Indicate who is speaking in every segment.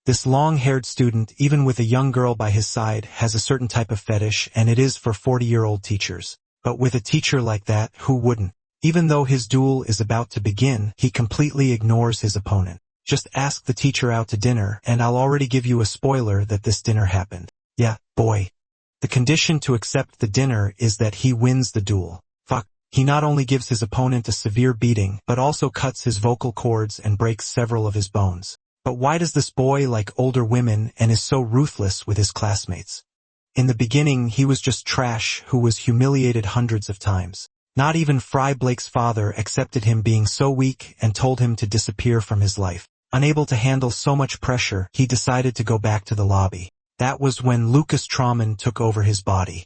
Speaker 1: This long-haired student, even with a young girl by his side, has a certain type of fetish, and it is for 40-year-old teachers. But with a teacher like that, who wouldn't? Even though his duel is about to begin, he completely ignores his opponent. Just ask the teacher out to dinner, and I'll already give you a spoiler that this dinner happened. Yeah, boy. The condition to accept the dinner is that he wins the duel. Fuck. He not only gives his opponent a severe beating, but also cuts his vocal cords and breaks several of his bones. But why does this boy like older women and is so ruthless with his classmates? In the beginning, he was just trash who was humiliated hundreds of times. Not even Fry Blake's father accepted him being so weak and told him to disappear from his life. Unable to handle so much pressure, he decided to go back to the lobby. That was when Lucas Truman took over his body.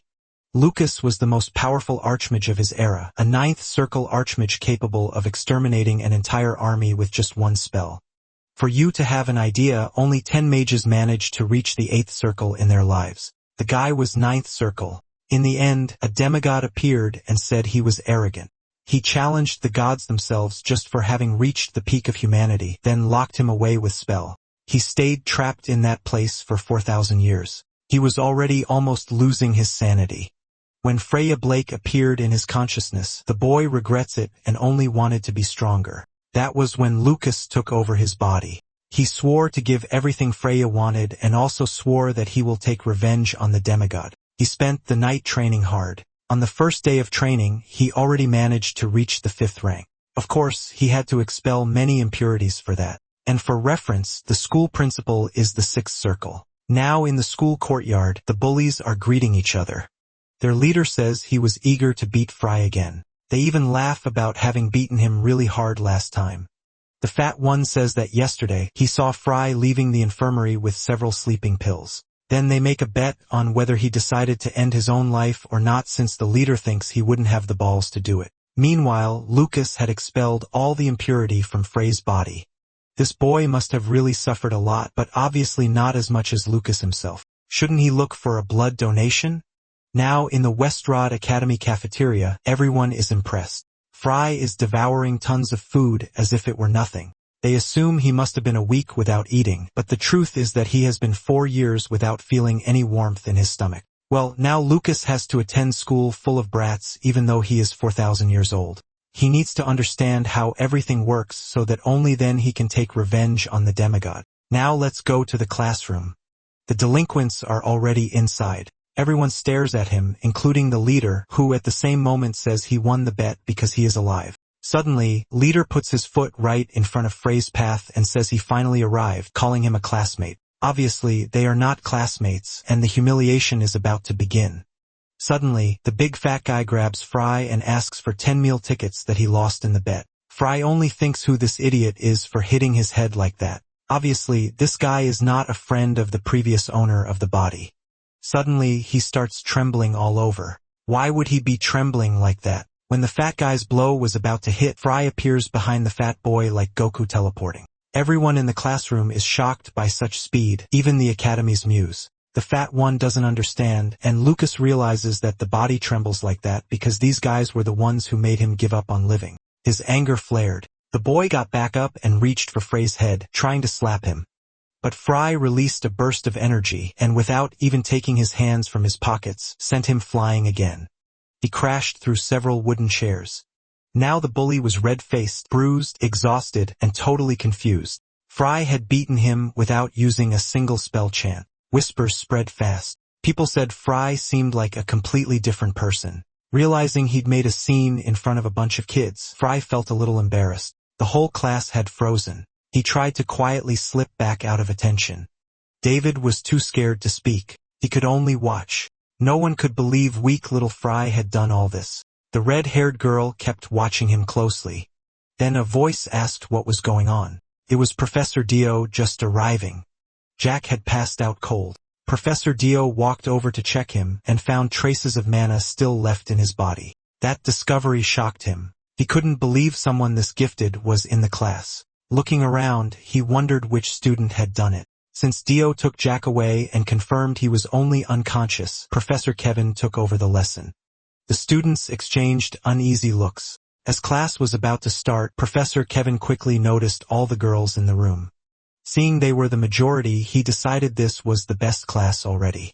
Speaker 1: Lucas was the most powerful archmage of his era, a 9th circle archmage capable of exterminating an entire army with just one spell. For you to have an idea, only 10 mages managed to reach the 8th circle in their lives. The guy was 9th circle. In the end, a demigod appeared and said he was arrogant. He challenged the gods themselves just for having reached the peak of humanity, then locked him away with spell. He stayed trapped in that place for 4,000 years. He was already almost losing his sanity. When Freya Blake appeared in his consciousness, the boy regrets it and only wanted to be stronger. That was when Lucas took over his body. He swore to give everything Freya wanted and also swore that he will take revenge on the demigod. He spent the night training hard. On the first day of training, he already managed to reach the 5th rank. Of course, he had to expel many impurities for that. And for reference, the school principal is the 6th circle. Now in the school courtyard, the bullies are greeting each other. Their leader says he was eager to beat Fry again. They even laugh about having beaten him really hard last time. The fat one says that yesterday, he saw Fry leaving the infirmary with several sleeping pills. Then they make a bet on whether he decided to end his own life or not, since the leader thinks he wouldn't have the balls to do it. Meanwhile, Lucas had expelled all the impurity from Frey's body. This boy must have really suffered a lot, but obviously not as much as Lucas himself. Shouldn't he look for a blood donation? Now in the Westrod Academy cafeteria, everyone is impressed. Fry is devouring tons of food as if it were nothing. They assume he must have been a week without eating, but the truth is that he has been 4 years without feeling any warmth in his stomach. Well, now Lucas has to attend school full of brats even though he is 4,000 years old. He needs to understand how everything works so that only then he can take revenge on the demigod. Now let's go to the classroom. The delinquents are already inside. Everyone stares at him, including the leader, who at the same moment says he won the bet because he is alive. Suddenly, leader puts his foot right in front of Frey's path and says he finally arrived, calling him a classmate. Obviously, they are not classmates, and the humiliation is about to begin. Suddenly, the big fat guy grabs Fry and asks for 10 meal tickets that he lost in the bet. Fry only thinks who this idiot is for hitting his head like that. Obviously, this guy is not a friend of the previous owner of the body. Suddenly, he starts trembling all over. Why would he be trembling like that? When the fat guy's blow was about to hit, Fry appears behind the fat boy like Goku teleporting. Everyone in the classroom is shocked by such speed, even the Academy's muse. The fat one doesn't understand, and Lucas realizes that the body trembles like that because these guys were the ones who made him give up on living. His anger flared. The boy got back up and reached for Frey's head, trying to slap him. But Fry released a burst of energy and without even taking his hands from his pockets, sent him flying again. He crashed through several wooden chairs. Now the bully was red-faced, bruised, exhausted, and totally confused. Fry had beaten him without using a single spell chant. Whispers spread fast. People said Fry seemed like a completely different person. Realizing he'd made a scene in front of a bunch of kids, Fry felt a little embarrassed. The whole class had frozen. He tried to quietly slip back out of attention. David was too scared to speak. He could only watch. No one could believe weak little Fry had done all this. The red-haired girl kept watching him closely. Then a voice asked what was going on. It was Professor Dio just arriving. Jack had passed out cold. Professor Dio walked over to check him and found traces of mana still left in his body. That discovery shocked him. He couldn't believe someone this gifted was in the class. Looking around, he wondered which student had done it. Since Dio took Jack away and confirmed he was only unconscious, Professor Kevin took over the lesson. The students exchanged uneasy looks. As class was about to start, Professor Kevin quickly noticed all the girls in the room. Seeing they were the majority, he decided this was the best class already.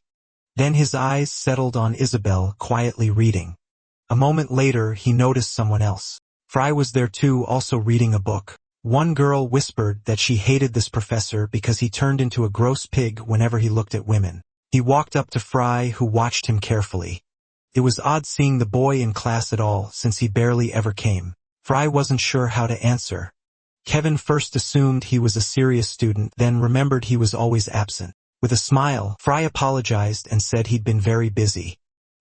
Speaker 1: Then his eyes settled on Isabelle, quietly reading. A moment later, he noticed someone else. Fry was there too, also reading a book. One girl whispered that she hated this professor because he turned into a gross pig whenever he looked at women. He walked up to Fry, who watched him carefully. It was odd seeing the boy in class at all, since he barely ever came. Fry wasn't sure how to answer. Kevin first assumed he was a serious student, then remembered he was always absent. With a smile, Fry apologized and said he'd been very busy.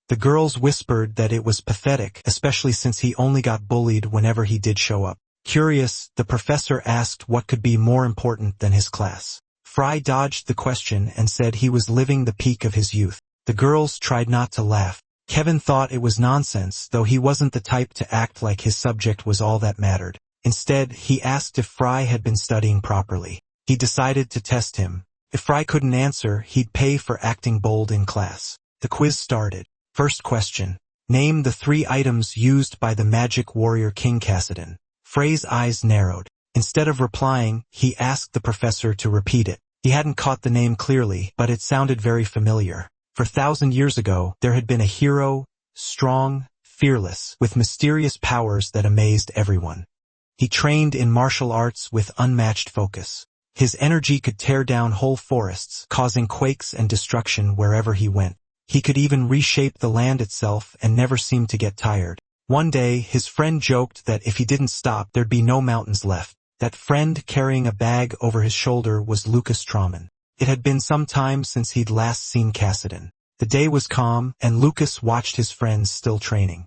Speaker 1: The girls whispered that it was pathetic, especially since he only got bullied whenever he did show up. Curious, the professor asked what could be more important than his class. Fry dodged the question and said he was living the peak of his youth. The girls tried not to laugh. Kevin thought it was nonsense, though he wasn't the type to act like his subject was all that mattered. Instead, he asked if Fry had been studying properly. He decided to test him. If Fry couldn't answer, he'd pay for acting bold in class. The quiz started. First question. Name the 3 items used by the magic warrior King Cassidon. Frey's eyes narrowed. Instead of replying, he asked the professor to repeat it. He hadn't caught the name clearly, but it sounded very familiar. For 1,000 years ago, there had been a hero, strong, fearless, with mysterious powers that amazed everyone. He trained in martial arts with unmatched focus. His energy could tear down whole forests, causing quakes and destruction wherever he went. He could even reshape the land itself and never seemed to get tired. One day, his friend joked that if he didn't stop, there'd be no mountains left. That friend carrying a bag over his shoulder was Lucas Truman. It had been some time since he'd last seen Cassidon. The day was calm, and Lucas watched his friends still training.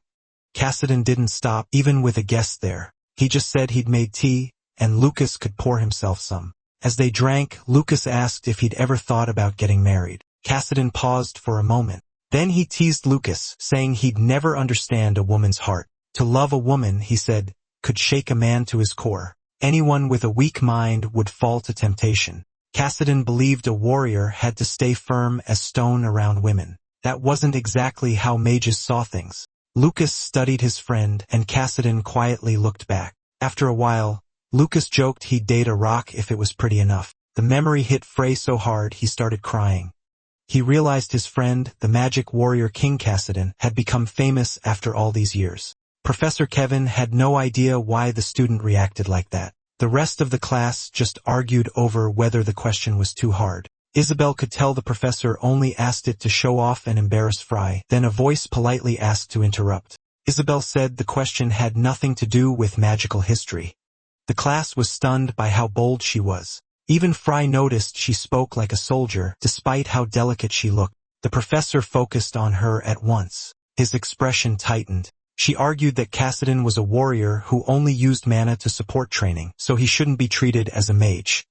Speaker 1: Cassidon didn't stop, even with a guest there. He just said he'd made tea, and Lucas could pour himself some. As they drank, Lucas asked if he'd ever thought about getting married. Cassidon paused for a moment. Then he teased Lucas, saying he'd never understand a woman's heart. To love a woman, he said, could shake a man to his core. Anyone with a weak mind would fall to temptation. Cassidon believed a warrior had to stay firm as stone around women. That wasn't exactly how mages saw things. Lucas studied his friend, and Cassidon quietly looked back. After a while, Lucas joked he'd date a rock if it was pretty enough. The memory hit Frey so hard he started crying. He realized his friend, the magic warrior King Cassidon, had become famous after all these years. Professor Kevin had no idea why the student reacted like that. The rest of the class just argued over whether the question was too hard. Isabelle could tell the professor only asked it to show off and embarrass Fry, then a voice politely asked to interrupt. Isabelle said the question had nothing to do with magical history. The class was stunned by how bold she was. Even Fry noticed she spoke like a soldier, despite how delicate she looked. The professor focused on her at once. His expression tightened. She argued that Cassidon was a warrior who only used mana to support training, so he shouldn't be treated as a mage.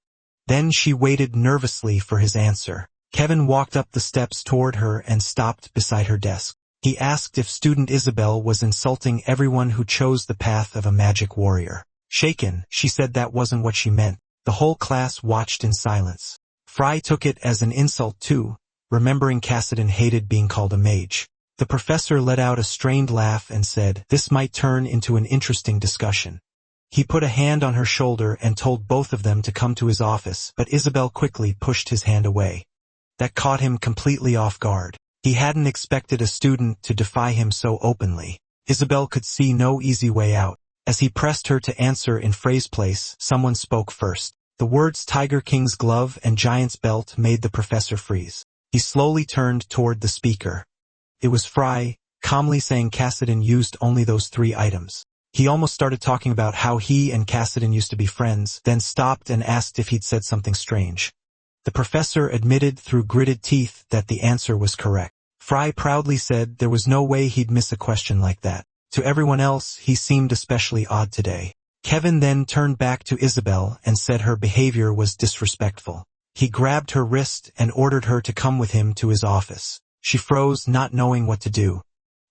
Speaker 1: Then she waited nervously for his answer. Kevin walked up the steps toward her and stopped beside her desk. He asked if student Isabelle was insulting everyone who chose the path of a magic warrior. Shaken, she said that wasn't what she meant. The whole class watched in silence. Fry took it as an insult too, remembering Cassidon hated being called a mage. The professor let out a strained laugh and said, "This might turn into an interesting discussion." He put a hand on her shoulder and told both of them to come to his office, but Isabelle quickly pushed his hand away. That caught him completely off guard. He hadn't expected a student to defy him so openly. Isabelle could see no easy way out. As he pressed her to answer in Frey's place, someone spoke first. The words Tiger King's glove and Giant's belt made the professor freeze. He slowly turned toward the speaker. It was Fry, calmly saying Cassidon used only those 3 items. He almost started talking about how he and Cassidon used to be friends, then stopped and asked if he'd said something strange. The professor admitted through gritted teeth that the answer was correct. Fry proudly said there was no way he'd miss a question like that. To everyone else, he seemed especially odd today. Kevin then turned back to Isabelle and said her behavior was disrespectful. He grabbed her wrist and ordered her to come with him to his office. She froze, not knowing what to do.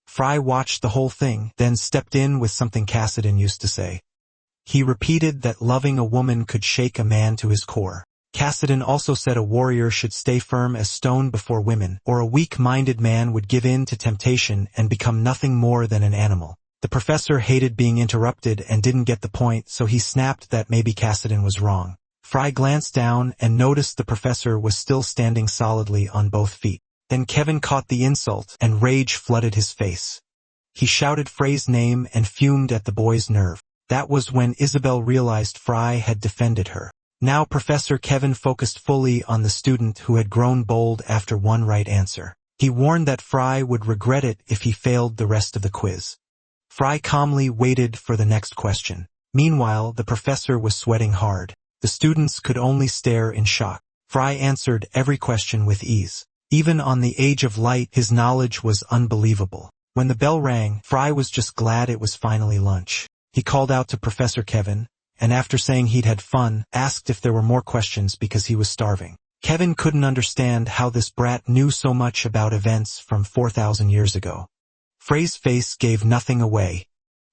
Speaker 1: Fry watched the whole thing, then stepped in with something Cassidon used to say. He repeated that loving a woman could shake a man to his core. Cassidon also said a warrior should stay firm as stone before women, or a weak-minded man would give in to temptation and become nothing more than an animal. The professor hated being interrupted and didn't get the point, so he snapped that maybe Cassidon was wrong. Fry glanced down and noticed the professor was still standing solidly on both feet. Then Kevin caught the insult and rage flooded his face. He shouted Frey's name and fumed at the boy's nerve. That was when Isabelle realized Fry had defended her. Now Professor Kevin focused fully on the student who had grown bold after one right answer. He warned that Fry would regret it if he failed the rest of the quiz. Fry calmly waited for the next question. Meanwhile, the professor was sweating hard. The students could only stare in shock. Fry answered every question with ease. Even on the Age of Light, his knowledge was unbelievable. When the bell rang, Fry was just glad it was finally lunch. He called out to Professor Kevin, and after saying he'd had fun, asked if there were more questions because he was starving. Kevin couldn't understand how this brat knew so much about events from 4,000 years ago. Frey's face gave nothing away.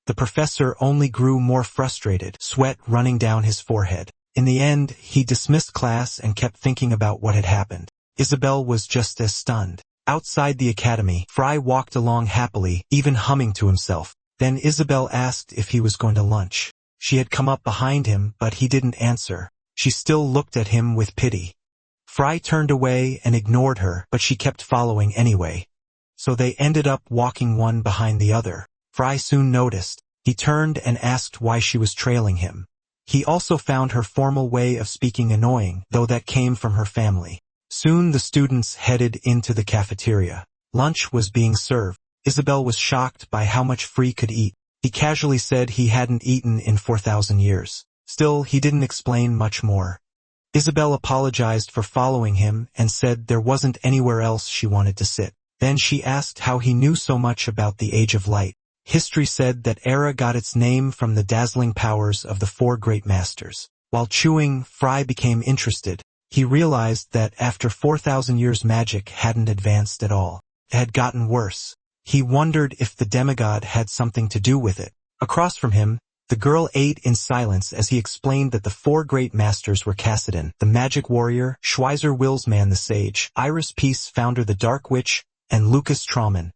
Speaker 1: The professor only grew more frustrated, sweat running down his forehead. In the end, he dismissed class and kept thinking about what had happened. Isabelle was just as stunned. Outside the academy, Fry walked along happily, even humming to himself. Then Isabelle asked if he was going to lunch. She had come up behind him, but he didn't answer. She still looked at him with pity. Fry turned away and ignored her, but she kept following anyway. So they ended up walking one behind the other. Fry soon noticed. He turned and asked why she was trailing him. He also found her formal way of speaking annoying, though that came from her family. Soon the students headed into the cafeteria. Lunch was being served. Isabelle was shocked by how much Free could eat. He casually said he hadn't eaten in 4,000 years. Still, he didn't explain much more. Isabelle apologized for following him and said there wasn't anywhere else she wanted to sit. Then she asked how he knew so much about the Age of Light. History said that era got its name from the dazzling powers of the four great masters. While chewing, Fry became interested. He realized that after 4,000 years magic hadn't advanced at all. It had gotten worse. He wondered if the demigod had something to do with it. Across from him, the girl ate in silence as he explained that the four great masters were Cassidon, the magic warrior, Schweizer Willsman the sage, Iris Peace founder the Dark Witch, and Lucas Trauman.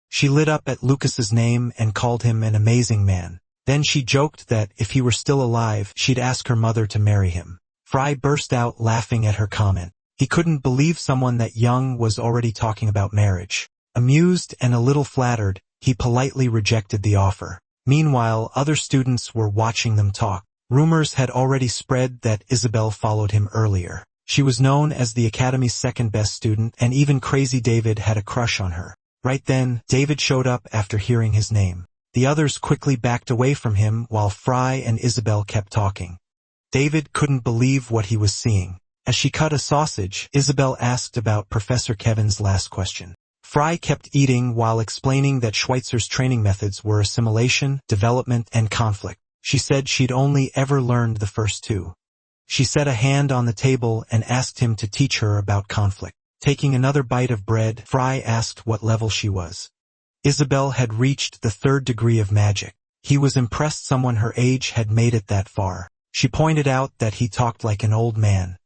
Speaker 1: She lit up at Lucas's name and called him an amazing man. Then she joked that if he were still alive, she'd ask her mother to marry him. Fry burst out laughing at her comment. He couldn't believe someone that young was already talking about marriage. Amused and a little flattered, he politely rejected the offer. Meanwhile, other students were watching them talk. Rumors had already spread that Isabelle followed him earlier. She was known as the Academy's second-best student, and even Crazy David had a crush on her. Right then, David showed up after hearing his name. The others quickly backed away from him while Fry and Isabelle kept talking. David couldn't believe what he was seeing. As she cut a sausage, Isabelle asked about Professor Kevin's last question. Fry kept eating while explaining that Schweitzer's training methods were assimilation, development, and conflict. She said she'd only ever learned the first two. She set a hand on the table and asked him to teach her about conflict. Taking another bite of bread, Fry asked what level she was. Isabelle had reached the 3rd degree of magic. He was impressed someone her age had made it that far. She pointed out that he talked like an old man.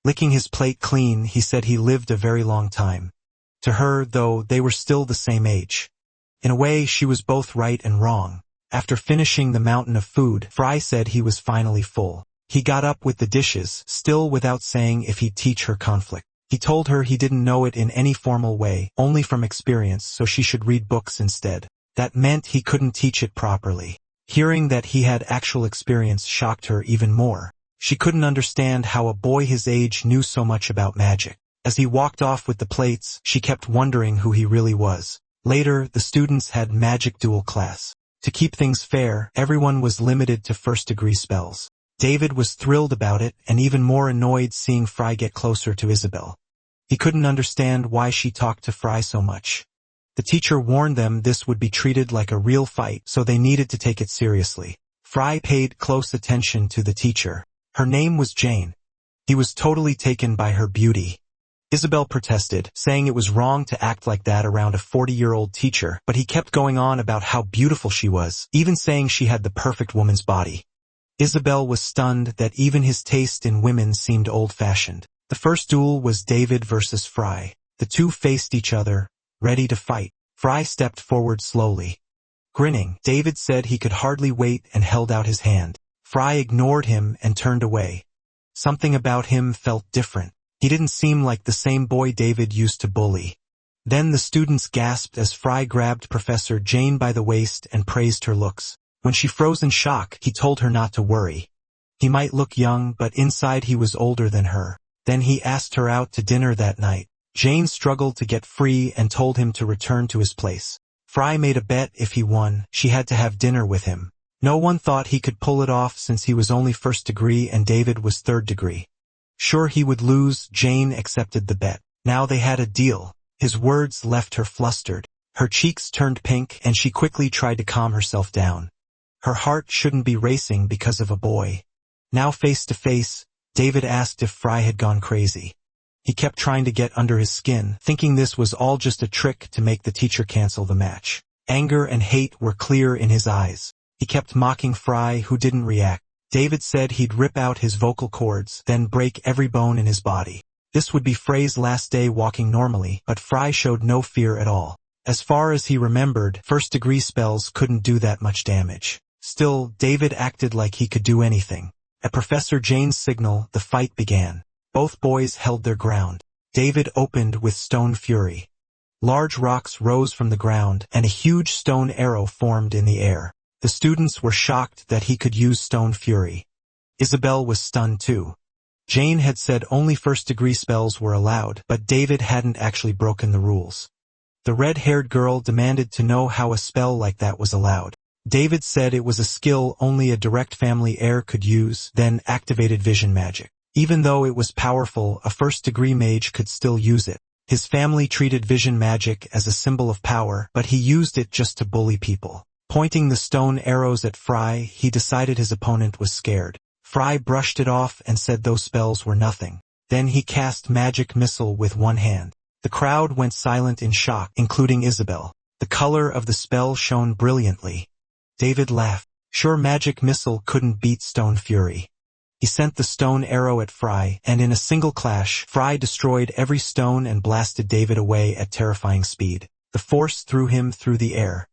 Speaker 1: Licking his plate clean, he said he lived a very long time. To her, though, they were still the same age. In a way, she was both right and wrong. After finishing the mountain of food, Fry said he was finally full. He got up with the dishes, still without saying if he'd teach her conflict. He told her he didn't know it in any formal way, only from experience, so she should read books instead. That meant he couldn't teach it properly. Hearing that he had actual experience shocked her even more. She couldn't understand how a boy his age knew so much about magic. As he walked off with the plates, she kept wondering who he really was. Later, the students had magic duel class. To keep things fair, everyone was limited to 1st-degree spells. David was thrilled about it and even more annoyed seeing Fry get closer to Isabelle. He couldn't understand why she talked to Fry so much. The teacher warned them this would be treated like a real fight, so they needed to take it seriously. Fry paid close attention to the teacher. Her name was Jane. He was totally taken by her beauty. Isabelle protested, saying it was wrong to act like that around a 40-year-old teacher, but he kept going on about how beautiful she was, even saying she had the perfect woman's body. Isabelle was stunned that even his taste in women seemed old-fashioned. The first duel was David versus Fry. The two faced each other, ready to fight. Fry stepped forward slowly. Grinning, David said he could hardly wait and held out his hand. Fry ignored him and turned away. Something about him felt different. He didn't seem like the same boy David used to bully. Then the students gasped as Fry grabbed Professor Jane by the waist and praised her looks. When she froze in shock, he told her not to worry. He might look young, but inside he was older than her. Then he asked her out to dinner that night. Jane struggled to get free and told him to return to his place. Fry made a bet if he won, she had to have dinner with him. No one thought he could pull it off since he was only first degree and David was third degree. Sure he would lose, Jane accepted the bet. Now they had a deal. His words left her flustered. Her cheeks turned pink and she quickly tried to calm herself down. Her heart shouldn't be racing because of a boy. Now face to face, David asked if Fry had gone crazy. He kept trying to get under his skin, thinking this was all just a trick to make the teacher cancel the match. Anger and hate were clear in his eyes. He kept mocking Fry, who didn't react. David said he'd rip out his vocal cords, then break every bone in his body. This would be Frey's last day walking normally, but Fry showed no fear at all. As far as he remembered, first-degree spells couldn't do that much damage. Still, David acted like he could do anything. At Professor Jane's signal, the fight began. Both boys held their ground. David opened with Stone Fury. Large rocks rose from the ground, and a huge stone arrow formed in the air. The students were shocked that he could use Stone Fury. Isabelle was stunned too. Jane had said only first-degree spells were allowed, but David hadn't actually broken the rules. The red-haired girl demanded to know how a spell like that was allowed. David said it was a skill only a direct family heir could use, then activated vision magic. Even though it was powerful, a first-degree mage could still use it. His family treated vision magic as a symbol of power, but he used it just to bully people. Pointing the stone arrows at Fry, he decided his opponent was scared. Fry brushed it off and said those spells were nothing. Then he cast Magic Missile with one hand. The crowd went silent in shock, including Isabelle. The color of the spell shone brilliantly. David laughed. Sure, Magic Missile couldn't beat Stone Fury. He sent the stone arrow at Fry, and in a single clash, Fry destroyed every stone and blasted David away at terrifying speed. The force threw him through the air.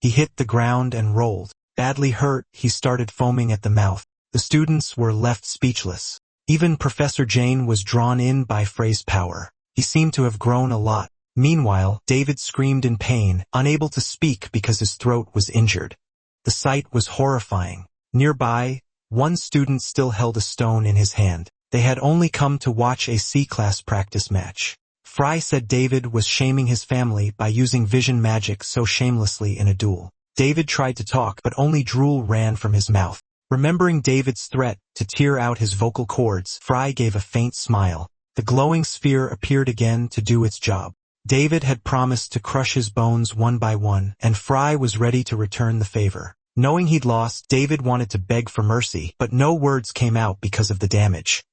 Speaker 1: He hit the ground and rolled. Badly hurt, he started foaming at the mouth. The students were left speechless. Even Professor Jane was drawn in by Frey's power. He seemed to have grown a lot. Meanwhile, David screamed in pain, unable to speak because his throat was injured. The sight was horrifying. Nearby, one student still held a stone in his hand. They had only come to watch a C-class practice match. Fry said David was shaming his family by using vision magic so shamelessly in a duel. David tried to talk, but only drool ran from his mouth. Remembering David's threat to tear out his vocal cords, Fry gave a faint smile. The glowing sphere appeared again to do its job. David had promised to crush his bones one by one, and Fry was ready to return the favor. Knowing he'd lost, David wanted to beg for mercy, but no words came out because of the damage.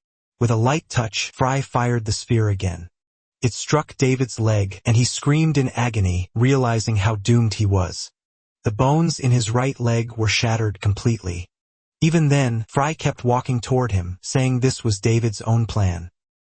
Speaker 1: With a light touch, Fry fired the sphere again. It struck David's leg, and he screamed in agony, realizing how doomed he was. The bones in his right leg were shattered completely. Even then, Fry kept walking toward him, saying this was David's own plan.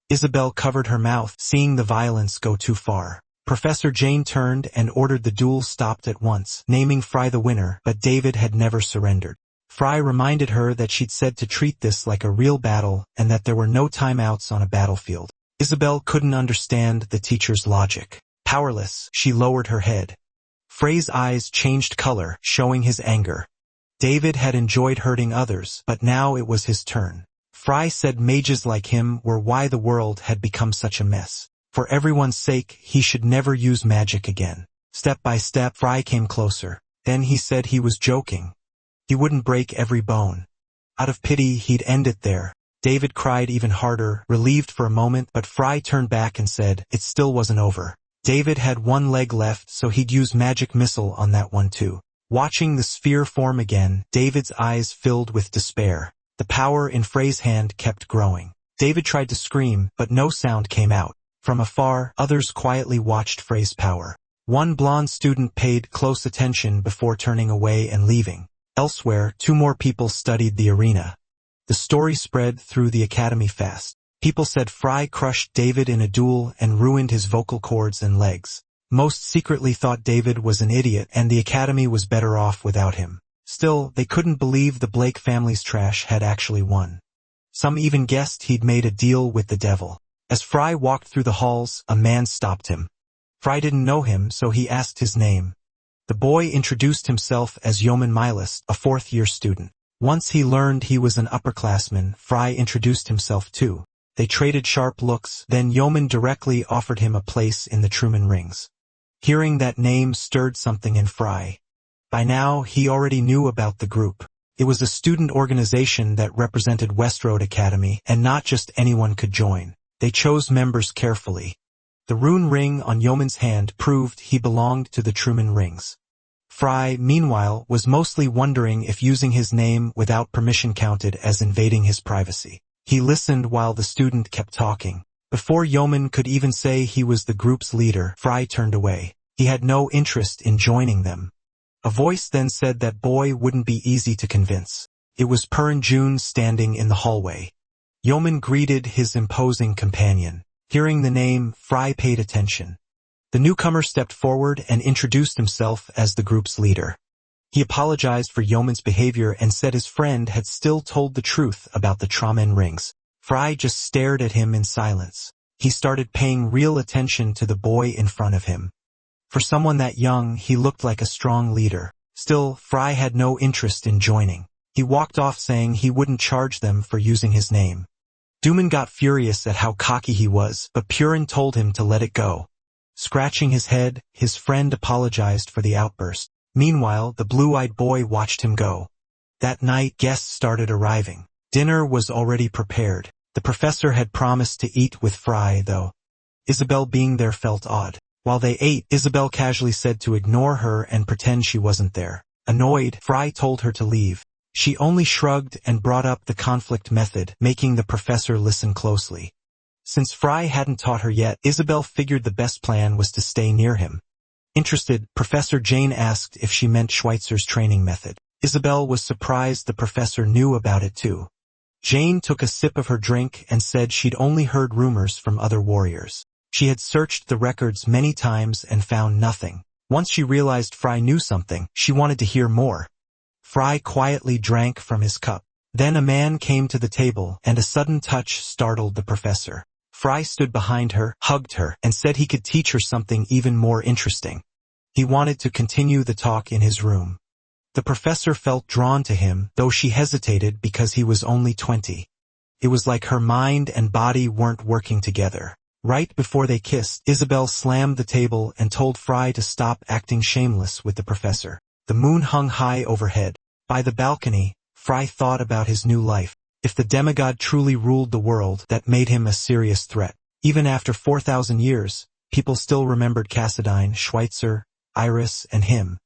Speaker 1: Isabelle covered her mouth, seeing the violence go too far. Professor Jane turned and ordered the duel stopped at once, naming Fry the winner, but David had never surrendered. Fry reminded her that she'd said to treat this like a real battle and that there were no timeouts on a battlefield. Isabelle couldn't understand the teacher's logic. Powerless, she lowered her head. Frey's eyes changed color, showing his anger. David had enjoyed hurting others, but now it was his turn. Fry said mages like him were why the world had become such a mess. For everyone's sake, he should never use magic again. Step by step, Fry came closer. Then he said he was joking. He wouldn't break every bone. Out of pity, he'd end it there. David cried even harder, relieved for a moment, but Fry turned back and said, it still wasn't over. David had one leg left, so he'd use Magic Missile on that one too. Watching the sphere form again, David's eyes filled with despair. The power in Frey's hand kept growing. David tried to scream, but no sound came out. From afar, others quietly watched Frey's power. One blonde student paid close attention before turning away and leaving. Elsewhere, 2 more people studied the arena. The story spread through the academy fast. People said Fry crushed David in a duel and ruined his vocal cords and legs. Most secretly thought David was an idiot and the academy was better off without him. Still, they couldn't believe the Blake family's trash had actually won. Some even guessed he'd made a deal with the devil. As Fry walked through the halls, a man stopped him. Fry didn't know him, so he asked his name. The boy introduced himself as Yeoman Milas, a fourth-year student. Once he learned he was an upperclassman, Fry introduced himself too. They traded sharp looks, then Yeoman directly offered him a place in the Truman Rings. Hearing that name stirred something in Fry. By now, he already knew about the group. It was a student organization that represented Westroad Academy, and not just anyone could join. They chose members carefully. The rune ring on Yeoman's hand proved he belonged to the Truman Rings. Fry, meanwhile, was mostly wondering if using his name without permission counted as invading his privacy. He listened while the student kept talking. Before Yeoman could even say he was the group's leader, Fry turned away. He had no interest in joining them. A voice then said that boy wouldn't be easy to convince. It was Peru Jun standing in the hallway. Yeoman greeted his imposing companion. Hearing the name, Fry paid attention. The newcomer stepped forward and introduced himself as the group's leader. He apologized for Yeoman's behavior and said his friend had still told the truth about the Truman Rings. Fry just stared at him in silence. He started paying real attention to the boy in front of him. For someone that young, he looked like a strong leader. Still, Fry had no interest in joining. He walked off saying he wouldn't charge them for using his name. Duman got furious at how cocky he was, but Purin told him to let it go. Scratching his head, his friend apologized for the outburst. Meanwhile, the blue-eyed boy watched him go. That night, guests started arriving. Dinner was already prepared. The professor had promised to eat with Fry, though. Isabelle being there felt odd. While they ate, Isabelle casually said to ignore her and pretend she wasn't there. Annoyed, Fry told her to leave. She only shrugged and brought up the conflict method, making the professor listen closely. Since Fry hadn't taught her yet, Isabelle figured the best plan was to stay near him. Interested, Professor Jane asked if she meant Schweitzer's training method. Isabelle was surprised the professor knew about it too. Jane took a sip of her drink and said she'd only heard rumors from other warriors. She had searched the records many times and found nothing. Once she realized Fry knew something, she wanted to hear more. Fry quietly drank from his cup. Then a man came to the table, and a sudden touch startled the professor. Fry stood behind her, hugged her, and said he could teach her something even more interesting. He wanted to continue the talk in his room. The professor felt drawn to him, though she hesitated because he was only 20. It was like her mind and body weren't working together. Right before they kissed, Isabelle slammed the table and told Fry to stop acting shameless with the professor. The moon hung high overhead. By the balcony, Fry thought about his new life. If the demigod truly ruled the world, that made him a serious threat. Even after 4,000 years, people still remembered Cassadine, Schweitzer, Iris, and him.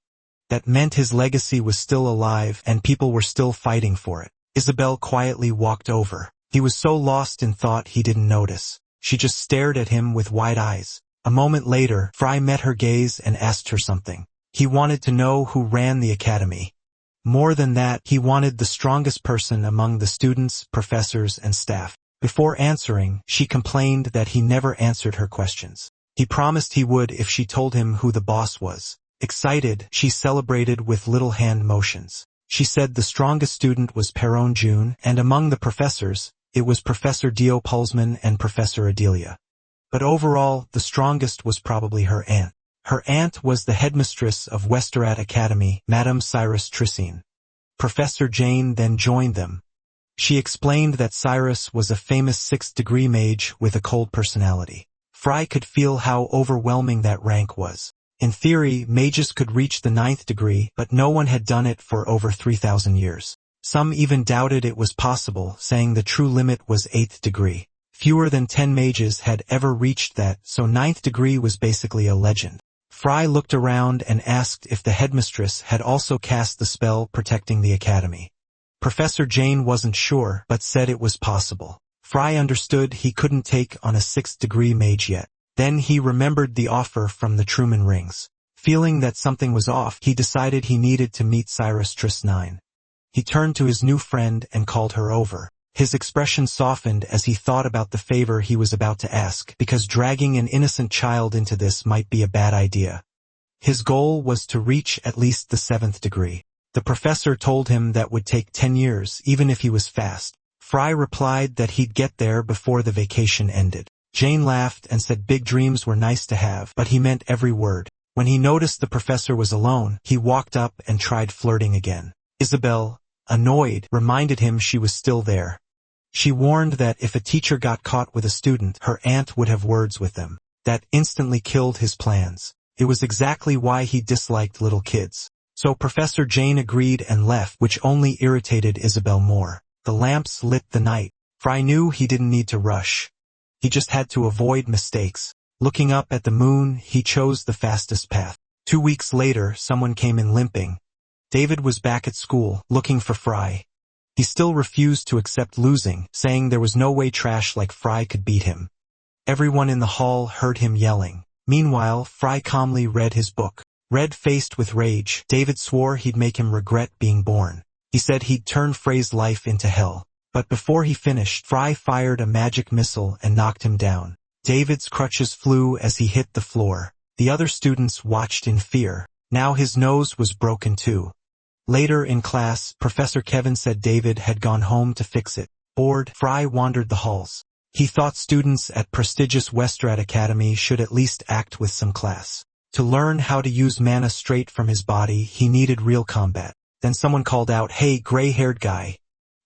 Speaker 1: That meant his legacy was still alive and people were still fighting for it. Isabelle quietly walked over. He was so lost in thought he didn't notice. She just stared at him with wide eyes. A moment later, Fry met her gaze and asked her something. He wanted to know who ran the academy. More than that, he wanted the strongest person among the students, professors, and staff. Before answering, she complained that he never answered her questions. He promised he would if she told him who the boss was. Excited, she celebrated with little hand motions. She said the strongest student was Peru Jun, and among the professors, it was Professor Dio Pulsman and Professor Adelia. But overall, the strongest was probably her aunt. Her aunt was the headmistress of Westroad Academy, Madame Cyrus Trissine. Professor Jane then joined them. She explained that Cyrus was a famous 6th-degree mage with a cold personality. Fry could feel how overwhelming that rank was. In theory, mages could reach the 9th degree, but no one had done it for over 3,000 years. Some even doubted it was possible, saying the true limit was 8th degree. Fewer than 10 mages had ever reached that, so 9th degree was basically a legend. Fry looked around and asked if the headmistress had also cast the spell protecting the academy. Professor Jane wasn't sure, but said it was possible. Fry understood he couldn't take on a 6th-degree mage yet. Then he remembered the offer from the Truman Rings. Feeling that something was off, he decided he needed to meet Cyrus Trissine. He turned to his new friend and called her over. His expression softened as he thought about the favor he was about to ask, because dragging an innocent child into this might be a bad idea. His goal was to reach at least the 7th degree. The professor told him that would take 10 years, even if he was fast. Fry replied that he'd get there before the vacation ended. Jane laughed and said big dreams were nice to have, but he meant every word. When he noticed the professor was alone, he walked up and tried flirting again. Isabelle, annoyed, reminded him she was still there. She warned that if a teacher got caught with a student, her aunt would have words with them. That instantly killed his plans. It was exactly why he disliked little kids. So Professor Jane agreed and left, which only irritated Isabelle more. The lamps lit the night. Fry knew he didn't need to rush. He just had to avoid mistakes. Looking up at the moon, he chose the fastest path. 2 weeks later, someone came in limping. David was back at school, looking for Fry. He still refused to accept losing, saying there was no way trash like Fry could beat him. Everyone in the hall heard him yelling. Meanwhile, Fry calmly read his book. Red-faced with rage, David swore he'd make him regret being born. He said he'd turn Frey's life into hell. But before he finished, Fry fired a magic missile and knocked him down. David's crutches flew as he hit the floor. The other students watched in fear. Now his nose was broken too. Later in class, Professor Kevin said David had gone home to fix it. Bored, Fry wandered the halls. He thought students at prestigious Westrad Academy should at least act with some class. To learn how to use mana straight from his body, he needed real combat. Then someone called out, "Hey, gray-haired guy."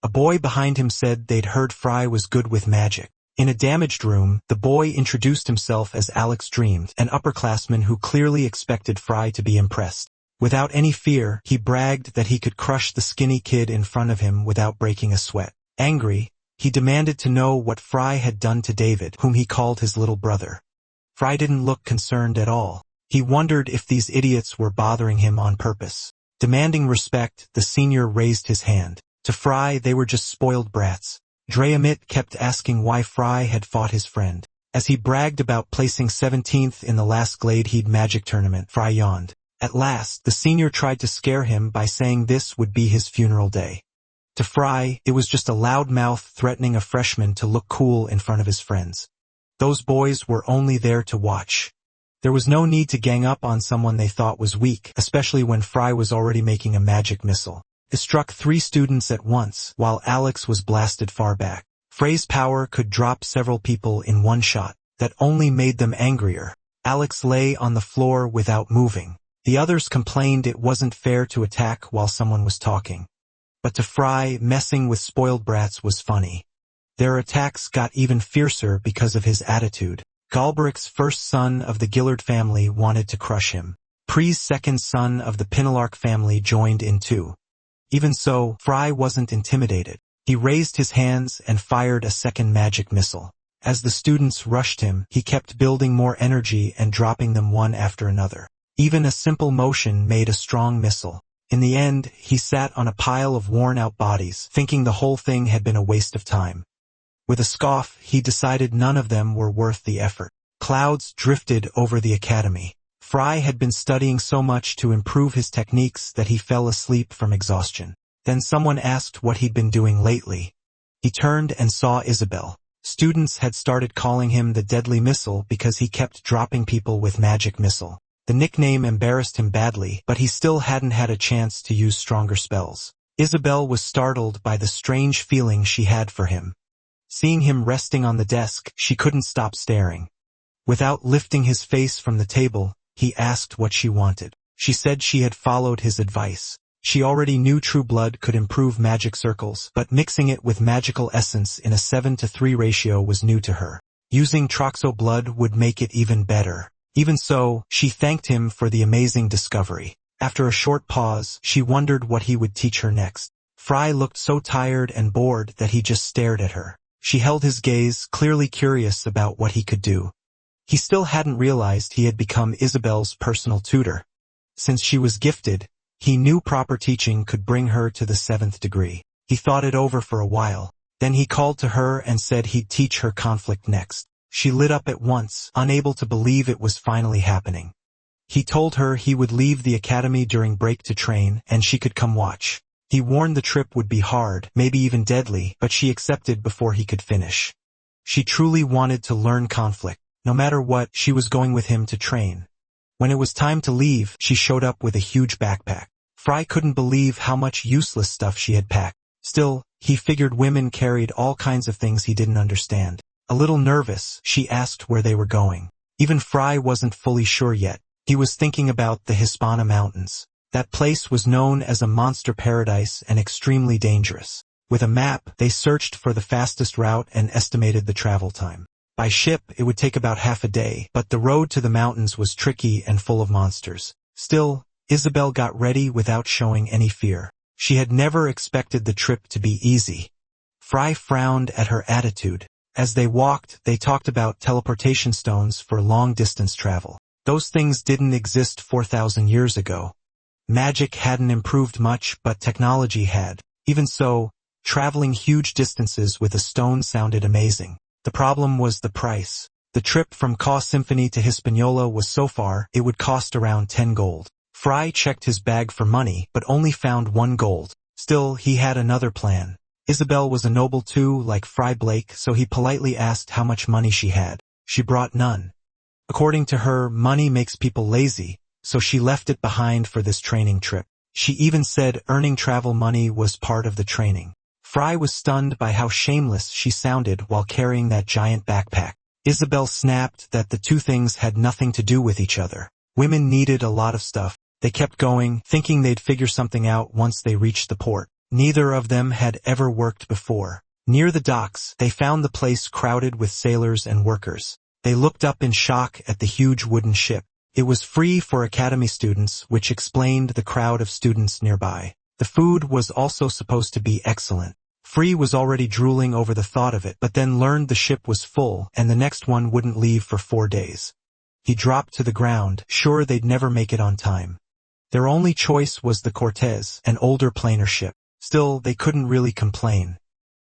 Speaker 1: A boy behind him said they'd heard Fry was good with magic. In a damaged room, the boy introduced himself as Alex Dreamed, an upperclassman who clearly expected Fry to be impressed. Without any fear, he bragged that he could crush the skinny kid in front of him without breaking a sweat. Angry, he demanded to know what Fry had done to David, whom he called his little brother. Fry didn't look concerned at all. He wondered if these idiots were bothering him on purpose. Demanding respect, the senior raised his hand. To Fry, they were just spoiled brats. Dreyamit kept asking why Fry had fought his friend. As he bragged about placing 17th in the last Gladeheed Magic tournament, Fry yawned. At last, the senior tried to scare him by saying this would be his funeral day. To Fry, it was just a loud mouth threatening a freshman to look cool in front of his friends. Those boys were only there to watch. There was no need to gang up on someone they thought was weak, especially when Fry was already making a magic missile. It struck 3 students at once, while Alex was blasted far back. Frey's power could drop several people in one shot. That only made them angrier. Alex lay on the floor without moving. The others complained it wasn't fair to attack while someone was talking. But to Fry, messing with spoiled brats was funny. Their attacks got even fiercer because of his attitude. Galberic's first son of the Gillard family wanted to crush him. Pre's second son of the Pinalark family joined in too. Even so, Fry wasn't intimidated. He raised his hands and fired a second magic missile. As the students rushed him, he kept building more energy and dropping them one after another. Even a simple motion made a strong missile. In the end, he sat on a pile of worn-out bodies, thinking the whole thing had been a waste of time. With a scoff, he decided none of them were worth the effort. Clouds drifted over the academy. Fry had been studying so much to improve his techniques that he fell asleep from exhaustion. Then someone asked what he'd been doing lately. He turned and saw Isabelle. Students had started calling him the Deadly Missile because he kept dropping people with magic missile. The nickname embarrassed him badly, but he still hadn't had a chance to use stronger spells. Isabelle was startled by the strange feeling she had for him. Seeing him resting on the desk, she couldn't stop staring. Without lifting his face from the table, he asked what she wanted. She said she had followed his advice. She already knew True Blood could improve magic circles, but mixing it with magical essence in a 7-to-3 ratio was new to her. Using Troxo Blood would make it even better. Even so, she thanked him for the amazing discovery. After a short pause, she wondered what he would teach her next. Fry looked so tired and bored that he just stared at her. She held his gaze, clearly curious about what he could do. He still hadn't realized he had become Isabelle's personal tutor. Since she was gifted, he knew proper teaching could bring her to the 7th degree. He thought it over for a while. Then he called to her and said he'd teach her conflict next. She lit up at once, unable to believe it was finally happening. He told her he would leave the academy during break to train, and she could come watch. He warned the trip would be hard, maybe even deadly, but she accepted before he could finish. She truly wanted to learn conflict. No matter what, she was going with him to train. When it was time to leave, she showed up with a huge backpack. Fry couldn't believe how much useless stuff she had packed. Still, He figured women carried all kinds of things he didn't understand. A little nervous, she asked where they were going. Even Fry wasn't fully sure yet. He was thinking about the Hispana Mountains. That place was known as a monster paradise and extremely dangerous. With a map, they searched for the fastest route and estimated the travel time. By ship, it would take about half a day, but the road to the mountains was tricky and full of monsters. Still, Isabelle got ready without showing any fear. She had never expected the trip to be easy. Fry frowned at her attitude. As they walked, they talked about teleportation stones for long-distance travel. Those things didn't exist 4,000 years ago. Magic hadn't improved much, but technology had. Even so, traveling huge distances with a stone sounded amazing. The problem was the price. The trip from Ka Symphony to Hispaniola was so far, it would cost around 10 gold. Fry checked his bag for money, but only found 1 gold. Still, he had another plan. Isabelle was a noble too, like Fry Blake, so he politely asked how much money she had. She brought none. According to her, money makes people lazy, so she left it behind for this training trip. She even said earning travel money was part of the training. Fry was stunned by how shameless she sounded while carrying that giant backpack. Isabelle snapped that the two things had nothing to do with each other. Women needed a lot of stuff. They kept going, thinking they'd figure something out once they reached the port. Neither of them had ever worked before. Near the docks, they found the place crowded with sailors and workers. They looked up in shock at the huge wooden ship. It was free for academy students, which explained the crowd of students nearby. The food was also supposed to be excellent. Free was already drooling over the thought of it, but then learned the ship was full and the next one wouldn't leave for 4 days. He dropped to the ground, sure they'd never make it on time. Their only choice was the Cortez, an older planer ship. Still, they couldn't really complain.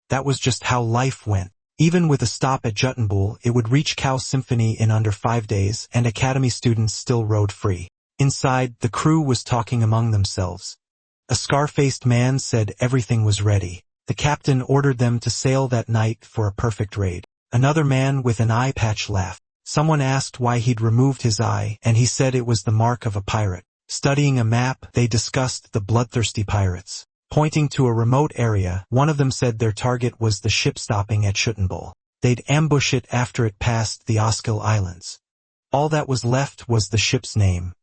Speaker 1: That was just how life went. Even with a stop at Juttenbull, it would reach Ka Symphony in under 5 days, and academy students still rode free. Inside, the crew was talking among themselves. A scar-faced man said everything was ready. The captain ordered them to sail that night for a perfect raid. Another man with an eye patch laughed. Someone asked why he'd removed his eye, and he said it was the mark of a pirate. Studying a map, they discussed the bloodthirsty pirates. Pointing to a remote area, one of them said their target was the ship stopping at Juttenbull. They'd ambush it after it passed the Oskil Islands. All that was left was the ship's name.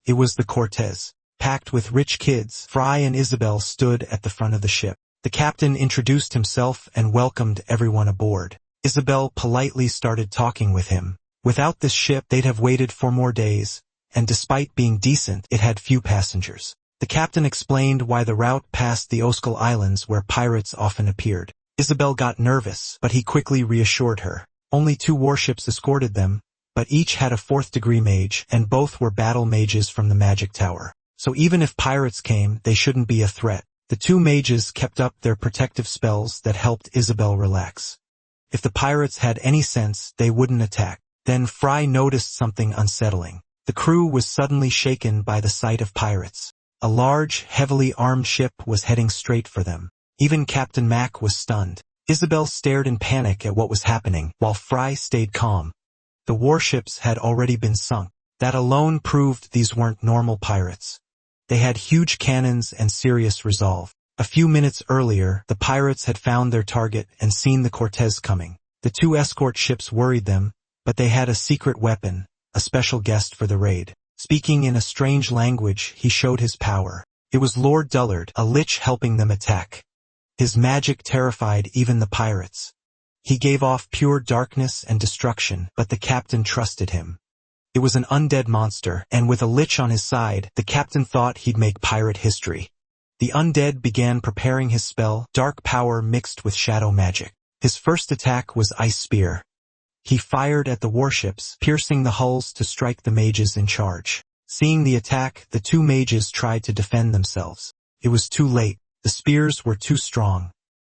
Speaker 1: It was the Cortez. Packed with rich kids, Fry and Isabelle stood at the front of the ship. The captain introduced himself and welcomed everyone aboard. Isabelle politely started talking with him. Without this ship, they'd have waited 4 more days, and despite being decent, it had few passengers. The captain explained why the route passed the Oskil Islands where pirates often appeared. Isabelle got nervous, but he quickly reassured her. Only 2 warships escorted them, but each had a 4th-degree mage, and both were battle mages from the magic tower. So even if pirates came, they shouldn't be a threat. The 2 mages kept up their protective spells that helped Isabelle relax. If the pirates had any sense, they wouldn't attack. Then Fry noticed something unsettling. The crew was suddenly shaken by the sight of pirates. A large, heavily armed ship was heading straight for them. Even Captain Mac was stunned. Isabelle stared in panic at what was happening, while Fry stayed calm. The warships had already been sunk. That alone proved these weren't normal pirates. They had huge cannons and serious resolve. A few minutes earlier, the pirates had found their target and seen the Cortez coming. The 2 escort ships worried them, but they had a secret weapon, a special guest for the raid. Speaking in a strange language, he showed his power. It was Lord Dullard, a lich helping them attack. His magic terrified even the pirates. He gave off pure darkness and destruction, but the captain trusted him. It was an undead monster, and with a lich on his side, the captain thought he'd make pirate history. The undead began preparing his spell, dark power mixed with shadow magic. His first attack was Ice Spear. He fired at the warships, piercing the hulls to strike the mages in charge. Seeing the attack, the 2 mages tried to defend themselves. It was too late. The spears were too strong.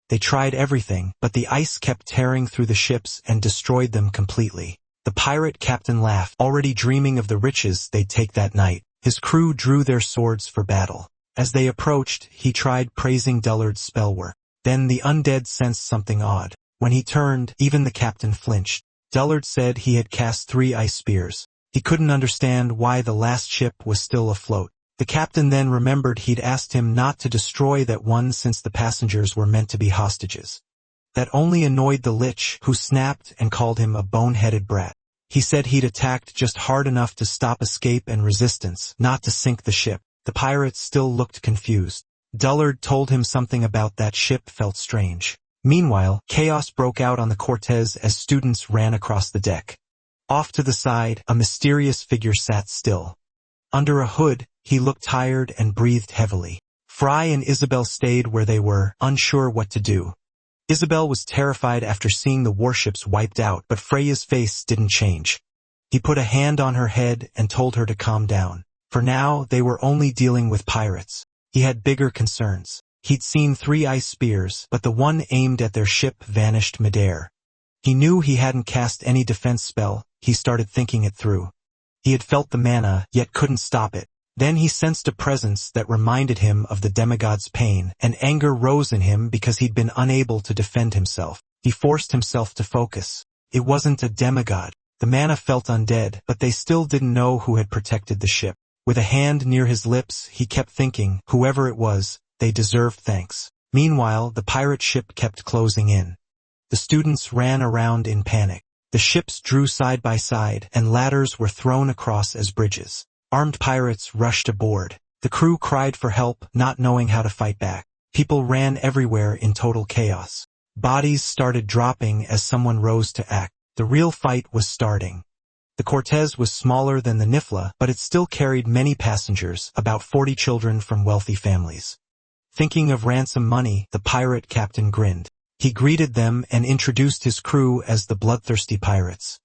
Speaker 1: They tried everything, but the ice kept tearing through the ships and destroyed them completely. The pirate captain laughed, already dreaming of the riches they'd take that night. His crew drew their swords for battle. As they approached, he tried praising Dullard's spell work. Then the undead sensed something odd. When he turned, even the captain flinched. Dullard said he had cast 3 ice spears. He couldn't understand why the last ship was still afloat. The captain then remembered he'd asked him not to destroy that one since the passengers were meant to be hostages. That only annoyed the Lich, who snapped and called him a bone-headed brat. He said he'd attacked just hard enough to stop escape and resistance, not to sink the ship. The pirates still looked confused. Dullard told him something about that ship felt strange. Meanwhile, chaos broke out on the Cortez as students ran across the deck. Off to the side, a mysterious figure sat still. Under a hood, he looked tired and breathed heavily. Fry and Isabelle stayed where they were, unsure what to do. Isabelle was terrified after seeing the warships wiped out, but Freya's face didn't change. He put a hand on her head and told her to calm down. For now, they were only dealing with pirates. He had bigger concerns. He'd seen 3 ice spears, but the one aimed at their ship vanished midair. He knew he hadn't cast any defense spell. He started thinking it through. He had felt the mana, yet couldn't stop it. Then he sensed a presence that reminded him of the demigod's pain, and anger rose in him because he'd been unable to defend himself. He forced himself to focus. It wasn't a demigod. The mana felt undead, but they still didn't know who had protected the ship. With a hand near his lips, he kept thinking, whoever it was, they deserved thanks. Meanwhile, the pirate ship kept closing in. The students ran around in panic. The ships drew side by side, and ladders were thrown across as bridges. Armed pirates rushed aboard. The crew cried for help, not knowing how to fight back. People ran everywhere in total chaos. Bodies started dropping as someone rose to act. The real fight was starting. The Cortez was smaller than the Nifla, but it still carried many passengers, about 40 children from wealthy families. Thinking of ransom money, the pirate captain grinned. He greeted them and introduced his crew as the bloodthirsty pirates.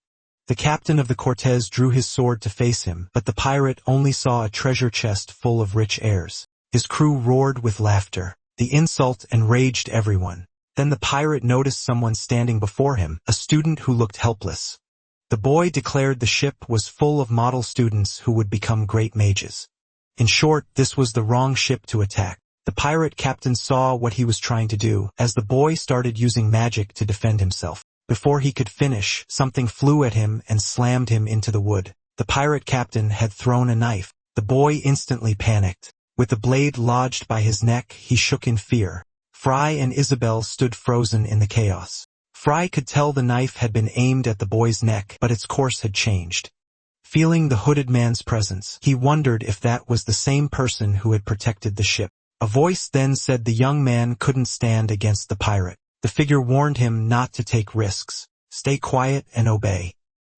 Speaker 1: The captain of the Cortez drew his sword to face him, but the pirate only saw a treasure chest full of rich heirs. His crew roared with laughter. The insult enraged everyone. Then the pirate noticed someone standing before him, a student who looked helpless. The boy declared the ship was full of model students who would become great mages. In short, this was the wrong ship to attack. The pirate captain saw what he was trying to do, as the boy started using magic to defend himself. Before he could finish, something flew at him and slammed him into the wood. The pirate captain had thrown a knife. The boy instantly panicked. With the blade lodged by his neck, he shook in fear. Fry and Isabelle stood frozen in the chaos. Fry could tell the knife had been aimed at the boy's neck, but its course had changed. Feeling the hooded man's presence, he wondered if that was the same person who had protected the ship. A voice then said the young man couldn't stand against the pirate. The figure warned him not to take risks. Stay quiet and obey.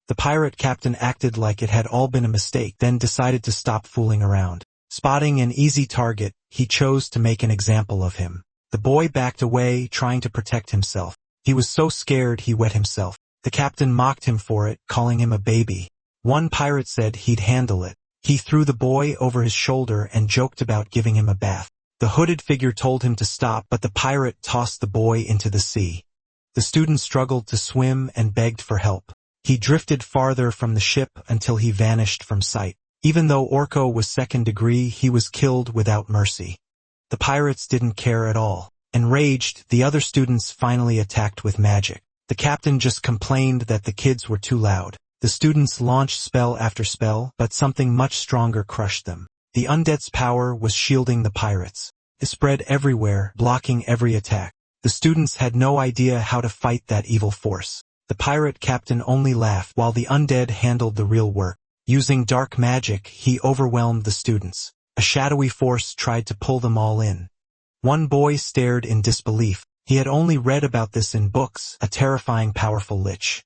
Speaker 1: The pirate captain acted like it had all been a mistake, then decided to stop fooling around. Spotting an easy target, he chose to make an example of him. The boy backed away, trying to protect himself. He was so scared he wet himself. The captain mocked him for it, calling him a baby. One pirate said he'd handle it. He threw the boy over his shoulder and joked about giving him a bath. The hooded figure told him to stop, but the pirate tossed the boy into the sea. The student struggled to swim and begged for help. He drifted farther from the ship until he vanished from sight. Even though Orko was second degree, he was killed without mercy. The pirates didn't care at all. Enraged, the other students finally attacked with magic. The captain just complained that the kids were too loud. The students launched spell after spell, but something much stronger crushed them. The undead's power was shielding the pirates. It spread everywhere, blocking every attack. The students had no idea how to fight that evil force. The pirate captain only laughed while the undead handled the real work. Using dark magic, he overwhelmed the students. A shadowy force tried to pull them all in. One boy stared in disbelief. He had only read about this in books, a terrifying, powerful lich.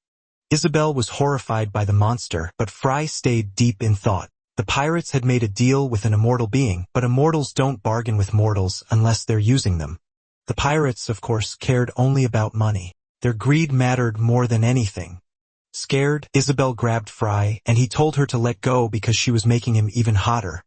Speaker 1: Isabelle was horrified by the monster, but Fry stayed deep in thought. The pirates had made a deal with an immortal being, but immortals don't bargain with mortals unless they're using them. The pirates, of course, cared only about money. Their greed mattered more than anything. Scared, Isabelle grabbed Fry, and he told her to let go because she was making him even hotter.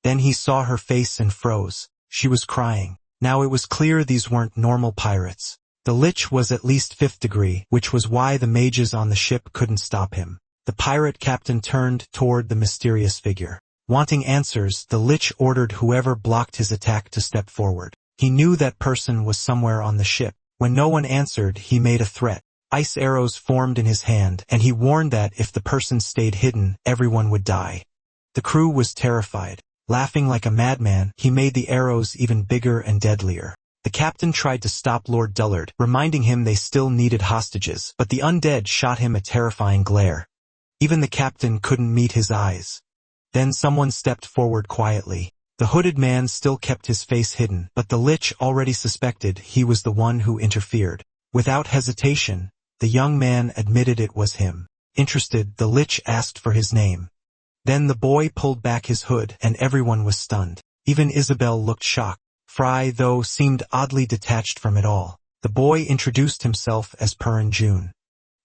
Speaker 1: Then he saw her face and froze. She was crying. Now it was clear these weren't normal pirates. The lich was at least 5th degree, which was why the mages on the ship couldn't stop him. The pirate captain turned toward the mysterious figure. Wanting answers, the lich ordered whoever blocked his attack to step forward. He knew that person was somewhere on the ship. When no one answered, he made a threat. Ice arrows formed in his hand, and he warned that if the person stayed hidden, everyone would die. The crew was terrified. Laughing like a madman, he made the arrows even bigger and deadlier. The captain tried to stop Lord Dullard, reminding him they still needed hostages, but the undead shot him a terrifying glare. Even the captain couldn't meet his eyes. Then someone stepped forward quietly. The hooded man still kept his face hidden, but the Lich already suspected he was the one who interfered. Without hesitation, the young man admitted it was him. Interested, the Lich asked for his name. Then the boy pulled back his hood, and everyone was stunned. Even Isabelle looked shocked. Fry, though, seemed oddly detached from it all. The boy introduced himself as Peru Jun.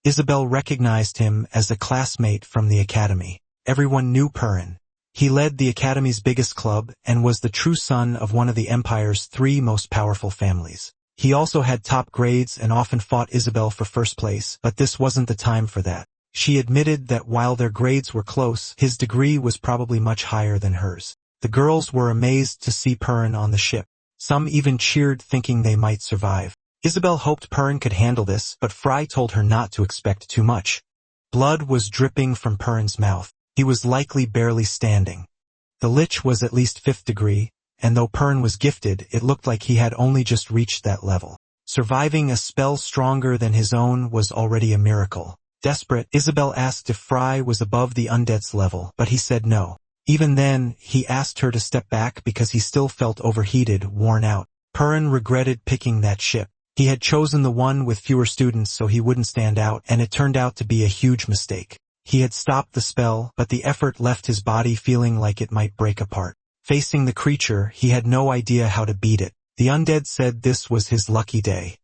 Speaker 1: Isabelle recognized him as a classmate from the academy. Everyone knew Peru. He led the academy's biggest club and was the true son of one of the Empire's 3 most powerful families. He also had top grades and often fought Isabelle for first place, but this wasn't the time for that. She admitted that while their grades were close, his degree was probably much higher than hers. The girls were amazed to see Peru on the ship. Some even cheered, thinking they might survive. Isabelle hoped Peru could handle this, but Fry told her not to expect too much. Blood was dripping from Peru's mouth. He was likely barely standing. The Lich was at least 5th degree, and though Peru was gifted, it looked like he had only just reached that level. Surviving a spell stronger than his own was already a miracle. Desperate, Isabelle asked if Fry was above the undead's level, but he said no. Even then, he asked her to step back because he still felt overheated, worn out. Peru regretted picking that ship. He had chosen the one with fewer students so he wouldn't stand out, and it turned out to be a huge mistake. He had stopped the spell, but the effort left his body feeling like it might break apart. Facing the creature, he had no idea how to beat it. The undead said this was his lucky day.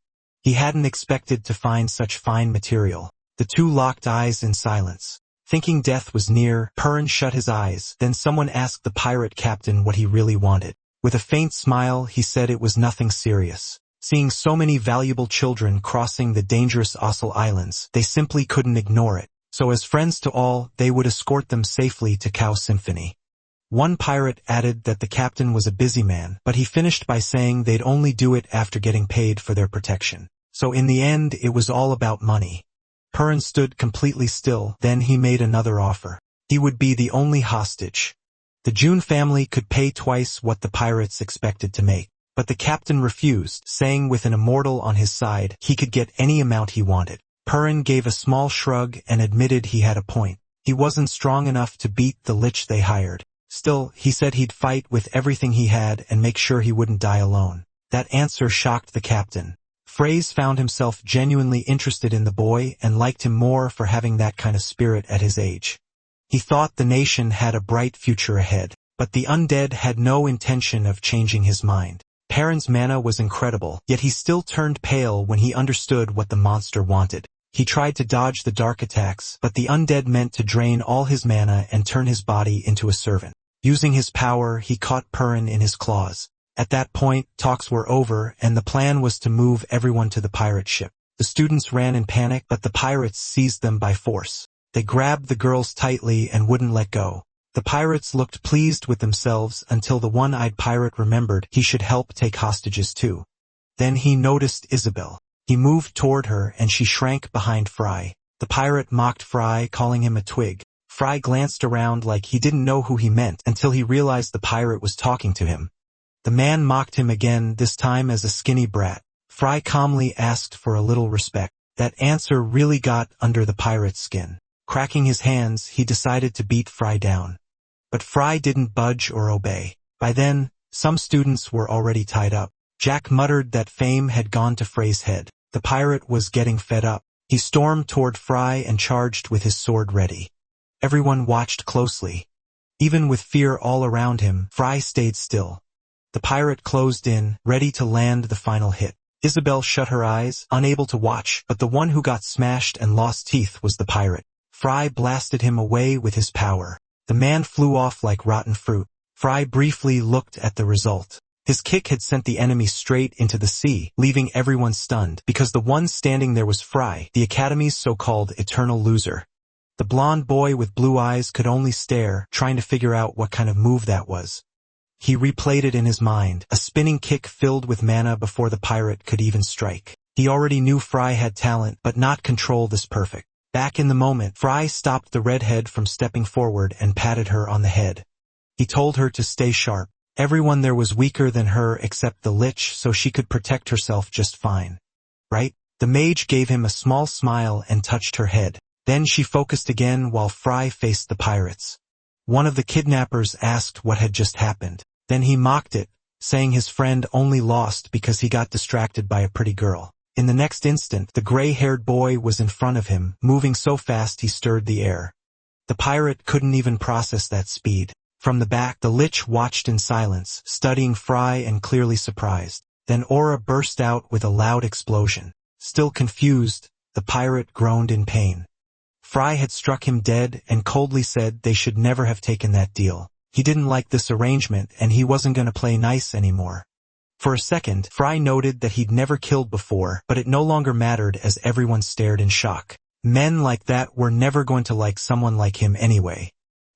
Speaker 1: He hadn't expected to find such fine material. The two locked eyes in silence. Thinking death was near, Peru shut his eyes. Then someone asked the pirate captain what he really wanted. With a faint smile, he said it was nothing serious. Seeing so many valuable children crossing the dangerous Ossel Islands, they simply couldn't ignore it. So as friends to all, they would escort them safely to Cow Symphony. One pirate added that the captain was a busy man, but he finished by saying they'd only do it after getting paid for their protection. So in the end, it was all about money. Peru stood completely still, then he made another offer. He would be the only hostage. The Jun family could pay twice what the pirates expected to make. But the captain refused, saying with an immortal on his side, he could get any amount he wanted. Peru gave a small shrug and admitted he had a point. He wasn't strong enough to beat the Lich they hired. Still, he said he'd fight with everything he had and make sure he wouldn't die alone. That answer shocked the captain. Fraze found himself genuinely interested in the boy and liked him more for having that kind of spirit at his age. He thought the nation had a bright future ahead, but the undead had no intention of changing his mind. Peru's mana was incredible, yet he still turned pale when he understood what the monster wanted. He tried to dodge the dark attacks, but the undead meant to drain all his mana and turn his body into a servant. Using his power, he caught Peru in his claws. At that point, talks were over, and the plan was to move everyone to the pirate ship. The students ran in panic, but the pirates seized them by force. They grabbed the girls tightly and wouldn't let go. The pirates looked pleased with themselves until the one-eyed pirate remembered he should help take hostages too. Then he noticed Isabelle. He moved toward her and she shrank behind Fry. The pirate mocked Fry, calling him a twig. Fry glanced around like he didn't know who he meant until he realized the pirate was talking to him. The man mocked him again, this time as a skinny brat. Fry calmly asked for a little respect. That answer really got under the pirate's skin. Cracking his hands, he decided to beat Fry down. But Fry didn't budge or obey. By then, some students were already tied up. Jack muttered that fame had gone to Fray's head. The pirate was getting fed up. He stormed toward Fry and charged with his sword ready. Everyone watched closely. Even with fear all around him, Fry stayed still. The pirate closed in, ready to land the final hit. Isabelle shut her eyes, unable to watch, but the one who got smashed and lost teeth was the pirate. Fry blasted him away with his power. The man flew off like rotten fruit. Fry briefly looked at the result. His kick had sent the enemy straight into the sea, leaving everyone stunned, because the one standing there was Fry, the Academy's so-called eternal loser. The blonde boy with blue eyes could only stare, trying to figure out what kind of move that was. He replayed it in his mind, a spinning kick filled with mana before the pirate could even strike. He already knew Fry had talent, but not control this perfect. Back in the moment, Fry stopped the redhead from stepping forward and patted her on the head. He told her to stay sharp. Everyone there was weaker than her except the lich, so she could protect herself just fine. Right? The mage gave him a small smile and touched her head. Then she focused again while Fry faced the pirates. One of the kidnappers asked what had just happened. Then he mocked it, saying his friend only lost because he got distracted by a pretty girl. In the next instant, the gray-haired boy was in front of him, moving so fast he stirred the air. The pirate couldn't even process that speed. From the back, the lich watched in silence, studying Fry and clearly surprised. Then Aura burst out with a loud explosion. Still confused, the pirate groaned in pain. Fry had struck him dead and coldly said they should never have taken that deal. He didn't like this arrangement and he wasn't gonna play nice anymore. For a second, Fry noted that he'd never killed before, but it no longer mattered as everyone stared in shock. Men like that were never going to like someone like him anyway.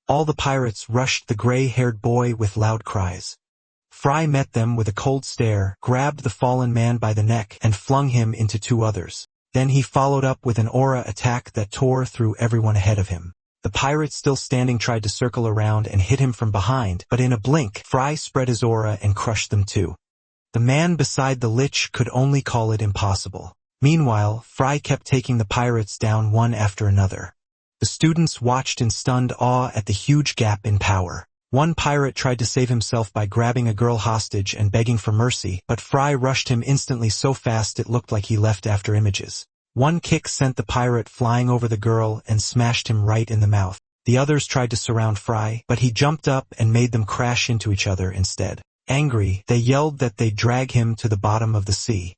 Speaker 1: All the pirates rushed the gray-haired boy with loud cries. Fry met them with a cold stare, grabbed the fallen man by the neck, and flung him into two others. Then he followed up with an aura attack that tore through everyone ahead of him. The pirate still standing tried to circle around and hit him from behind, but in a blink, Fry spread his aura and crushed them too. The man beside the lich could only call it impossible. Meanwhile, Fry kept taking the pirates down one after another. The students watched in stunned awe at the huge gap in power. One pirate tried to save himself by grabbing a girl hostage and begging for mercy, but Fry rushed him instantly so fast it looked like he left after images. One kick sent the pirate flying over the girl and smashed him right in the mouth. The others tried to surround Fry, but he jumped up and made them crash into each other instead. Angry, they yelled that they'd drag him to the bottom of the sea.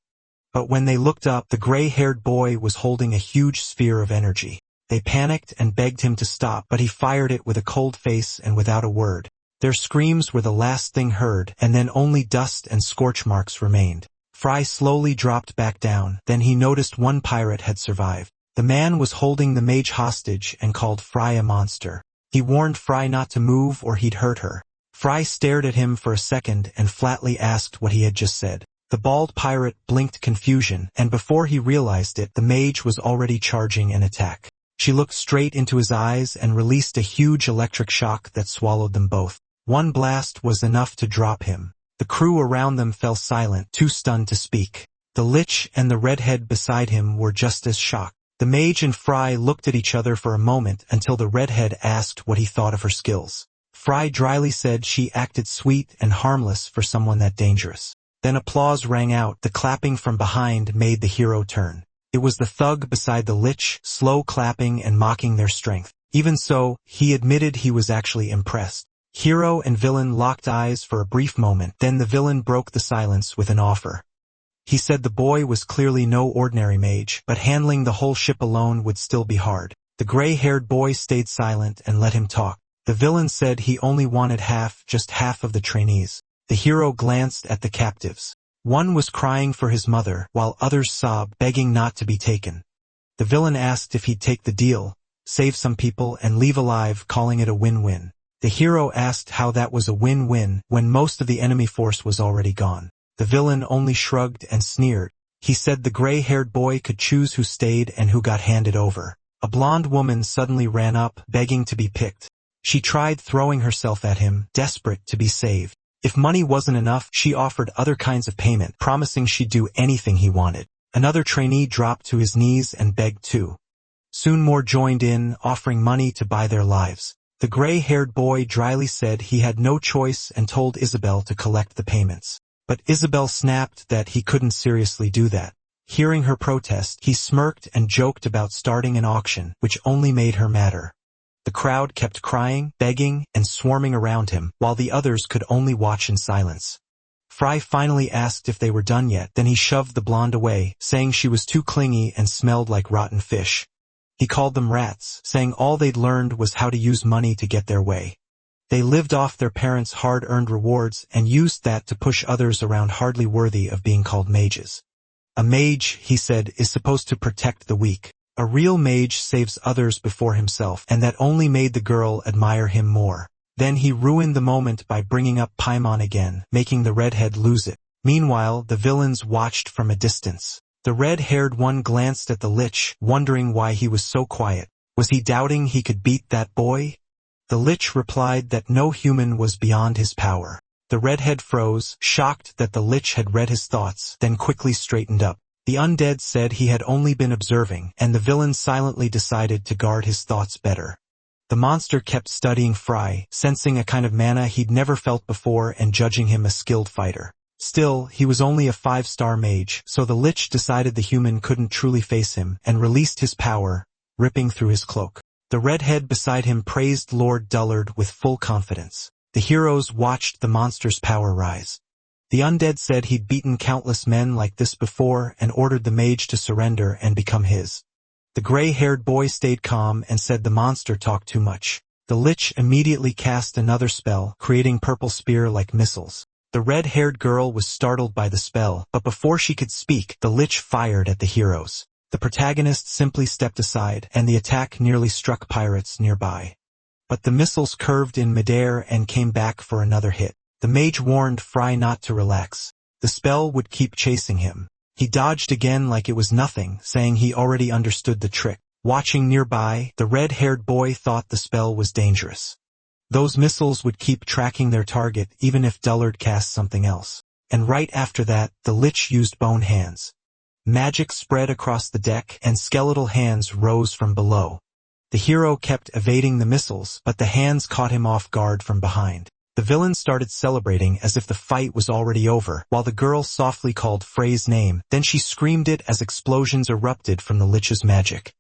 Speaker 1: But when they looked up, the gray-haired boy was holding a huge sphere of energy. They panicked and begged him to stop, but he fired it with a cold face and without a word. Their screams were the last thing heard, and then only dust and scorch marks remained. Fry slowly dropped back down, then he noticed one pirate had survived. The man was holding the mage hostage and called Fry a monster. He warned Fry not to move or he'd hurt her. Fry stared at him for a second and flatly asked what he had just said. The bald pirate blinked confusion, and before he realized it, the mage was already charging an attack. She looked straight into his eyes and released a huge electric shock that swallowed them both. One blast was enough to drop him. The crew around them fell silent, too stunned to speak. The lich and the redhead beside him were just as shocked. The mage and Fry looked at each other for a moment until the redhead asked what he thought of her skills. Fry dryly said she acted sweet and harmless for someone that dangerous. Then applause rang out. The clapping from behind made the hero turn. It was the thug beside the lich, slow clapping and mocking their strength. Even so, he admitted he was actually impressed. Hero and villain locked eyes for a brief moment, then the villain broke the silence with an offer. He said the boy was clearly no ordinary mage, but handling the whole ship alone would still be hard. The gray-haired boy stayed silent and let him talk. The villain said he only wanted just half of the trainees. The hero glanced at the captives. One was crying for his mother, while others sobbed, begging not to be taken. The villain asked if he'd take the deal, save some people and leave alive, calling it a win-win. The hero asked how that was a win-win when most of the enemy force was already gone. The villain only shrugged and sneered. He said the gray-haired boy could choose who stayed and who got handed over. A blonde woman suddenly ran up, begging to be picked. She tried throwing herself at him, desperate to be saved. If money wasn't enough, she offered other kinds of payment, promising she'd do anything he wanted. Another trainee dropped to his knees and begged too. Soon more joined in, offering money to buy their lives. The gray-haired boy dryly said he had no choice and told Isabelle to collect the payments. But Isabelle snapped that he couldn't seriously do that. Hearing her protest, he smirked and joked about starting an auction, which only made her madder. The crowd kept crying, begging, and swarming around him, while the others could only watch in silence. Fry finally asked if they were done yet, then he shoved the blonde away, saying she was too clingy and smelled like rotten fish. He called them rats, saying all they'd learned was how to use money to get their way. They lived off their parents' hard-earned rewards and used that to push others around hardly worthy of being called mages. A mage, he said, is supposed to protect the weak. A real mage saves others before himself, and that only made the girl admire him more. Then he ruined the moment by bringing up Paimon again, making the redhead lose it. Meanwhile, the villains watched from a distance. The red-haired one glanced at the lich, wondering why he was so quiet. Was he doubting he could beat that boy? The Lich replied that no human was beyond his power. The redhead froze, shocked that the Lich had read his thoughts, then quickly straightened up. The undead said he had only been observing, and the villain silently decided to guard his thoughts better. The monster kept studying Fry, sensing a kind of mana he'd never felt before and judging him a skilled fighter. Still, he was only a 5-star mage, so the Lich decided the human couldn't truly face him, and released his power, ripping through his cloak. The redhead beside him praised Lord Dullard with full confidence. The heroes watched the monster's power rise. The undead said he'd beaten countless men like this before and ordered the mage to surrender and become his. The gray-haired boy stayed calm and said the monster talked too much. The Lich immediately cast another spell, creating purple spear-like missiles. The red-haired girl was startled by the spell, but before she could speak, the Lich fired at the heroes. The protagonist simply stepped aside, and the attack nearly struck pirates nearby. But the missiles curved in midair and came back for another hit. The mage warned Fry not to relax. The spell would keep chasing him. He dodged again like it was nothing, saying he already understood the trick. Watching nearby, the red-haired boy thought the spell was dangerous. Those missiles would keep tracking their target even if Dullard cast something else. And right after that, the Lich used bone hands. Magic spread across the deck and skeletal hands rose from below. The hero kept evading the missiles, but the hands caught him off guard from behind. The villain started celebrating as if the fight was already over, while the girl softly called Frey's name, then she screamed it as explosions erupted from the Lich's magic.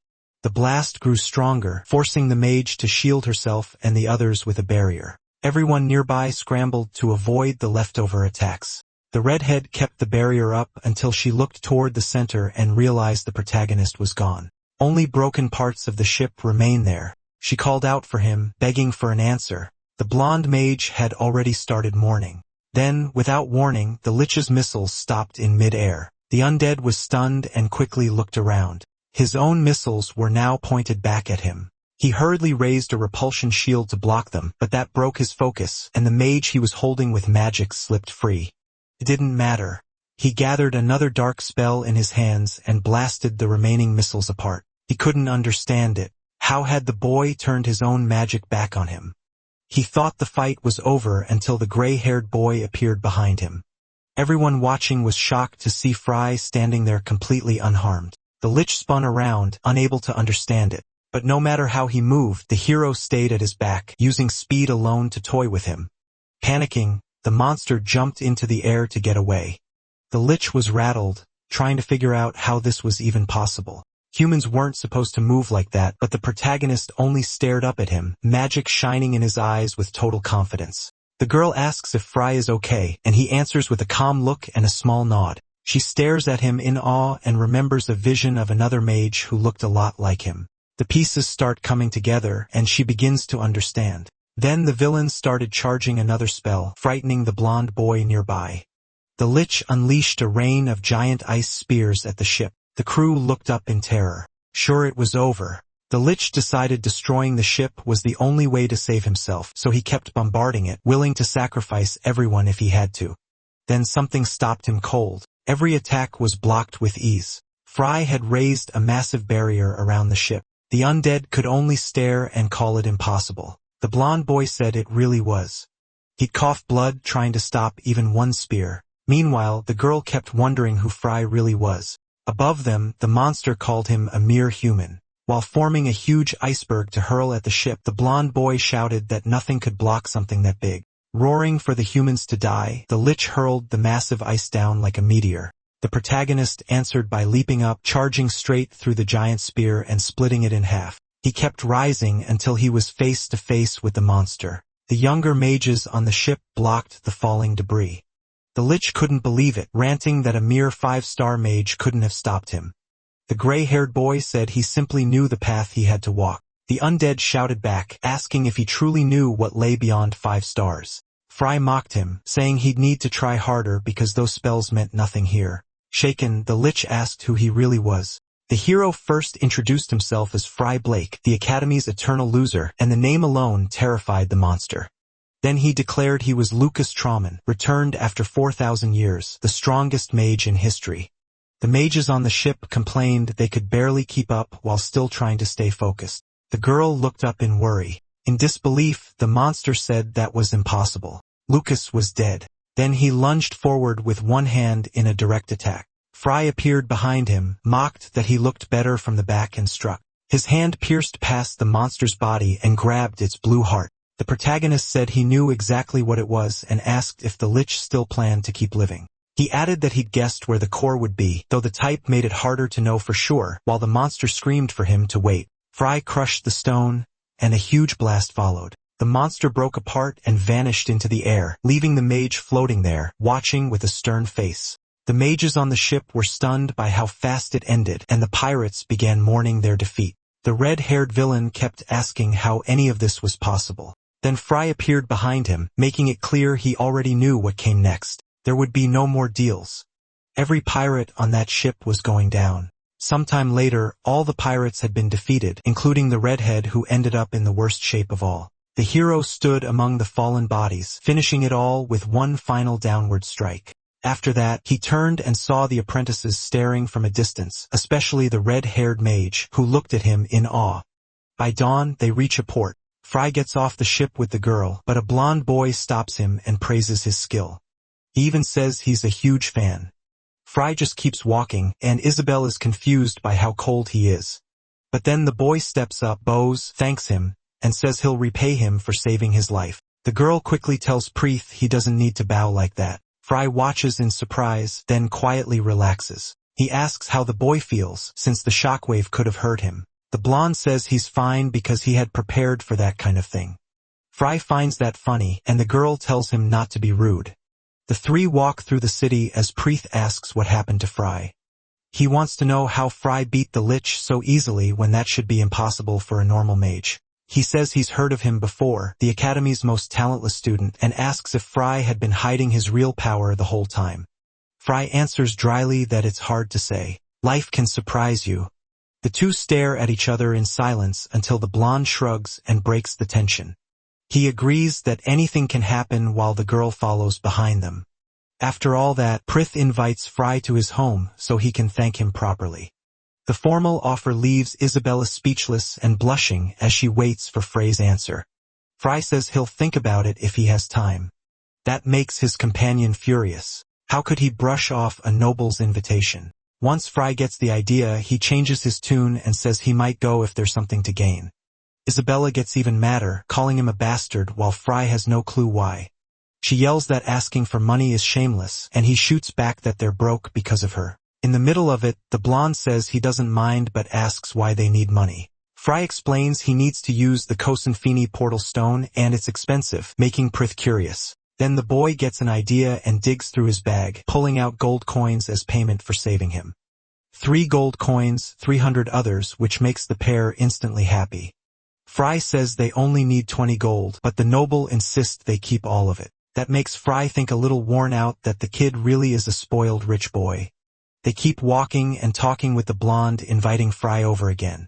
Speaker 1: The blast grew stronger, forcing the mage to shield herself and the others with a barrier. Everyone nearby scrambled to avoid the leftover attacks. The redhead kept the barrier up until she looked toward the center and realized the protagonist was gone. Only broken parts of the ship remained there. She called out for him, begging for an answer. The blonde mage had already started mourning. Then, without warning, the Lich's missiles stopped in mid-air. The undead was stunned and quickly looked around. His own missiles were now pointed back at him. He hurriedly raised a repulsion shield to block them, but that broke his focus, and the mage he was holding with magic slipped free. It didn't matter. He gathered another dark spell in his hands and blasted the remaining missiles apart. He couldn't understand it. How had the boy turned his own magic back on him? He thought the fight was over until the gray-haired boy appeared behind him. Everyone watching was shocked to see Fry standing there completely unharmed. The Lich spun around, unable to understand it. But no matter how he moved, the hero stayed at his back, using speed alone to toy with him. Panicking, the monster jumped into the air to get away. The Lich was rattled, trying to figure out how this was even possible. Humans weren't supposed to move like that, but the protagonist only stared up at him, magic shining in his eyes with total confidence. The girl asks if Fry is okay, and he answers with a calm look and a small nod. She stares at him in awe and remembers a vision of another mage who looked a lot like him. The pieces start coming together, and she begins to understand. Then the villain started charging another spell, frightening the blonde boy nearby. The Lich unleashed a rain of giant ice spears at the ship. The crew looked up in terror. Sure, it was over. The Lich decided destroying the ship was the only way to save himself, so he kept bombarding it, willing to sacrifice everyone if he had to. Then something stopped him cold. Every attack was blocked with ease. Fry had raised a massive barrier around the ship. The undead could only stare and call it impossible. The blonde boy said it really was. He'd coughed blood trying to stop even one spear. Meanwhile, the girl kept wondering who Fry really was. Above them, the monster called him a mere human. While forming a huge iceberg to hurl at the ship, the blonde boy shouted that nothing could block something that big. Roaring for the humans to die, the Lich hurled the massive ice down like a meteor. The protagonist answered by leaping up, charging straight through the giant spear and splitting it in half. He kept rising until he was face to face with the monster. The younger mages on the ship blocked the falling debris. The Lich couldn't believe it, ranting that a mere 5-star mage couldn't have stopped him. The gray-haired boy said he simply knew the path he had to walk. The undead shouted back, asking if he truly knew what lay beyond 5 stars. Fry mocked him, saying he'd need to try harder because those spells meant nothing here. Shaken, the Lich asked who he really was. The hero first introduced himself as Fry Blake, the Academy's eternal loser, and the name alone terrified the monster. Then he declared he was Lucas Truman, returned after 4,000 years, the strongest mage in history. The mages on the ship complained they could barely keep up while still trying to stay focused. The girl looked up in worry. In disbelief, the monster said that was impossible. Lucas was dead. Then he lunged forward with one hand in a direct attack. Fry appeared behind him, mocked that he looked better from the back and struck. His hand pierced past the monster's body and grabbed its blue heart. The protagonist said he knew exactly what it was and asked if the lich still planned to keep living. He added that he'd guessed where the core would be, though the type made it harder to know for sure, while the monster screamed for him to wait. Fry crushed the stone, and a huge blast followed. The monster broke apart and vanished into the air, leaving the mage floating there, watching with a stern face. The mages on the ship were stunned by how fast it ended, and the pirates began mourning their defeat. The red-haired villain kept asking how any of this was possible. Then Fry appeared behind him, making it clear he already knew what came next. There would be no more deals. Every pirate on that ship was going down. Sometime later, all the pirates had been defeated, including the redhead who ended up in the worst shape of all. The hero stood among the fallen bodies, finishing it all with one final downward strike. After that, he turned and saw the apprentices staring from a distance, especially the red-haired mage, who looked at him in awe. By dawn, they reach a port. Fry gets off the ship with the girl, but a blonde boy stops him and praises his skill. He even says he's a huge fan. Fry just keeps walking, and Isabelle is confused by how cold he is. But then the boy steps up, bows, thanks him, and says he'll repay him for saving his life. The girl quickly tells Preeth he doesn't need to bow like that. Fry watches in surprise, then quietly relaxes. He asks how the boy feels, since the shockwave could have hurt him. The blonde says he's fine because he had prepared for that kind of thing. Fry finds that funny, and the girl tells him not to be rude. The three walk through the city as Preeth asks what happened to Fry. He wants to know how Fry beat the lich so easily when that should be impossible for a normal mage. He says he's heard of him before, the academy's most talentless student, and asks if Fry had been hiding his real power the whole time. Fry answers dryly that it's hard to say. Life can surprise you. The two stare at each other in silence until the blonde shrugs and breaks the tension. He agrees that anything can happen while the girl follows behind them. After all that, Preeth invites Fry to his home so he can thank him properly. The formal offer leaves Isabelle speechless and blushing as she waits for Frey's answer. Fry says he'll think about it if he has time. That makes his companion furious. How could he brush off a noble's invitation? Once Fry gets the idea, he changes his tune and says he might go if there's something to gain. Isabella gets even madder, calling him a bastard while Fry has no clue why. She yells that asking for money is shameless, and he shoots back that they're broke because of her. In the middle of it, the blonde says he doesn't mind but asks why they need money. Fry explains he needs to use the Kosanfini portal stone and it's expensive, making Preeth curious. Then the boy gets an idea and digs through his bag, pulling out gold coins as payment for saving him. 3 gold coins, 300 others, which makes the pair instantly happy. Fry says they only need 20 gold, but the noble insists they keep all of it. That makes Fry think a little worn out that the kid really is a spoiled rich boy. They keep walking and talking with the blonde, inviting Fry over again.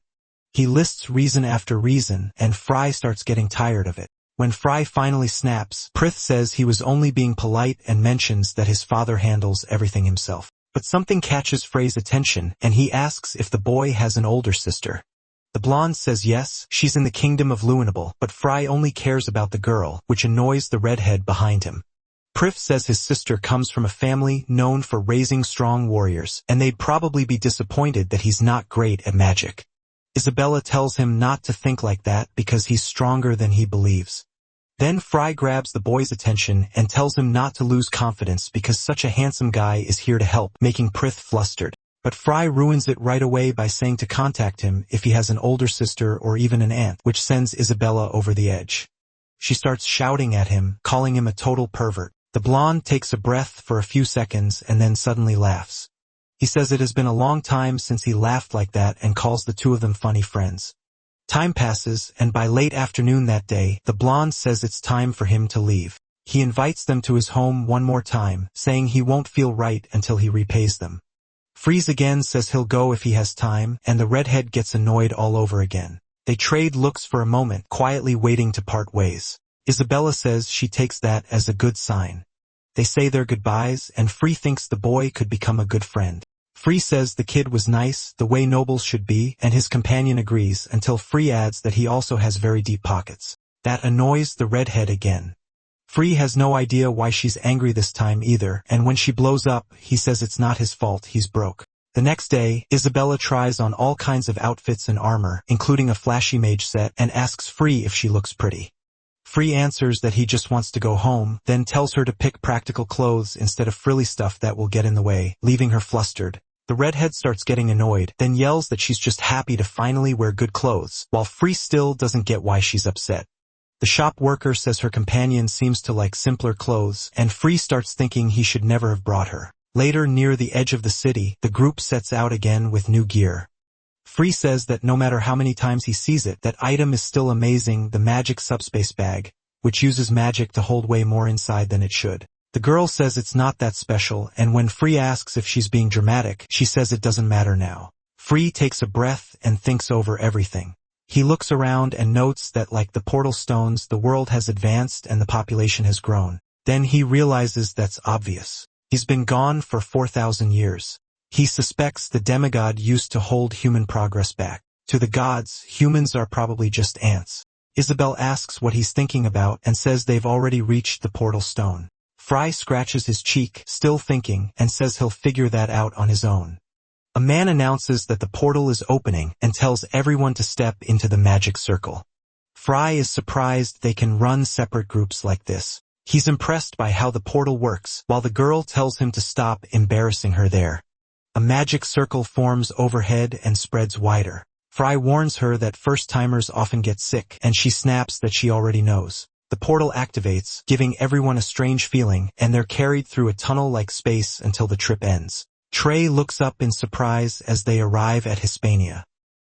Speaker 1: He lists reason after reason, and Fry starts getting tired of it. When Fry finally snaps, Preeth says he was only being polite and mentions that his father handles everything himself. But something catches Frey's attention, and he asks if the boy has an older sister. The blonde says yes, she's in the kingdom of Luinable, but Fry only cares about the girl, which annoys the redhead behind him. Preeth says his sister comes from a family known for raising strong warriors, and they'd probably be disappointed that he's not great at magic. Isabella tells him not to think like that because he's stronger than he believes. Then Fry grabs the boy's attention and tells him not to lose confidence because such a handsome guy is here to help, making Preeth flustered. But Fry ruins it right away by saying to contact him if he has an older sister or even an aunt, which sends Isabella over the edge. She starts shouting at him, calling him a total pervert. The blonde takes a breath for a few seconds and then suddenly laughs. He says it has been a long time since he laughed like that and calls the two of them funny friends. Time passes, and by late afternoon that day, the blonde says it's time for him to leave. He invites them to his home one more time, saying he won't feel right until he repays them. Freeze again says he'll go if he has time, and the redhead gets annoyed all over again. They trade looks for a moment, quietly waiting to part ways. Isabella says she takes that as a good sign. They say their goodbyes, and Free thinks the boy could become a good friend. Free says the kid was nice, the way nobles should be, and his companion agrees until Free adds that he also has very deep pockets. That annoys the redhead again. Free has no idea why she's angry this time either, and when she blows up, he says it's not his fault, he's broke. The next day, Isabella tries on all kinds of outfits and armor, including a flashy mage set, and asks Free if she looks pretty. Free answers that he just wants to go home, then tells her to pick practical clothes instead of frilly stuff that will get in the way, leaving her flustered. The redhead starts getting annoyed, then yells that she's just happy to finally wear good clothes, while Free still doesn't get why she's upset. The shop worker says her companion seems to like simpler clothes, and Free starts thinking he should never have brought her. Later, near the edge of the city, the group sets out again with new gear. Free says that no matter how many times he sees it, that item is still amazing, the magic subspace bag, which uses magic to hold way more inside than it should. The girl says it's not that special, and when Free asks if she's being dramatic, she says it doesn't matter now. Free takes a breath and thinks over everything. He looks around and notes that like the portal stones, the world has advanced and the population has grown. Then he realizes that's obvious. He's been gone for 4,000 years. He suspects the demigod used to hold human progress back. To the gods, humans are probably just ants. Isabelle asks what he's thinking about and says they've already reached the portal stone. Frye scratches his cheek, still thinking, and says he'll figure that out on his own. A man announces that the portal is opening and tells everyone to step into the magic circle. Frye is surprised they can run separate groups like this. He's impressed by how the portal works, while the girl tells him to stop embarrassing her there. A magic circle forms overhead and spreads wider. Frye warns her that first-timers often get sick, and she snaps that she already knows. The portal activates, giving everyone a strange feeling, and they're carried through a tunnel-like space until the trip ends. Trey looks up in surprise as they arrive at Hispania.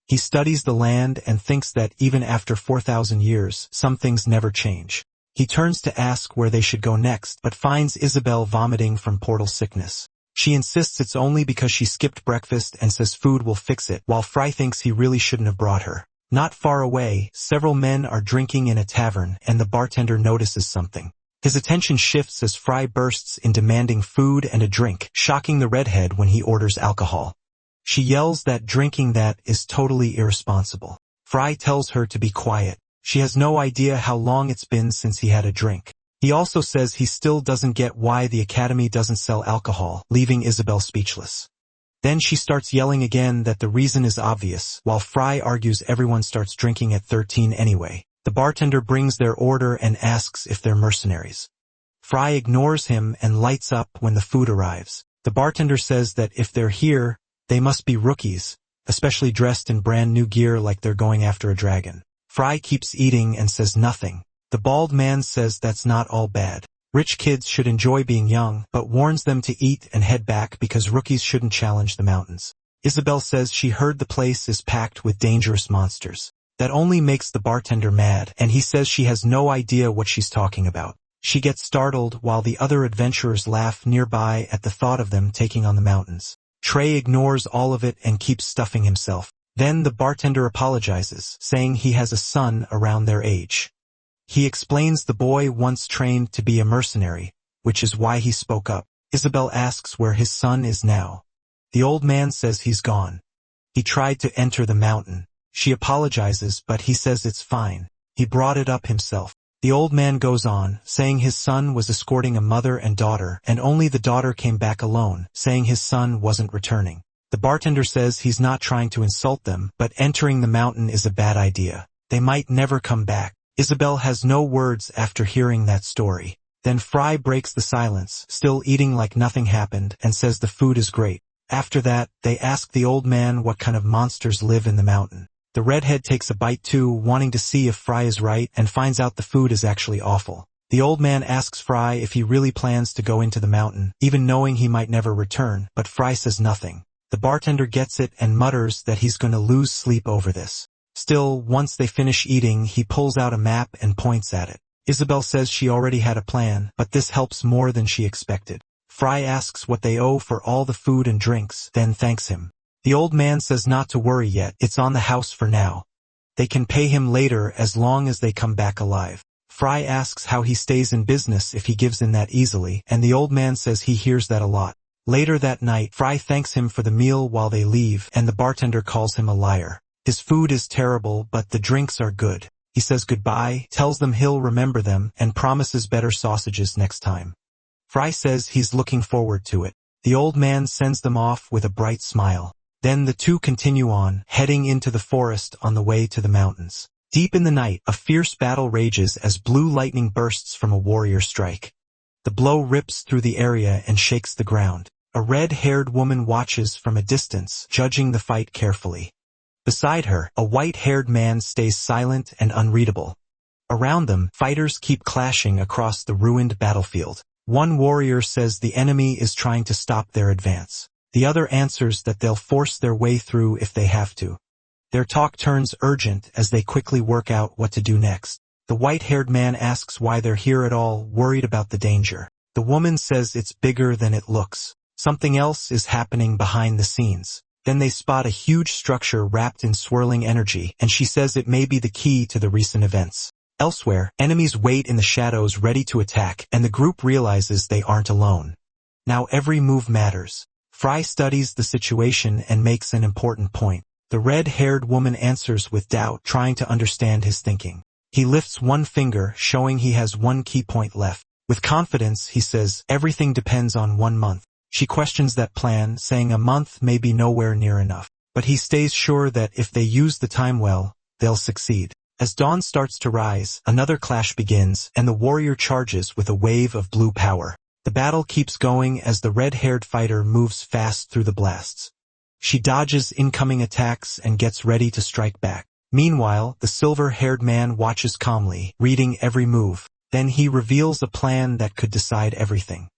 Speaker 1: He studies the land and thinks that even after 4,000 years, some things never change. He turns to ask where they should go next, but finds Isabelle vomiting from portal sickness. She insists it's only because she skipped breakfast and says food will fix it, while Frye thinks he really shouldn't have brought her. Not far away, several men are drinking in a tavern, and the bartender notices something. His attention shifts as Frye bursts in demanding food and a drink, shocking the redhead when he orders alcohol. She yells that drinking that is totally irresponsible. Frye tells her to be quiet. She has no idea how long it's been since he had a drink. He also says he still doesn't get why the academy doesn't sell alcohol, leaving Isabelle speechless. Then she starts yelling again that the reason is obvious, while Frye argues everyone starts drinking at 13 anyway. The bartender brings their order and asks if they're mercenaries. Frye ignores him and lights up when the food arrives. The bartender says that if they're here, they must be rookies, especially dressed in brand new gear like they're going after a dragon. Frye keeps eating and says nothing. The bald man says that's not all bad. Rich kids should enjoy being young, but warns them to eat and head back because rookies shouldn't challenge the mountains. Isabelle says she heard the place is packed with dangerous monsters. That only makes the bartender mad, and he says she has no idea what she's talking about. She gets startled while the other adventurers laugh nearby at the thought of them taking on the mountains. Trey ignores all of it and keeps stuffing himself. Then the bartender apologizes, saying he has a son around their age. He explains the boy once trained to be a mercenary, which is why he spoke up. Isabelle asks where his son is now. The old man says he's gone. He tried to enter the mountain. She apologizes, but he says it's fine. He brought it up himself. The old man goes on, saying his son was escorting a mother and daughter, and only the daughter came back alone, saying his son wasn't returning. The bartender says he's not trying to insult them, but entering the mountain is a bad idea. They might never come back. Isabelle has no words after hearing that story. Then Frye breaks the silence, still eating like nothing happened, and says the food is great. After that, they ask the old man what kind of monsters live in the mountain. The redhead takes a bite too, wanting to see if Frye is right, and finds out the food is actually awful. The old man asks Frye if he really plans to go into the mountain, even knowing he might never return, but Frye says nothing. The bartender gets it and mutters that he's going to lose sleep over this. Still, once they finish eating, he pulls out a map and points at it. Isabelle says she already had a plan, but this helps more than she expected. Frye asks what they owe for all the food and drinks, then thanks him. The old man says not to worry yet, it's on the house for now. They can pay him later as long as they come back alive. Frye asks how he stays in business if he gives in that easily, and the old man says he hears that a lot. Later that night, Frye thanks him for the meal while they leave, and the bartender calls him a liar. His food is terrible, but the drinks are good. He says goodbye, tells them he'll remember them, and promises better sausages next time. Fry says he's looking forward to it. The old man sends them off with a bright smile. Then the two continue on, heading into the forest on the way to the mountains. Deep in the night, a fierce battle rages as blue lightning bursts from a warrior strike. The blow rips through the area and shakes the ground. A red-haired woman watches from a distance, judging the fight carefully. Beside her, a white-haired man stays silent and unreadable. Around them, fighters keep clashing across the ruined battlefield. One warrior says the enemy is trying to stop their advance. The other answers that they'll force their way through if they have to. Their talk turns urgent as they quickly work out what to do next. The white-haired man asks why they're here at all, worried about the danger. The woman says it's bigger than it looks. Something else is happening behind the scenes. Then they spot a huge structure wrapped in swirling energy, and she says it may be the key to the recent events. Elsewhere, enemies wait in the shadows ready to attack, and the group realizes they aren't alone. Now every move matters. Fry studies the situation and makes an important point. The red-haired woman answers with doubt, trying to understand his thinking. He lifts one finger, showing he has one key point left. With confidence, he says, everything depends on 1 month. She questions that plan, saying a month may be nowhere near enough. But he stays sure that if they use the time well, they'll succeed. As dawn starts to rise, another clash begins, and the warrior charges with a wave of blue power. The battle keeps going as the red-haired fighter moves fast through the blasts. She dodges incoming attacks and gets ready to strike back. Meanwhile, the silver-haired man watches calmly, reading every move. Then he reveals a plan that could decide everything.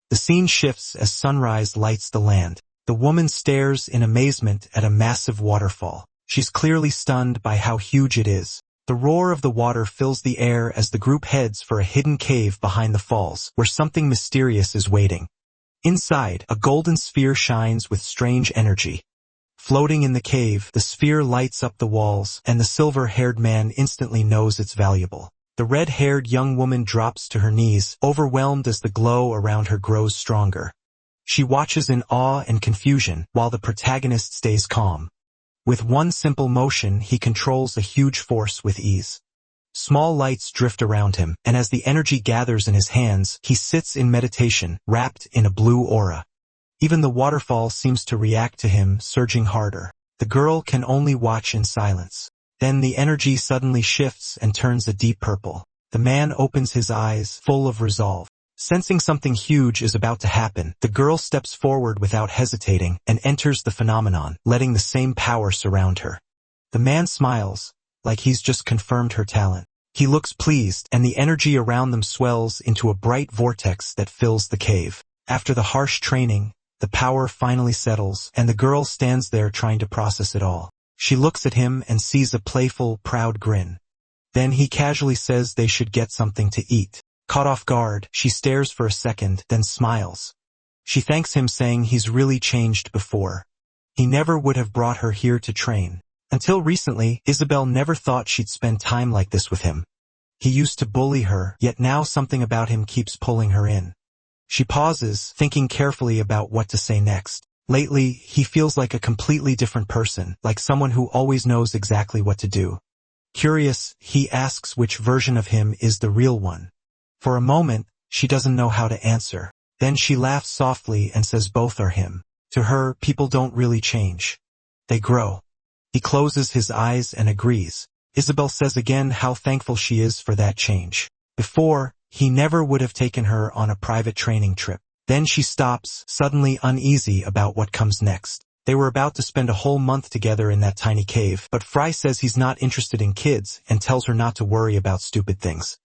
Speaker 1: The scene shifts as sunrise lights the land. The woman stares in amazement at a massive waterfall. She's clearly stunned by how huge it is. The roar of the water fills the air as the group heads for a hidden cave behind the falls, where something mysterious is waiting. Inside, a golden sphere shines with strange energy. Floating in the cave, the sphere lights up the walls, and the silver-haired man instantly knows it's valuable. The red-haired young woman drops to her knees, overwhelmed as the glow around her grows stronger. She watches in awe and confusion, while the protagonist stays calm. With one simple motion, he controls a huge force with ease. Small lights drift around him, and as the energy gathers in his hands, he sits in meditation, wrapped in a blue aura. Even the waterfall seems to react to him, surging harder. The girl can only watch in silence. Then the energy suddenly shifts and turns a deep purple. The man opens his eyes, full of resolve. Sensing something huge is about to happen, the girl steps forward without hesitating and enters the phenomenon, letting the same power surround her. The man smiles, like he's just confirmed her talent. He looks pleased, and the energy around them swells into a bright vortex that fills the cave. After the harsh training, the power finally settles, and the girl stands there trying to process it all. She looks at him and sees a playful, proud grin. Then he casually says they should get something to eat. Caught off guard, she stares for a second, then smiles. She thanks him, saying he's really changed before. He never would have brought her here to train. Until recently, Isabelle never thought she'd spend time like this with him. He used to bully her, yet now something about him keeps pulling her in. She pauses, thinking carefully about what to say next. Lately, he feels like a completely different person, like someone who always knows exactly what to do. Curious, he asks which version of him is the real one. For a moment, she doesn't know how to answer. Then she laughs softly and says both are him. To her, people don't really change. They grow. He closes his eyes and agrees. Isabelle says again how thankful she is for that change. Before, he never would have taken her on a private training trip. Then she stops, suddenly uneasy about what comes next. They were about to spend a whole month together in that tiny cave, but Fry says he's not interested in kids and tells her not to worry about stupid things.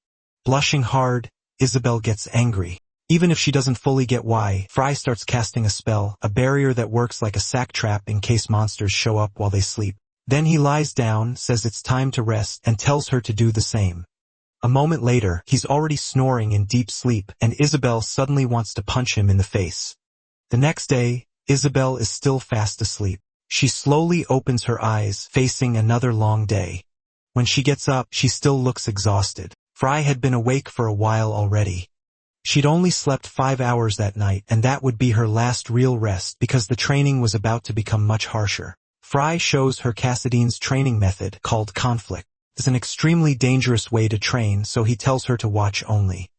Speaker 1: Blushing hard, Isabelle gets angry. Even if she doesn't fully get why, Fry starts casting a spell, a barrier that works like a sack trap in case monsters show up while they sleep. Then he lies down, says it's time to rest, and tells her to do the same. A moment later, he's already snoring in deep sleep, and Isabelle suddenly wants to punch him in the face. The next day, Isabelle is still fast asleep. She slowly opens her eyes, facing another long day. When she gets up, she still looks exhausted. Fry had been awake for a while already. She'd only slept 5 hours that night, and that would be her last real rest because the training was about to become much harsher. Fry shows her Cassidine's training method called conflict. It's an extremely dangerous way to train, so he tells her to watch only.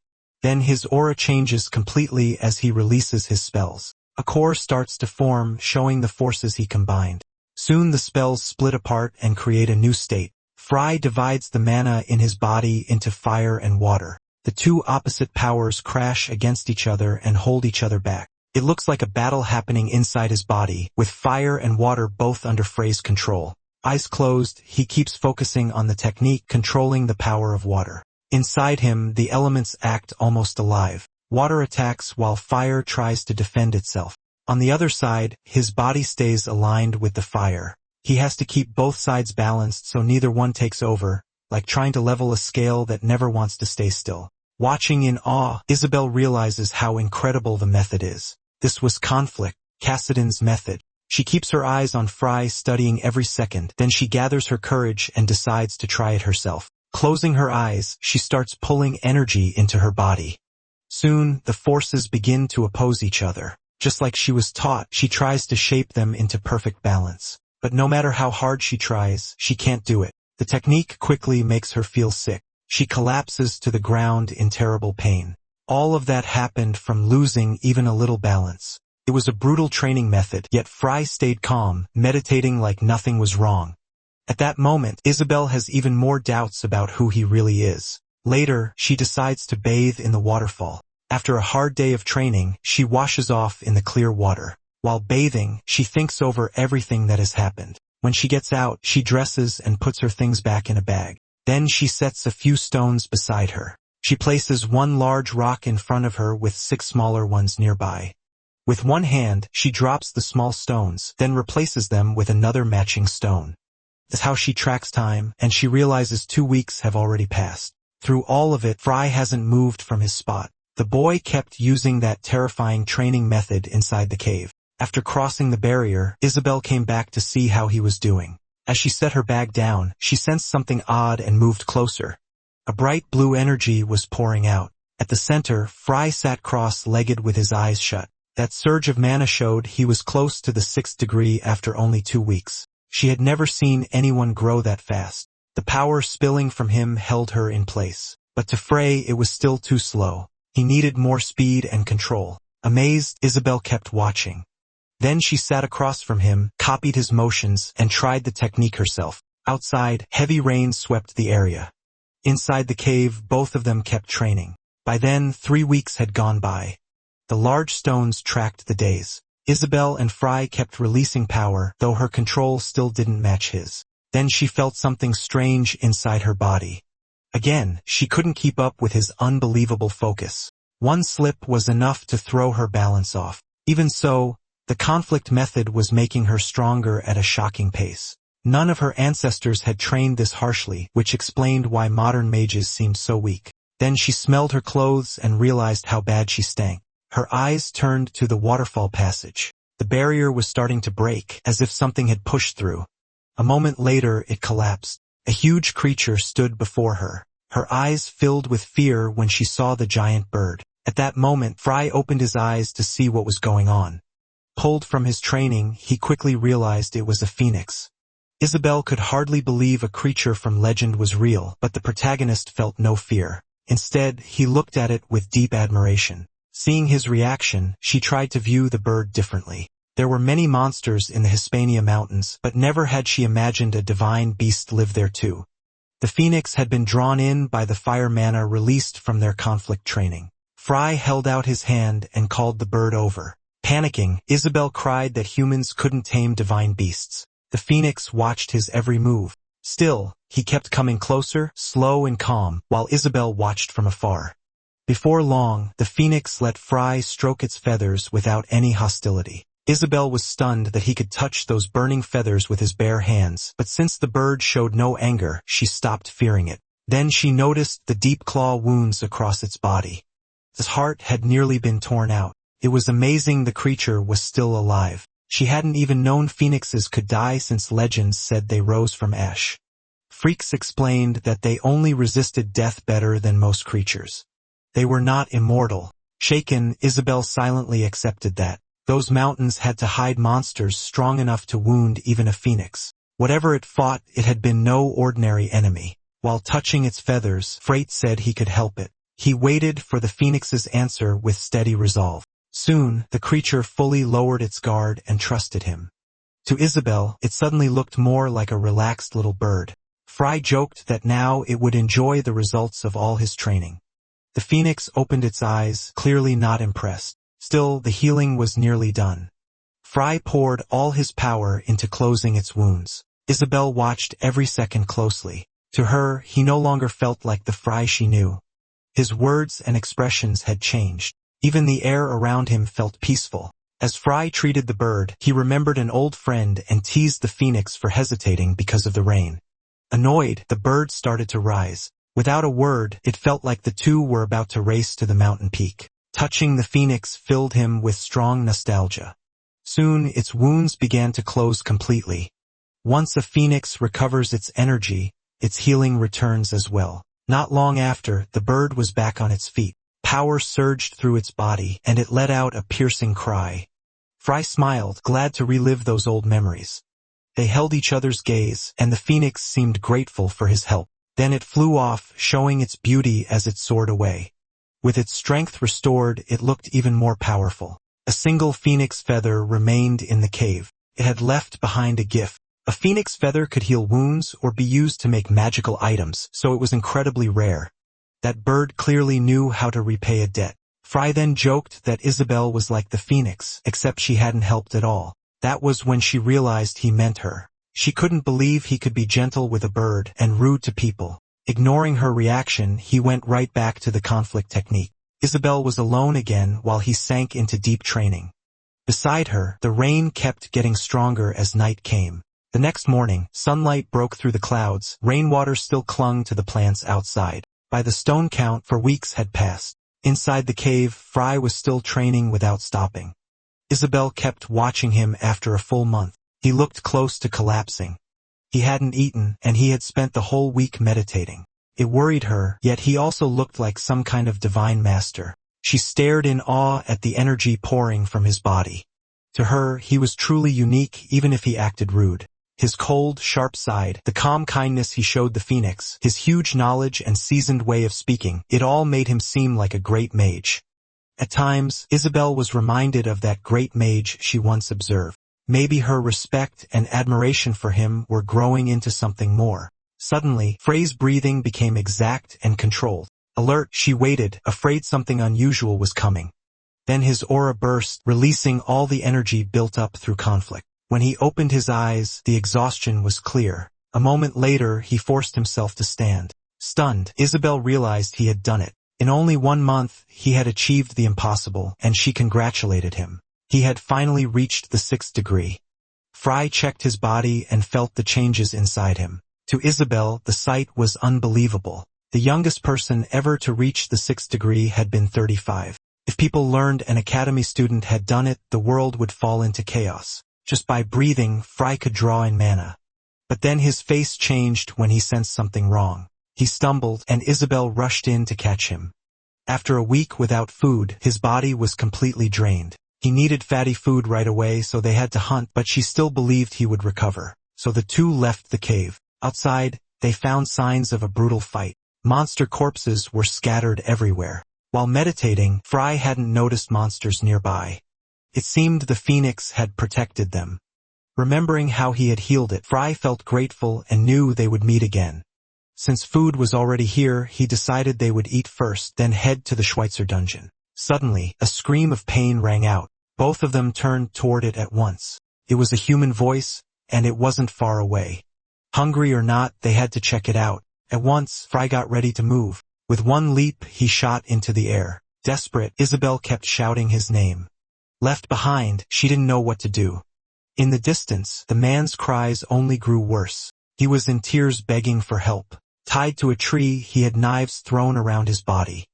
Speaker 1: Then his aura changes completely as he releases his spells. A core starts to form, showing the forces he combined. Soon the spells split apart and create a new state. Fry divides the mana in his body into fire and water. The two opposite powers crash against each other and hold each other back. It looks like a battle happening inside his body, with fire and water both under Frey's control. Eyes closed, he keeps focusing on the technique controlling the power of water. Inside him, the elements act almost alive. Water attacks while fire tries to defend itself. On the other side, his body stays aligned with the fire. He has to keep both sides balanced so neither one takes over, like trying to level a scale that never wants to stay still. Watching in awe, Isabelle realizes how incredible the method is. This was Conflict, Cassidon's method. She keeps her eyes on Fry, studying every second, then she gathers her courage and decides to try it herself. Closing her eyes, she starts pulling energy into her body. Soon, the forces begin to oppose each other. Just like she was taught, she tries to shape them into perfect balance. But no matter how hard she tries, she can't do it. The technique quickly makes her feel sick. She collapses to the ground in terrible pain. All of that happened from losing even a little balance. It was a brutal training method, yet Fry stayed calm, meditating like nothing was wrong. At that moment, Isabelle has even more doubts about who he really is. Later, she decides to bathe in the waterfall. After a hard day of training, she washes off in the clear water. While bathing, she thinks over everything that has happened. When she gets out, she dresses and puts her things back in a bag. Then she sets a few stones beside her. She places one large rock in front of her with 6 smaller ones nearby. With one hand, she drops the small stones, then replaces them with another matching stone. That's how she tracks time, and she realizes 2 weeks have already passed. Through all of it, Fry hasn't moved from his spot. The boy kept using that terrifying training method inside the cave. After crossing the barrier, Isabelle came back to see how he was doing. As she set her bag down, she sensed something odd and moved closer. A bright blue energy was pouring out. At the center, Fry sat cross-legged with his eyes shut. That surge of mana showed he was close to the 6th degree after only 2 weeks. She had never seen anyone grow that fast. The power spilling from him held her in place. But to Frey, it was still too slow. He needed more speed and control. Amazed, Isabelle kept watching. Then she sat across from him, copied his motions, and tried the technique herself. Outside, heavy rain swept the area. Inside the cave, both of them kept training. By then, 3 weeks had gone by. The large stones tracked the days. Isabelle and Fry kept releasing power, though her control still didn't match his. Then she felt something strange inside her body. Again, she couldn't keep up with his unbelievable focus. One slip was enough to throw her balance off. Even so, the conflict method was making her stronger at a shocking pace. None of her ancestors had trained this harshly, which explained why modern mages seemed so weak. Then she smelled her clothes and realized how bad she stank. Her eyes turned to the waterfall passage. The barrier was starting to break, as if something had pushed through. A moment later, it collapsed. A huge creature stood before her. Her eyes filled with fear when she saw the giant bird. At that moment, Fry opened his eyes to see what was going on. Pulled from his training, he quickly realized it was a phoenix. Isabelle could hardly believe a creature from legend was real, but the protagonist felt no fear. Instead, he looked at it with deep admiration. Seeing his reaction, she tried to view the bird differently. There were many monsters in the Hispania Mountains, but never had she imagined a divine beast live there too. The phoenix had been drawn in by the fire mana released from their conflict training. Fry held out his hand and called the bird over. Panicking, Isabelle cried that humans couldn't tame divine beasts. The phoenix watched his every move. Still, he kept coming closer, slow and calm, while Isabelle watched from afar. Before long, the phoenix let Fry stroke its feathers without any hostility. Isabelle was stunned that he could touch those burning feathers with his bare hands, but since the bird showed no anger, she stopped fearing it. Then she noticed the deep claw wounds across its body. His heart had nearly been torn out. It was amazing the creature was still alive. She hadn't even known phoenixes could die since legends said they rose from ash. Freaks explained that they only resisted death better than most creatures. They were not immortal. Shaken, Isabelle silently accepted that. Those mountains had to hide monsters strong enough to wound even a phoenix. Whatever it fought, it had been no ordinary enemy. While touching its feathers, Freight said he could help it. He waited for the phoenix's answer with steady resolve. Soon, the creature fully lowered its guard and trusted him. To Isabelle, it suddenly looked more like a relaxed little bird. Fry joked that now it would enjoy the results of all his training. The phoenix opened its eyes, clearly not impressed. Still, the healing was nearly done. Fry poured all his power into closing its wounds. Isabelle watched every second closely. To her, he no longer felt like the Fry she knew. His words and expressions had changed. Even the air around him felt peaceful. As Fry treated the bird, he remembered an old friend and teased the phoenix for hesitating because of the rain. Annoyed, the bird started to rise. Without a word, it felt like the two were about to race to the mountain peak. Touching the phoenix filled him with strong nostalgia. Soon, its wounds began to close completely. Once a phoenix recovers its energy, its healing returns as well. Not long after, the bird was back on its feet. Power surged through its body, and it let out a piercing cry. Fry smiled, glad to relive those old memories. They held each other's gaze, and the phoenix seemed grateful for his help. Then it flew off, showing its beauty as it soared away. With its strength restored, it looked even more powerful. A single phoenix feather remained in the cave. It had left behind a gift. A phoenix feather could heal wounds or be used to make magical items, so it was incredibly rare. That bird clearly knew how to repay a debt. Fry then joked that Isabelle was like the phoenix, except she hadn't helped at all. That was when she realized he meant her. She couldn't believe he could be gentle with a bird and rude to people. Ignoring her reaction, he went right back to the conflict technique. Isabelle was alone again while he sank into deep training. Beside her, the rain kept getting stronger as night came. The next morning, sunlight broke through the clouds. Rainwater still clung to the plants outside. By the stone count, for weeks had passed. Inside the cave, Fry was still training without stopping. Isabelle kept watching him after a full month. He looked close to collapsing. He hadn't eaten, and he had spent the whole week meditating. It worried her, yet he also looked like some kind of divine master. She stared in awe at the energy pouring from his body. To her, he was truly unique even if he acted rude. His cold, sharp side, the calm kindness he showed the phoenix, his huge knowledge and seasoned way of speaking, it all made him seem like a great mage. At times, Isabelle was reminded of that great mage she once observed. Maybe her respect and admiration for him were growing into something more. Suddenly, Frey's breathing became exact and controlled. Alert, she waited, afraid something unusual was coming. Then his aura burst, releasing all the energy built up through conflict. When he opened his eyes, the exhaustion was clear. A moment later, he forced himself to stand. Stunned, Isabelle realized he had done it. In only 1 month, he had achieved the impossible, and she congratulated him. He had finally reached the 6th degree. Fry checked his body and felt the changes inside him. To Isabelle, the sight was unbelievable. The youngest person ever to reach the 6th degree had been 35. If people learned an academy student had done it, the world would fall into chaos. Just by breathing, Fry could draw in mana. But then his face changed when he sensed something wrong. He stumbled, and Isabelle rushed in to catch him. After a week without food, his body was completely drained. He needed fatty food right away, so they had to hunt, but she still believed he would recover. So the two left the cave. Outside, they found signs of a brutal fight. Monster corpses were scattered everywhere. While meditating, Fry hadn't noticed monsters nearby. It seemed the phoenix had protected them. Remembering how he had healed it, Fry felt grateful and knew they would meet again. Since food was already here, he decided they would eat first, then head to the Schweitzer dungeon. Suddenly, a scream of pain rang out. Both of them turned toward it at once. It was a human voice, and it wasn't far away. Hungry or not, they had to check it out. At once, Fry got ready to move. With one leap, he shot into the air. Desperate, Isabelle kept shouting his name. Left behind, she didn't know what to do. In the distance, the man's cries only grew worse. He was in tears begging for help. Tied to a tree, he had knives thrown around his body.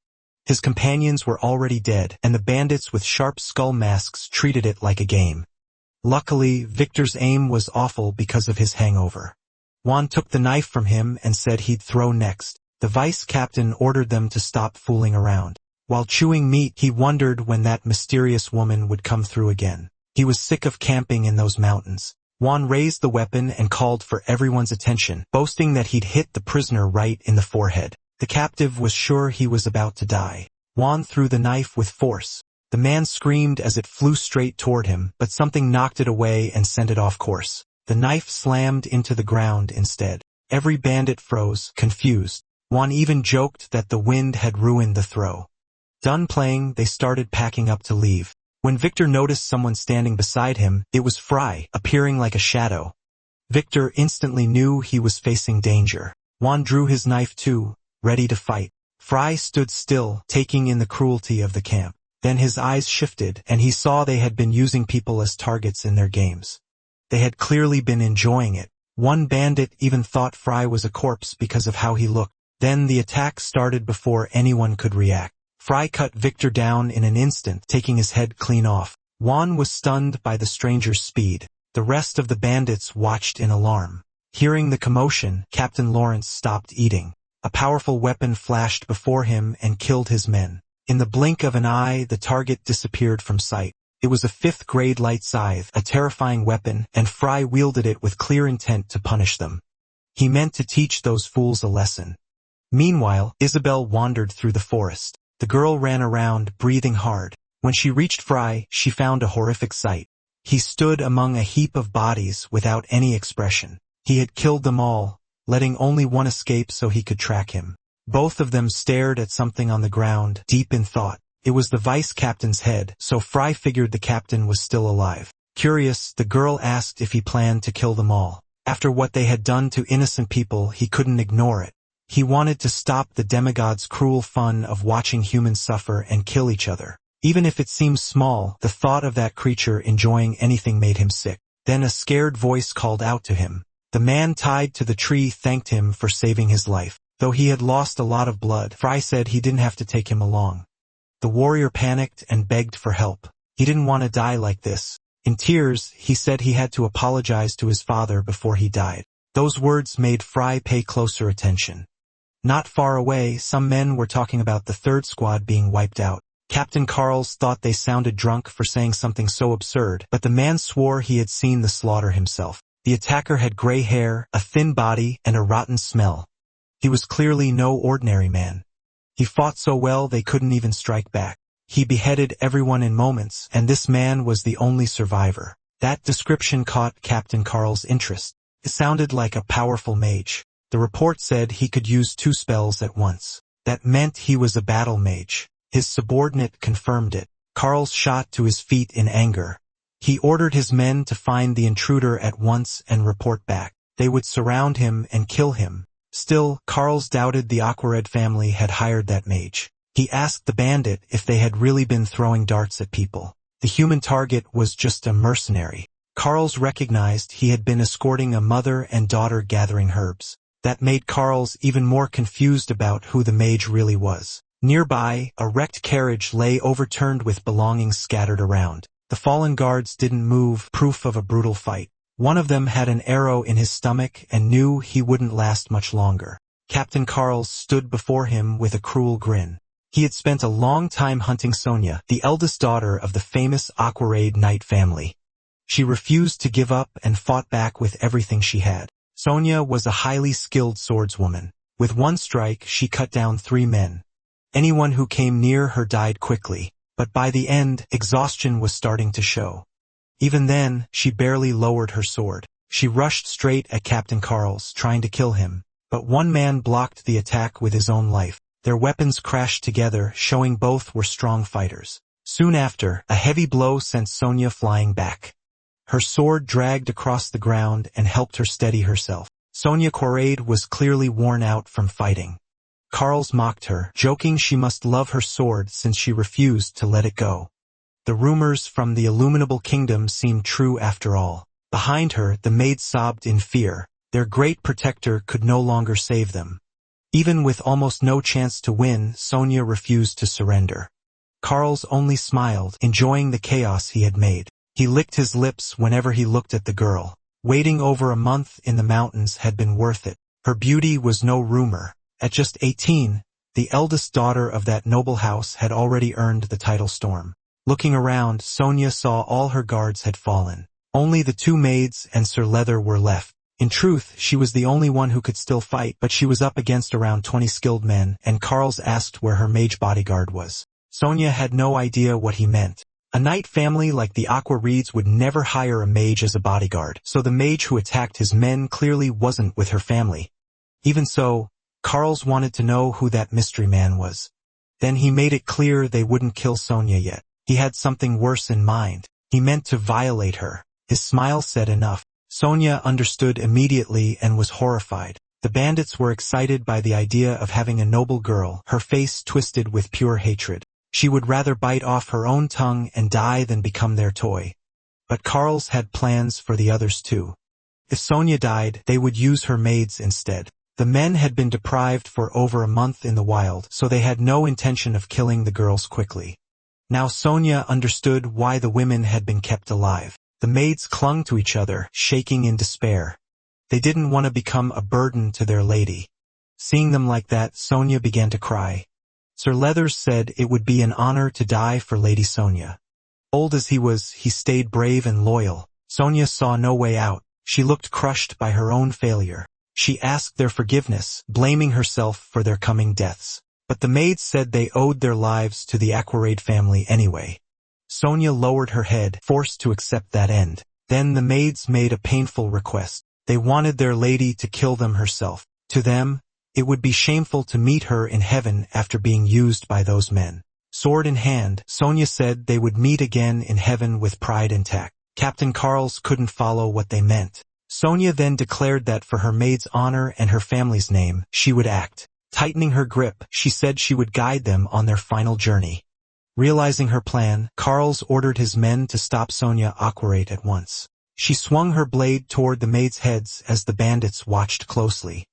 Speaker 1: His companions were already dead, and the bandits with sharp skull masks treated it like a game. Luckily, Victor's aim was awful because of his hangover. Juan took the knife from him and said he'd throw next. The vice captain ordered them to stop fooling around. While chewing meat, he wondered when that mysterious woman would come through again. He was sick of camping in those mountains. Juan raised the weapon and called for everyone's attention, boasting that he'd hit the prisoner right in the forehead. The captive was sure he was about to die. Juan threw the knife with force. The man screamed as it flew straight toward him, but something knocked it away and sent it off course. The knife slammed into the ground instead. Every bandit froze, confused. Juan even joked that the wind had ruined the throw. Done playing, they started packing up to leave. When Victor noticed someone standing beside him, it was Fry, appearing like a shadow. Victor instantly knew he was facing danger. Juan drew his knife too, ready to fight. Fry stood still, taking in the cruelty of the camp. Then his eyes shifted, and he saw they had been using people as targets in their games. They had clearly been enjoying it. One bandit even thought Fry was a corpse because of how he looked. Then the attack started before anyone could react. Fry cut Victor down in an instant, taking his head clean off. Juan was stunned by the stranger's speed. The rest of the bandits watched in alarm. Hearing the commotion, Captain Lawrence stopped eating. A powerful weapon flashed before him and killed his men. In the blink of an eye, the target disappeared from sight. It was a 5th-grade light scythe, a terrifying weapon, and Fry wielded it with clear intent to punish them. He meant to teach those fools a lesson. Meanwhile, Isabelle wandered through the forest. The girl ran around, breathing hard. When she reached Fry, she found a horrific sight. He stood among a heap of bodies without any expression. He had killed them all, letting only one escape so he could track him. Both of them stared at something on the ground, deep in thought. It was the vice-captain's head, so Fry figured the captain was still alive. Curious, the girl asked if he planned to kill them all. After what they had done to innocent people, he couldn't ignore it. He wanted to stop the demigod's cruel fun of watching humans suffer and kill each other. Even if it seemed small, the thought of that creature enjoying anything made him sick. Then a scared voice called out to him. The man tied to the tree thanked him for saving his life. Though he had lost a lot of blood, Fry said he didn't have to take him along. The warrior panicked and begged for help. He didn't want to die like this. In tears, he said he had to apologize to his father before he died. Those words made Fry pay closer attention. Not far away, some men were talking about the 3rd squad being wiped out. Captain Carls thought they sounded drunk for saying something so absurd, but the man swore he had seen the slaughter himself. The attacker had gray hair, a thin body, and a rotten smell. He was clearly no ordinary man. He fought so well they couldn't even strike back. He beheaded everyone in moments, and this man was the only survivor. That description caught Captain Carl's interest. It sounded like a powerful mage. The report said he could use 2 spells at once. That meant he was a battle mage. His subordinate confirmed it. Carls shot to his feet in anger. He ordered his men to find the intruder at once and report back. They would surround him and kill him. Still, Carls doubted the Aquarade family had hired that mage. He asked the bandit if they had really been throwing darts at people. The human target was just a mercenary. Carls recognized he had been escorting a mother and daughter gathering herbs. That made Carls even more confused about who the mage really was. Nearby, a wrecked carriage lay overturned with belongings scattered around. The fallen guards didn't move, proof of a brutal fight. One of them had an arrow in his stomach and knew he wouldn't last much longer. Captain Carls stood before him with a cruel grin. He had spent a long time hunting Sonia, the eldest daughter of the famous Aquarade knight family. She refused to give up and fought back with everything she had. Sonia was a highly skilled swordswoman. With one strike, she cut down 3 men. Anyone who came near her died quickly, but by the end, exhaustion was starting to show. Even then, she barely lowered her sword. She rushed straight at Captain Carls, trying to kill him, but one man blocked the attack with his own life. Their weapons crashed together, showing both were strong fighters. Soon after, a heavy blow sent Sonia flying back. Her sword dragged across the ground and helped her steady herself. Sonia Aquarade was clearly worn out from fighting. Carls mocked her, joking she must love her sword since she refused to let it go. The rumors from the Illuminable Kingdom seemed true after all. Behind her, the maids sobbed in fear. Their great protector could no longer save them. Even with almost no chance to win, Sonia refused to surrender. Carls only smiled, enjoying the chaos he had made. He licked his lips whenever he looked at the girl. Waiting over a month in the mountains had been worth it. Her beauty was no rumor. At just 18, the eldest daughter of that noble house had already earned the title Storm. Looking around, Sonia saw all her guards had fallen. Only the two maids and Sir Leather were left. In truth, she was the only one who could still fight, but she was up against around 20 skilled men, and Carls asked where her mage bodyguard was. Sonia had no idea what he meant. A knight family like the Aquarades would never hire a mage as a bodyguard, so the mage who attacked his men clearly wasn't with her family. Even so, Carls wanted to know who that mystery man was. Then he made it clear they wouldn't kill Sonia yet. He had something worse in mind. He meant to violate her. His smile said enough. Sonia understood immediately and was horrified. The bandits were excited by the idea of having a noble girl, her face twisted with pure hatred. She would rather bite off her own tongue and die than become their toy. But Carls had plans for the others too. If Sonia died, they would use her maids instead. The men had been deprived for over a month in the wild, so they had no intention of killing the girls quickly. Now Sonia understood why the women had been kept alive. The maids clung to each other, shaking in despair. They didn't want to become a burden to their lady. Seeing them like that, Sonia began to cry. Sir Leathers said it would be an honor to die for Lady Sonia. Old as he was, he stayed brave and loyal. Sonia saw no way out. She looked crushed by her own failure. She asked their forgiveness, blaming herself for their coming deaths. But the maids said they owed their lives to the Aquarade family anyway. Sonia lowered her head, forced to accept that end. Then the maids made a painful request. They wanted their lady to kill them herself. To them, it would be shameful to meet her in heaven after being used by those men. Sword in hand, Sonia said they would meet again in heaven with pride intact. Captain Carls couldn't follow what they meant. Sonia then declared that for her maid's honor and her family's name, she would act. Tightening her grip, she said she would guide them on their final journey. Realizing her plan, Carls ordered his men to stop Sonia Aquarade at once. She swung her blade toward the maids' heads as the bandits watched closely.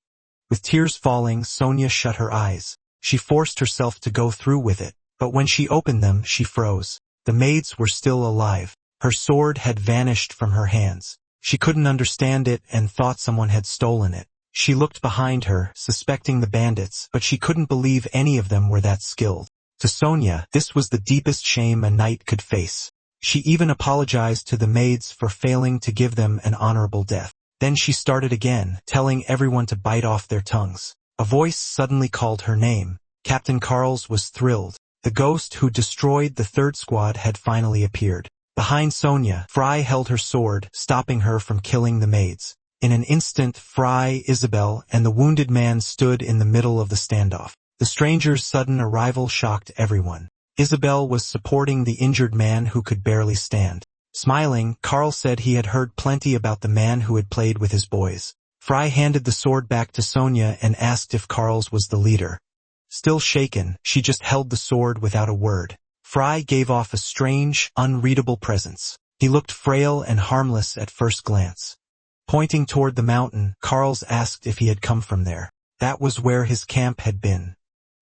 Speaker 1: With tears falling, Sonia shut her eyes. She forced herself to go through with it, but when she opened them, she froze. The maids were still alive. Her sword had vanished from her hands. She couldn't understand it and thought someone had stolen it. She looked behind her, suspecting the bandits, but she couldn't believe any of them were that skilled. To Sonia, this was the deepest shame a knight could face. She even apologized to the maids for failing to give them an honorable death. Then she started again, telling everyone to bite off their tongues. A voice suddenly called her name. Captain Carls was thrilled. The ghost who destroyed the third squad had finally appeared. Behind Sonia, Fry held her sword, stopping her from killing the maids. In an instant, Fry, Isabelle, and the wounded man stood in the middle of the standoff. The stranger's sudden arrival shocked everyone. Isabelle was supporting the injured man who could barely stand. Smiling, Carl said he had heard plenty about the man who had played with his boys. Fry handed the sword back to Sonia and asked if Carls was the leader. Still shaken, she just held the sword without a word. Fry gave off a strange, unreadable presence. He looked frail and harmless at first glance. Pointing toward the mountain, Carls asked if he had come from there. That was where his camp had been.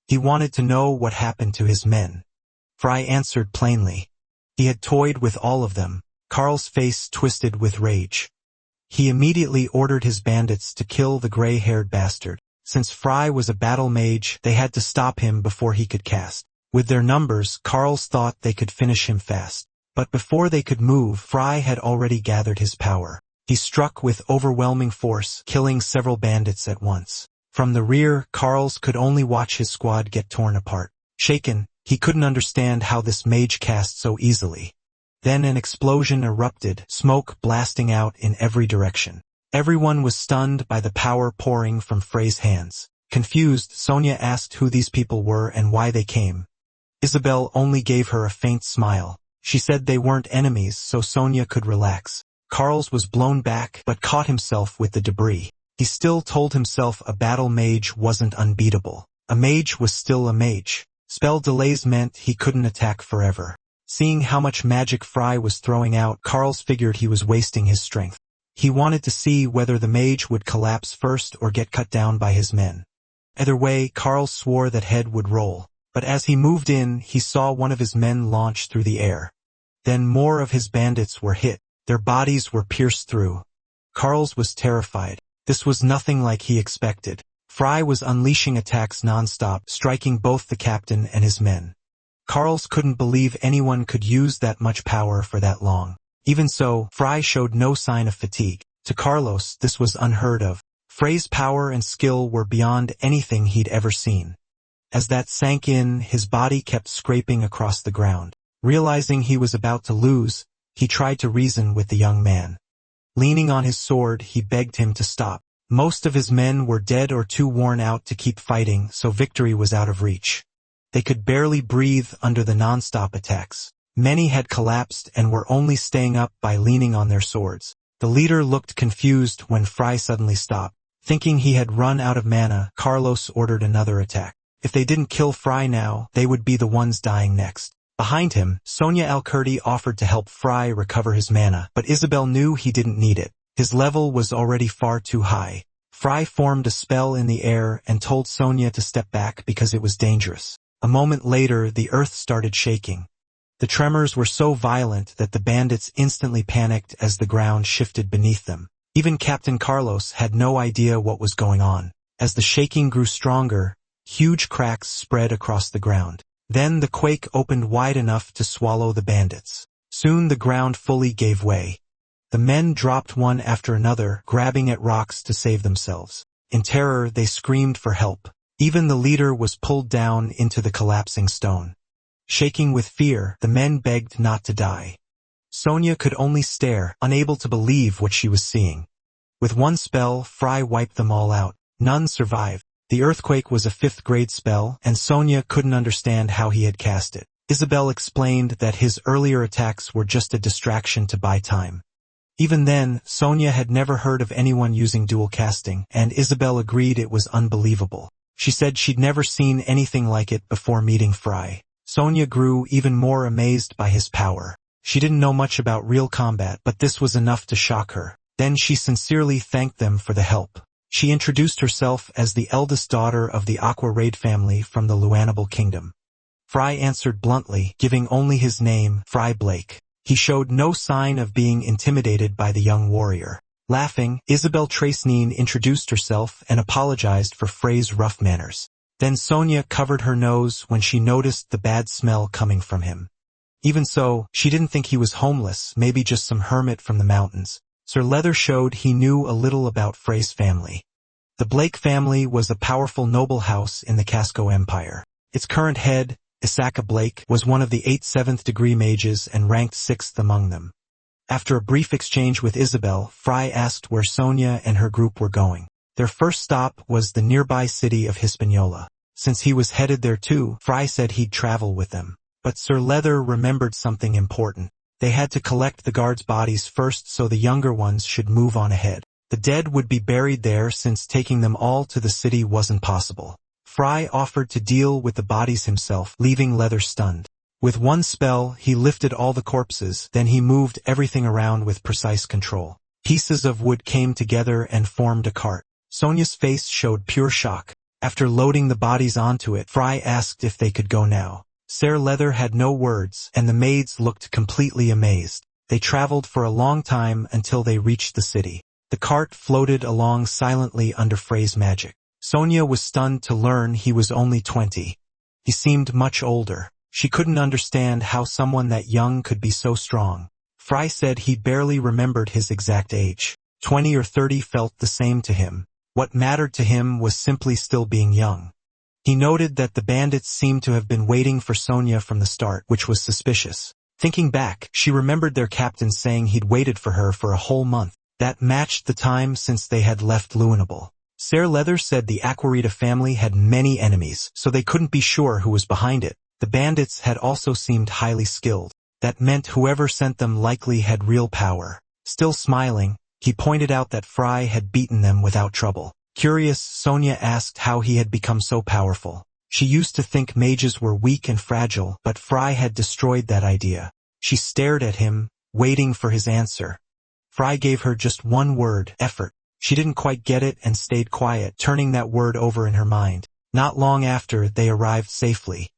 Speaker 1: He wanted to know what happened to his men. Fry answered plainly. He had toyed with all of them. Carl's face twisted with rage. He immediately ordered his bandits to kill the gray-haired bastard. Since Fry was a battle mage, they had to stop him before he could cast. With their numbers, Carls thought they could finish him fast. But before they could move, Fry had already gathered his power. He struck with overwhelming force, killing several bandits at once. From the rear, Carls could only watch his squad get torn apart. Shaken, he couldn't understand how this mage cast so easily. Then an explosion erupted, smoke blasting out in every direction. Everyone was stunned by the power pouring from Frey's hands. Confused, Sonia asked who these people were and why they came. Isabelle only gave her a faint smile. She said they weren't enemies, so Sonia could relax. Carls was blown back, but caught himself with the debris. He still told himself a battle mage wasn't unbeatable. A mage was still a mage. Spell delays meant he couldn't attack forever. Seeing how much magic Fry was throwing out, Carls figured he was wasting his strength. He wanted to see whether the mage would collapse first or get cut down by his men. Either way, Carls swore that head would roll. But as he moved in, he saw one of his men launch through the air. Then more of his bandits were hit. Their bodies were pierced through. Carls was terrified. This was nothing like he expected. Fry was unleashing attacks non-stop, striking both the captain and his men. Carls couldn't believe anyone could use that much power for that long. Even so, Fry showed no sign of fatigue. To Carlos, this was unheard of. Frey's power and skill were beyond anything he'd ever seen. As that sank in, his body kept scraping across the ground. Realizing he was about to lose, he tried to reason with the young man. Leaning on his sword, he begged him to stop. Most of his men were dead or too worn out to keep fighting, so victory was out of reach. They could barely breathe under the non-stop attacks. Many had collapsed and were only staying up by leaning on their swords. The leader looked confused when Fry suddenly stopped. Thinking he had run out of mana, Carlos ordered another attack. If they didn't kill Fry now, they would be the ones dying next. Behind him, Sonia Alcurti offered to help Fry recover his mana, but Isabelle knew he didn't need it. His level was already far too high. Fry formed a spell in the air and told Sonia to step back because it was dangerous. A moment later, the earth started shaking. The tremors were so violent that the bandits instantly panicked as the ground shifted beneath them. Even Captain Carlos had no idea what was going on. As the shaking grew stronger, huge cracks spread across the ground. Then the quake opened wide enough to swallow the bandits. Soon the ground fully gave way. The men dropped one after another, grabbing at rocks to save themselves. In terror, they screamed for help. Even the leader was pulled down into the collapsing stone. Shaking with fear, the men begged not to die. Sonia could only stare, unable to believe what she was seeing. With one spell, Fry wiped them all out. None survived. The earthquake was a 5th-grade spell, and Sonia couldn't understand how he had cast it. Isabelle explained that his earlier attacks were just a distraction to buy time. Even then, Sonia had never heard of anyone using dual casting, and Isabelle agreed it was unbelievable. She said she'd never seen anything like it before meeting Fry. Sonia grew even more amazed by his power. She didn't know much about real combat, but this was enough to shock her. Then she sincerely thanked them for the help. She introduced herself as the eldest daughter of the Aquarade family from the Luanable Kingdom. Fry answered bluntly, giving only his name, Fry Blake. He showed no sign of being intimidated by the young warrior. Laughing, Isabelle Tracenine introduced herself and apologized for Frey's rough manners. Then Sonia covered her nose when she noticed the bad smell coming from him. Even so, she didn't think he was homeless, maybe just some hermit from the mountains. Sir Leather showed he knew a little about Frey's family. The Blake family was a powerful noble house in the Casco Empire. Its current head, Isaka Blake, was one of the 8 7th-degree mages and ranked 6th among them. After a brief exchange with Isabelle, Fry asked where Sonia and her group were going. Their first stop was the nearby city of Hispaniola. Since he was headed there too, Fry said he'd travel with them. But Sir Leather remembered something important. They had to collect the guards' bodies first so the younger ones should move on ahead. The dead would be buried there since taking them all to the city wasn't possible. Fry offered to deal with the bodies himself, leaving Leather stunned. With one spell, he lifted all the corpses, then he moved everything around with precise control. Pieces of wood came together and formed a cart. Sonia's face showed pure shock. After loading the bodies onto it, Fry asked if they could go now. Sir Leather had no words, and the maids looked completely amazed. They traveled for a long time until they reached the city. The cart floated along silently under Frey's magic. Sonia was stunned to learn he was only 20. He seemed much older. She couldn't understand how someone that young could be so strong. Fry said he barely remembered his exact age. 20 or 30 felt the same to him. What mattered to him was simply still being young. He noted that the bandits seemed to have been waiting for Sonia from the start, which was suspicious. Thinking back, she remembered their captain saying he'd waited for her for a whole month. That matched the time since they had left Luanable. Sir Leather said the Aquarade family had many enemies, so they couldn't be sure who was behind it. The bandits had also seemed highly skilled. That meant whoever sent them likely had real power. Still smiling, he pointed out that Fry had beaten them without trouble. Curious, Sonia asked how he had become so powerful. She used to think mages were weak and fragile, but Fry had destroyed that idea. She stared at him, waiting for his answer. Fry gave her just one word, effort. She didn't quite get it and stayed quiet, turning that word over in her mind. Not long after, they arrived safely.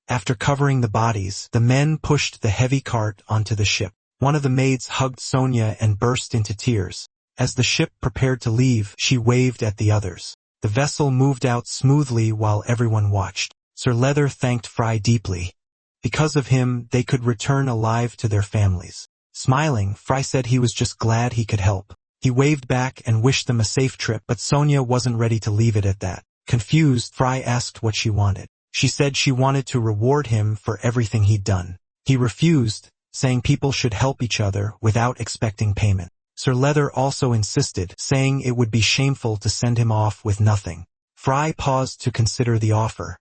Speaker 1: After covering the bodies, the men pushed the heavy cart onto the ship. One of the maids hugged Sonia and burst into tears. As the ship prepared to leave, she waved at the others. The vessel moved out smoothly while everyone watched. Sir Leather thanked Fry deeply. Because of him, they could return alive to their families. Smiling, Fry said he was just glad he could help. He waved back and wished them a safe trip, but Sonia wasn't ready to leave it at that. Confused, Fry asked what she wanted. She said she wanted to reward him for everything he'd done. He refused, saying people should help each other without expecting payment. Sir Leather also insisted, saying it would be shameful to send him off with nothing. Fry paused to consider the offer.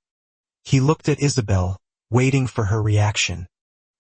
Speaker 1: He looked at Isabelle, waiting for her reaction.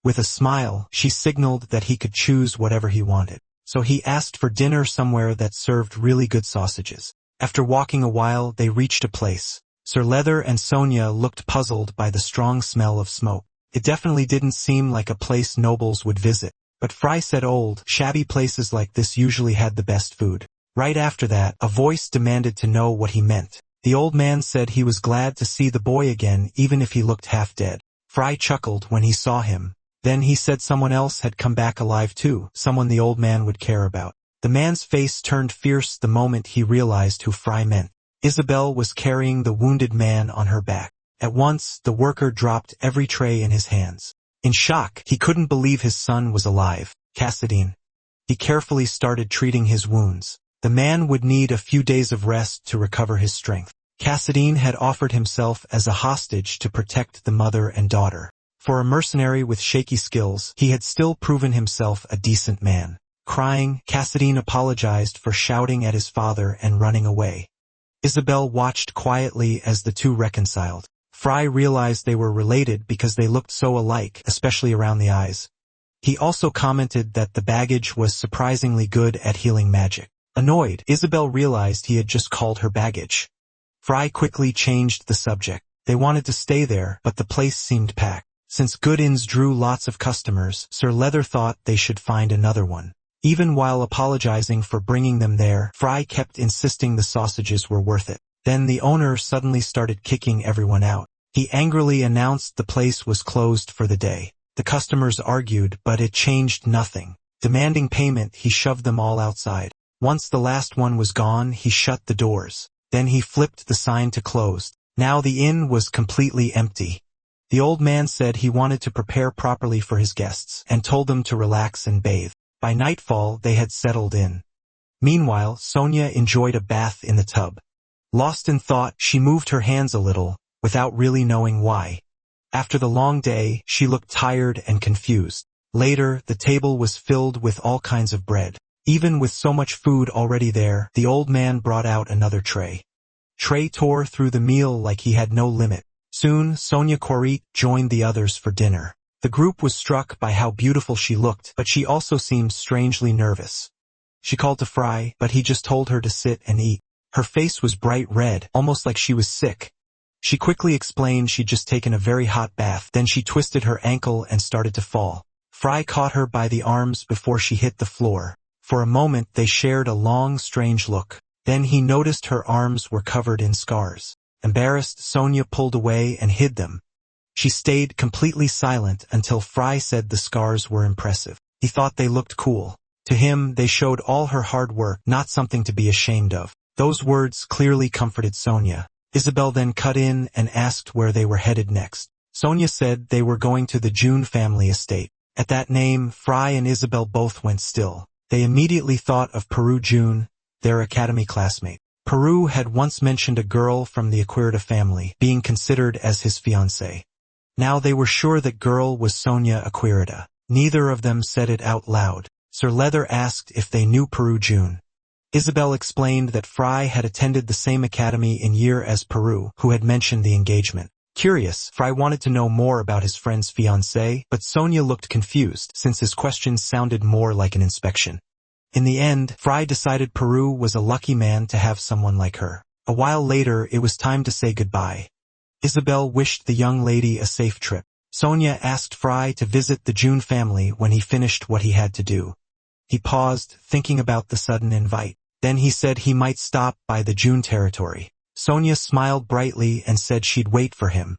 Speaker 1: With a smile, she signaled that he could choose whatever he wanted. So he asked for dinner somewhere that served really good sausages. After walking a while, they reached a place. Sir Leather and Sonia looked puzzled by the strong smell of smoke. It definitely didn't seem like a place nobles would visit. But Fry said old, shabby places like this usually had the best food. Right after that, a voice demanded to know what he meant. The old man said he was glad to see the boy again even if he looked half dead. Fry chuckled when he saw him. Then he said someone else had come back alive too, someone the old man would care about. The man's face turned fierce the moment he realized who Fry meant. Isabelle was carrying the wounded man on her back. At once, the worker dropped every tray in his hands. In shock, he couldn't believe his son was alive. Cassadine. He carefully started treating his wounds. The man would need a few days of rest to recover his strength. Cassadine had offered himself as a hostage to protect the mother and daughter. For a mercenary with shaky skills, he had still proven himself a decent man. Crying, Cassadine apologized for shouting at his father and running away. Isabelle watched quietly as the two reconciled. Fry realized they were related because they looked so alike, especially around the eyes. He also commented that the baggage was surprisingly good at healing magic. Annoyed, Isabelle realized he had just called her baggage. Fry quickly changed the subject. They wanted to stay there, but the place seemed packed. Since good inns drew lots of customers, Sir Leather thought they should find another one. Even while apologizing for bringing them there, Fry kept insisting the sausages were worth it. Then the owner suddenly started kicking everyone out. He angrily announced the place was closed for the day. The customers argued, but it changed nothing. Demanding payment, he shoved them all outside. Once the last one was gone, he shut the doors. Then he flipped the sign to closed. Now the inn was completely empty. The old man said he wanted to prepare properly for his guests, and told them to relax and bathe. By nightfall, they had settled in. Meanwhile, Sonia enjoyed a bath in the tub. Lost in thought, she moved her hands a little, without really knowing why. After the long day, she looked tired and confused. Later, the table was filled with all kinds of bread. Even with so much food already there, the old man brought out another tray. Tray tore through the meal like he had no limit. Soon, Sonia Korit joined the others for dinner. The group was struck by how beautiful she looked, but she also seemed strangely nervous. She called to Fry, but he just told her to sit and eat. Her face was bright red, almost like she was sick. She quickly explained she'd just taken a very hot bath, then she twisted her ankle and started to fall. Fry caught her by the arms before she hit the floor. For a moment they shared a long, strange look. Then he noticed her arms were covered in scars. Embarrassed, Sonia pulled away and hid them. She stayed completely silent until Fry said the scars were impressive. He thought they looked cool. To him, they showed all her hard work, not something to be ashamed of. Those words clearly comforted Sonia. Isabelle then cut in and asked where they were headed next. Sonia said they were going to the Jun family estate. At that name, Fry and Isabelle both went still. They immediately thought of Peru Jun, their academy classmate. Peru had once mentioned a girl from the Aquarade family being considered as his fiancée. Now they were sure that girl was Sonia Aquarade. Neither of them said it out loud. Sir Leather asked if they knew Peru Jun. Isabelle explained that Fry had attended the same academy in year as Peru, who had mentioned the engagement. Curious, Fry wanted to know more about his friend's fiancée, but Sonia looked confused since his questions sounded more like an inspection. In the end, Fry decided Peru was a lucky man to have someone like her. A while later, it was time to say goodbye. Isabelle wished the young lady a safe trip. Sonia asked Fry to visit the Jun family when he finished what he had to do. He paused, thinking about the sudden invite. Then he said he might stop by the Jun territory. Sonia smiled brightly and said she'd wait for him.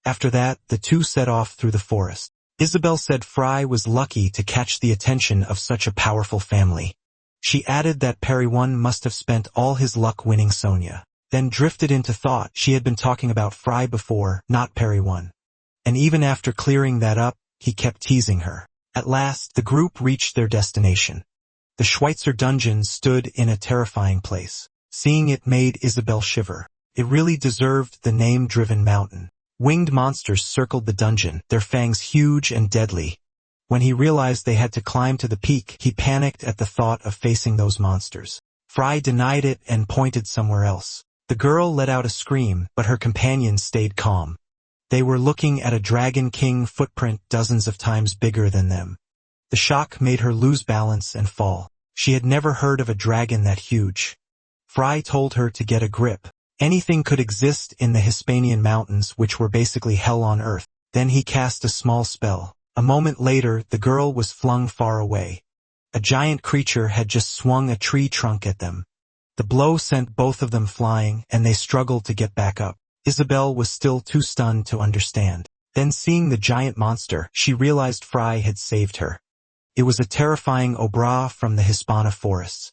Speaker 1: After that, the two set off through the forest. Isabelle said Fry was lucky to catch the attention of such a powerful family. She added that Peru Jun must have spent all his luck winning Sonia. Then drifted into thought she had been talking about Fry before, not Peru Jun. And even after clearing that up, he kept teasing her. At last, the group reached their destination. The Schweitzer dungeon stood in a terrifying place. Seeing it made Isabelle shiver. It really deserved the name-driven mountain. Winged monsters circled the dungeon, their fangs huge and deadly. When he realized they had to climb to the peak, he panicked at the thought of facing those monsters. Fry denied it and pointed somewhere else. The girl let out a scream, but her companions stayed calm. They were looking at a Dragon King footprint dozens of times bigger than them. The shock made her lose balance and fall. She had never heard of a dragon that huge. Fry told her to get a grip. Anything could exist in the Hispanian mountains, which were basically hell on earth. Then he cast a small spell. A moment later, the girl was flung far away. A giant creature had just swung a tree trunk at them. The blow sent both of them flying, and they struggled to get back up. Isabelle was still too stunned to understand. Then seeing the giant monster, she realized Fry had saved her. It was a terrifying obra from the Hispana forests.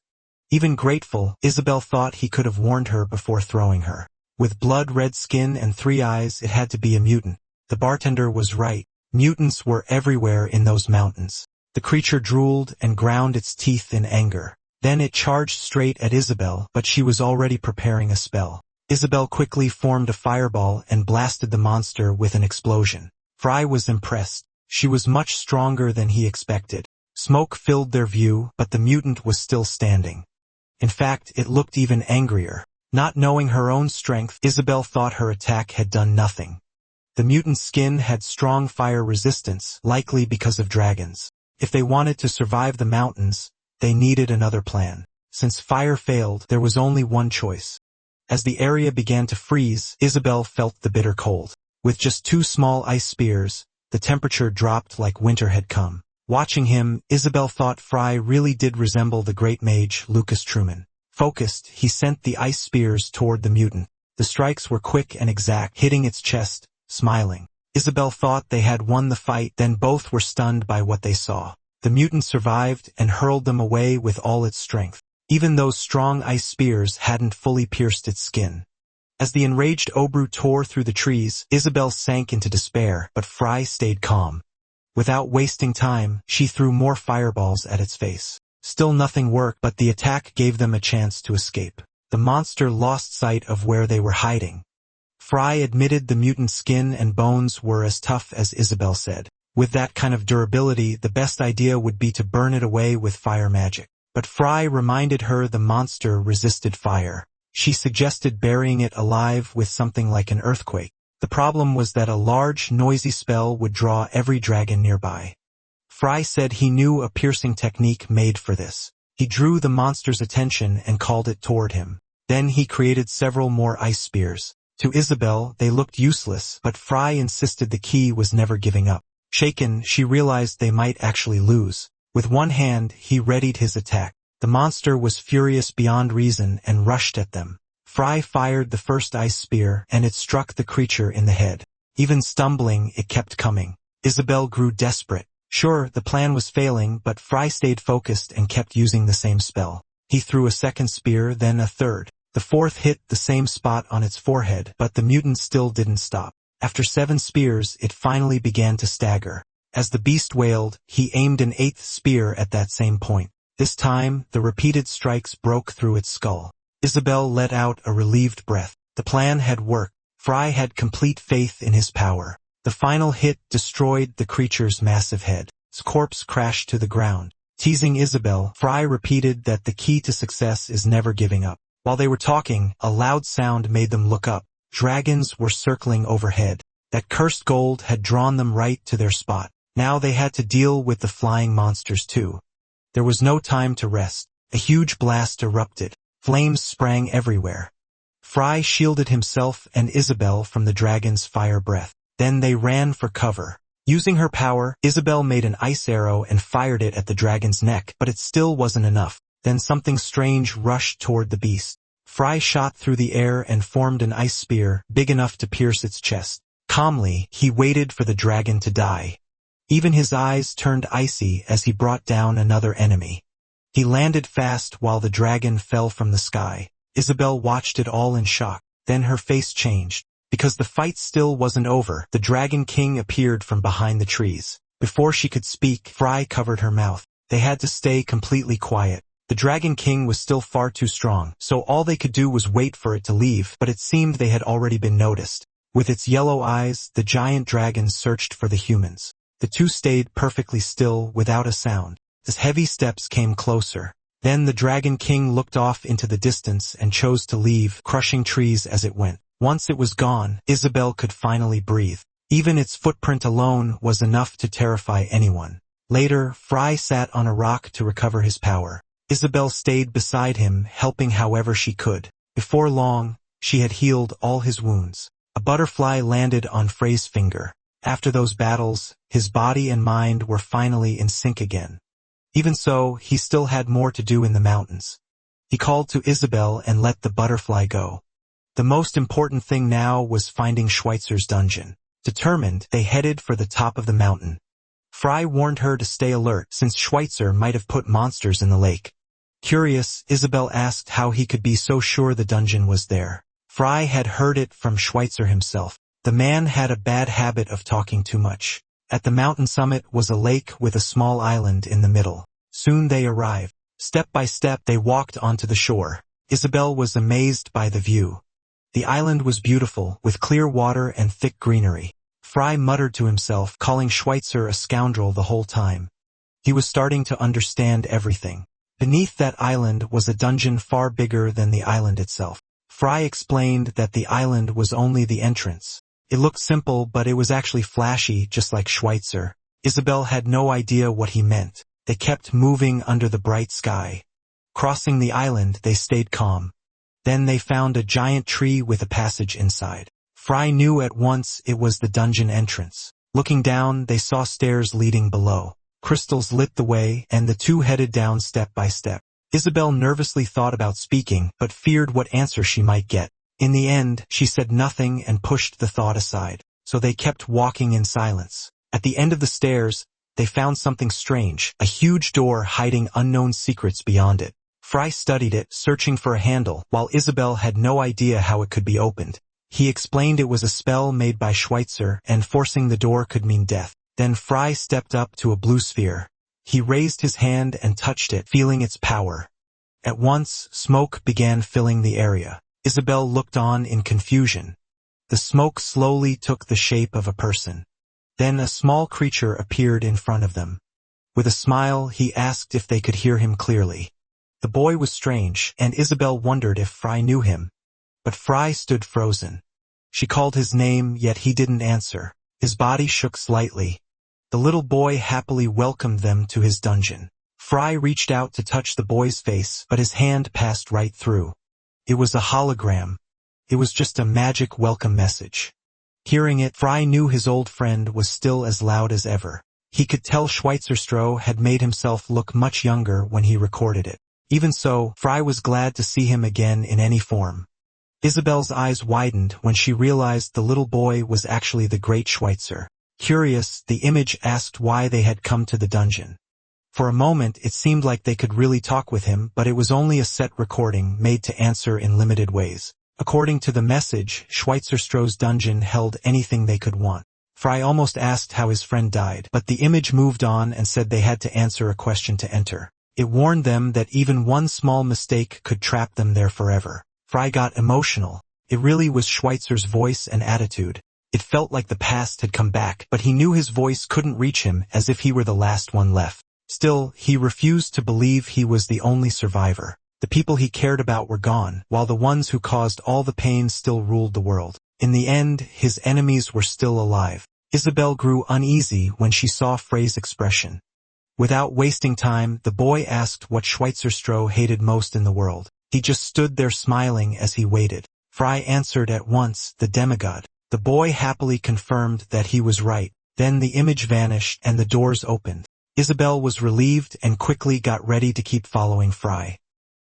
Speaker 1: Even grateful, Isabelle thought he could have warned her before throwing her. With blood-red skin and 3 eyes, it had to be a mutant. The bartender was right. Mutants were everywhere in those mountains. The creature drooled and ground its teeth in anger. Then it charged straight at Isabelle, but she was already preparing a spell. Isabelle quickly formed a fireball and blasted the monster with an explosion. Fry was impressed. She was much stronger than he expected. Smoke filled their view, but the mutant was still standing. In fact, it looked even angrier. Not knowing her own strength, Isabelle thought her attack had done nothing. The mutant's skin had strong fire resistance, likely because of dragons. If they wanted to survive the mountains, they needed another plan. Since fire failed, there was only one choice. As the area began to freeze, Isabelle felt the bitter cold. With just 2 small ice spears, the temperature dropped like winter had come. Watching him, Isabelle thought Fry really did resemble the great mage Lucas Truman. Focused, he sent the ice spears toward the mutant. The strikes were quick and exact, hitting its chest, smiling. Isabelle thought they had won the fight, then both were stunned by what they saw. The mutant survived and hurled them away with all its strength. Even those strong ice spears hadn't fully pierced its skin. As the enraged Obru tore through the trees, Isabelle sank into despair, but Fry stayed calm. Without wasting time, she threw more fireballs at its face. Still nothing worked, but the attack gave them a chance to escape. The monster lost sight of where they were hiding. Fry admitted the mutant's skin and bones were as tough as Isabelle said. With that kind of durability, the best idea would be to burn it away with fire magic. But Fry reminded her the monster resisted fire. She suggested burying it alive with something like an earthquake. The problem was that a large, noisy spell would draw every dragon nearby. Fry said he knew a piercing technique made for this. He drew the monster's attention and called it toward him. Then he created several more ice spears. To Isabelle, they looked useless, but Fry insisted the key was never giving up. Shaken, she realized they might actually lose. With one hand, he readied his attack. The monster was furious beyond reason and rushed at them. Fry fired the first ice spear, and it struck the creature in the head. Even stumbling, it kept coming. Isabelle grew desperate. Sure, the plan was failing, but Fry stayed focused and kept using the same spell. He threw a second spear, then a third. The fourth hit the same spot on its forehead, but the mutant still didn't stop. After 7 spears, it finally began to stagger. As the beast wailed, he aimed an 8th spear at that same point. This time, the repeated strikes broke through its skull. Isabelle let out a relieved breath. The plan had worked. Fry had complete faith in his power. The final hit destroyed the creature's massive head. Its corpse crashed to the ground. Teasing Isabelle, Fry repeated that the key to success is never giving up. While they were talking, a loud sound made them look up. Dragons were circling overhead. That cursed gold had drawn them right to their spot. Now they had to deal with the flying monsters too. There was no time to rest. A huge blast erupted. Flames sprang everywhere. Fry shielded himself and Isabelle from the dragon's fire breath. Then they ran for cover. Using her power, Isabelle made an ice arrow and fired it at the dragon's neck, but it still wasn't enough. Then something strange rushed toward the beast. Fry shot through the air and formed an ice spear, big enough to pierce its chest. Calmly, he waited for the dragon to die. Even his eyes turned icy as he brought down another enemy. He landed fast while the dragon fell from the sky. Isabelle watched it all in shock. Then her face changed. Because the fight still wasn't over, the Dragon King appeared from behind the trees. Before she could speak, Fry covered her mouth. They had to stay completely quiet. The Dragon King was still far too strong, so all they could do was wait for it to leave, but it seemed they had already been noticed. With its yellow eyes, the giant dragon searched for the humans. The two stayed perfectly still, without a sound. As heavy steps came closer. Then the Dragon King looked off into the distance and chose to leave, crushing trees as it went. Once it was gone, Isabelle could finally breathe. Even its footprint alone was enough to terrify anyone. Later, Fry sat on a rock to recover his power. Isabelle stayed beside him, helping however she could. Before long, she had healed all his wounds. A butterfly landed on Frey's finger. After those battles, his body and mind were finally in sync again. Even so, he still had more to do in the mountains. He called to Isabelle and let the butterfly go. The most important thing now was finding Schweitzer's dungeon. Determined, they headed for the top of the mountain. Fry warned her to stay alert since Schweitzer might have put monsters in the lake. Curious, Isabelle asked how he could be so sure the dungeon was there. Fry had heard it from Schweitzer himself. The man had a bad habit of talking too much. At the mountain summit was a lake with a small island in the middle. Soon they arrived. Step by step they walked onto the shore. Isabelle was amazed by the view. The island was beautiful, with clear water and thick greenery. Fry muttered to himself, calling Schweitzer a scoundrel the whole time. He was starting to understand everything. Beneath that island was a dungeon far bigger than the island itself. Fry explained that the island was only the entrance. It looked simple, but it was actually flashy, just like Schweitzer. Isabelle had no idea what he meant. They kept moving under the bright sky. Crossing the island, they stayed calm. Then they found a giant tree with a passage inside. Fry knew at once it was the dungeon entrance. Looking down, they saw stairs leading below. Crystals lit the way, and the two headed down step by step. Isabelle nervously thought about speaking, but feared what answer she might get. In the end, she said nothing and pushed the thought aside. So they kept walking in silence. At the end of the stairs, they found something strange, a huge door hiding unknown secrets beyond it. Fry studied it, searching for a handle, while Isabelle had no idea how it could be opened. He explained it was a spell made by Schweitzer, and forcing the door could mean death. Then Fry stepped up to a blue sphere. He raised his hand and touched it, feeling its power. At once, smoke began filling the area. Isabelle looked on in confusion. The smoke slowly took the shape of a person. Then a small creature appeared in front of them. With a smile, he asked if they could hear him clearly. The boy was strange, and Isabelle wondered if Fry knew him. But Fry stood frozen. She called his name, yet he didn't answer. His body shook slightly. The little boy happily welcomed them to his dungeon. Fry reached out to touch the boy's face, but his hand passed right through. It was a hologram. It was just a magic welcome message. Hearing it, Fry knew his old friend was still as loud as ever. He could tell Schweitzer had made himself look much younger when he recorded it. Even so, Fry was glad to see him again in any form. Isabelle's eyes widened when she realized the little boy was actually the great Schweitzer. Curious, the image asked why they had come to the dungeon. For a moment, it seemed like they could really talk with him, but it was only a set recording made to answer in limited ways. According to the message, Schweitzer's dungeon held anything they could want. Fry almost asked how his friend died, but the image moved on and said they had to answer a question to enter. It warned them that even one small mistake could trap them there forever. Fry got emotional. It really was Schweitzer's voice and attitude. It felt like the past had come back, but he knew his voice couldn't reach him, as if he were the last one left. Still, he refused to believe he was the only survivor. The people he cared about were gone, while the ones who caused all the pain still ruled the world. In the end, his enemies were still alive. Isabelle grew uneasy when she saw Frey's expression. Without wasting time, the boy asked what Schweitzer hated most in the world. He just stood there smiling as he waited. Fry answered at once, the demigod. The boy happily confirmed that he was right. Then the image vanished and the doors opened. Isabelle was relieved and quickly got ready to keep following Fry.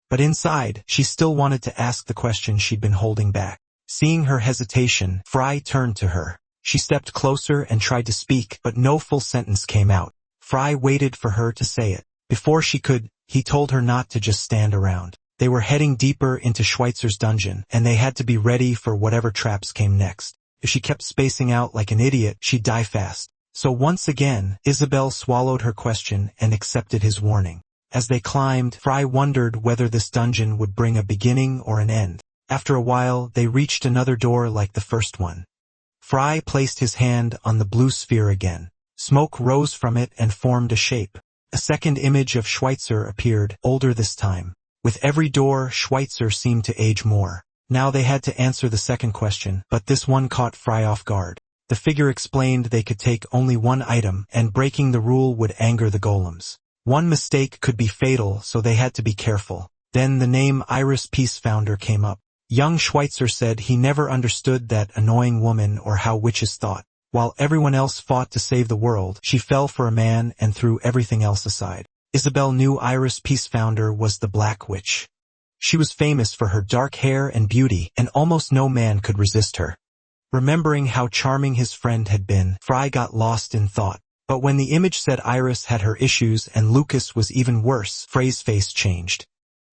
Speaker 1: But inside, she still wanted to ask the question she'd been holding back. Seeing her hesitation, Fry turned to her. She stepped closer and tried to speak, but no full sentence came out. Fry waited for her to say it. Before she could, he told her not to just stand around. They were heading deeper into Schweitzer's dungeon, and they had to be ready for whatever traps came next. If she kept spacing out like an idiot, she'd die fast. So once again, Isabelle swallowed her question and accepted his warning. As they climbed, Fry wondered whether this dungeon would bring a beginning or an end. After a while, they reached another door like the first one. Fry placed his hand on the blue sphere again. Smoke rose from it and formed a shape. A second image of Schweitzer appeared, older this time. With every door, Schweitzer seemed to age more. Now they had to answer the second question, but this one caught Fry off guard. The figure explained they could take only one item, and breaking the rule would anger the golems. One mistake could be fatal, so they had to be careful. Then the name Iris Peacefounder came up. Young Schweitzer said he never understood that annoying woman or how witches thought. While everyone else fought to save the world, she fell for a man and threw everything else aside. Isabelle knew Iris Peacefounder was the Black Witch. She was famous for her dark hair and beauty, and almost no man could resist her. Remembering how charming his friend had been, Fry got lost in thought. But when the image said Iris had her issues and Lucas was even worse, Frey's face changed.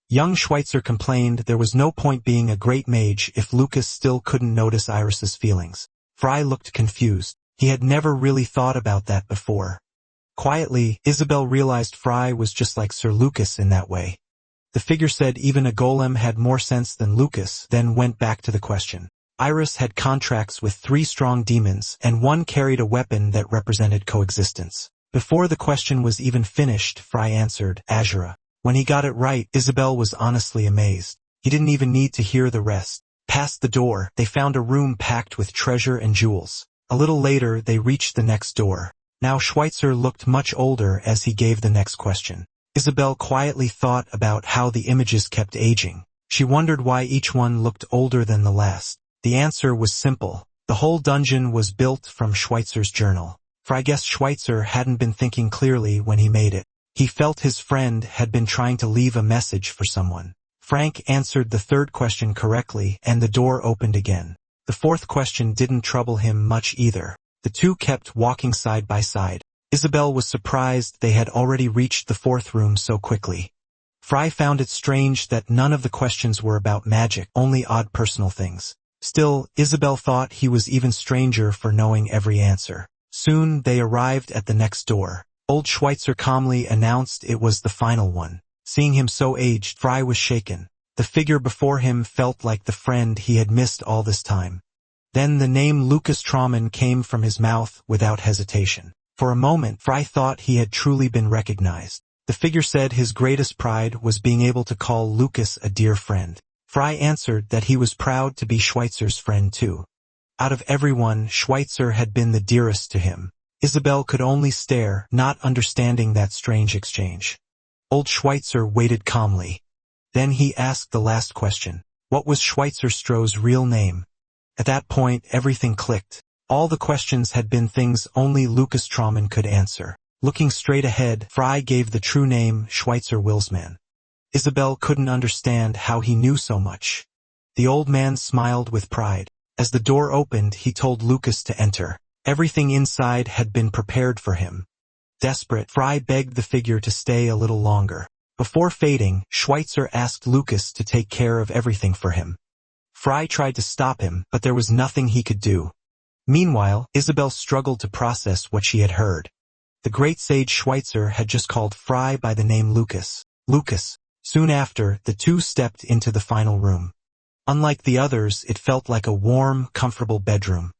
Speaker 1: Young Schweitzer complained there was no point being a great mage if Lucas still couldn't notice Iris's feelings. Fry looked confused. He had never really thought about that before. Quietly, Isabelle realized Fry was just like Sir Lucas in that way. The figure said even a golem had more sense than Lucas, then went back to the question. Iris had contracts with 3 strong demons, and one carried a weapon that represented coexistence. Before the question was even finished, Fry answered, Asura. When he got it right, Isabelle was honestly amazed. He didn't even need to hear the rest. Past the door, they found a room packed with treasure and jewels. A little later, they reached the next door. Now Schweitzer looked much older as he gave the next question. Isabelle quietly thought about how the images kept aging. She wondered why each one looked older than the last. The answer was simple. The whole dungeon was built from Schweitzer's journal. For I guess Schweitzer hadn't been thinking clearly when he made it. He felt his friend had been trying to leave a message for someone. Frank answered the third question correctly, and the door opened again. The fourth question didn't trouble him much either. The two kept walking side by side. Isabelle was surprised they had already reached the fourth room so quickly. Fry found it strange that none of the questions were about magic, only odd personal things. Still, Isabelle thought he was even stranger for knowing every answer. Soon they arrived at the next door. Old Schweitzer calmly announced it was the final one. Seeing him so aged, Fry was shaken. The figure before him felt like the friend he had missed all this time. Then the name Lucas Truman came from his mouth without hesitation. For a moment, Fry thought he had truly been recognized. The figure said his greatest pride was being able to call Lucas a dear friend. Fry answered that he was proud to be Schweitzer's friend too. Out of everyone, Schweitzer had been the dearest to him. Isabelle could only stare, not understanding that strange exchange. Old Schweitzer waited calmly. Then he asked the last question. What was Schweitzer Stroh's real name? At that point, everything clicked. All the questions had been things only Lucas Truman could answer. Looking straight ahead, Fry gave the true name Schweitzer Wilsman. Isabelle couldn't understand how he knew so much. The old man smiled with pride. As the door opened, he told Lucas to enter. Everything inside had been prepared for him. Desperate, Fry begged the figure to stay a little longer. Before fading, Schweitzer asked Lucas to take care of everything for him. Fry tried to stop him, but there was nothing he could do. Meanwhile, Isabelle struggled to process what she had heard. The great sage Schweitzer had just called Fry by the name Lucas. Lucas. Soon after, the two stepped into the final room. Unlike the others, it felt like a warm, comfortable bedroom.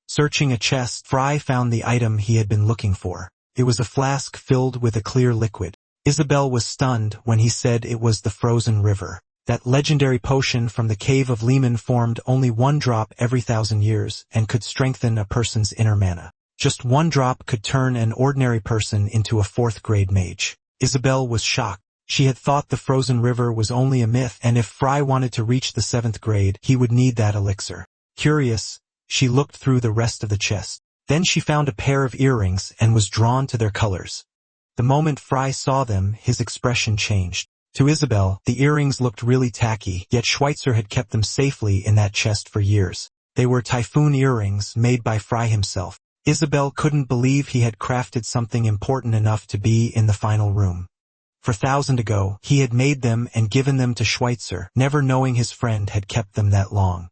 Speaker 1: Searching a chest, Fry found the item he had been looking for. It was a flask filled with a clear liquid. Isabelle was stunned when he said it was the frozen river. That legendary potion from the cave of Lehman formed only 1 drop every 1,000 years and could strengthen a person's inner mana. Just 1 drop could turn an ordinary person into a 4th-grade mage. Isabelle was shocked. She had thought the frozen river was only a myth, and if Fry wanted to reach the 7th grade, he would need that elixir. Curious, she looked through the rest of the chest. Then she found a pair of earrings and was drawn to their colors. The moment Fry saw them, his expression changed. To Isabelle, the earrings looked really tacky, yet Schweitzer had kept them safely in that chest for years. They were typhoon earrings made by Fry himself. Isabelle couldn't believe he had crafted something important enough to be in the final room. For 1,000 ago, he had made them and given them to Schweitzer, never knowing his friend had kept them that long.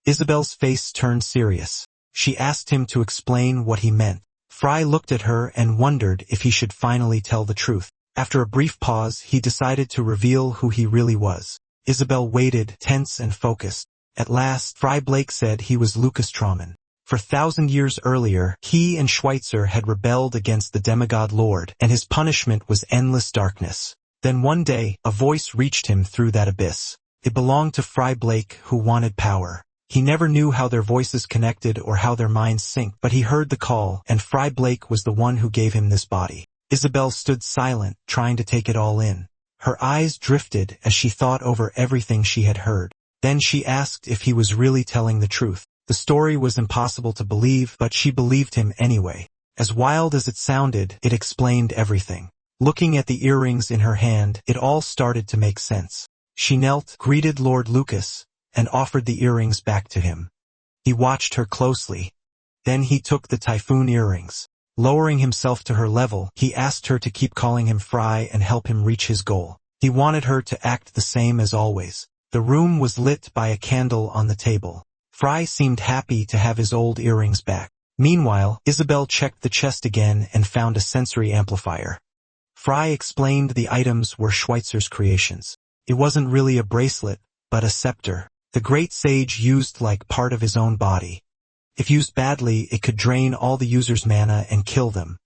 Speaker 1: Isabelle's face turned serious. She asked him to explain what he meant. Fry looked at her and wondered if he should finally tell the truth. After a brief pause, he decided to reveal who he really was. Isabelle waited, tense and focused. At last, Fry Blake said he was Lucas Truman. For 1,000 years earlier, he and Schweitzer had rebelled against the demigod lord, and his punishment was endless darkness. Then one day, a voice reached him through that abyss. It belonged to Fry Blake, who wanted power. He never knew how their voices connected or how their minds synced, but he heard the call, and Fry Blake was the one who gave him this body. Isabelle stood silent, trying to take it all in. Her eyes drifted as she thought over everything she had heard. Then she asked if he was really telling the truth. The story was impossible to believe, but she believed him anyway. As wild as it sounded, it explained everything. Looking at the earrings in her hand, it all started to make sense. She knelt, greeted Lord Lucas, and offered the earrings back to him. He watched her closely. Then he took the typhoon earrings. Lowering himself to her level, he asked her to keep calling him Fry and help him reach his goal. He wanted her to act the same as always. The room was lit by a candle on the table. Fry seemed happy to have his old earrings back. Meanwhile, Isabelle checked the chest again and found a sensory amplifier. Fry explained the items were Schweitzer's creations. It wasn't really a bracelet, but a scepter. The great sage used like part of his own body. If used badly, it could drain all the user's mana and kill them.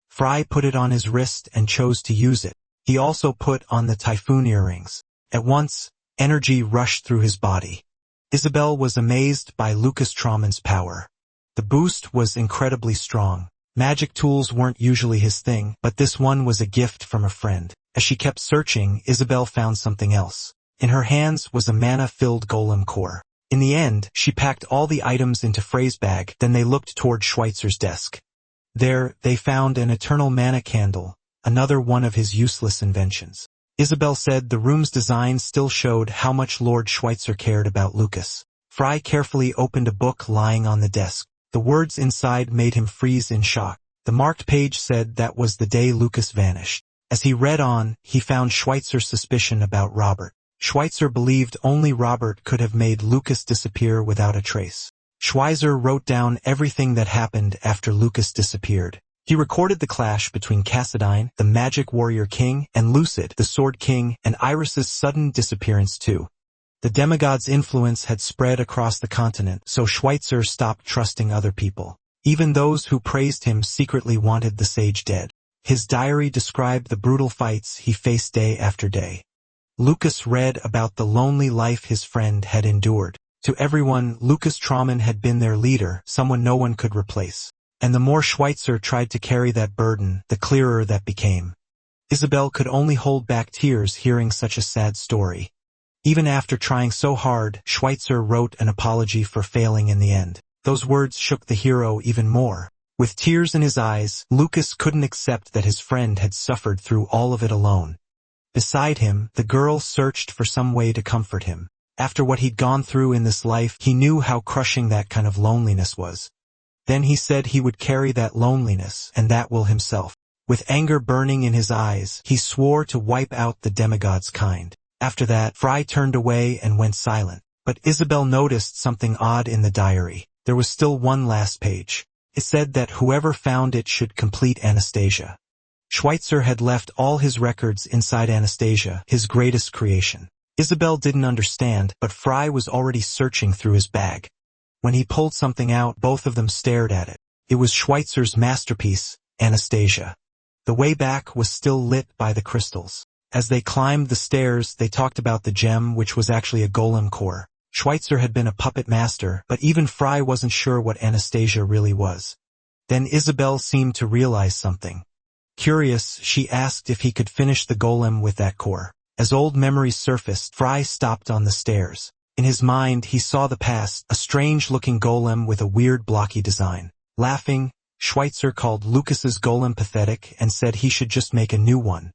Speaker 1: Fry put it on his wrist and chose to use it. He also put on the typhoon earrings. At once, energy rushed through his body. Isabelle was amazed by Lucas Truman's power. The boost was incredibly strong. Magic tools weren't usually his thing, but this one was a gift from a friend. As she kept searching, Isabelle found something else. In her hands was a mana-filled golem core. In the end, she packed all the items into Frey's bag, then they looked toward Schweitzer's desk. There, they found an eternal mana candle, another one of his useless inventions. Isabelle said the room's design still showed how much Lord Schweitzer cared about Lucas. Fry carefully opened a book lying on the desk. The words inside made him freeze in shock. The marked page said that was the day Lucas vanished. As he read on, he found Schweitzer's suspicion about Robert. Schweitzer believed only Robert could have made Lucas disappear without a trace. Schweitzer wrote down everything that happened after Lucas disappeared. He recorded the clash between Cassadine, the magic warrior king, and Lucid, the sword king, and Iris's sudden disappearance too. The demigod's influence had spread across the continent, so Schweitzer stopped trusting other people. Even those who praised him secretly wanted the sage dead. His diary described the brutal fights he faced day after day. Lucas read about the lonely life his friend had endured. To everyone, Lucas Truman had been their leader, someone no one could replace. And the more Schweitzer tried to carry that burden, the clearer that became. Isabelle could only hold back tears hearing such a sad story. Even after trying so hard, Schweitzer wrote an apology for failing in the end. Those words shook the hero even more. With tears in his eyes, Lucas couldn't accept that his friend had suffered through all of it alone. Beside him, the girl searched for some way to comfort him. After what he'd gone through in this life, he knew how crushing that kind of loneliness was. Then he said he would carry that loneliness and that will himself. With anger burning in his eyes, he swore to wipe out the demigod's kind. After that, Fry turned away and went silent. But Isabelle noticed something odd in the diary. There was still one last page. It said that whoever found it should complete Anastasia. Schweitzer had left all his records inside Anastasia, his greatest creation. Isabelle didn't understand, but Fry was already searching through his bag. When he pulled something out, both of them stared at it. It was Schweitzer's masterpiece, Anastasia. The way back was still lit by the crystals. As they climbed the stairs, they talked about the gem, which was actually a golem core. Schweitzer had been a puppet master, but even Fry wasn't sure what Anastasia really was. Then Isabelle seemed to realize something. Curious, she asked if he could finish the golem with that core. As old memories surfaced, Fry stopped on the stairs. In his mind, he saw the past, a strange-looking golem with a weird blocky design. Laughing, Schweitzer called Lucas's golem pathetic and said he should just make a new one.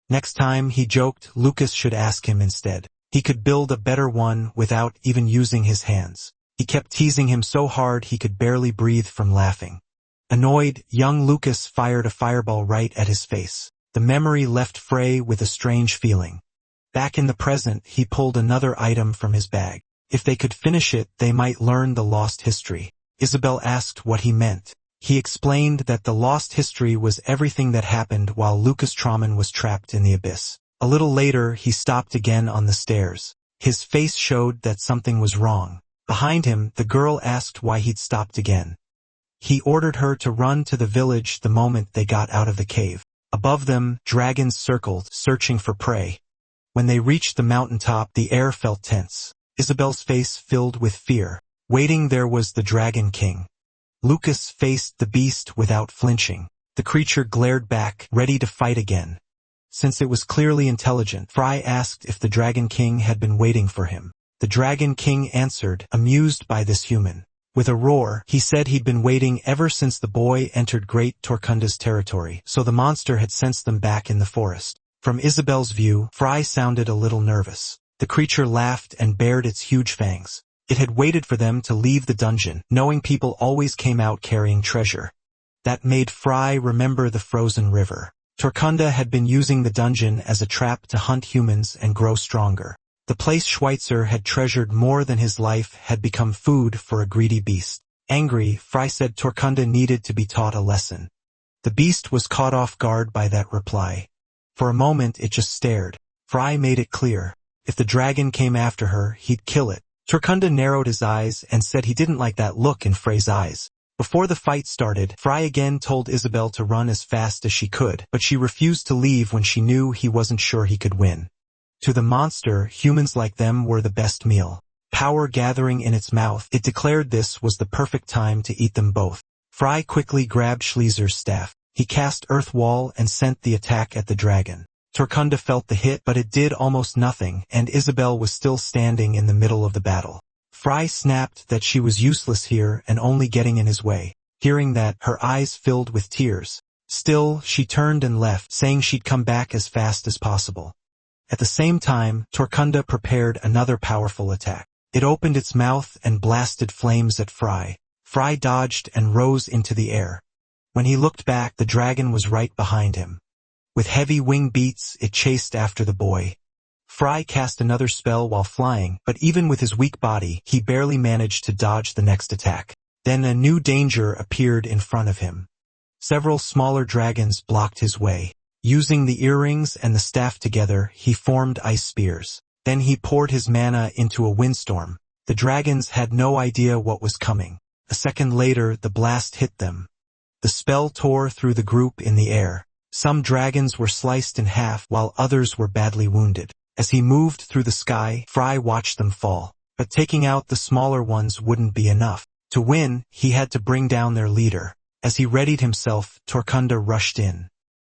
Speaker 1: Next time, he joked, Lucas should ask him instead. He could build a better one without even using his hands. He kept teasing him so hard he could barely breathe from laughing. Annoyed, young Lucas fired a fireball right at his face. The memory left Frey with a strange feeling. Back in the present, he pulled another item from his bag. If they could finish it, they might learn the lost history. Isabelle asked what he meant. He explained that the lost history was everything that happened while Lucas Truman was trapped in the abyss. A little later, he stopped again on the stairs. His face showed that something was wrong. Behind him, the girl asked why he'd stopped again. He ordered her to run to the village the moment they got out of the cave. Above them, dragons circled, searching for prey. When they reached the mountaintop, the air felt tense. Isabelle's face filled with fear. Waiting there was the Dragon King. Lucas faced the beast without flinching. The creature glared back, ready to fight again. Since it was clearly intelligent, Fry asked if the Dragon King had been waiting for him. The Dragon King answered, amused by this human. With a roar, he said he'd been waiting ever since the boy entered Great Torkunda's territory, so the monster had sensed them back in the forest. From Isabelle's view, Fry sounded a little nervous. The creature laughed and bared its huge fangs. It had waited for them to leave the dungeon, knowing people always came out carrying treasure. That made Fry remember the frozen river. Torkunda had been using the dungeon as a trap to hunt humans and grow stronger. The place Schweitzer had treasured more than his life had become food for a greedy beast. Angry, Fry said Torkunda needed to be taught a lesson. The beast was caught off guard by that reply. For a moment it just stared. Fry made it clear. If the dragon came after her, he'd kill it. Torkunda narrowed his eyes and said he didn't like that look in Frey's eyes. Before the fight started, Fry again told Isabelle to run as fast as she could, but she refused to leave when she knew he wasn't sure he could win. To the monster, humans like them were the best meal. Power gathering in its mouth, it declared this was the perfect time to eat them both. Fry quickly grabbed Schleizer's staff. He cast Earth Wall and sent the attack at the dragon. Torkunda felt the hit, but it did almost nothing, and Isabelle was still standing in the middle of the battle. Fry snapped that she was useless here and only getting in his way. Hearing that, her eyes filled with tears. Still, she turned and left, saying she'd come back as fast as possible. At the same time, Torkunda prepared another powerful attack. It opened its mouth and blasted flames at Fry. Fry dodged and rose into the air. When he looked back, the dragon was right behind him. With heavy wing beats, it chased after the boy. Fry cast another spell while flying, but even with his weak body, he barely managed to dodge the next attack. Then a new danger appeared in front of him. Several smaller dragons blocked his way. Using the earrings and the staff together, he formed ice spears. Then he poured his mana into a windstorm. The dragons had no idea what was coming. A second later, the blast hit them. The spell tore through the group in the air. Some dragons were sliced in half, while others were badly wounded. As he moved through the sky, Fry watched them fall. But taking out the smaller ones wouldn't be enough. To win, he had to bring down their leader. As he readied himself, Torkunda rushed in.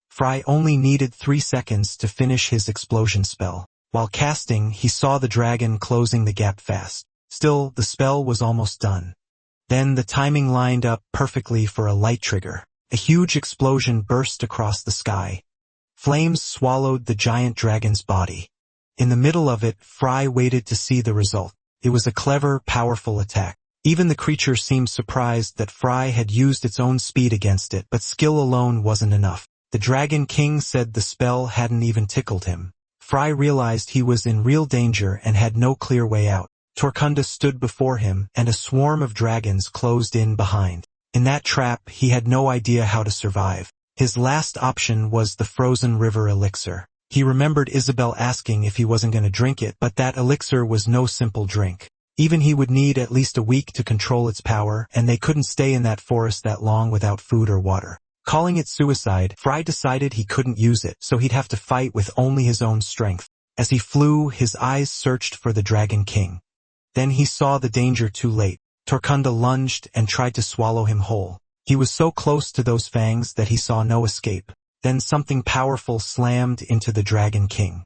Speaker 1: Fry only needed 3 seconds to finish his explosion spell. While casting, he saw the dragon closing the gap fast. Still, the spell was almost done. Then the timing lined up perfectly for a light trigger. A huge explosion burst across the sky. Flames swallowed the giant dragon's body. In the middle of it, Fry waited to see the result. It was a clever, powerful attack. Even the creature seemed surprised that Fry had used its own speed against it, but skill alone wasn't enough. The Dragon King said the spell hadn't even tickled him. Fry realized he was in real danger and had no clear way out. Torkunda stood before him, and a swarm of dragons closed in behind. In that trap, he had no idea how to survive. His last option was the frozen river elixir. He remembered Isabelle asking if he wasn't going to drink it, but that elixir was no simple drink. Even he would need at least a week to control its power, and they couldn't stay in that forest that long without food or water. Calling it suicide, Fry decided he couldn't use it, so he'd have to fight with only his own strength. As he flew, his eyes searched for the Dragon King. Then he saw the danger too late. Torkunda lunged and tried to swallow him whole. He was so close to those fangs that he saw no escape. Then something powerful slammed into the Dragon King.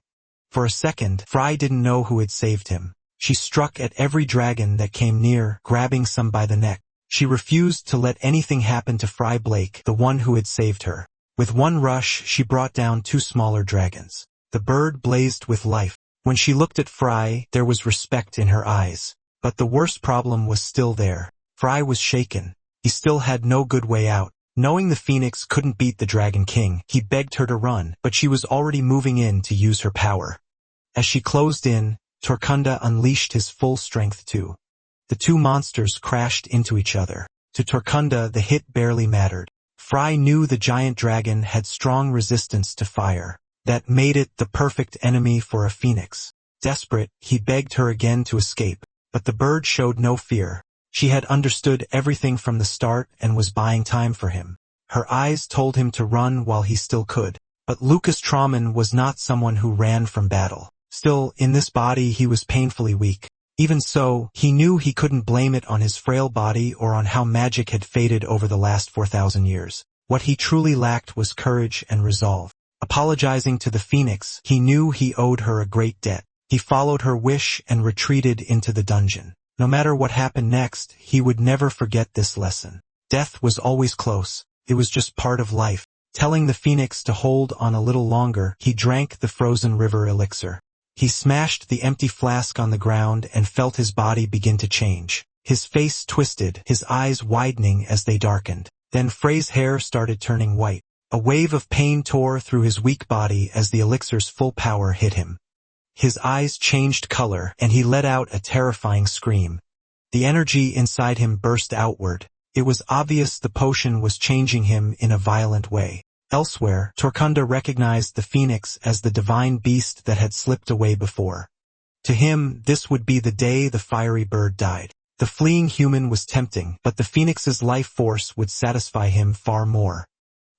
Speaker 1: For a second, Fry didn't know who had saved him. She struck at every dragon that came near, grabbing some by the neck. She refused to let anything happen to Fry Blake, the one who had saved her. With one rush, she brought down 2 smaller dragons. The bird blazed with life. When she looked at Fry, there was respect in her eyes. But the worst problem was still there. Fry was shaken. He still had no good way out. Knowing the Phoenix couldn't beat the Dragon King, he begged her to run, but she was already moving in to use her power. As she closed in, Torkunda unleashed his full strength too. The 2 monsters crashed into each other. To Torkunda, the hit barely mattered. Fry knew the giant dragon had strong resistance to fire. That made it the perfect enemy for a phoenix. Desperate, he begged her again to escape, but the bird showed no fear. She had understood everything from the start and was buying time for him. Her eyes told him to run while he still could. But Lucas Truman was not someone who ran from battle. Still, in this body he was painfully weak. Even so, he knew he couldn't blame it on his frail body or on how magic had faded over the last 4,000 years. What he truly lacked was courage and resolve. Apologizing to the phoenix, he knew he owed her a great debt. He followed her wish and retreated into the dungeon. No matter what happened next, he would never forget this lesson. Death was always close. It was just part of life. Telling the phoenix to hold on a little longer, he drank the frozen river elixir. He smashed the empty flask on the ground and felt his body begin to change. His face twisted, his eyes widening as they darkened. Then Frey's hair started turning white. A wave of pain tore through his weak body as the elixir's full power hit him. His eyes changed color, and he let out a terrifying scream. The energy inside him burst outward. It was obvious the potion was changing him in a violent way. Elsewhere, Torkunda recognized the phoenix as the divine beast that had slipped away before. To him, this would be the day the fiery bird died. The fleeing human was tempting, but the phoenix's life force would satisfy him far more.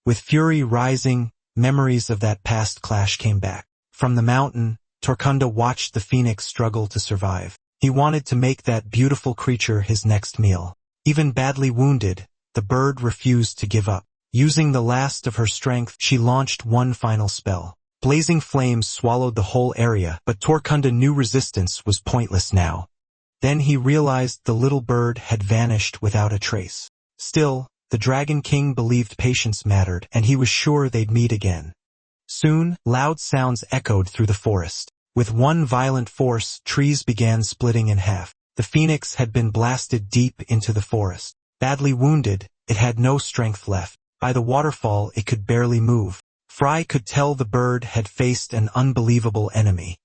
Speaker 1: With fury rising, memories of that past clash came back. From the mountain, Torkunda watched the phoenix struggle to survive. He wanted to make that beautiful creature his next meal. Even badly wounded, the bird refused to give up. Using the last of her strength, she launched one final spell. Blazing flames swallowed the whole area, but Torkunda knew resistance was pointless now. Then he realized the little bird had vanished without a trace. Still, the Dragon King believed patience mattered, and he was sure they'd meet again. Soon, loud sounds echoed through the forest. With one violent force, trees began splitting in half. The phoenix had been blasted deep into the forest. Badly wounded, it had no strength left. By the waterfall, it could barely move. Fry could tell the bird had faced an unbelievable enemy.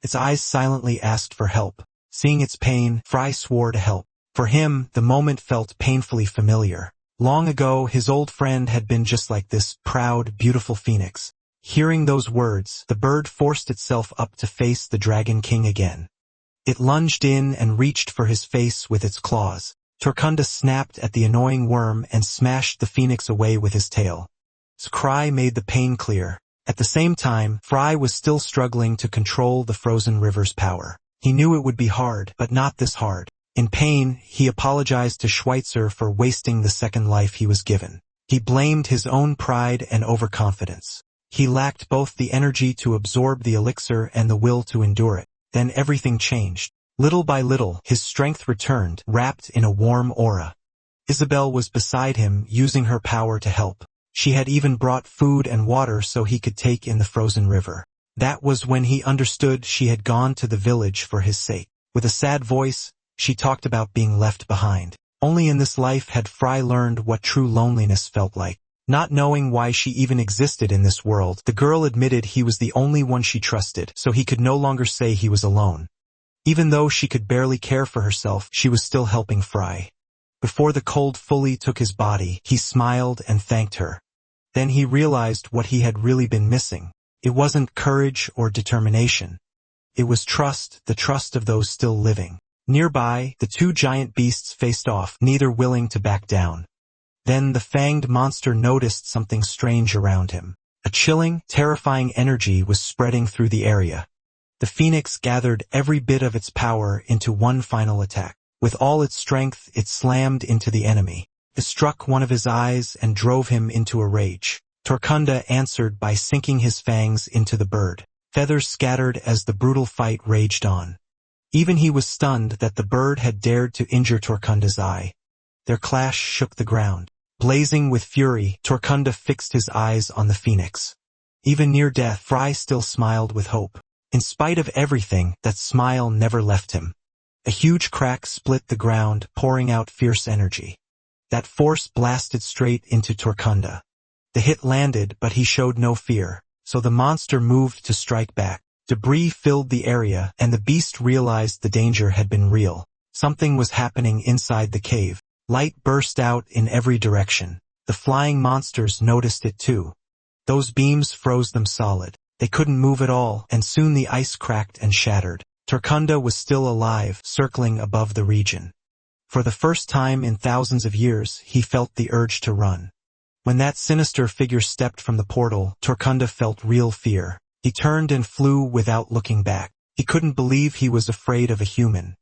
Speaker 1: Its eyes silently asked for help. Seeing its pain, Fry swore to help. For him, the moment felt painfully familiar. Long ago, his old friend had been just like this proud, beautiful phoenix. Hearing those words, the bird forced itself up to face the Dragon King again. It lunged in and reached for his face with its claws. Torkunda snapped at the annoying worm and smashed the phoenix away with his tail. His cry made the pain clear. At the same time, Fry was still struggling to control the frozen river's power. He knew it would be hard, but not this hard. In pain, he apologized to Schweitzer for wasting the second life he was given. He blamed his own pride and overconfidence. He lacked both the energy to absorb the elixir and the will to endure it. Then everything changed. Little by little, his strength returned, wrapped in a warm aura. Isabelle was beside him, using her power to help. She had even brought food and water so he could take in the frozen river. That was when he understood she had gone to the village for his sake. With a sad voice, she talked about being left behind. Only in this life had Fry learned what true loneliness felt like. Not knowing why she even existed in this world, the girl admitted he was the only one she trusted, so he could no longer say he was alone. Even though she could barely care for herself, she was still helping Fry. Before the cold fully took his body, he smiled and thanked her. Then he realized what he had really been missing. It wasn't courage or determination. It was trust, the trust of those still living. Nearby, the two giant beasts faced off, neither willing to back down. Then the fanged monster noticed something strange around him. A chilling, terrifying energy was spreading through the area. The phoenix gathered every bit of its power into one final attack. With all its strength, it slammed into the enemy. It struck one of his eyes and drove him into a rage. Torkunda answered by sinking his fangs into the bird. Feathers scattered as the brutal fight raged on. Even he was stunned that the bird had dared to injure Torkunda's eye. Their clash shook the ground. Blazing with fury, Torkunda fixed his eyes on the phoenix. Even near death, Fry still smiled with hope. In spite of everything, that smile never left him. A huge crack split the ground, pouring out fierce energy. That force blasted straight into Torkunda. The hit landed, but he showed no fear, so the monster moved to strike back. Debris filled the area, and the beast realized the danger had been real. Something was happening inside the cave. Light burst out in every direction. The flying monsters noticed it too. Those beams froze them solid. They couldn't move at all, and soon the ice cracked and shattered. Torkunda was still alive, circling above the region. For the first time in thousands of years, he felt the urge to run. When that sinister figure stepped from the portal, Torkunda felt real fear. He turned and flew without looking back. He couldn't believe he was afraid of a human.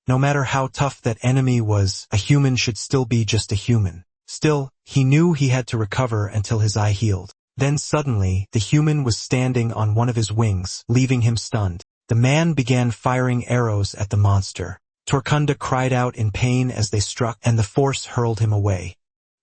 Speaker 1: No matter how tough that enemy was, a human should still be just a human. Still, he knew he had to recover until his eye healed. Then suddenly, the human was standing on one of his wings, leaving him stunned. The man began firing arrows at the monster. Torkunda cried out in pain as they struck, and the force hurled him away.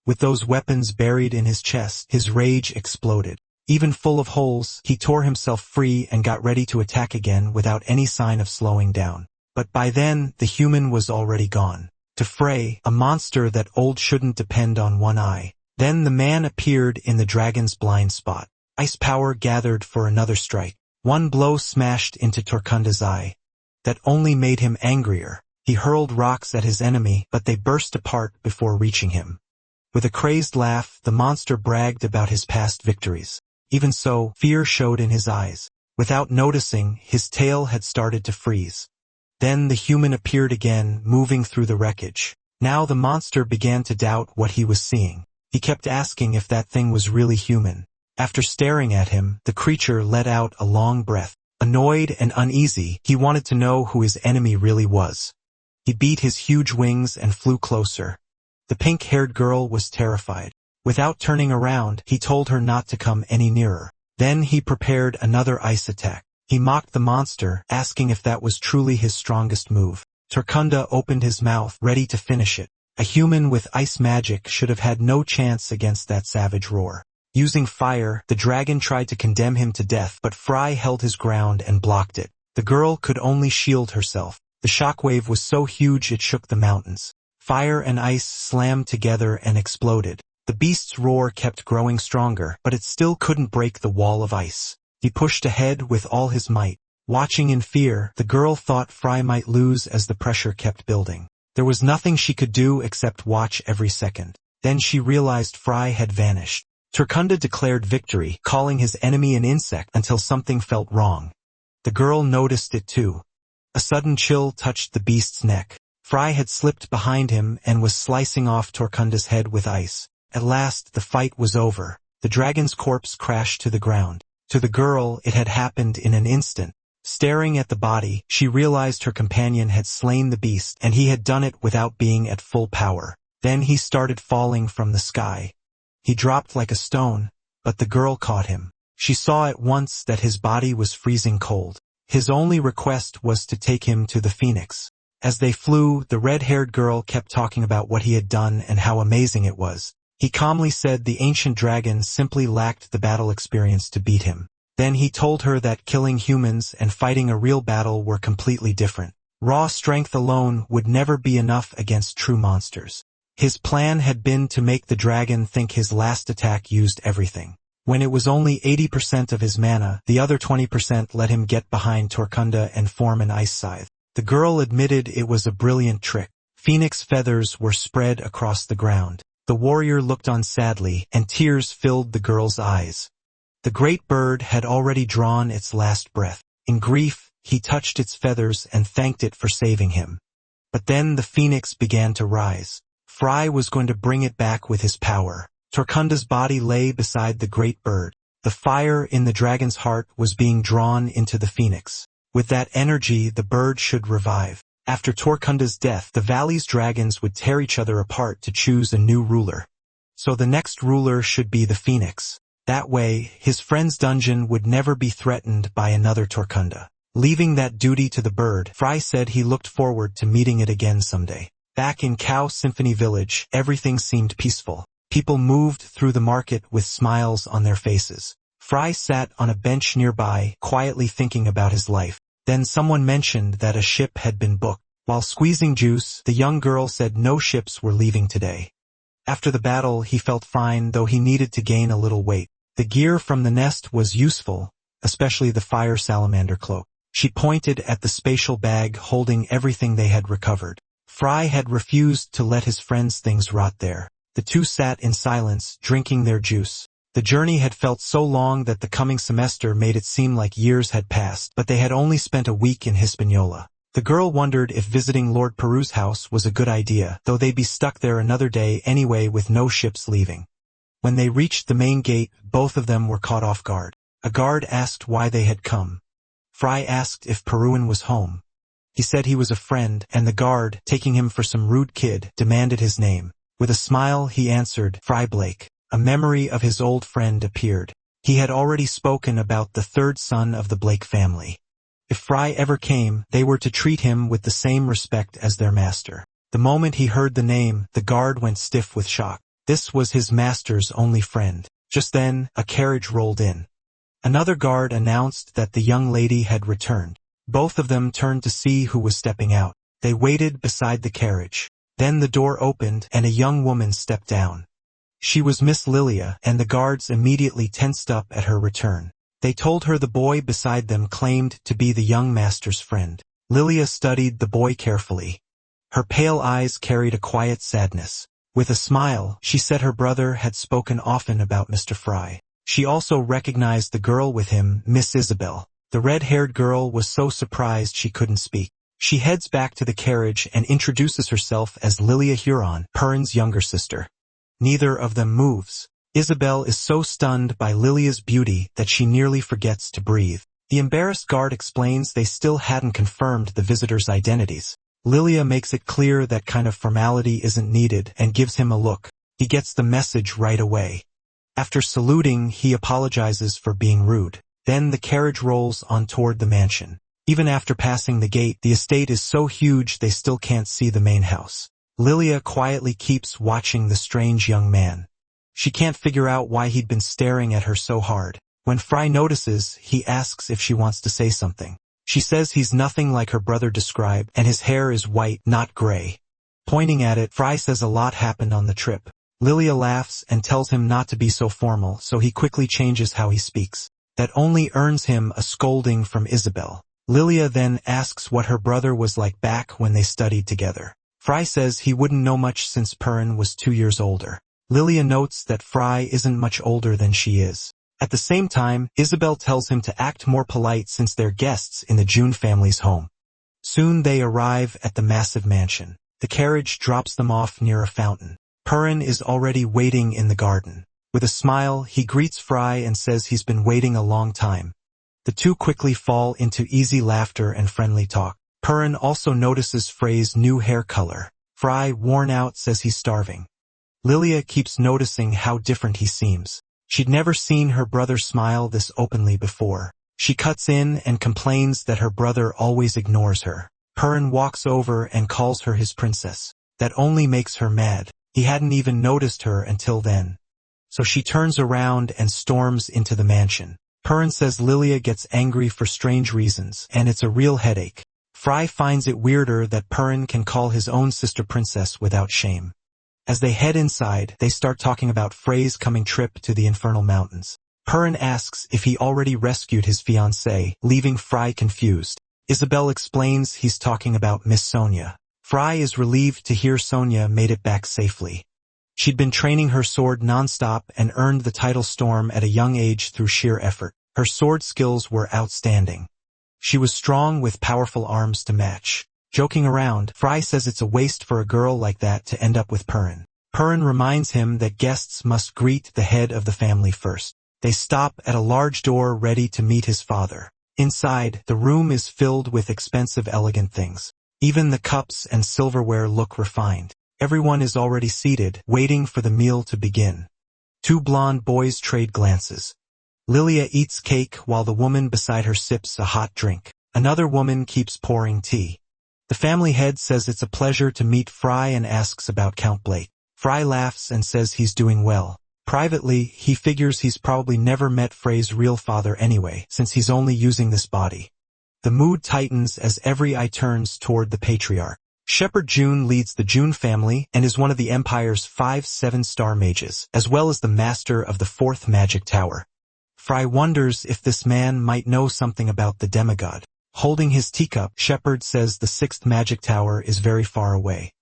Speaker 1: With those weapons buried in his chest, his rage exploded. Even full of holes, he tore himself free and got ready to attack again without any sign of slowing down. But by then, the human was already gone. To Frey, a monster that old shouldn't depend on one eye. Then the man appeared in the dragon's blind spot. Ice power gathered for another strike. One blow smashed into Torkunda's eye. That only made him angrier. He hurled rocks at his enemy, but they burst apart before reaching him. With a crazed laugh, the monster bragged about his past victories. Even so, fear showed in his eyes. Without noticing, his tail had started to freeze. Then the human appeared again, moving through the wreckage. Now the monster began to doubt what he was seeing. He kept asking if that thing was really human. After staring at him, the creature let out a long breath. Annoyed and uneasy, he wanted to know who his enemy really was. He beat his huge wings and flew closer. The pink-haired girl was terrified. Without turning around, he told her not to come any nearer. Then he prepared another ice attack. He mocked the monster, asking if that was truly his strongest move. Torkunda opened his mouth, ready to finish it. A human with ice magic should have had no chance against that savage roar. Using fire, the dragon tried to condemn him to death, but Fry held his ground and blocked it. The girl could only shield herself. The shockwave was so huge it shook the mountains. Fire and ice slammed together and exploded. The beast's roar kept growing stronger, but it still couldn't break the wall of ice. He pushed ahead with all his might. Watching in fear, the girl thought Fry might lose as the pressure kept building. There was nothing she could do except watch every second. Then she realized Fry had vanished. Torkunda declared victory, calling his enemy an insect until something felt wrong. The girl noticed it too. A sudden chill touched the beast's neck. Fry had slipped behind him and was slicing off Torkunda's head with ice. At last, the fight was over. The dragon's corpse crashed to the ground. To the girl, it had happened in an instant. Staring at the body, she realized her companion had slain the beast, and he had done it without being at full power. Then he started falling from the sky. He dropped like a stone, but the girl caught him. She saw at once that his body was freezing cold. His only request was to take him to the Phoenix. As they flew, the red-haired girl kept talking about what he had done and how amazing it was. He calmly said the ancient dragon simply lacked the battle experience to beat him. Then he told her that killing humans and fighting a real battle were completely different. Raw strength alone would never be enough against true monsters. His plan had been to make the dragon think his last attack used everything. When it was only 80% of his mana, the other 20% let him get behind Torkunda and form an ice scythe. The girl admitted it was a brilliant trick. Phoenix feathers were spread across the ground. The warrior looked on sadly, and tears filled the girl's eyes. The great bird had already drawn its last breath. In grief, he touched its feathers and thanked it for saving him. But then the phoenix began to rise. Fry was going to bring it back with his power. Torkunda's body lay beside the great bird. The fire in the dragon's heart was being drawn into the phoenix. With that energy, the bird should revive. After Torkunda's death, the valley's dragons would tear each other apart to choose a new ruler. So the next ruler should be the phoenix. That way, his friend's dungeon would never be threatened by another Torkunda. Leaving that duty to the bird, Fry said he looked forward to meeting it again someday. Back in Cow Symphony Village, everything seemed peaceful. People moved through the market with smiles on their faces. Fry sat on a bench nearby, quietly thinking about his life. Then someone mentioned that a ship had been booked. While squeezing juice, the young girl said no ships were leaving today. After the battle, he felt fine, though he needed to gain a little weight. The gear from the nest was useful, especially the fire salamander cloak. She pointed at the spatial bag holding everything they had recovered. Fry had refused to let his friend's things rot there. The two sat in silence, drinking their juice. The journey had felt so long that the coming semester made it seem like years had passed, but they had only spent a week in Hispaniola. The girl wondered if visiting Lord Peru's house was a good idea, though they'd be stuck there another day anyway with no ships leaving. When they reached the main gate, both of them were caught off guard. A guard asked why they had come. Fry asked if Peruin was home. He said he was a friend, and the guard, taking him for some rude kid, demanded his name. With a smile he answered, Fry Blake. A memory of his old friend appeared. He had already spoken about the third son of the Blake family. If Fry ever came, they were to treat him with the same respect as their master. The moment he heard the name, the guard went stiff with shock. This was his master's only friend. Just then, a carriage rolled in. Another guard announced that the young lady had returned. Both of them turned to see who was stepping out. They waited beside the carriage. Then the door opened and a young woman stepped down. She was Miss Lilia, and the guards immediately tensed up at her return. They told her the boy beside them claimed to be the young master's friend. Lilia studied the boy carefully. Her pale eyes carried a quiet sadness. With a smile, she said her brother had spoken often about Mr. Fry. She also recognized the girl with him, Miss Isabelle. The red-haired girl was so surprised she couldn't speak. She heads back to the carriage and introduces herself as Lilia Huron, Purin's younger sister. Neither of them moves. Isabelle is so stunned by Lilia's beauty that she nearly forgets to breathe. The embarrassed guard explains they still hadn't confirmed the visitors' identities. Lilia makes it clear that kind of formality isn't needed and gives him a look. He gets the message right away. After saluting, he apologizes for being rude. Then the carriage rolls on toward the mansion. Even after passing the gate, the estate is so huge they still can't see the main house. Lilia quietly keeps watching the strange young man. She can't figure out why he'd been staring at her so hard. When Fry notices, he asks if she wants to say something. She says he's nothing like her brother described, and his hair is white, not gray. Pointing at it, Fry says a lot happened on the trip. Lilia laughs and tells him not to be so formal, so he quickly changes how he speaks. That only earns him a scolding from Isabelle. Lilia then asks what her brother was like back when they studied together. Fry says he wouldn't know much since Purin was 2 years older. Lilia notes that Fry isn't much older than she is. At the same time, Isabelle tells him to act more polite since they're guests in the Jun family's home. Soon they arrive at the massive mansion. The carriage drops them off near a fountain. Purin is already waiting in the garden. With a smile, he greets Fry and says he's been waiting a long time. The two quickly fall into easy laughter and friendly talk. Purin also notices Frey's new hair color. Fry, worn out, says he's starving. Lilia keeps noticing how different he seems. She'd never seen her brother smile this openly before. She cuts in and complains that her brother always ignores her. Purin walks over and calls her his princess. That only makes her mad. He hadn't even noticed her until then. So she turns around and storms into the mansion. Purin says Lilia gets angry for strange reasons, and it's a real headache. Fry finds it weirder that Purin can call his own sister princess without shame. As they head inside, they start talking about Frey's coming trip to the Infernal Mountains. Purin asks if he already rescued his fiancée, leaving Fry confused. Isabelle explains he's talking about Miss Sonia. Fry is relieved to hear Sonia made it back safely. She'd been training her sword non-stop and earned the title Storm at a young age through sheer effort. Her sword skills were outstanding. She was strong with powerful arms to match. Joking around, Fry says it's a waste for a girl like that to end up with Purin. Purin reminds him that guests must greet the head of the family first. They stop at a large door ready to meet his father. Inside, the room is filled with expensive, elegant things. Even the cups and silverware look refined. Everyone is already seated, waiting for the meal to begin. Two blonde boys trade glances. Lilia eats cake while the woman beside her sips a hot drink. Another woman keeps pouring tea. The family head says it's a pleasure to meet Fry and asks about Count Blake. Fry laughs and says he's doing well. Privately, he figures he's probably never met Frey's real father anyway, since he's only using this body. The mood tightens as every eye turns toward the patriarch. Shepherd Jun leads the Jun family and is one of the Empire's 5 7-star mages, as well as the master of the 4th magic tower. Fry wonders if this man might know something about the demigod. Holding his teacup, Shepard says the 6th magic tower is very far away.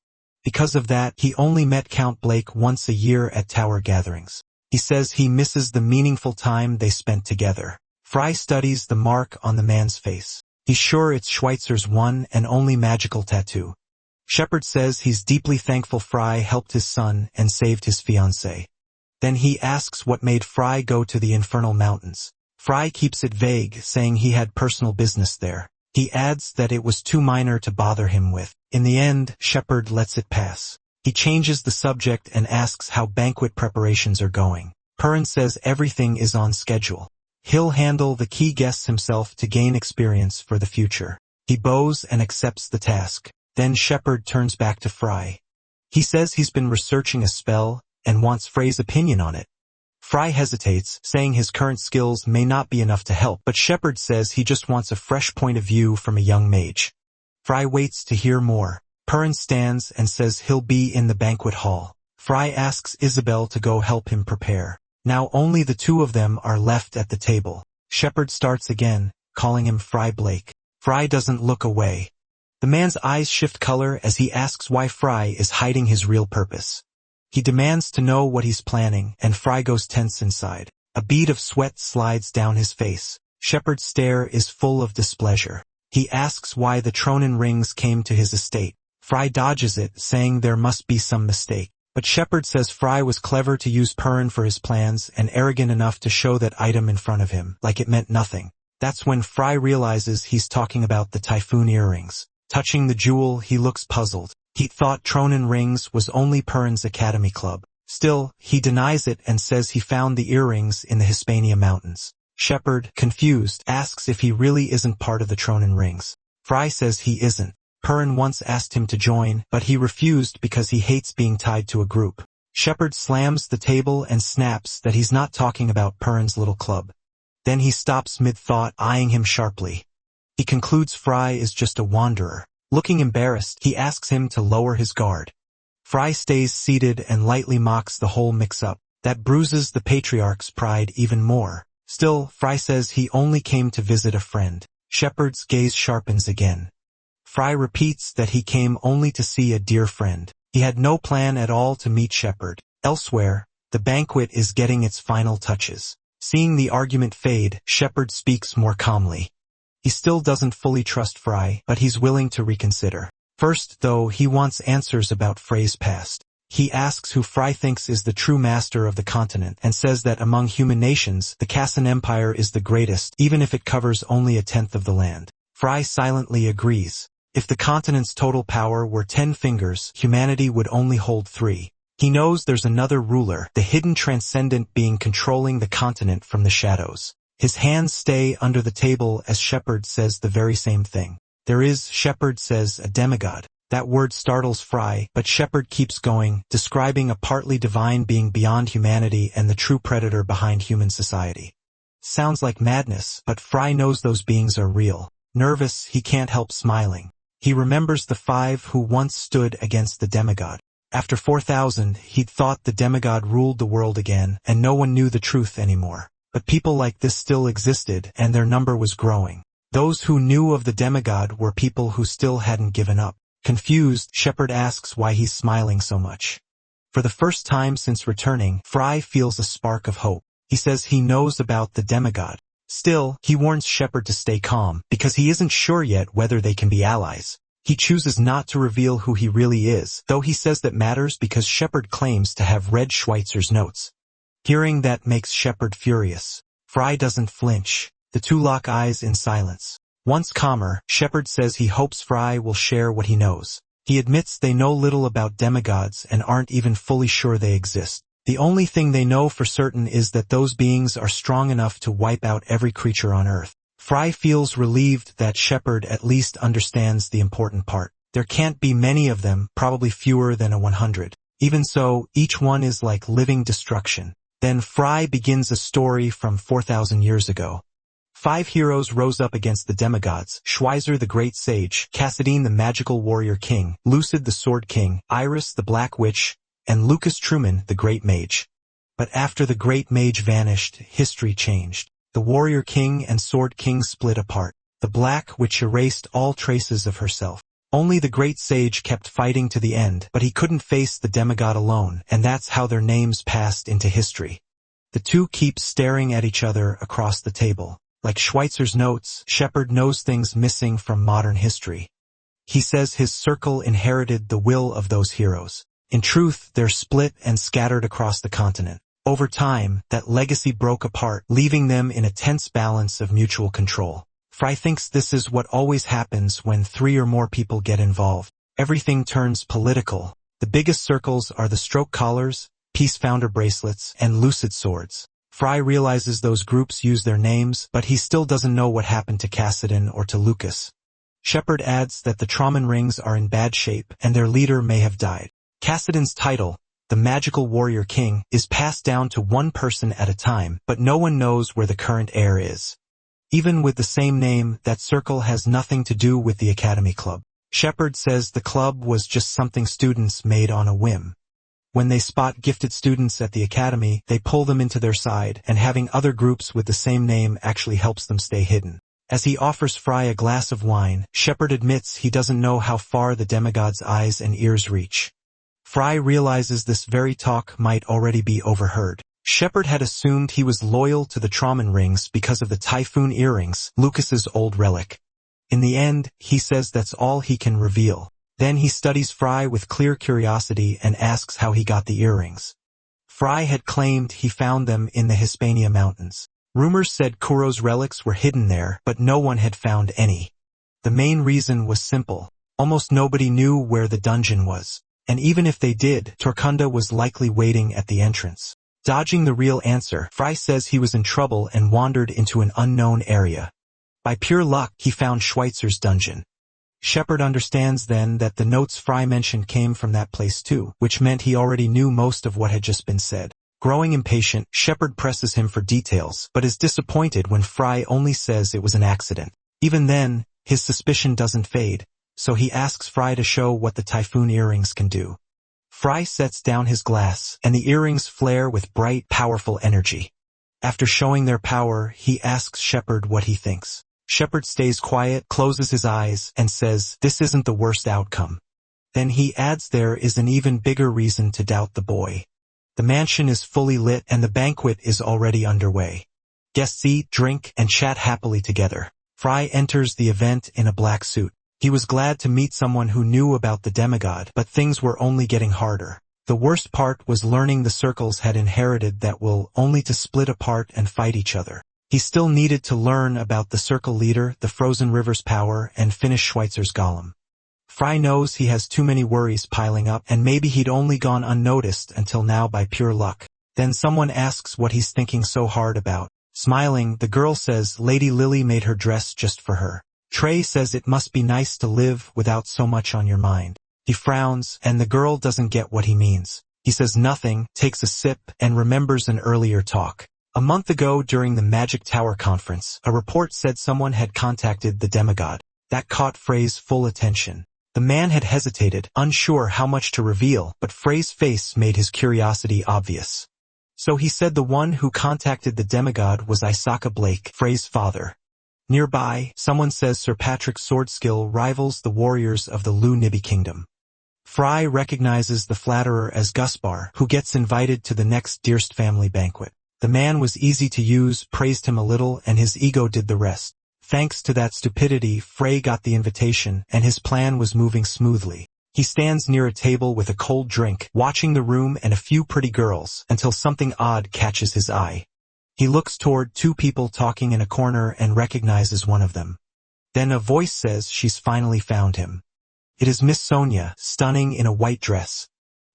Speaker 1: Because of that, he only met Count Blake once a year at tower gatherings. He says he misses the meaningful time they spent together. Fry studies the mark on the man's face. He's sure it's Schweitzer's one and only magical tattoo. Shepard says he's deeply thankful Fry helped his son and saved his fiancée. Then he asks what made Fry go to the Infernal Mountains. Fry keeps it vague, saying he had personal business there. He adds that it was too minor to bother him with. In the end, Shepard lets it pass. He changes the subject and asks how banquet preparations are going. Perrin says everything is on schedule. He'll handle the key guests himself to gain experience for the future. He bows and accepts the task. Then Shepard turns back to Fry. He says he's been researching a spell and wants Frey's opinion on it. Fry hesitates, saying his current skills may not be enough to help, but Shepard says he just wants a fresh point of view from a young mage. Fry waits to hear more. Perrin stands and says he'll be in the banquet hall. Fry asks Isabelle to go help him prepare. Now only the two of them are left at the table. Shepard starts again, calling him Fry Blake. Fry doesn't look away. The man's eyes shift color as he asks why Fry is hiding his real purpose. He demands to know what he's planning, and Fry goes tense inside. A bead of sweat slides down his face. Shepard's stare is full of displeasure. He asks why the Truman Rings came to his estate. Fry dodges it, saying there must be some mistake. But Shepard says Fry was clever to use Perrin for his plans and arrogant enough to show that item in front of him, like it meant nothing. That's when Fry realizes he's talking about the Typhoon earrings. Touching the jewel, he looks puzzled. He thought Truman Rings was only Perrin's academy club. Still, he denies it and says he found the earrings in the Hispania Mountains. Shepard, confused, asks if he really isn't part of the Truman Rings. Fry says he isn't. Perrin once asked him to join, but he refused because he hates being tied to a group. Shepard slams the table and snaps that he's not talking about Perrin's little club. Then he stops mid-thought, eyeing him sharply. He concludes Fry is just a wanderer. Looking embarrassed, he asks him to lower his guard. Fry stays seated and lightly mocks the whole mix-up. That bruises the patriarch's pride even more. Still, Fry says he only came to visit a friend. Shepard's gaze sharpens again. Fry repeats that he came only to see a dear friend. He had no plan at all to meet Shepard. Elsewhere, the banquet is getting its final touches. Seeing the argument fade, Shepard speaks more calmly. He still doesn't fully trust Fry, but he's willing to reconsider. First, though, he wants answers about Frey's past. He asks who Fry thinks is the true master of the continent and says that among human nations, the Kassan Empire is the greatest, even if it covers only 1/10 of the land. Fry silently agrees. If the continent's total power were 10 fingers, humanity would only hold 3. He knows there's another ruler, the hidden transcendent being controlling the continent from the shadows. His hands stay under the table as Shepard says the very same thing. There is, Shepard says, a demigod. That word startles Fry, but Shepard keeps going, describing a partly divine being beyond humanity and the true predator behind human society. Sounds like madness, but Fry knows those beings are real. Nervous, he can't help smiling. He remembers the 5 who once stood against the demigod. After 4,000, he'd thought the demigod ruled the world again, and no one knew the truth anymore. But people like this still existed, and their number was growing. Those who knew of the demigod were people who still hadn't given up. Confused, Shepard asks why he's smiling so much. For the first time since returning, Fry feels a spark of hope. He says he knows about the demigod. Still, he warns Shepard to stay calm, because he isn't sure yet whether they can be allies. He chooses not to reveal who he really is, though he says that matters because Shepard claims to have read Schweitzer's notes. Hearing that makes Shepard furious. Fry doesn't flinch. The two lock eyes in silence. Once calmer, Shepard says he hopes Fry will share what he knows. He admits they know little about demigods and aren't even fully sure they exist. The only thing they know for certain is that those beings are strong enough to wipe out every creature on Earth. Fry feels relieved that Shepard at least understands the important part. There can't be many of them, probably fewer than 100. Even so, each one is like living destruction. Then Fry begins a story from 4,000 years ago. 5 heroes rose up against the demigods: Schweizer the Great Sage, Cassadine the Magical Warrior King, Lucid the Sword King, Iris the Black Witch, and Lucas Truman the Great Mage. But after the Great Mage vanished, history changed. The Warrior King and Sword King split apart. the black which erased all traces of herself. Only the great sage kept fighting to the end, but he couldn't face the demigod alone, and that's how their names passed into history. The two keep staring at each other across the table. Like Schweitzer's notes, Shepard knows things missing from modern history. He says his circle inherited the will of those heroes. In truth, they're split and scattered across the continent. Over time, that legacy broke apart, leaving them in a tense balance of mutual control. Fry thinks this is what always happens when 3 or more people get involved. Everything turns political. The biggest circles are the stroke collars, peace founder bracelets, and lucid swords. Fry realizes those groups use their names, but he still doesn't know what happened to Cassidon or to Lucas. Shepard adds that the Truman Rings are in bad shape, and their leader may have died. Cassidon's title, the Magical Warrior King, is passed down to one person at a time, but no one knows where the current heir is. Even with the same name, that circle has nothing to do with the Academy Club. Shepard says the club was just something students made on a whim. When they spot gifted students at the academy, they pull them into their side, and having other groups with the same name actually helps them stay hidden. As he offers Fry a glass of wine, Shepard admits he doesn't know how far the demigod's eyes and ears reach. Fry realizes this very talk might already be overheard. Shepard had assumed he was loyal to the Truman Rings because of the Typhoon earrings, Lucas's old relic. In the end, he says that's all he can reveal. Then he studies Fry with clear curiosity and asks how he got the earrings. Fry had claimed he found them in the Hispania Mountains. Rumors said Kuro's relics were hidden there, but no one had found any. The main reason was simple. Almost nobody knew where the dungeon was. And even if they did, Torkunda was likely waiting at the entrance. Dodging the real answer, Fry says he was in trouble and wandered into an unknown area. By pure luck, he found Schweitzer's dungeon. Shepard understands then that the notes Fry mentioned came from that place too, which meant he already knew most of what had just been said. Growing impatient, Shepard presses him for details, but is disappointed when Fry only says it was an accident. Even then, his suspicion doesn't fade, so he asks Fry to show what the Typhoon earrings can do. Fry sets down his glass, and the earrings flare with bright, powerful energy. After showing their power, he asks Shepard what he thinks. Shepard stays quiet, closes his eyes, and says, "This isn't the worst outcome." Then he adds there is an even bigger reason to doubt the boy. The mansion is fully lit, and the banquet is already underway. Guests eat, drink, and chat happily together. Fry enters the event in a black suit. He was glad to meet someone who knew about the demigod, but things were only getting harder. The worst part was learning the circles had inherited that will only to split apart and fight each other. He still needed to learn about the circle leader, the frozen river's power, and finish Schweitzer's golem. Fry knows he has too many worries piling up, and maybe he'd only gone unnoticed until now by pure luck. Then someone asks what he's thinking so hard about. Smiling, the girl says Lady Lily made her dress just for her. Trey says it must be nice to live without so much on your mind. He frowns, and the girl doesn't get what he means. He says nothing, takes a sip, and remembers an earlier talk. A month ago during the Magic Tower conference, a report said someone had contacted the demigod. That caught Frey's full attention. The man had hesitated, unsure how much to reveal, but Frey's face made his curiosity obvious. So he said the one who contacted the demigod was Isaka Blake, Frey's father. Nearby, someone says Sir Patrick's sword skill rivals the warriors of the Lu Nibi kingdom. Fry recognizes the flatterer as Gusbar, who gets invited to the next Dearst family banquet. The man was easy to use, praised him a little, and his ego did the rest. Thanks to that stupidity, Frey got the invitation, and his plan was moving smoothly. He stands near a table with a cold drink, watching the room and a few pretty girls, until something odd catches his eye. He looks toward 2 people talking in a corner and recognizes one of them. Then a voice says she's finally found him. It is Miss Sonia, stunning in a white dress.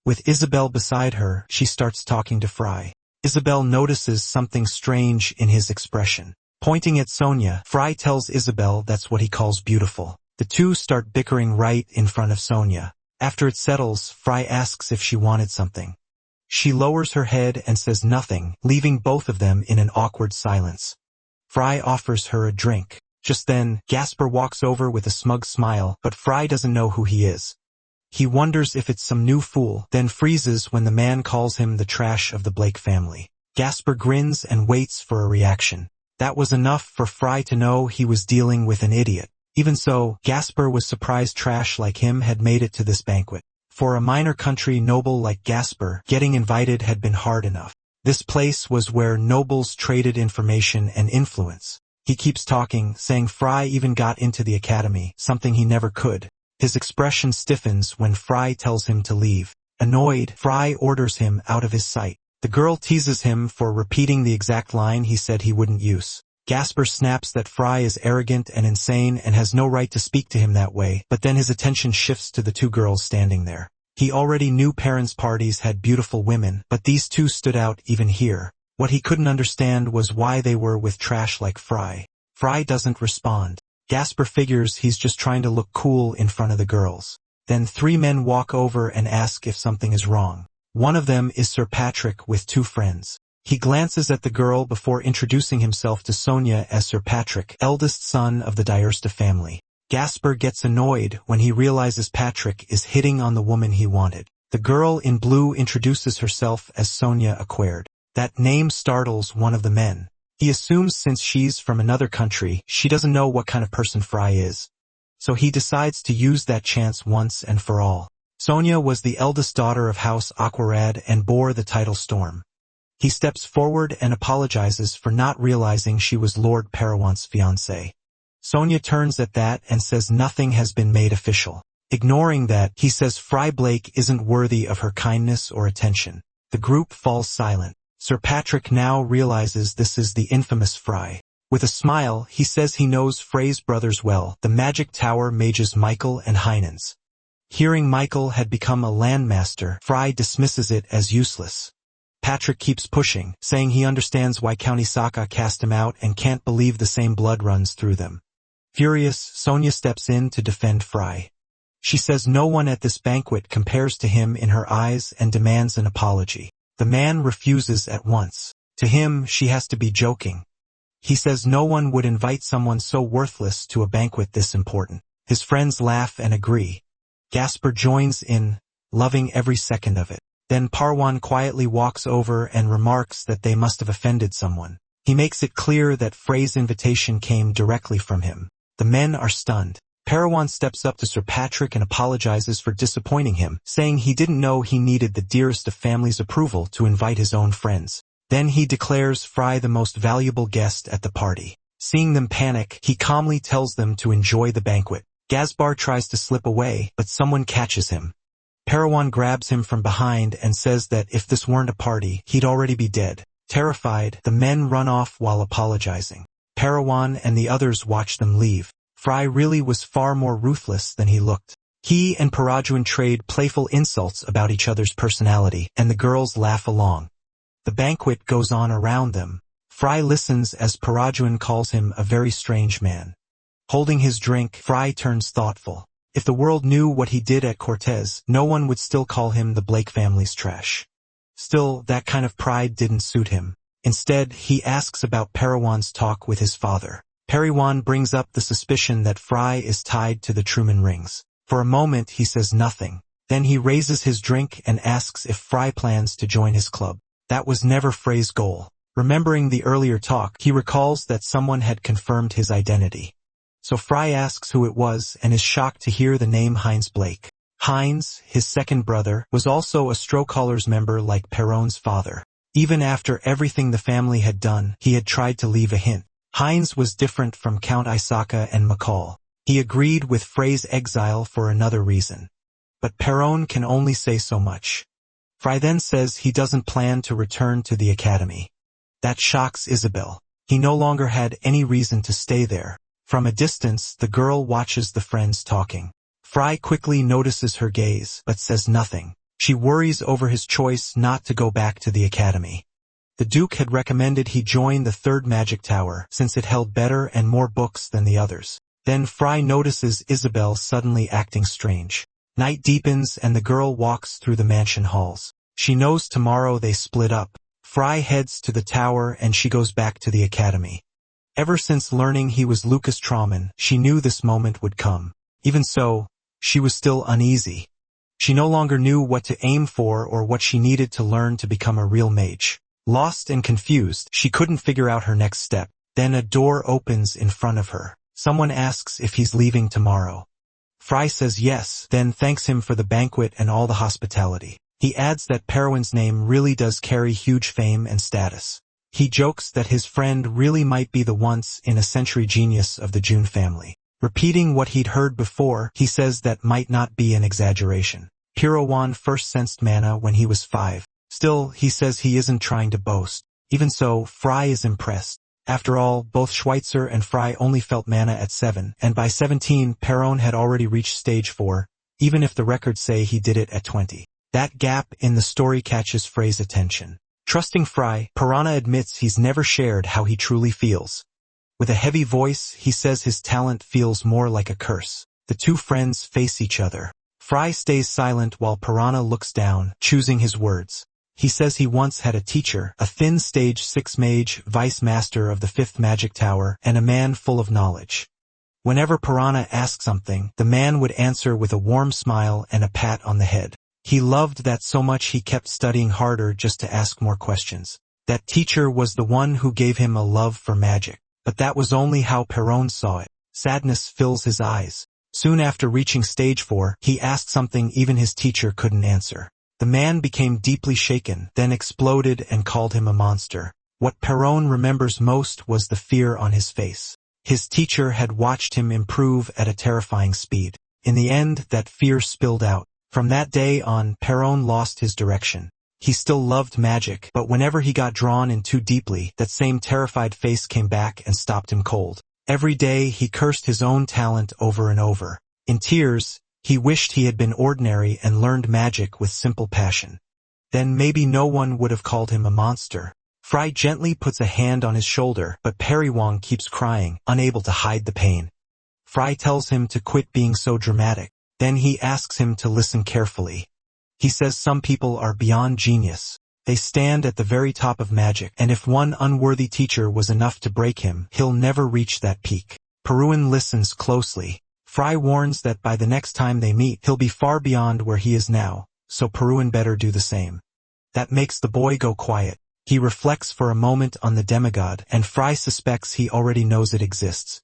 Speaker 1: With Isabelle beside her, she starts talking to Fry. Isabelle notices something strange in his expression. Pointing at Sonia, Fry tells Isabelle that's what he calls beautiful. The two start bickering right in front of Sonia. After it settles, Fry asks if she wanted something. She lowers her head and says nothing, leaving both of them in an awkward silence. Fry offers her a drink. Just then, Gasper walks over with a smug smile, but Fry doesn't know who he is. He wonders if it's some new fool, then freezes when the man calls him the trash of the Blake family. Gasper grins and waits for a reaction. That was enough for Fry to know he was dealing with an idiot. Even so, Gasper was surprised trash like him had made it to this banquet. For a minor country noble like Gasper, getting invited had been hard enough. This place was where nobles traded information and influence. He keeps talking, saying Fry even got into the academy, something he never could. His expression stiffens when Fry tells him to leave. Annoyed, Fry orders him out of his sight. The girl teases him for repeating the exact line he said he wouldn't use. Gasper snaps that Fry is arrogant and insane and has no right to speak to him that way, but then his attention shifts to the two girls standing there. He already knew parents' parties had beautiful women, but these two stood out even here. What he couldn't understand was why they were with trash like Fry. Fry doesn't respond. Gasper figures he's just trying to look cool in front of the girls. Then 3 men walk over and ask if something is wrong. One of them is Sir Patrick with 2 friends. He glances at the girl before introducing himself to Sonia as Sir Patrick, eldest son of the D'Ursta family. Gasper gets annoyed when he realizes Patrick is hitting on the woman he wanted. The girl in blue introduces herself as Sonia Aquarade. That name startles one of the men. He assumes since she's from another country, she doesn't know what kind of person Fry is. So he decides to use that chance once and for all. Sonia was the eldest daughter of House Aquarade and bore the title Storm. He steps forward and apologizes for not realizing she was Lord Peru's fiancée. Sonia turns at that and says nothing has been made official. Ignoring that, he says Fry Blake isn't worthy of her kindness or attention. The group falls silent. Sir Patrick now realizes this is the infamous Fry. With a smile, he says he knows Frey's brothers well, the Magic Tower mages Michael and Heinens. Hearing Michael had become a landmaster, Fry dismisses it as useless. Patrick keeps pushing, saying he understands why County Saka cast him out and can't believe the same blood runs through them. Furious, Sonia steps in to defend Fry. She says no one at this banquet compares to him in her eyes and demands an apology. The man refuses at once. To him, she has to be joking. He says no one would invite someone so worthless to a banquet this important. His friends laugh and agree. Gasper joins in, loving every second of it. Then Parwan quietly walks over and remarks that they must have offended someone. He makes it clear that Frey's invitation came directly from him. The men are stunned. Parwan steps up to Sir Patrick and apologizes for disappointing him, saying he didn't know he needed the D'Ursta family's approval to invite his own friends. Then he declares Fry the most valuable guest at the party. Seeing them panic, he calmly tells them to enjoy the banquet. Gaspar tries to slip away, but someone catches him. Parwan grabs him from behind and says that if this weren't a party, he'd already be dead. Terrified, the men run off while apologizing. Parwan and the others watch them leave. Fry really was far more ruthless than he looked. He and Peru Jun trade playful insults about each other's personality, and the girls laugh along. The banquet goes on around them. Fry listens as Peru Jun calls him a very strange man. Holding his drink, Fry turns thoughtful. If the world knew what he did at Cortez, no one would still call him the Blake family's trash. Still, that kind of pride didn't suit him. Instead, he asks about Parwan's talk with his father. Parwan brings up the suspicion that Fry is tied to the Truman Rings. For a moment, he says nothing. Then he raises his drink and asks if Fry plans to join his club. That was never Frey's goal. Remembering the earlier talk, he recalls that someone had confirmed his identity. So Fry asks who it was and is shocked to hear the name Heinz Blake. Heinz, his second brother, was also a Strawcallers member like Perron's father. Even after everything the family had done, he had tried to leave a hint. Heinz was different from Count Isaka and McCall. He agreed with Frey's exile for another reason. But Perron can only say so much. Fry then says he doesn't plan to return to the academy. That shocks Isabelle. He no longer had any reason to stay there. From a distance, the girl watches the friends talking. Fry quickly notices her gaze, but says nothing. She worries over his choice not to go back to the academy. The Duke had recommended he join the third magic tower, since it held better and more books than the others. Then Fry notices Isabelle suddenly acting strange. Night deepens and the girl walks through the mansion halls. She knows tomorrow they split up. Fry heads to the tower and she goes back to the academy. Ever since learning he was Lucas Truman, she knew this moment would come. Even so, she was still uneasy. She no longer knew what to aim for or what she needed to learn to become a real mage. Lost and confused, she couldn't figure out her next step. Then a door opens in front of her. Someone asks if he's leaving tomorrow. Fry says yes, then thanks him for the banquet and all the hospitality. He adds that Peru's name really does carry huge fame and status. He jokes that his friend really might be the once-in-a-century genius of the Jun family. Repeating what he'd heard before, he says that might not be an exaggeration. Peru Jun first sensed mana when he was 5. Still, he says he isn't trying to boast. Even so, Fry is impressed. After all, both Schweitzer and Fry only felt mana at 7, and by 17, Peru had already reached stage 4, even if the records say he did it at 20. That gap in the story catches Frey's attention. Trusting Fry, Piranha admits he's never shared how he truly feels. With a heavy voice, he says his talent feels more like a curse. The two friends face each other. Fry stays silent while Piranha looks down, choosing his words. He says he once had a teacher, a thin stage 6 mage, vice master of the 5th magic tower, and a man full of knowledge. Whenever Piranha asked something, the man would answer with a warm smile and a pat on the head. He loved that so much he kept studying harder just to ask more questions. That teacher was the one who gave him a love for magic. But that was only how Peron saw it. Sadness fills his eyes. Soon after reaching stage 4, he asked something even his teacher couldn't answer. The man became deeply shaken, then exploded and called him a monster. What Peron remembers most was the fear on his face. His teacher had watched him improve at a terrifying speed. In the end, that fear spilled out. From that day on, Peron lost his direction. He still loved magic, but whenever he got drawn in too deeply, that same terrified face came back and stopped him cold. Every day he cursed his own talent over and over. In tears, he wished he had been ordinary and learned magic with simple passion. Then maybe no one would have called him a monster. Fry gently puts a hand on his shoulder, but Periwong keeps crying, unable to hide the pain. Fry tells him to quit being so dramatic. Then he asks him to listen carefully. He says some people are beyond genius. They stand at the very top of magic, and if one unworthy teacher was enough to break him, he'll never reach that peak. Peruin listens closely. Fry warns that by the next time they meet, he'll be far beyond where he is now, so Peruin better do the same. That makes the boy go quiet. He reflects for a moment on the demigod, and Fry suspects he already knows it exists.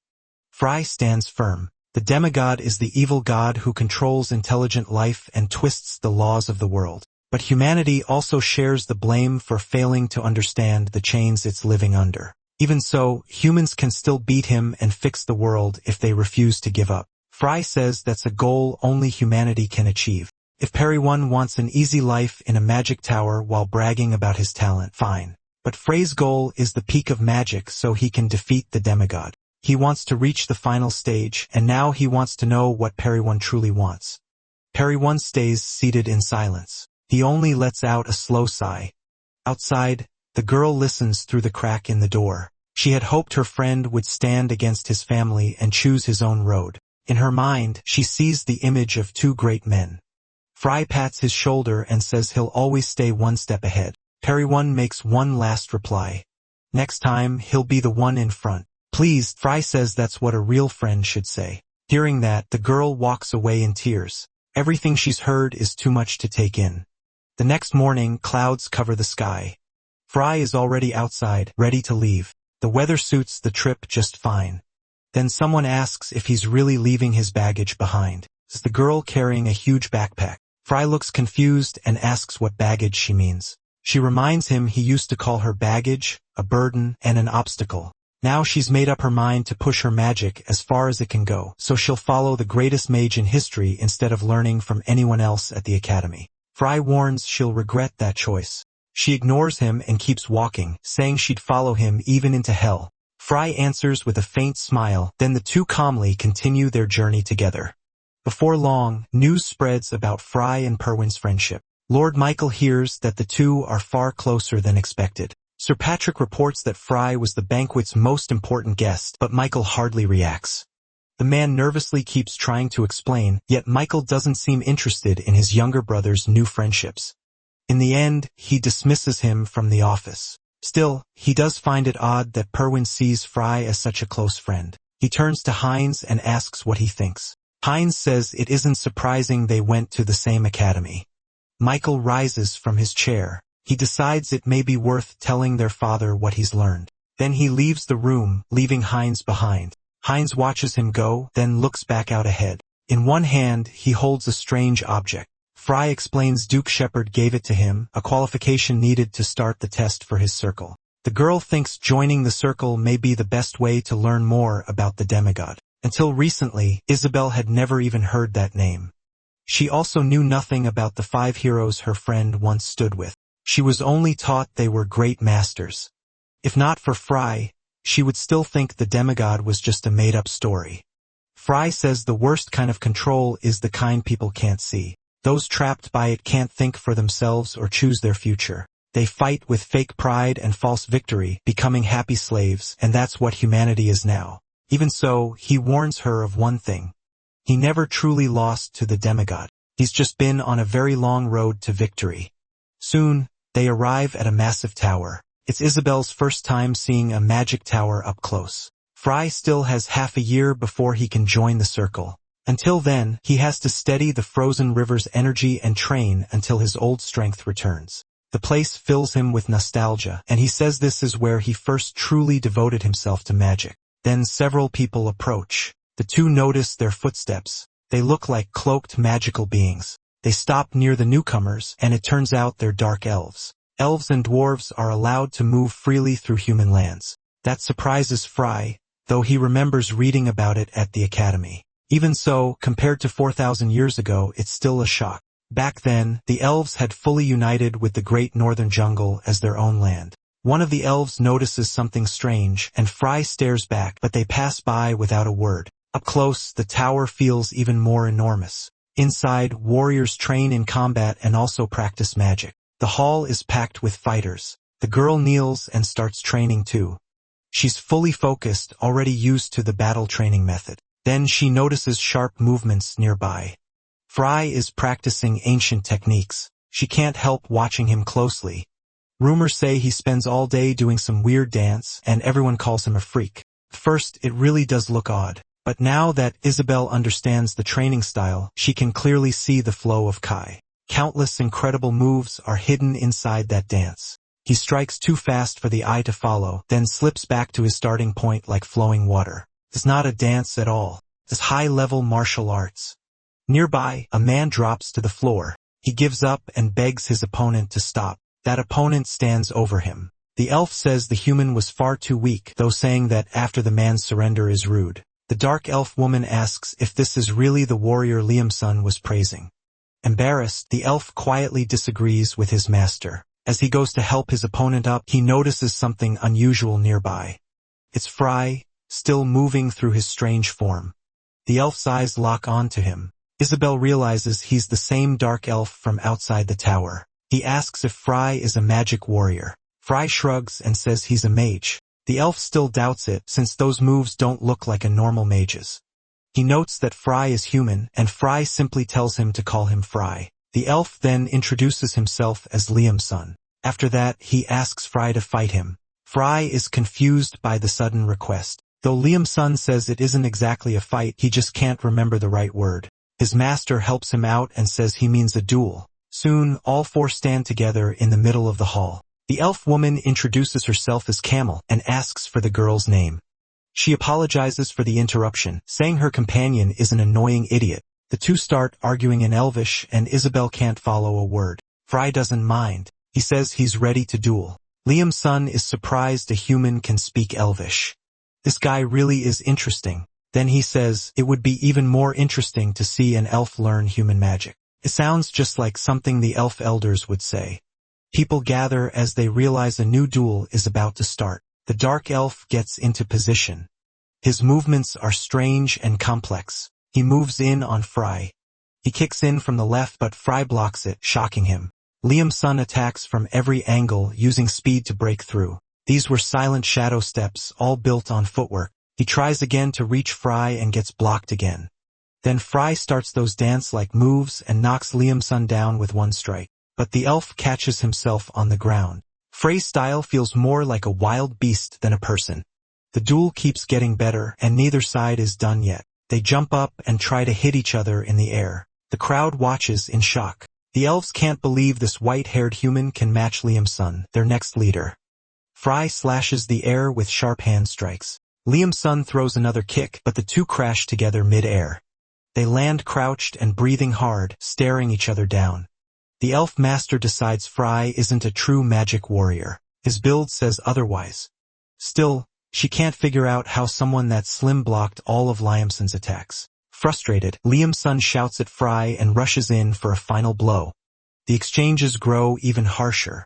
Speaker 1: Fry stands firm. The demigod is the evil god who controls intelligent life and twists the laws of the world. But humanity also shares the blame for failing to understand the chains it's living under. Even so, humans can still beat him and fix the world if they refuse to give up. Fry says that's a goal only humanity can achieve. If Periwon wants an easy life in a magic tower while bragging about his talent, fine. But Frey's goal is the peak of magic so he can defeat the demigod. He wants to reach the final stage, and now he wants to know what Periwon truly wants. Periwon stays seated in silence. He only lets out a slow sigh. Outside, the girl listens through the crack in the door. She had hoped her friend would stand against his family and choose his own road. In her mind, she sees the image of two great men. Fry pats his shoulder and says he'll always stay one step ahead. Periwon makes one last reply. Next time, he'll be the one in front. Pleased, Fry says that's what a real friend should say. Hearing that, the girl walks away in tears. Everything she's heard is too much to take in. The next morning, clouds cover the sky. Fry is already outside, ready to leave. The weather suits the trip just fine. Then someone asks if he's really leaving his baggage behind. It's the girl carrying a huge backpack. Fry looks confused and asks what baggage she means. She reminds him he used to call her baggage, a burden, and an obstacle. Now she's made up her mind to push her magic as far as it can go, so she'll follow the greatest mage in history instead of learning from anyone else at the academy. Fry warns she'll regret that choice. She ignores him and keeps walking, saying she'd follow him even into hell. Fry answers with a faint smile, then the two calmly continue their journey together. Before long, news spreads about Fry and Perwin's friendship. Lord Michael hears that the two are far closer than expected. Sir Patrick reports that Fry was the banquet's most important guest, but Michael hardly reacts. The man nervously keeps trying to explain, yet Michael doesn't seem interested in his younger brother's new friendships. In the end, he dismisses him from the office. Still, he does find it odd that Perwin sees Fry as such a close friend. He turns to Heinz and asks what he thinks. Heinz says it isn't surprising they went to the same academy. Michael rises from his chair. He decides it may be worth telling their father what he's learned. Then he leaves the room, leaving Heinz behind. Heinz watches him go, then looks back out ahead. In one hand, he holds a strange object. Fry explains Duke Shepard gave it to him, a qualification needed to start the test for his circle. The girl thinks joining the circle may be the best way to learn more about the demigod. Until recently, Isabelle had never even heard that name. She also knew nothing about the 5 heroes her friend once stood with. She was only taught they were great masters. If not for Fry, she would still think the demigod was just a made-up story. Fry says the worst kind of control is the kind people can't see. Those trapped by it can't think for themselves or choose their future. They fight with fake pride and false victory, becoming happy slaves, and that's what humanity is now. Even so, he warns her of one thing. He never truly lost to the demigod. He's just been on a very long road to victory. Soon, they arrive at a massive tower. It's Isabelle's first time seeing a magic tower up close. Fry still has half a year before he can join the circle. Until then, he has to steady the frozen river's energy and train until his old strength returns. The place fills him with nostalgia, and he says this is where he first truly devoted himself to magic. Then several people approach. The two notice their footsteps. They look like cloaked magical beings. They stop near the newcomers, and it turns out they're dark elves. Elves and dwarves are allowed to move freely through human lands. That surprises Fry, though he remembers reading about it at the academy. Even so, compared to 4,000 years ago, it's still a shock. Back then, the elves had fully united with the great northern jungle as their own land. One of the elves notices something strange, and Fry stares back, but they pass by without a word. Up close, the tower feels even more enormous. Inside, warriors train in combat and also practice magic. The hall is packed with fighters. The girl kneels and starts training too. She's fully focused, already used to the battle training method. Then she notices sharp movements nearby. Fry is practicing ancient techniques. She can't help watching him closely. Rumors say he spends all day doing some weird dance, and everyone calls him a freak. At first, it really does look odd. But now that Isabelle understands the training style, she can clearly see the flow of Kai. Countless incredible moves are hidden inside that dance. He strikes too fast for the eye to follow, then slips back to his starting point like flowing water. It's not a dance at all. It's high-level martial arts. Nearby, a man drops to the floor. He gives up and begs his opponent to stop. That opponent stands over him. The elf says the human was far too weak, though saying that after the man's surrender is rude. The dark elf woman asks if this is really the warrior Liam-sun was praising. Embarrassed, the elf quietly disagrees with his master. As he goes to help his opponent up, he notices something unusual nearby. It's Fry, still moving through his strange form. The elf's eyes lock on to him. Isabelle realizes he's the same dark elf from outside the tower. He asks if Fry is a magic warrior. Fry shrugs and says he's a mage. The elf still doubts it, since those moves don't look like a normal mage's. He notes that Fry is human, and Fry simply tells him to call him Fry. The elf then introduces himself as Liam-sun. After that, he asks Fry to fight him. Fry is confused by the sudden request. Though Liam-sun says it isn't exactly a fight, he just can't remember the right word. His master helps him out and says he means a duel. Soon, all four stand together in the middle of the hall. The elf woman introduces herself as Camel and asks for the girl's name. She apologizes for the interruption, saying her companion is an annoying idiot. The two start arguing in Elvish, and Isabelle can't follow a word. Fry doesn't mind. He says he's ready to duel. Liam-sun is surprised a human can speak Elvish. This guy really is interesting. Then he says it would be even more interesting to see an elf learn human magic. It sounds just like something the elf elders would say. People gather as they realize a new duel is about to start. The dark elf gets into position. His movements are strange and complex. He moves in on Fry. He kicks in from the left, but Fry blocks it, shocking him. Liam-sun attacks from every angle, using speed to break through. These were silent shadow steps, all built on footwork. He tries again to reach Fry and gets blocked again. Then Fry starts those dance-like moves and knocks Liam-sun down with one strike. But the elf catches himself on the ground. Frey's style feels more like a wild beast than a person. The duel keeps getting better, and neither side is done yet. They jump up and try to hit each other in the air. The crowd watches in shock. The elves can't believe this white-haired human can match Liam-sun, their next leader. Fry slashes the air with sharp hand strikes. Liam's son throws another kick, but the two crash together mid-air. They land crouched and breathing hard, staring each other down. The elf master decides Fry isn't a true magic warrior. His build says otherwise. Still, she can't figure out how someone that slim blocked all of Liamson's attacks. Frustrated, Liam's son shouts at Fry and rushes in for a final blow. The exchanges grow even harsher.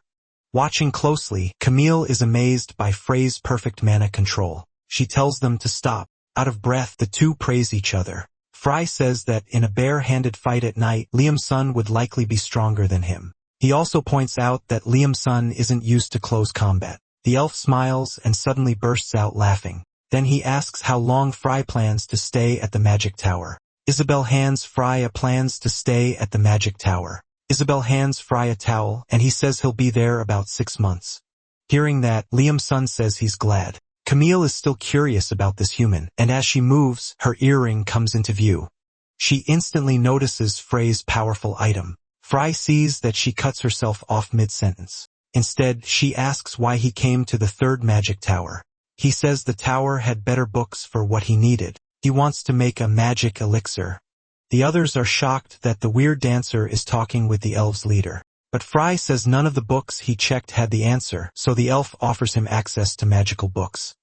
Speaker 1: Watching closely, Camille is amazed by Frey's perfect mana control. She tells them to stop. Out of breath, the two praise each other. Fry says that in a bare-handed fight at night, Liam's son would likely be stronger than him. He also points out that Liam's son isn't used to close combat. The elf smiles and suddenly bursts out laughing. Then he asks how long Fry plans to stay at the magic tower. Isabelle hands Fry a plans to stay at the magic tower. Isabelle hands Fry a towel, and he says he'll be there about 6 months. Hearing that, Liam's son says he's glad. Camille is still curious about this human, and as she moves, her earring comes into view. She instantly notices Frey's powerful item. Fry sees that she cuts herself off mid-sentence. Instead, she asks why he came to the third magic tower. He says the tower had better books for what he needed. He wants to make a magic elixir. The others are shocked that the weird dancer is talking with the elves' leader. But Fry says none of the books he checked had the answer, so the elf offers him access to magical books.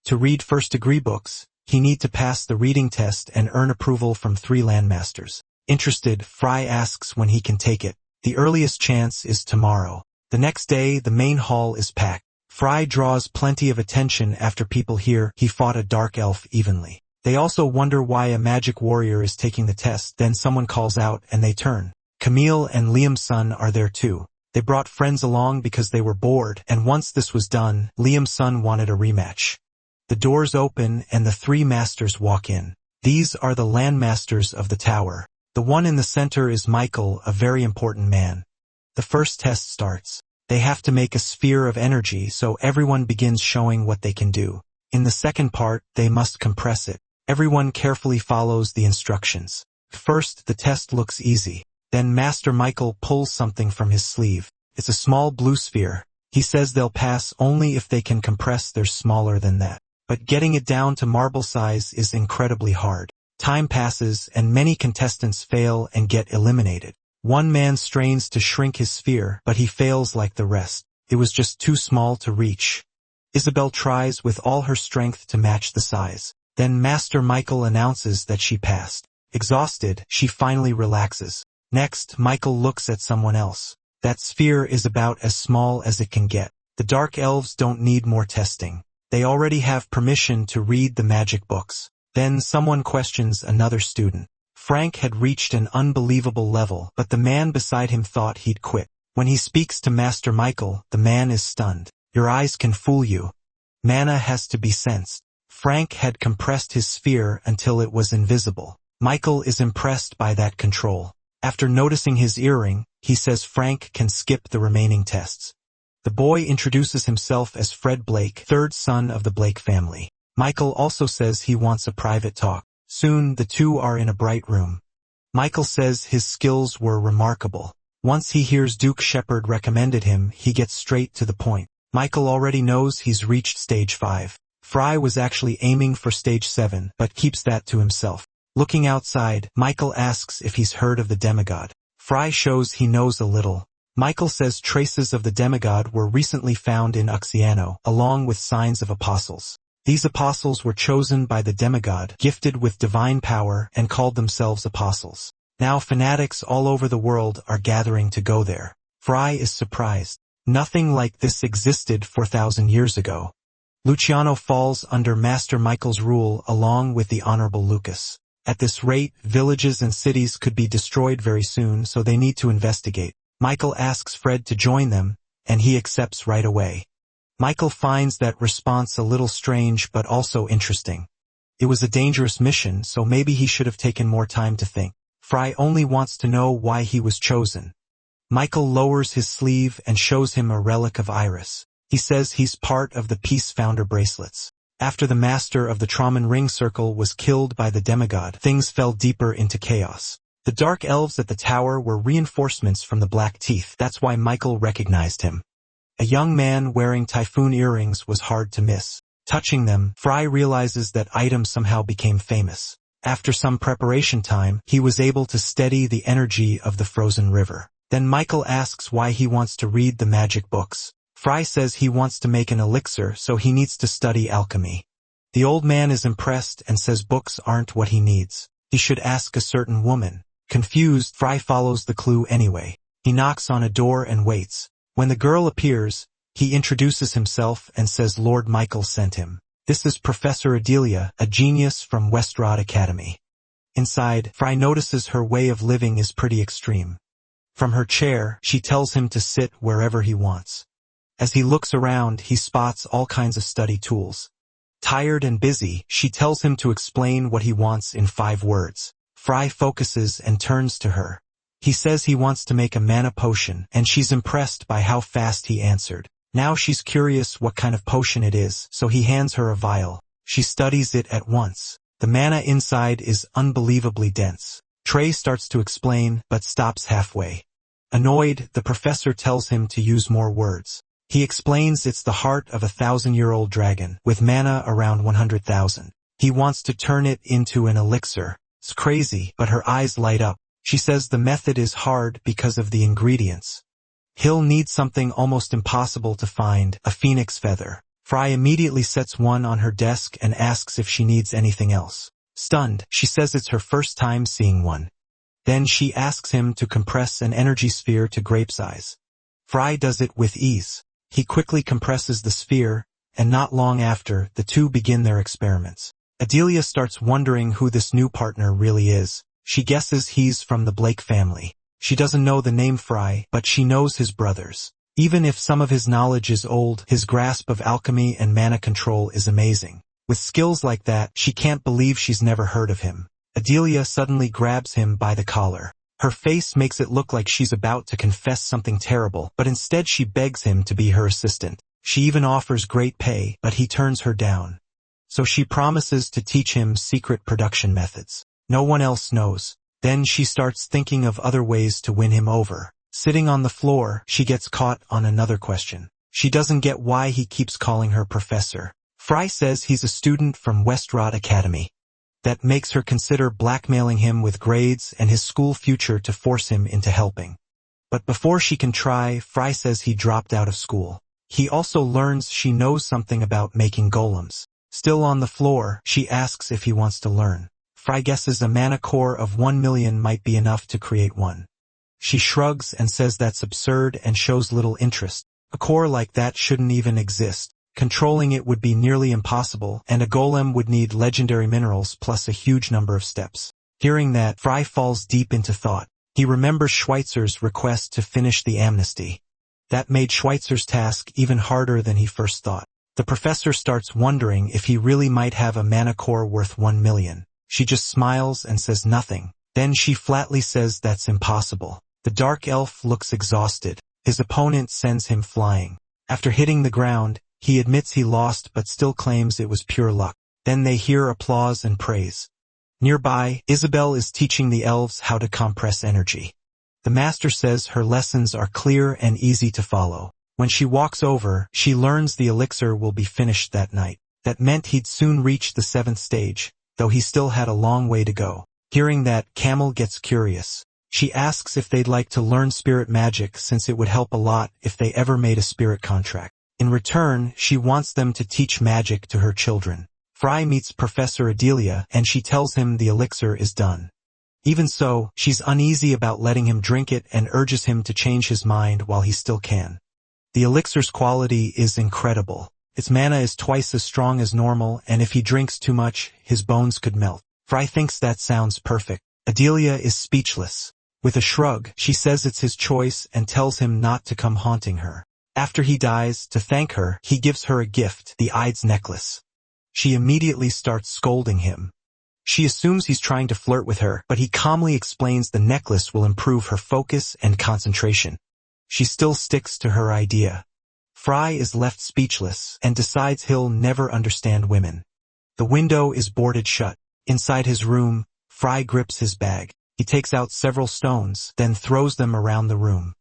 Speaker 1: To read first-degree books, he need to pass the reading test and earn approval from 3 landmasters. Interested, Fry asks when he can take it. The earliest chance is tomorrow. The next day, the main hall is packed. Fry draws plenty of attention after people hear he fought a dark elf evenly. They also wonder why a magic warrior is taking the test, then someone calls out and they turn. Camille and Liam's son are there too. They brought friends along because they were bored, and once this was done, Liam's son wanted a rematch. The doors open and the 3 masters walk in. These are the landmasters of the tower. The one in the center is Michael, a very important man. The first test starts. They have to make a sphere of energy, so everyone begins showing what they can do. In the second part, they must compress it. Everyone carefully follows the instructions. First, the test looks easy. Then Master Michael pulls something from his sleeve. It's a small blue sphere. He says they'll pass only if they can compress theirs smaller than that. But getting it down to marble size is incredibly hard. Time passes and many contestants fail and get eliminated. One man strains to shrink his sphere, but he fails like the rest. It was just too small to reach. Isabelle tries with all her strength to match the size. Then Master Michael announces that she passed. Exhausted, she finally relaxes. Next, Michael looks at someone else. That sphere is about as small as it can get. The Dark Elves don't need more testing. They already have permission to read the magic books. Then someone questions another student. Frank had reached an unbelievable level, but the man beside him thought he'd quit. When he speaks to Master Michael, the man is stunned. Your eyes can fool you. Mana has to be sensed. Frank had compressed his sphere until it was invisible. Michael is impressed by that control. After noticing his earring, he says Frank can skip the remaining tests. The boy introduces himself as Fred Blake, third son of the Blake family. Michael also says he wants a private talk. Soon, the two are in a bright room. Michael says his skills were remarkable. Once he hears Duke Shepard recommended him, he gets straight to the point. Michael already knows he's reached stage 5. Fry was actually aiming for stage 7, but keeps that to himself. Looking outside, Michael asks if he's heard of the demigod. Fry shows he knows a little. Michael says traces of the demigod were recently found in Uxiano, along with signs of apostles. These apostles were chosen by the demigod, gifted with divine power, and called themselves apostles. Now fanatics all over the world are gathering to go there. Fry is surprised. Nothing like this existed 4,000 years ago. Luciano falls under Master Michael's rule along with the Honorable Lucas. At this rate, villages and cities could be destroyed very soon, so they need to investigate. Michael asks Fred to join them, and he accepts right away. Michael finds that response a little strange but also interesting. It was a dangerous mission, so maybe he should have taken more time to think. Fry only wants to know why he was chosen. Michael lowers his sleeve and shows him a relic of Iris. He says he's part of the Peace Founder bracelets. After the master of the Truman Rings circle was killed by the demigod, things fell deeper into chaos. The Dark Elves at the tower were reinforcements from the Black Teeth. That's why Michael recognized him. A young man wearing typhoon earrings was hard to miss. Touching them, Fry realizes that item somehow became famous. After some preparation time, he was able to steady the energy of the frozen river. Then Michael asks why he wants to read the magic books. Fry says he wants to make an elixir, so he needs to study alchemy. The old man is impressed and says books aren't what he needs. He should ask a certain woman. Confused, Fry follows the clue anyway. He knocks on a door and waits. When the girl appears, he introduces himself and says Lord Michael sent him. This is Professor Adelia, a genius from Westrod Academy. Inside, Fry notices her way of living is pretty extreme. From her chair, she tells him to sit wherever he wants. As he looks around, he spots all kinds of study tools. Tired and busy, she tells him to explain what he wants in 5 words. Fry focuses and turns to her. He says he wants to make a mana potion, and she's impressed by how fast he answered. Now she's curious what kind of potion it is, so he hands her a vial. She studies it at once. The mana inside is unbelievably dense. Trey starts to explain, but stops halfway. Annoyed, the professor tells him to use more words. He explains it's the heart of a 1,000-year-old dragon, with mana around 100,000. He wants to turn it into an elixir. It's crazy, but her eyes light up. She says the method is hard because of the ingredients. He'll need something almost impossible to find, a phoenix feather. Fry immediately sets one on her desk and asks if she needs anything else. Stunned, she says it's her first time seeing one. Then she asks him to compress an energy sphere to grape size. Fry does it with ease. He quickly compresses the sphere, and not long after, the two begin their experiments. Adelia starts wondering who this new partner really is. She guesses he's from the Blake family. She doesn't know the name Fry, but she knows his brothers. Even if some of his knowledge is old, his grasp of alchemy and mana control is amazing. With skills like that, she can't believe she's never heard of him. Adelia suddenly grabs him by the collar. Her face makes it look like she's about to confess something terrible, but instead she begs him to be her assistant. She even offers great pay, but he turns her down. So she promises to teach him secret production methods. No one else knows. Then she starts thinking of other ways to win him over. Sitting on the floor, she gets caught on another question. She doesn't get why he keeps calling her professor. Fry says he's a student from Westrod Academy. That makes her consider blackmailing him with grades and his school future to force him into helping. But before she can try, Fry says he dropped out of school. He also learns she knows something about making golems. Still on the floor, she asks if he wants to learn. Fry guesses a mana core of 1 million might be enough to create one. She shrugs and says that's absurd and shows little interest. A core like that shouldn't even exist. Controlling it would be nearly impossible, and a golem would need legendary minerals plus a huge number of steps. Hearing that, Fry falls deep into thought. He remembers Schweitzer's request to finish the amnesty. That made Schweitzer's task even harder than he first thought. The professor starts wondering if he really might have a mana core worth 1 million. She just smiles and says nothing. Then she flatly says that's impossible. The dark elf looks exhausted. His opponent sends him flying. After hitting the ground, he admits he lost but still claims it was pure luck. Then they hear applause and praise. Nearby, Isabelle is teaching the elves how to compress energy. The master says her lessons are clear and easy to follow. When she walks over, she learns the elixir will be finished that night. That meant he'd soon reach the 7th stage, though he still had a long way to go. Hearing that, Camel gets curious. She asks if they'd like to learn spirit magic since it would help a lot if they ever made a spirit contract. In return, she wants them to teach magic to her children. Fry meets Professor Adelia and she tells him the elixir is done. Even so, she's uneasy about letting him drink it and urges him to change his mind while he still can. The elixir's quality is incredible. Its mana is twice as strong as normal, and if he drinks too much, his bones could melt. Fry thinks that sounds perfect. Adelia is speechless. With a shrug, she says it's his choice and tells him not to come haunting her. After he dies, to thank her, he gives her a gift, the Ides necklace. She immediately starts scolding him. She assumes he's trying to flirt with her, but he calmly explains the necklace will improve her focus and concentration. She still sticks to her idea. Fry is left speechless and decides he'll never understand women. The window is boarded shut. Inside his room, Fry grips his bag. He takes out several stones, then throws them around the room.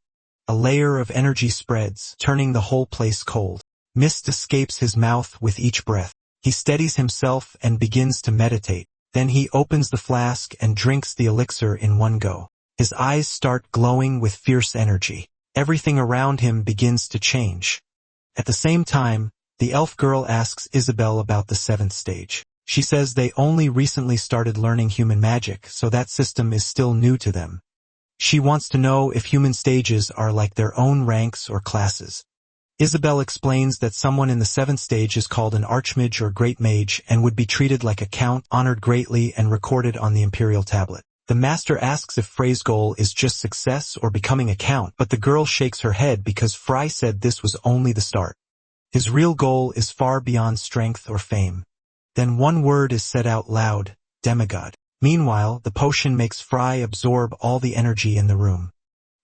Speaker 1: A layer of energy spreads, turning the whole place cold. Mist escapes his mouth with each breath. He steadies himself and begins to meditate. Then he opens the flask and drinks the elixir in one go. His eyes start glowing with fierce energy. Everything around him begins to change. At the same time, the elf girl asks Isabelle about the 7th stage. She says they only recently started learning human magic, so that system is still new to them. She wants to know if human stages are like their own ranks or classes. Isabelle explains that someone in the 7th stage is called an archmage or great mage and would be treated like a count, honored greatly and recorded on the imperial tablet. The master asks if Frey's goal is just success or becoming a count, but the girl shakes her head because Frey said this was only the start. His real goal is far beyond strength or fame. Then one word is said out loud, demigod. Meanwhile, the potion makes Frey absorb all the energy in the room.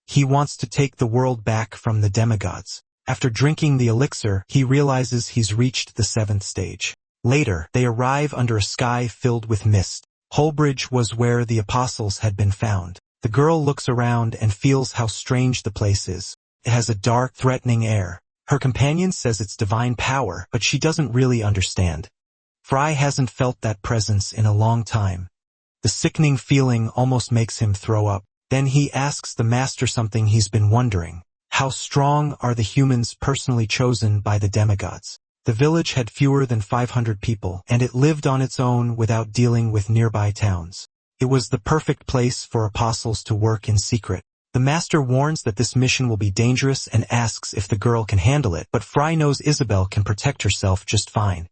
Speaker 1: He wants to take the world back from the demigods. After drinking the elixir, he realizes he's reached the 7th stage. Later, they arrive under a sky filled with mist. Holbridge was where the apostles had been found. The girl looks around and feels how strange the place is. It has a dark, threatening air. Her companion says it's divine power, but she doesn't really understand. Frey hasn't felt that presence in a long time. The sickening feeling almost makes him throw up. Then he asks the master something he's been wondering. How strong are the humans personally chosen by the demigods? The village had fewer than 500 people, and it lived on its own without dealing with nearby towns. It was the perfect place for apostles to work in secret. The master warns that this mission will be dangerous and asks if the girl can handle it, but Frey knows Isabelle can protect herself just fine.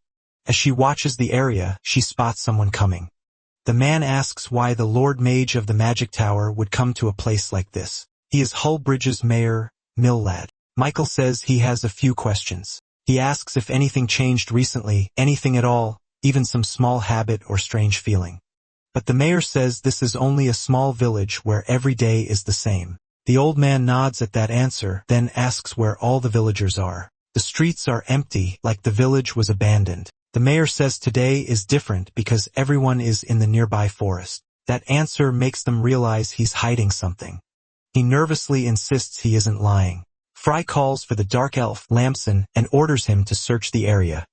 Speaker 1: As she watches the area, she spots someone coming. The man asks why the Lord Mage of the Magic Tower would come to a place like this. He is Hullbridge's mayor, Millad. Michael says he has a few questions. He asks if anything changed recently, anything at all, even some small habit or strange feeling. But the mayor says this is only a small village where every day is the same. The old man nods at that answer, then asks where all the villagers are. The streets are empty, like the village was abandoned. The mayor says today is different because everyone is in the nearby forest. That answer makes them realize he's hiding something. He nervously insists he isn't lying. Frey calls for the dark elf, Lamson, and orders him to search the area.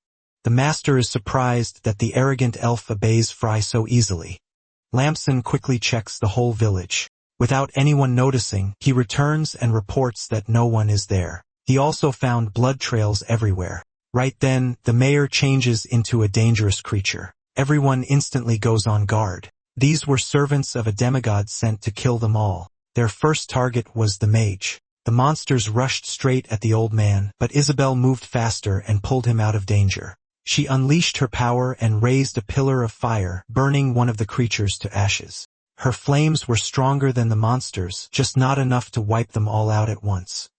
Speaker 1: The master is surprised that the arrogant elf obeys Frey so easily. Lamson quickly checks the whole village. Without anyone noticing, he returns and reports that no one is there. He also found blood trails everywhere. Right then, the mayor changes into a dangerous creature. Everyone instantly goes on guard. These were servants of a demigod sent to kill them all. Their first target was the mage. The monsters rushed straight at the old man, but Isabelle moved faster and pulled him out of danger. She unleashed her power and raised a pillar of fire, burning one of the creatures to ashes. Her flames were stronger than the monsters, just not enough to wipe them all out at once.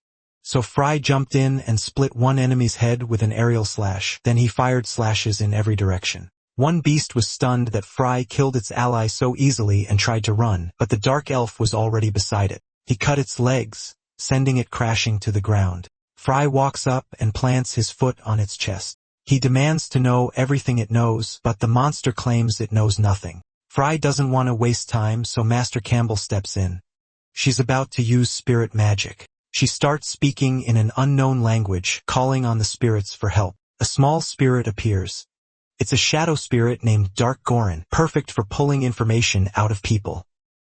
Speaker 1: So Frey jumped in and split one enemy's head with an aerial slash, then he fired slashes in every direction. One beast was stunned that Frey killed its ally so easily and tried to run, but the dark elf was already beside it. He cut its legs, sending it crashing to the ground. Frey walks up and plants his foot on its chest. He demands to know everything it knows, but the monster claims it knows nothing. Frey doesn't want to waste time, so Master Campbell steps in. She's about to use spirit magic. She starts speaking in an unknown language, calling on the spirits for help. A small spirit appears. It's a shadow spirit named Dark Gorin, perfect for pulling information out of people.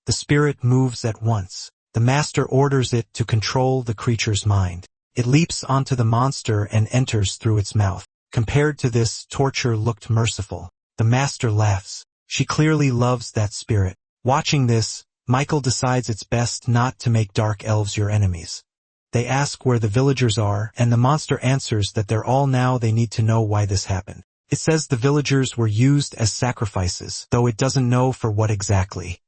Speaker 1: The spirit moves at once. The master orders it to control the creature's mind. It leaps onto the monster and enters through its mouth. Compared to this, torture looked merciful. The master laughs. She clearly loves that spirit. Watching this, Michael decides it's best not to make dark elves your enemies. They ask where the villagers are, and the monster answers that they're all now. They need to know why this happened. It says the villagers were used as sacrifices, though it doesn't know for what exactly.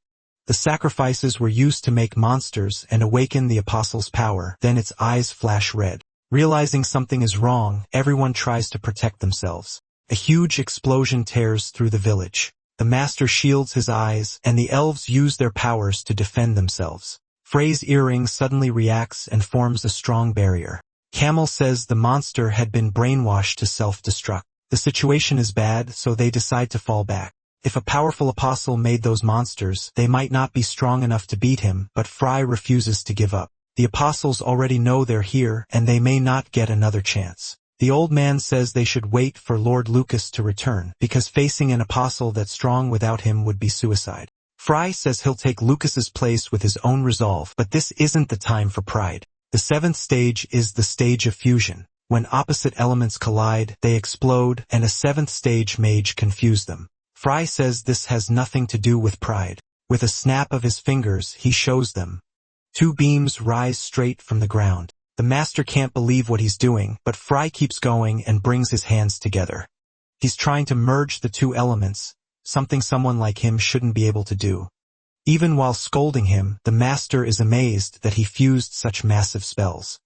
Speaker 1: The sacrifices were used to make monsters and awaken the apostles' power. Then its eyes flash red. Realizing something is wrong, everyone tries to protect themselves. A huge explosion tears through the village. The master shields his eyes, and the elves use their powers to defend themselves. Frey's earring suddenly reacts and forms a strong barrier. Camel says the monster had been brainwashed to self-destruct. The situation is bad, so they decide to fall back. If a powerful apostle made those monsters, they might not be strong enough to beat him, but Frey refuses to give up. The apostles already know they're here, and they may not get another chance. The old man says they should wait for Lord Lucas to return, because facing an apostle that strong without him would be suicide. Fry says he'll take Lucas's place with his own resolve, but this isn't the time for pride. The 7th stage is the stage of fusion. When opposite elements collide, they explode, and a 7th stage mage confuse them. Fry says this has nothing to do with pride. With a snap of his fingers, he shows them. 2 beams rise straight from the ground. The master can't believe what he's doing, but Fry keeps going and brings his hands together. He's trying to merge the 2 elements, something someone like him shouldn't be able to do. Even while scolding him, the master is amazed that he fused such massive spells.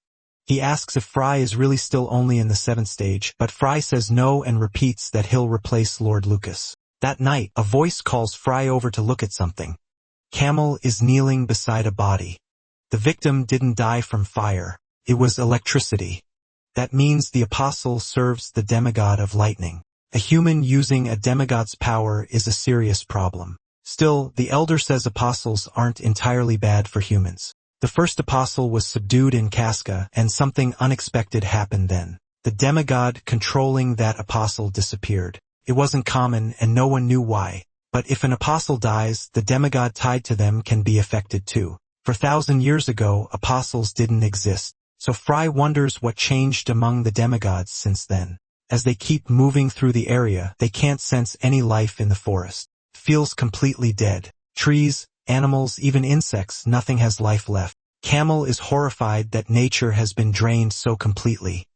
Speaker 1: He asks if Fry is really still only in the 7th stage, but Fry says no and repeats that he'll replace Lord Lucas. That night, a voice calls Fry over to look at something. Camel is kneeling beside a body. The victim didn't die from fire. It was electricity. That means the apostle serves the demigod of lightning. A human using a demigod's power is a serious problem. Still, the elder says apostles aren't entirely bad for humans. The first apostle was subdued in Casca, and something unexpected happened then. The demigod controlling that apostle disappeared. It wasn't common, and no one knew why. But if an apostle dies, the demigod tied to them can be affected too. For 1,000 years ago, apostles didn't exist. So Fry wonders what changed among the demigods since then. As they keep moving through the area, they can't sense any life in the forest. It feels completely dead. Trees, animals, even insects, nothing has life left. Camel is horrified that nature has been drained so completely.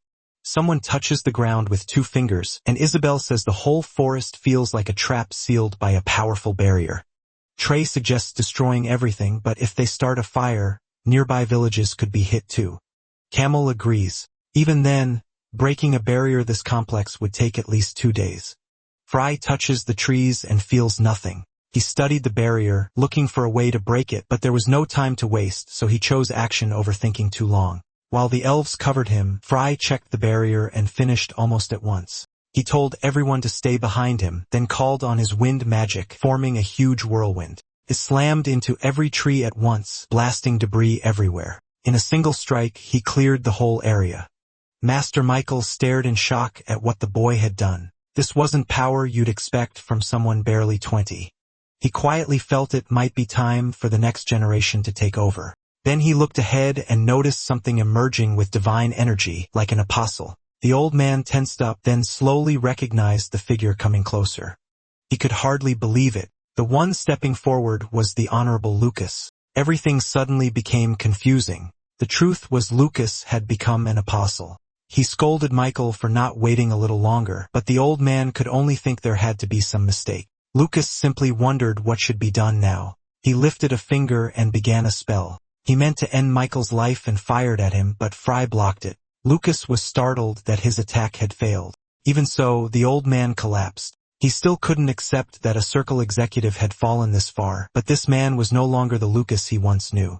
Speaker 1: Someone touches the ground with 2 fingers, and Isabelle says the whole forest feels like a trap sealed by a powerful barrier. Trey suggests destroying everything, but if they start a fire, nearby villages could be hit too. Camel agrees. Even then, breaking a barrier this complex would take at least 2 days. Fry touches the trees and feels nothing. He studied the barrier, looking for a way to break it, but there was no time to waste, so he chose action over thinking too long. While the elves covered him, Fry checked the barrier and finished almost at once. He told everyone to stay behind him, then called on his wind magic, forming a huge whirlwind. It slammed into every tree at once, blasting debris everywhere. In a single strike, he cleared the whole area. Master Michael stared in shock at what the boy had done. This wasn't power you'd expect from someone barely 20. He quietly felt it might be time for the next generation to take over. Then he looked ahead and noticed something emerging with divine energy, like an apostle. The old man tensed up, then slowly recognized the figure coming closer. He could hardly believe it. The one stepping forward was the Honorable Lucas. Everything suddenly became confusing. The truth was Lucas had become an apostle. He scolded Michael for not waiting a little longer, but the old man could only think there had to be some mistake. Lucas simply wondered what should be done now. He lifted a finger and began a spell. He meant to end Michael's life and fired at him, but Fry blocked it. Lucas was startled that his attack had failed. Even so, the old man collapsed. He still couldn't accept that a circle executive had fallen this far, but this man was no longer the Lucas he once knew.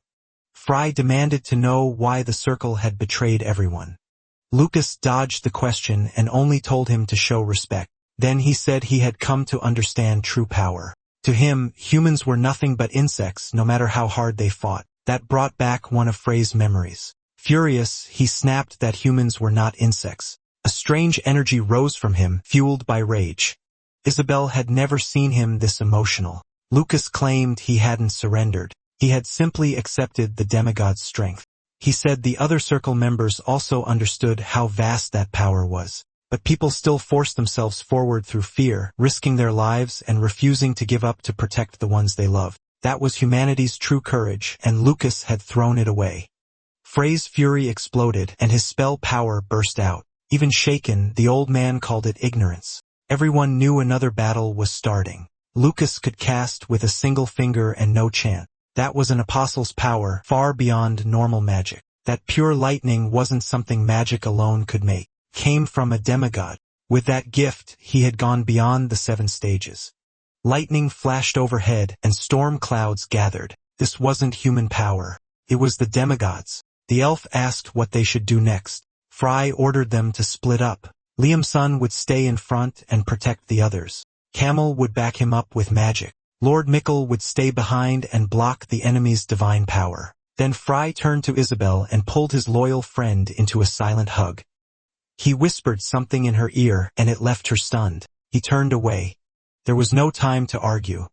Speaker 1: Fry demanded to know why the circle had betrayed everyone. Lucas dodged the question and only told him to show respect. Then he said he had come to understand true power. To him, humans were nothing but insects, no matter how hard they fought. That brought back one of Frey's memories. Furious, he snapped that humans were not insects. A strange energy rose from him, fueled by rage. Isabelle had never seen him this emotional. Lucas claimed he hadn't surrendered. He had simply accepted the demigod's strength. He said the other circle members also understood how vast that power was. But people still forced themselves forward through fear, risking their lives and refusing to give up to protect the ones they loved. That was humanity's true courage, and Lucas had thrown it away. Frey's fury exploded, and his spell power burst out. Even shaken, the old man called it ignorance. Everyone knew another battle was starting. Lucas could cast with a single finger and no chant. That was an apostle's power, far beyond normal magic. That pure lightning wasn't something magic alone could make. It came from a demigod. With that gift, he had gone beyond the 7 stages. Lightning flashed overhead, and storm clouds gathered. This wasn't human power. It was the demigods. The elf asked what they should do next. Fry ordered them to split up. Liam's son would stay in front and protect the others. Camel would back him up with magic. Lord Mickle would stay behind and block the enemy's divine power. Then Fry turned to Isabelle and pulled his loyal friend into a silent hug. He whispered something in her ear and it left her stunned. He turned away. There was no time to argue.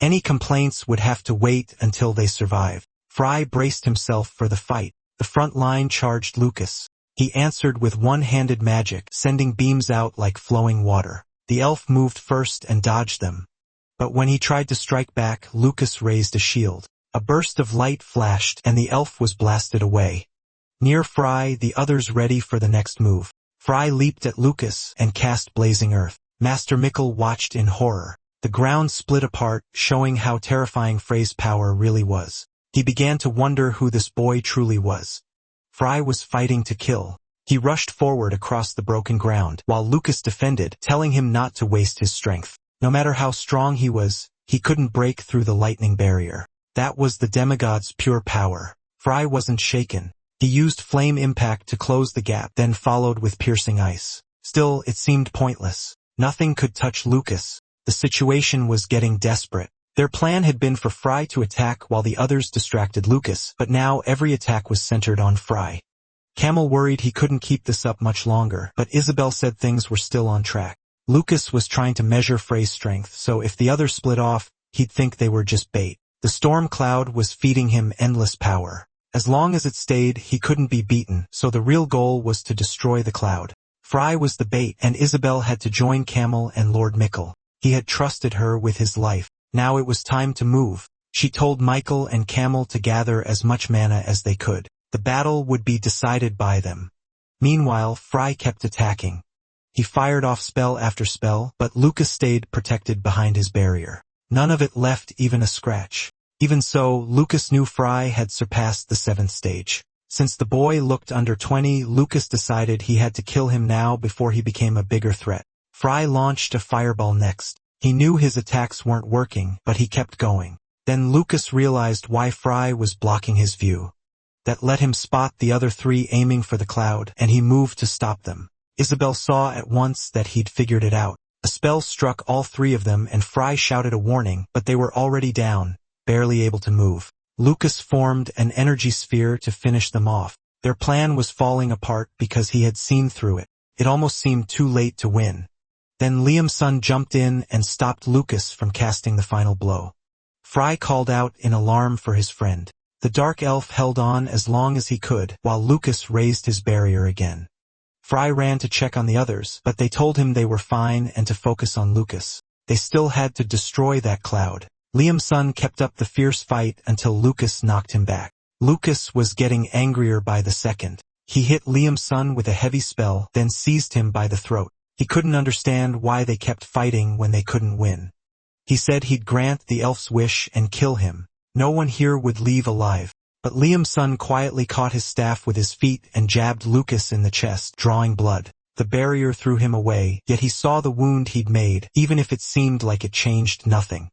Speaker 1: Any complaints would have to wait until they survived. Fry braced himself for the fight. The front line charged Lucas. He answered with one-handed magic, sending beams out like flowing water. The elf moved first and dodged them. But when he tried to strike back, Lucas raised a shield. A burst of light flashed and the elf was blasted away. Near Fry, the others ready for the next move. Fry leaped at Lucas and cast Blazing Earth. Master Mikkel watched in horror. The ground split apart, showing how terrifying Frey's power really was. He began to wonder who this boy truly was. Fry was fighting to kill. He rushed forward across the broken ground, while Lucas defended, telling him not to waste his strength. No matter how strong he was, he couldn't break through the lightning barrier. That was the demigod's pure power. Fry wasn't shaken. He used flame impact to close the gap, then followed with piercing ice. Still, it seemed pointless. Nothing could touch Lucas. The situation was getting desperate. Their plan had been for Fry to attack while the others distracted Lucas, but now every attack was centered on Fry. Camel worried he couldn't keep this up much longer, but Isabelle said things were still on track. Lucas was trying to measure Frey's strength, so if the others split off, he'd think they were just bait. The storm cloud was feeding him endless power. As long as it stayed, he couldn't be beaten, so the real goal was to destroy the cloud. Fry was the bait, and Isabelle had to join Camel and Lord Mikkel. He had trusted her with his life. Now it was time to move. She told Michael and Camel to gather as much mana as they could. The battle would be decided by them. Meanwhile, Fry kept attacking. He fired off spell after spell, but Lucas stayed protected behind his barrier. None of it left even a scratch. Even so, Lucas knew Fry had surpassed the 7th stage. Since the boy looked under 20, Lucas decided he had to kill him now before he became a bigger threat. Fry launched a fireball next. He knew his attacks weren't working, but he kept going. Then Lucas realized why Fry was blocking his view. That let him spot the other 3 aiming for the cloud, and he moved to stop them. Isabelle saw at once that he'd figured it out. A spell struck all 3 of them and Fry shouted a warning, but they were already down, barely able to move. Lucas formed an energy sphere to finish them off. Their plan was falling apart because he had seen through it. It almost seemed too late to win. Then Liam's son jumped in and stopped Lucas from casting the final blow. Fry called out in alarm for his friend. The dark elf held on as long as he could, while Lucas raised his barrier again. Fry ran to check on the others, but they told him they were fine and to focus on Lucas. They still had to destroy that cloud. Liam's son kept up the fierce fight until Lucas knocked him back. Lucas was getting angrier by the second. He hit Liam's son with a heavy spell, then seized him by the throat. He couldn't understand why they kept fighting when they couldn't win. He said he'd grant the elf's wish and kill him. No one here would leave alive. But Liam's son quietly caught his staff with his feet and jabbed Lucas in the chest, drawing blood. The barrier threw him away, yet he saw the wound he'd made, even if it seemed like it changed nothing.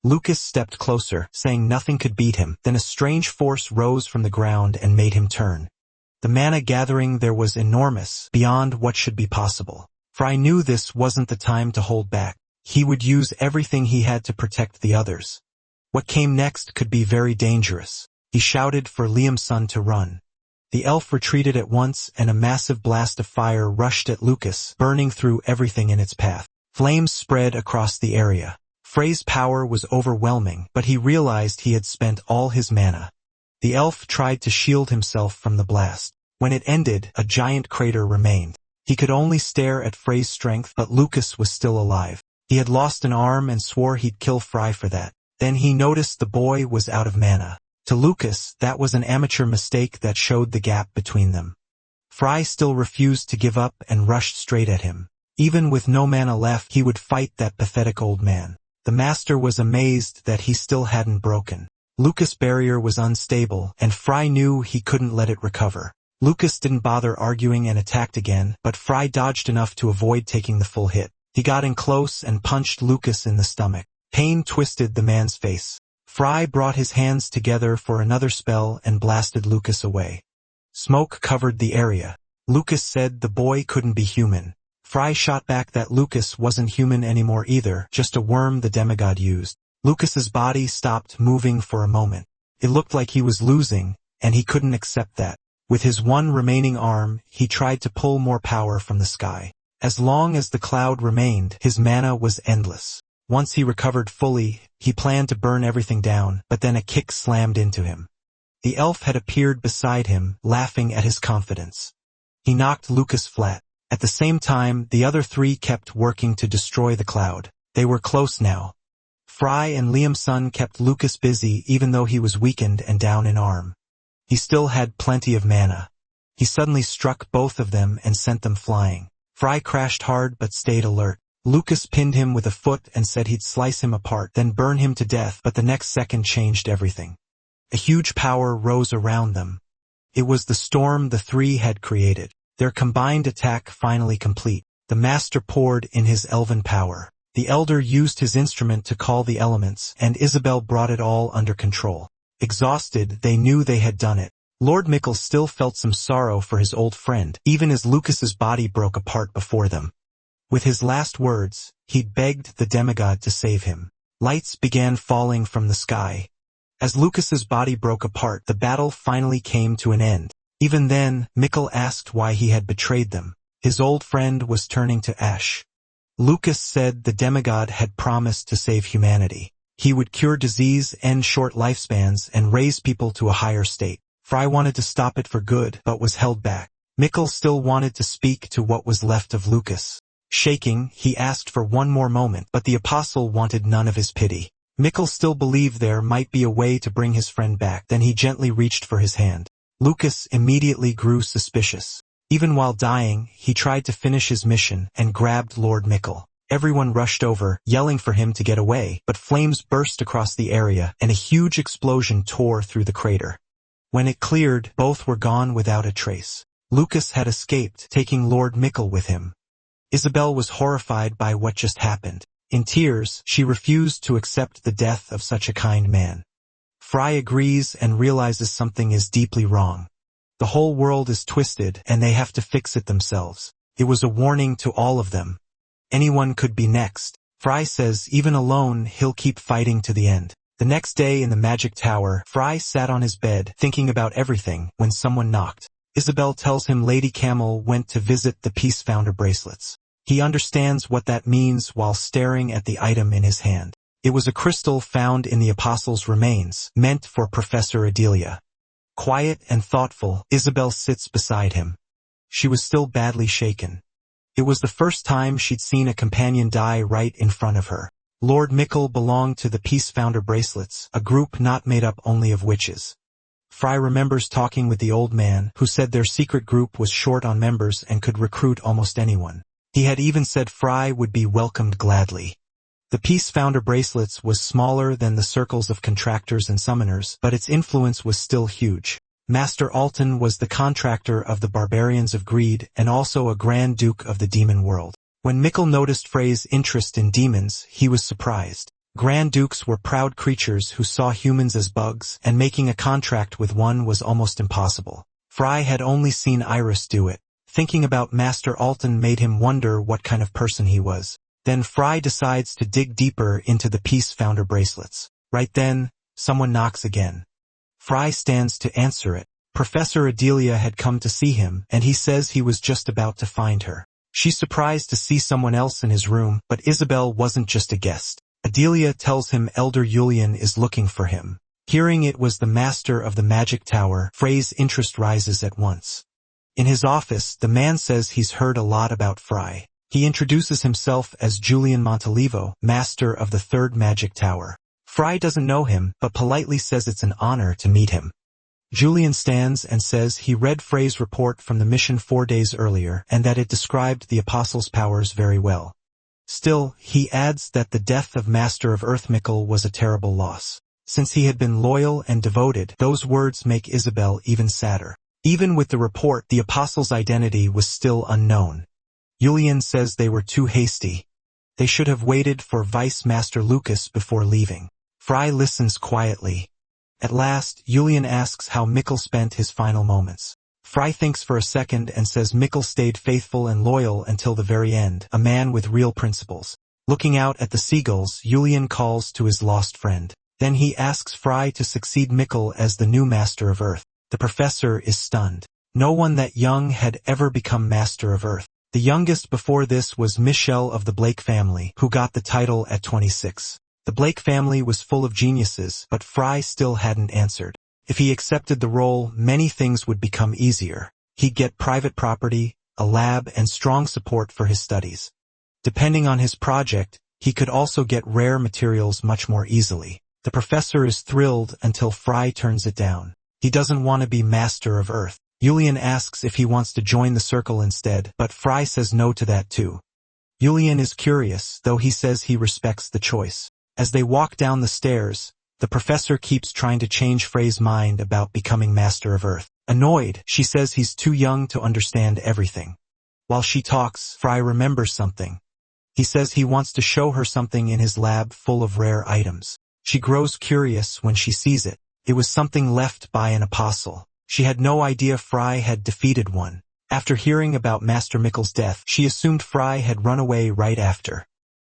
Speaker 1: Lucas stepped closer, saying nothing could beat him. Then a strange force rose from the ground and made him turn. The mana gathering there was enormous, beyond what should be possible. Fry knew this wasn't the time to hold back. He would use everything he had to protect the others. What came next could be very dangerous. He shouted for Liam's son to run. The elf retreated at once and a massive blast of fire rushed at Lucas, burning through everything in its path. Flames spread across the area. Frey's power was overwhelming, but he realized he had spent all his mana. The elf tried to shield himself from the blast. When it ended, a giant crater remained. He could only stare at Frey's strength, but Lucas was still alive. He had lost an arm and swore he'd kill Fry for that. Then he noticed the boy was out of mana. To Lucas, that was an amateur mistake that showed the gap between them. Fry still refused to give up and rushed straight at him. Even with no mana left, he would fight that pathetic old man. The master was amazed that he still hadn't broken. Lucas' barrier was unstable, and Fry knew he couldn't let it recover. Lucas didn't bother arguing and attacked again, but Fry dodged enough to avoid taking the full hit. He got in close and punched Lucas in the stomach. Pain twisted the man's face. Fry brought his hands together for another spell and blasted Lucas away. Smoke covered the area. Lucas said the boy couldn't be human. Fry shot back that Lucas wasn't human anymore either, just a worm the demigod used. Lucas's body stopped moving for a moment. It looked like he was losing, and he couldn't accept that. With his one remaining arm, he tried to pull more power from the sky. As long as the cloud remained, his mana was endless. Once he recovered fully, he planned to burn everything down, but then a kick slammed into him. The elf had appeared beside him, laughing at his confidence. He knocked Lucas flat. At the same time, the other three kept working to destroy the cloud. They were close now. Fry and Liam-sun kept Lucas busy even though he was weakened and down in arm. He still had plenty of mana. He suddenly struck both of them and sent them flying. Fry crashed hard but stayed alert. Lucas pinned him with a foot and said he'd slice him apart, then burn him to death, but the next second changed everything. A huge power rose around them. It was the storm the three had created. Their combined attack finally complete. The master poured in his elven power. The elder used his instrument to call the elements, and Isabelle brought it all under control. Exhausted, they knew they had done it. Lord Mickle still felt some sorrow for his old friend, even as Lucas's body broke apart before them. With his last words, he begged the demigod to save him. Lights began falling from the sky. As Lucas's body broke apart, the battle finally came to an end. Even then, Mickle asked why he had betrayed them. His old friend was turning to ash. Lucas said the demigod had promised to save humanity. He would cure disease, end short lifespans, and raise people to a higher state. Fry wanted to stop it for good, but was held back. Mickle still wanted to speak to what was left of Lucas. Shaking, he asked for one more moment, but the apostle wanted none of his pity. Mickle still believed there might be a way to bring his friend back, then he gently reached for his hand. Lucas immediately grew suspicious. Even while dying, he tried to finish his mission and grabbed Lord Mickle. Everyone rushed over, yelling for him to get away, but flames burst across the area and a huge explosion tore through the crater. When it cleared, both were gone without a trace. Lucas had escaped, taking Lord Mickle with him. Isabelle was horrified by what just happened. In tears, she refused to accept the death of such a kind man. Fry agrees and realizes something is deeply wrong. The whole world is twisted, and they have to fix it themselves. It was a warning to all of them. Anyone could be next. Fry says even alone, he'll keep fighting to the end. The next day in the magic tower, Fry sat on his bed, thinking about everything, when someone knocked. Isabelle tells him Lady Camel went to visit the Peace Founder bracelets. He understands what that means while staring at the item in his hand. It was a crystal found in the apostle's remains, meant for Professor Adelia. Quiet and thoughtful, Isabelle sits beside him. She was still badly shaken. It was the first time she'd seen a companion die right in front of her. Lord Mickle belonged to the Peace Founder bracelets, a group not made up only of witches. Fry remembers talking with the old man, who said their secret group was short on members and could recruit almost anyone. He had even said Fry would be welcomed gladly. The Peace Founder bracelets was smaller than the circles of contractors and summoners, but its influence was still huge. Master Alton was the contractor of the Barbarians of Greed and also a Grand Duke of the Demon World. When Mickle noticed Frey's interest in demons, he was surprised. Grand Dukes were proud creatures who saw humans as bugs, and making a contract with one was almost impossible. Fry had only seen Iris do it. Thinking about Master Alton made him wonder what kind of person he was. Then Fry decides to dig deeper into the Peace Founder bracelets. Right then, someone knocks again. Fry stands to answer it. Professor Adelia had come to see him, and he says he was just about to find her. She's surprised to see someone else in his room, but Isabelle wasn't just a guest. Adelia tells him Elder Julian is looking for him. Hearing it was the master of the magic tower, Frey's interest rises at once. In his office, the man says he's heard a lot about Fry. He introduces himself as Julian Montalivo, master of the third magic tower. Fry doesn't know him, but politely says it's an honor to meet him. Julian stands and says he read Frey's report from the mission 4 days earlier and that it described the Apostle's powers very well. Still, he adds that the death of Master of Earth Mickle was a terrible loss. Since he had been loyal and devoted, those words make Isabelle even sadder. Even with the report, the Apostle's identity was still unknown. Julian says they were too hasty. They should have waited for Vice Master Lucas before leaving. Fry listens quietly. At last, Julian asks how Mickle spent his final moments. Fry thinks for a second and says Mickle stayed faithful and loyal until the very end, a man with real principles. Looking out at the seagulls, Julian calls to his lost friend. Then he asks Fry to succeed Mickle as the new Master of Earth. The professor is stunned. No one that young had ever become Master of Earth. The youngest before this was Michelle of the Blake family, who got the title at 26. The Blake family was full of geniuses, but Fry still hadn't answered. If he accepted the role, many things would become easier. He'd get private property, a lab, and strong support for his studies. Depending on his project, he could also get rare materials much more easily. The professor is thrilled until Fry turns it down. He doesn't want to be Master of Earth. Julian asks if he wants to join the circle instead, but Fry says no to that too. Julian is curious, though he says he respects the choice. As they walk down the stairs, the professor keeps trying to change Frey's mind about becoming Master of Earth. Annoyed, she says he's too young to understand everything. While she talks, Fry remembers something. He says he wants to show her something in his lab full of rare items. She grows curious when she sees it. It was something left by an apostle. She had no idea Fry had defeated one. After hearing about Master Mikkel's death, she assumed Fry had run away right after.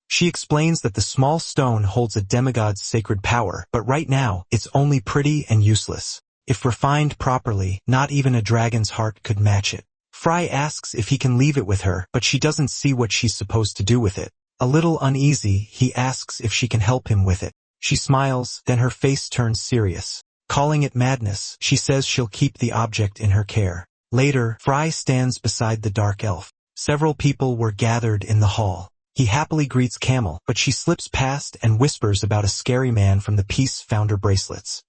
Speaker 1: She explains that the small stone holds a demigod's sacred power, but right now, it's only pretty and useless. If refined properly, not even a dragon's heart could match it. Fry asks if he can leave it with her, but she doesn't see what she's supposed to do with it. A little uneasy, he asks if she can help him with it. She smiles, then her face turns serious. Calling it madness, she says she'll keep the object in her care. Later, Fry stands beside the dark elf. Several people were gathered in the hall. He happily greets Camel, but she slips past and whispers about a scary man from the Peace Founder bracelets.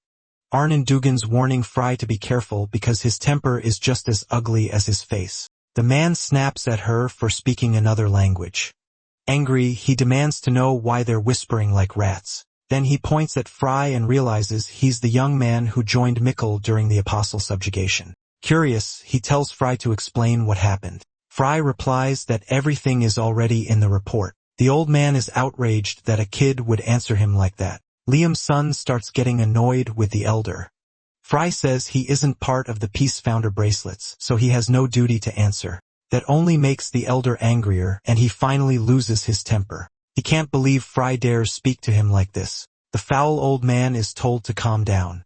Speaker 1: Arnon Dugan's warning Fry to be careful because his temper is just as ugly as his face. The man snaps at her for speaking another language. Angry, he demands to know why they're whispering like rats. Then he points at Fry and realizes he's the young man who joined Mikkel during the apostle subjugation. Curious, he tells Fry to explain what happened. Fry replies that everything is already in the report. The old man is outraged that a kid would answer him like that. Liam's son starts getting annoyed with the elder. Fry says he isn't part of the Peace Founder bracelets, so he has no duty to answer. That only makes the elder angrier, and he finally loses his temper. He can't believe Fry dares speak to him like this. The foul old man is told to calm down.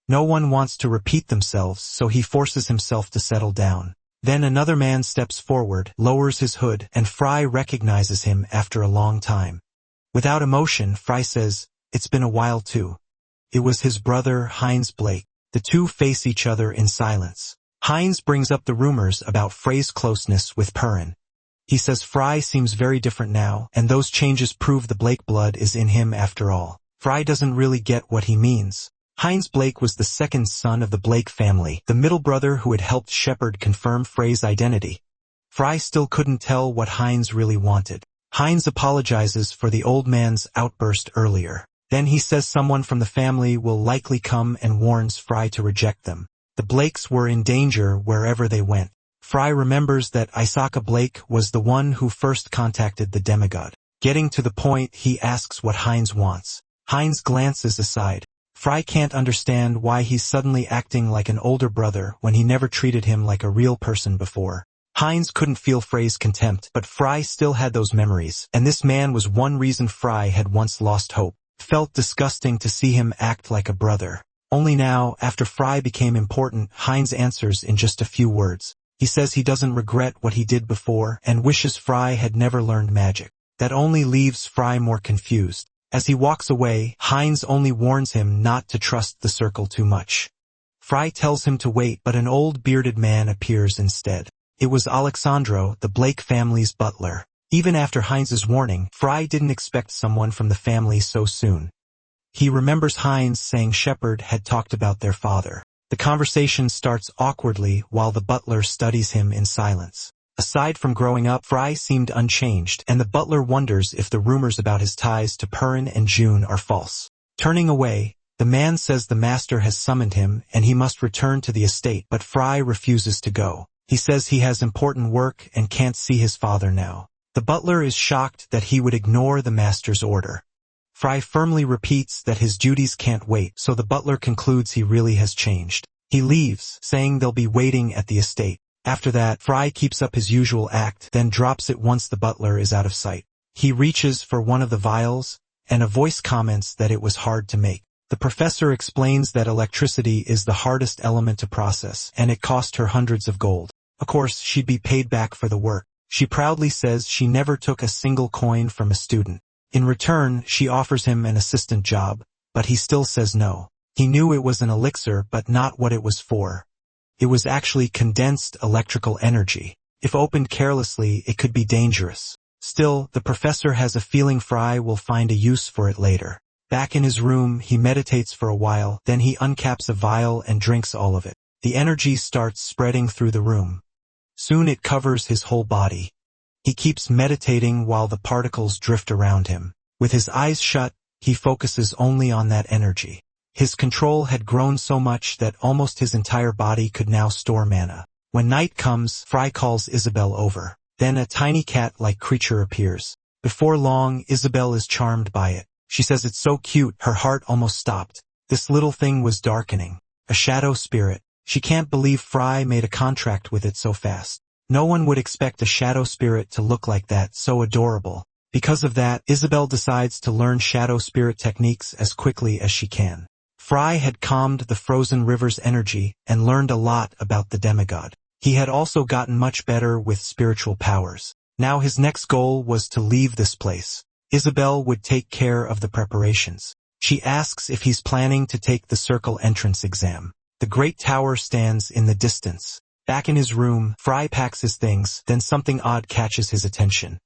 Speaker 1: No one wants to repeat themselves, so he forces himself to settle down. Then another man steps forward, lowers his hood, and Fry recognizes him after a long time. Without emotion, Fry says, "It's been a while too." It was his brother, Heinz Blake. The two face each other in silence. Heinz brings up the rumors about Frey's closeness with Perrin. He says Fry seems very different now, and those changes prove the Blake blood is in him after all. Fry doesn't really get what he means. Heinz Blake was the second son of the Blake family, the middle brother who had helped Shepard confirm Frey's identity. Fry still couldn't tell what Heinz really wanted. Heinz apologizes for the old man's outburst earlier. Then he says someone from the family will likely come and warns Fry to reject them. The Blakes were in danger wherever they went. Fry remembers that Isaka Blake was the one who first contacted the demigod. Getting to the point, he asks what Heinz wants. Heinz glances aside. Fry can't understand why he's suddenly acting like an older brother when he never treated him like a real person before. Heinz couldn't feel Frey's contempt, but Fry still had those memories, and this man was one reason Fry had once lost hope. It felt disgusting to see him act like a brother. Only now, after Fry became important, Heinz answers in just a few words. He says he doesn't regret what he did before and wishes Fry had never learned magic. That only leaves Fry more confused. As he walks away, Heinz only warns him not to trust the circle too much. Fry tells him to wait, but an old bearded man appears instead. It was Alexandro, the Blake family's butler. Even after Heinz's warning, Fry didn't expect someone from the family so soon. He remembers Heinz saying Shepard had talked about their father. The conversation starts awkwardly while the butler studies him in silence. Aside from growing up, Fry seemed unchanged, and the butler wonders if the rumors about his ties to Perrin and Jun are false. Turning away, the man says the master has summoned him and he must return to the estate, but Fry refuses to go. He says he has important work and can't see his father now. The butler is shocked that he would ignore the master's order. Fry firmly repeats that his duties can't wait, so the butler concludes he really has changed. He leaves, saying they'll be waiting at the estate. After that, Fry keeps up his usual act, then drops it once the butler is out of sight. He reaches for one of the vials, and a voice comments that it was hard to make. The professor explains that electricity is the hardest element to process, and it cost her hundreds of gold. Of course, she'd be paid back for the work. She proudly says she never took a single coin from a student. In return, she offers him an assistant job, but he still says no. He knew it was an elixir, but not what it was for. It was actually condensed electrical energy. If opened carelessly, it could be dangerous. Still, the professor has a feeling Fry will find a use for it later. Back in his room, he meditates for a while, then he uncaps a vial and drinks all of it. The energy starts spreading through the room. Soon it covers his whole body. He keeps meditating while the particles drift around him. With his eyes shut, he focuses only on that energy. His control had grown so much that almost his entire body could now store mana. When night comes, Fry calls Isabelle over. Then a tiny cat-like creature appears. Before long, Isabelle is charmed by it. She says it's so cute, her heart almost stopped. This little thing was darkening. A shadow spirit. She can't believe Fry made a contract with it so fast. No one would expect a shadow spirit to look like that, so adorable. Because of that, Isabelle decides to learn shadow spirit techniques as quickly as she can. Fry had calmed the frozen river's energy and learned a lot about the demigod. He had also gotten much better with spiritual powers. Now his next goal was to leave this place. Isabelle would take care of the preparations. She asks if he's planning to take the circle entrance exam. The great tower stands in the distance. Back in his room, Fry packs his things, then something odd catches his attention.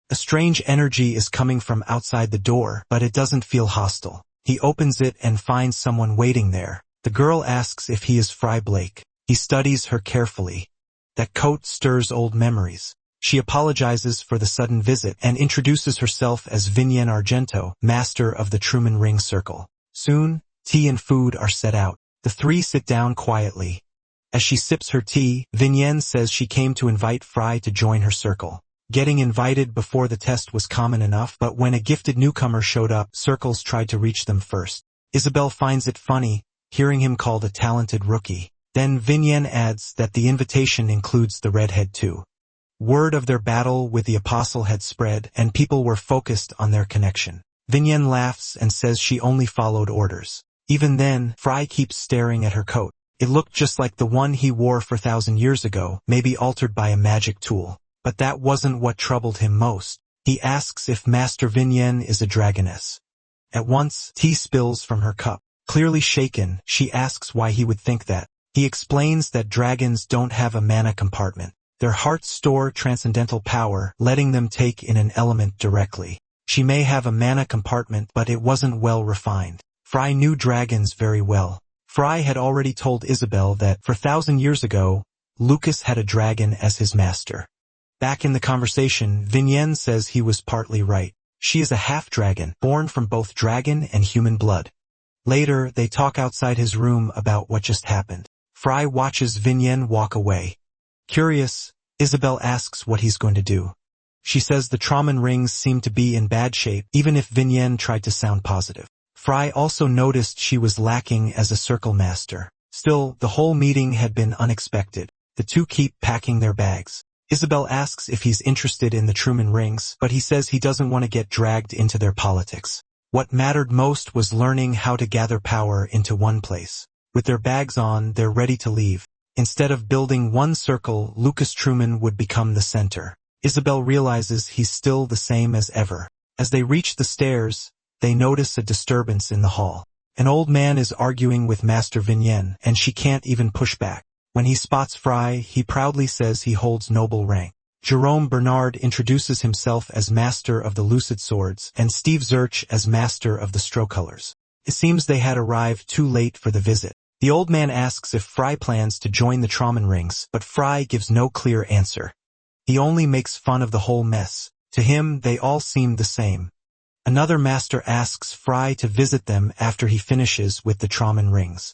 Speaker 1: A strange energy is coming from outside the door, but it doesn't feel hostile. He opens it and finds someone waiting there. The girl asks if he is Fry Blake. He studies her carefully. That coat stirs old memories. She apologizes for the sudden visit and introduces herself as Vivienne Argento, master of the Truman Rings circle. Soon, tea and food are set out. The three sit down quietly. As she sips her tea, Vivienne says she came to invite Fry to join her circle. Getting invited before the test was common enough, but when a gifted newcomer showed up, circles tried to reach them first. Isabelle finds it funny, hearing him called a talented rookie. Then Vivienne adds that the invitation includes the redhead too. Word of their battle with the apostle had spread, and people were focused on their connection. Vivienne laughs and says she only followed orders. Even then, Fry keeps staring at her coat. It looked just like the one he wore 4,000 years ago, maybe altered by a magic tool. But that wasn't what troubled him most. He asks if Master Vivienne is a dragoness. At once, tea spills from her cup. Clearly shaken, she asks why he would think that. He explains that dragons don't have a mana compartment. Their hearts store transcendental power, letting them take in an element directly. She may have a mana compartment, but it wasn't well refined. Fry knew dragons very well. Fry had already told Isabelle that, 4,000 years ago, Lucas had a dragon as his master. Back in the conversation, Vivienne says he was partly right. She is a half-dragon, born from both dragon and human blood. Later, they talk outside his room about what just happened. Fry watches Vivienne walk away. Curious, Isabelle asks what he's going to do. She says the Truman Rings seem to be in bad shape, even if Vivienne tried to sound positive. Fry also noticed she was lacking as a circle master. Still, the whole meeting had been unexpected. The two keep packing their bags. Isabelle asks if he's interested in the Truman Rings, but he says he doesn't want to get dragged into their politics. What mattered most was learning how to gather power into one place. With their bags on, they're ready to leave. Instead of building one circle, Lucas Truman would become the center. Isabelle realizes he's still the same as ever. As they reach the stairs, they notice a disturbance in the hall. An old man is arguing with Master Vivienne, and she can't even push back. When he spots Fry, he proudly says he holds noble rank. Jerome Bernard introduces himself as master of the lucid swords, and Steve Zurch as master of the stroke colors. It seems they had arrived too late for the visit. The old man asks if Fry plans to join the Truman Rings, but Fry gives no clear answer. He only makes fun of the whole mess. To him, they all seemed the same. Another master asks Fry to visit them after he finishes with the Truman Rings.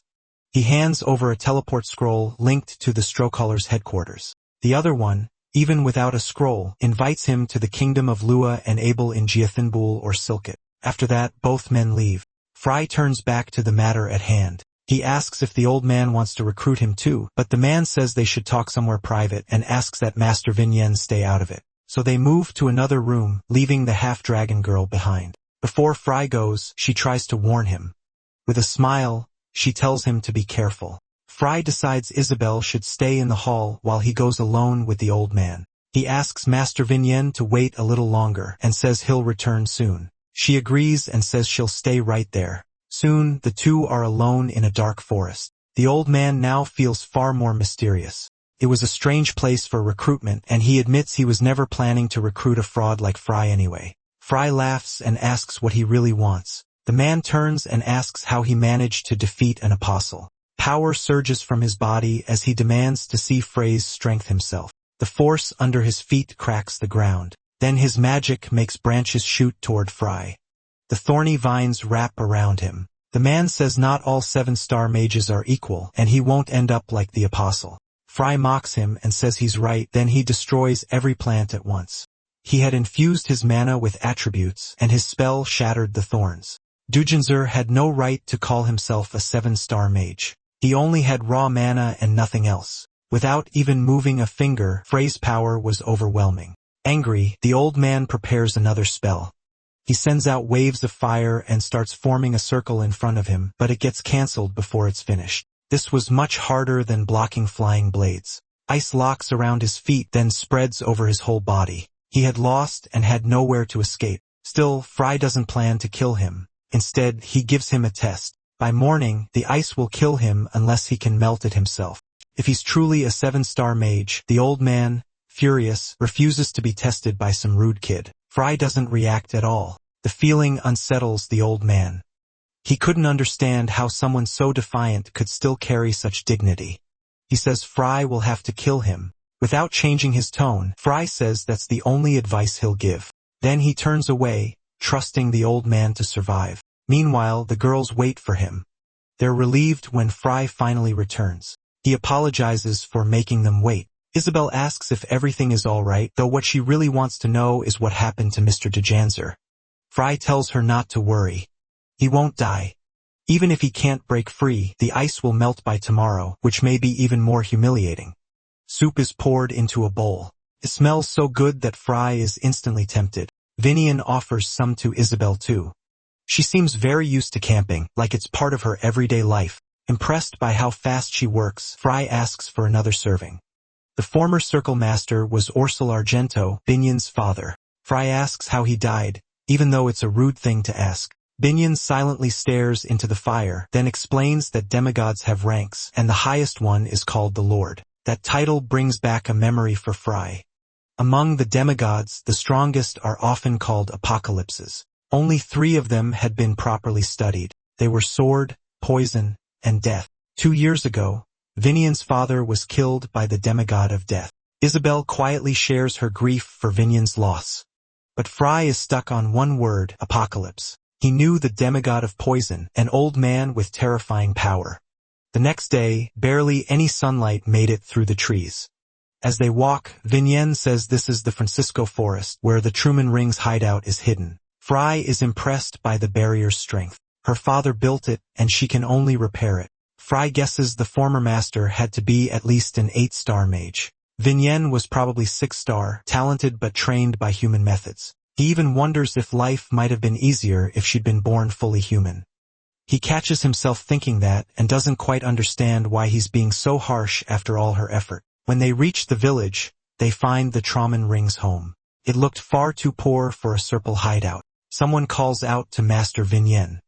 Speaker 1: He hands over a teleport scroll linked to the Strokecolor's headquarters. The other one, even without a scroll, invites him to the kingdom of Lua and Abel in Jiathinbul or Silket. After that, both men leave. Fry turns back to the matter at hand. He asks if the old man wants to recruit him too, but the man says they should talk somewhere private and asks that Master Vivienne stay out of it. So they move to another room, leaving the half-dragon girl behind. Before Fry goes, she tries to warn him. With a smile, she tells him to be careful. Fry decides Isabelle should stay in the hall while he goes alone with the old man. He asks Master Vignien to wait a little longer and says he'll return soon. She agrees and says she'll stay right there. Soon, the two are alone in a dark forest. The old man now feels far more mysterious. It was a strange place for recruitment, and he admits he was never planning to recruit a fraud like Fry anyway. Fry laughs and asks what he really wants. The man turns and asks how he managed to defeat an apostle. Power surges from his body as he demands to see Frey's strength himself. The force under his feet cracks the ground. Then his magic makes branches shoot toward Fry. The thorny vines wrap around him. The man says not all 7-star mages are equal, and he won't end up like the apostle. Fry mocks him and says he's right, then he destroys every plant at once. He had infused his mana with attributes, and his spell shattered the thorns. Dronzer had no right to call himself a 7-star mage. He only had raw mana and nothing else. Without even moving a finger, Frey's power was overwhelming. Angry, the old man prepares another spell. He sends out waves of fire and starts forming a circle in front of him, but it gets cancelled before it's finished. This was much harder than blocking flying blades. Ice locks around his feet, then spreads over his whole body. He had lost and had nowhere to escape. Still, Fry doesn't plan to kill him. Instead, he gives him a test. By morning, the ice will kill him unless he can melt it himself. If he's truly a 7-star mage, the old man, furious, refuses to be tested by some rude kid. Fry doesn't react at all. The feeling unsettles the old man. He couldn't understand how someone so defiant could still carry such dignity. He says Fry will have to kill him. Without changing his tone, Fry says that's the only advice he'll give. Then he turns away, trusting the old man to survive. Meanwhile, the girls wait for him. They're relieved when Fry finally returns. He apologizes for making them wait. Isabelle asks if everything is all right, though what she really wants to know is what happened to Mr. Dronzer. Fry tells her not to worry. He won't die. Even if he can't break free, the ice will melt by tomorrow, which may be even more humiliating. Soup is poured into a bowl. It smells so good that Fry is instantly tempted. Vignien offers some to Isabelle too. She seems very used to camping, like it's part of her everyday life. Impressed by how fast she works, Fry asks for another serving. The former circle master was Orsil Argento, Vignien's father. Fry asks how he died, even though it's a rude thing to ask. Vignien silently stares into the fire, then explains that demigods have ranks, and the highest one is called the Lord. That title brings back a memory for Fry. Among the demigods, the strongest are often called apocalypses. Only 3 of them had been properly studied. They were sword, poison, and death. 2 years ago, Vignien's father was killed by the demigod of death. Isabelle quietly shares her grief for Vignien's loss. But Fry is stuck on one word, apocalypse. He knew the demigod of poison, an old man with terrifying power. The next day, barely any sunlight made it through the trees. As they walk, Vignien says this is the Francisco Forest, where the Truman Rings hideout is hidden. Fry is impressed by the barrier's strength. Her father built it, and she can only repair it. Fry guesses the former master had to be at least an 8-star mage. Vignien was probably 6-star, talented but trained by human methods. He even wonders if life might have been easier if she'd been born fully human. He catches himself thinking that and doesn't quite understand why he's being so harsh after all her effort. When they reach the village, they find the Truman Rings home. It looked far too poor for a Serpal hideout. Someone calls out to Master Vignien.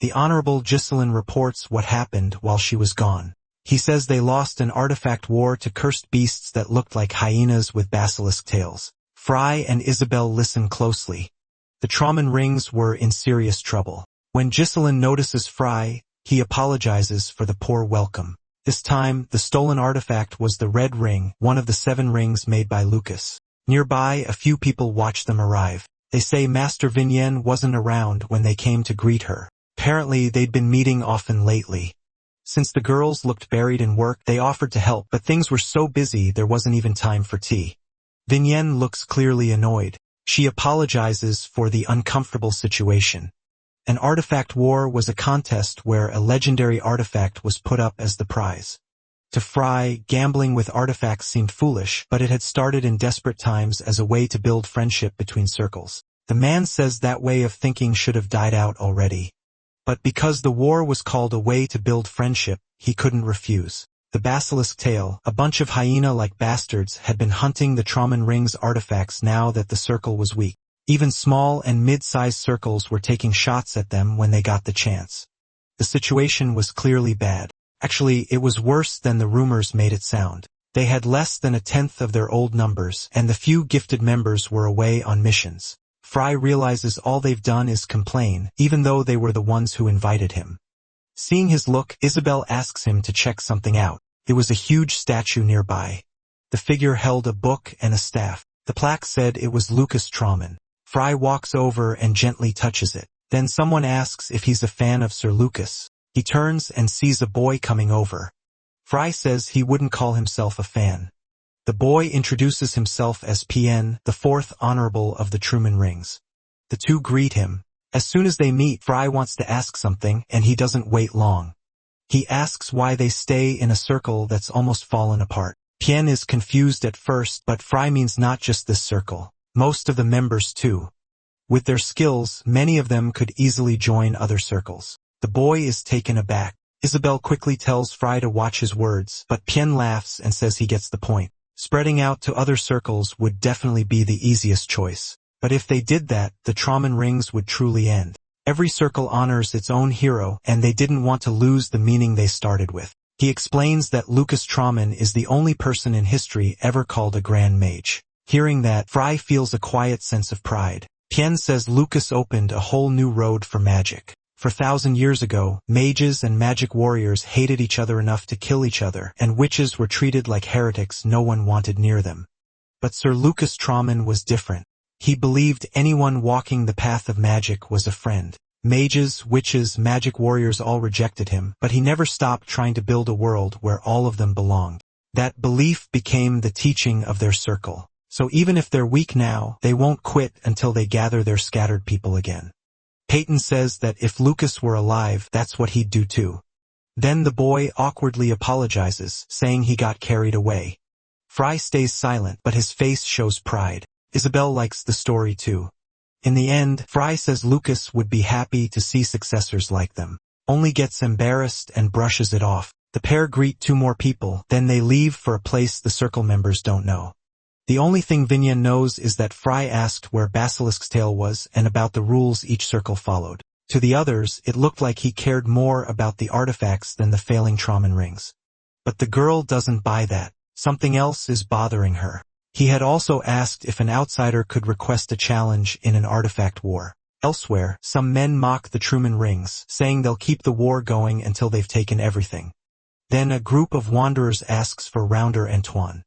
Speaker 1: The Honorable Ghislaine reports what happened while she was gone. He says they lost an artifact war to cursed beasts that looked like hyenas with basilisk tails. Fry and Isabelle listen closely. The Truman Rings were in serious trouble. When Ghislaine notices Fry, he apologizes for the poor welcome. This time, the stolen artifact was the Red Ring, one of the 7 rings made by Lucas. Nearby, a few people watch them arrive. They say Master Vignien wasn't around when they came to greet her. Apparently, they'd been meeting often lately. Since the girls looked buried in work, they offered to help, but things were so busy there wasn't even time for tea. Vignien looks clearly annoyed. She apologizes for the uncomfortable situation. An artifact war was a contest where a legendary artifact was put up as the prize. To Fry, gambling with artifacts seemed foolish, but it had started in desperate times as a way to build friendship between circles. The man says that way of thinking should have died out already. But because the war was called a way to build friendship, he couldn't refuse. The basilisk tail, a bunch of hyena-like bastards, had been hunting the Truman Rings artifacts now that the circle was weak. Even small and mid-sized circles were taking shots at them when they got the chance. The situation was clearly bad. Actually, it was worse than the rumors made it sound. They had less than a tenth of their old numbers, and the few gifted members were away on missions. Fry realizes all they've done is complain, even though they were the ones who invited him. Seeing his look, Isabelle asks him to check something out. It was a huge statue nearby. The figure held a book and a staff. The plaque said it was Lucas Truman. Fry walks over and gently touches it. Then someone asks if he's a fan of Sir Lucas. He turns and sees a boy coming over. Fry says he wouldn't call himself a fan. The boy introduces himself as PN, the fourth honorable of the Truman Rings. The two greet him. As soon as they meet, Fry wants to ask something, and he doesn't wait long. He asks why they stay in a circle that's almost fallen apart. PN is confused at first, but Fry means not just this circle. Most of the members too. With their skills, many of them could easily join other circles. The boy is taken aback. Isabelle quickly tells Fry to watch his words, but Pien laughs and says he gets the point. Spreading out to other circles would definitely be the easiest choice. But if they did that, the Truman Rings would truly end. Every circle honors its own hero, and they didn't want to lose the meaning they started with. He explains that Lucas Truman is the only person in history ever called a Grand Mage. Hearing that, Fry feels a quiet sense of pride. Pien says Lucas opened a whole new road for magic. For 1,000 years ago, mages and magic warriors hated each other enough to kill each other, and witches were treated like heretics no one wanted near them. But Sir Lucas Truman was different. He believed anyone walking the path of magic was a friend. Mages, witches, magic warriors all rejected him, but he never stopped trying to build a world where all of them belonged. That belief became the teaching of their circle. So even if they're weak now, they won't quit until they gather their scattered people again. Peyton says that if Lucas were alive, that's what he'd do too. Then the boy awkwardly apologizes, saying he got carried away. Fry stays silent, but his face shows pride. Isabelle likes the story too. In the end, Fry says Lucas would be happy to see successors like them. Only gets embarrassed and brushes it off. The pair greet 2 more people, then they leave for a place the circle members don't know. The only thing Vinyan knows is that Fry asked where Basilisk's tail was and about the rules each circle followed. To the others, it looked like he cared more about the artifacts than the failing Truman Rings. But the girl doesn't buy that. Something else is bothering her. He had also asked if an outsider could request a challenge in an artifact war. Elsewhere, some men mock the Truman Rings, saying they'll keep the war going until they've taken everything. Then a group of wanderers asks for Rounder Antoine.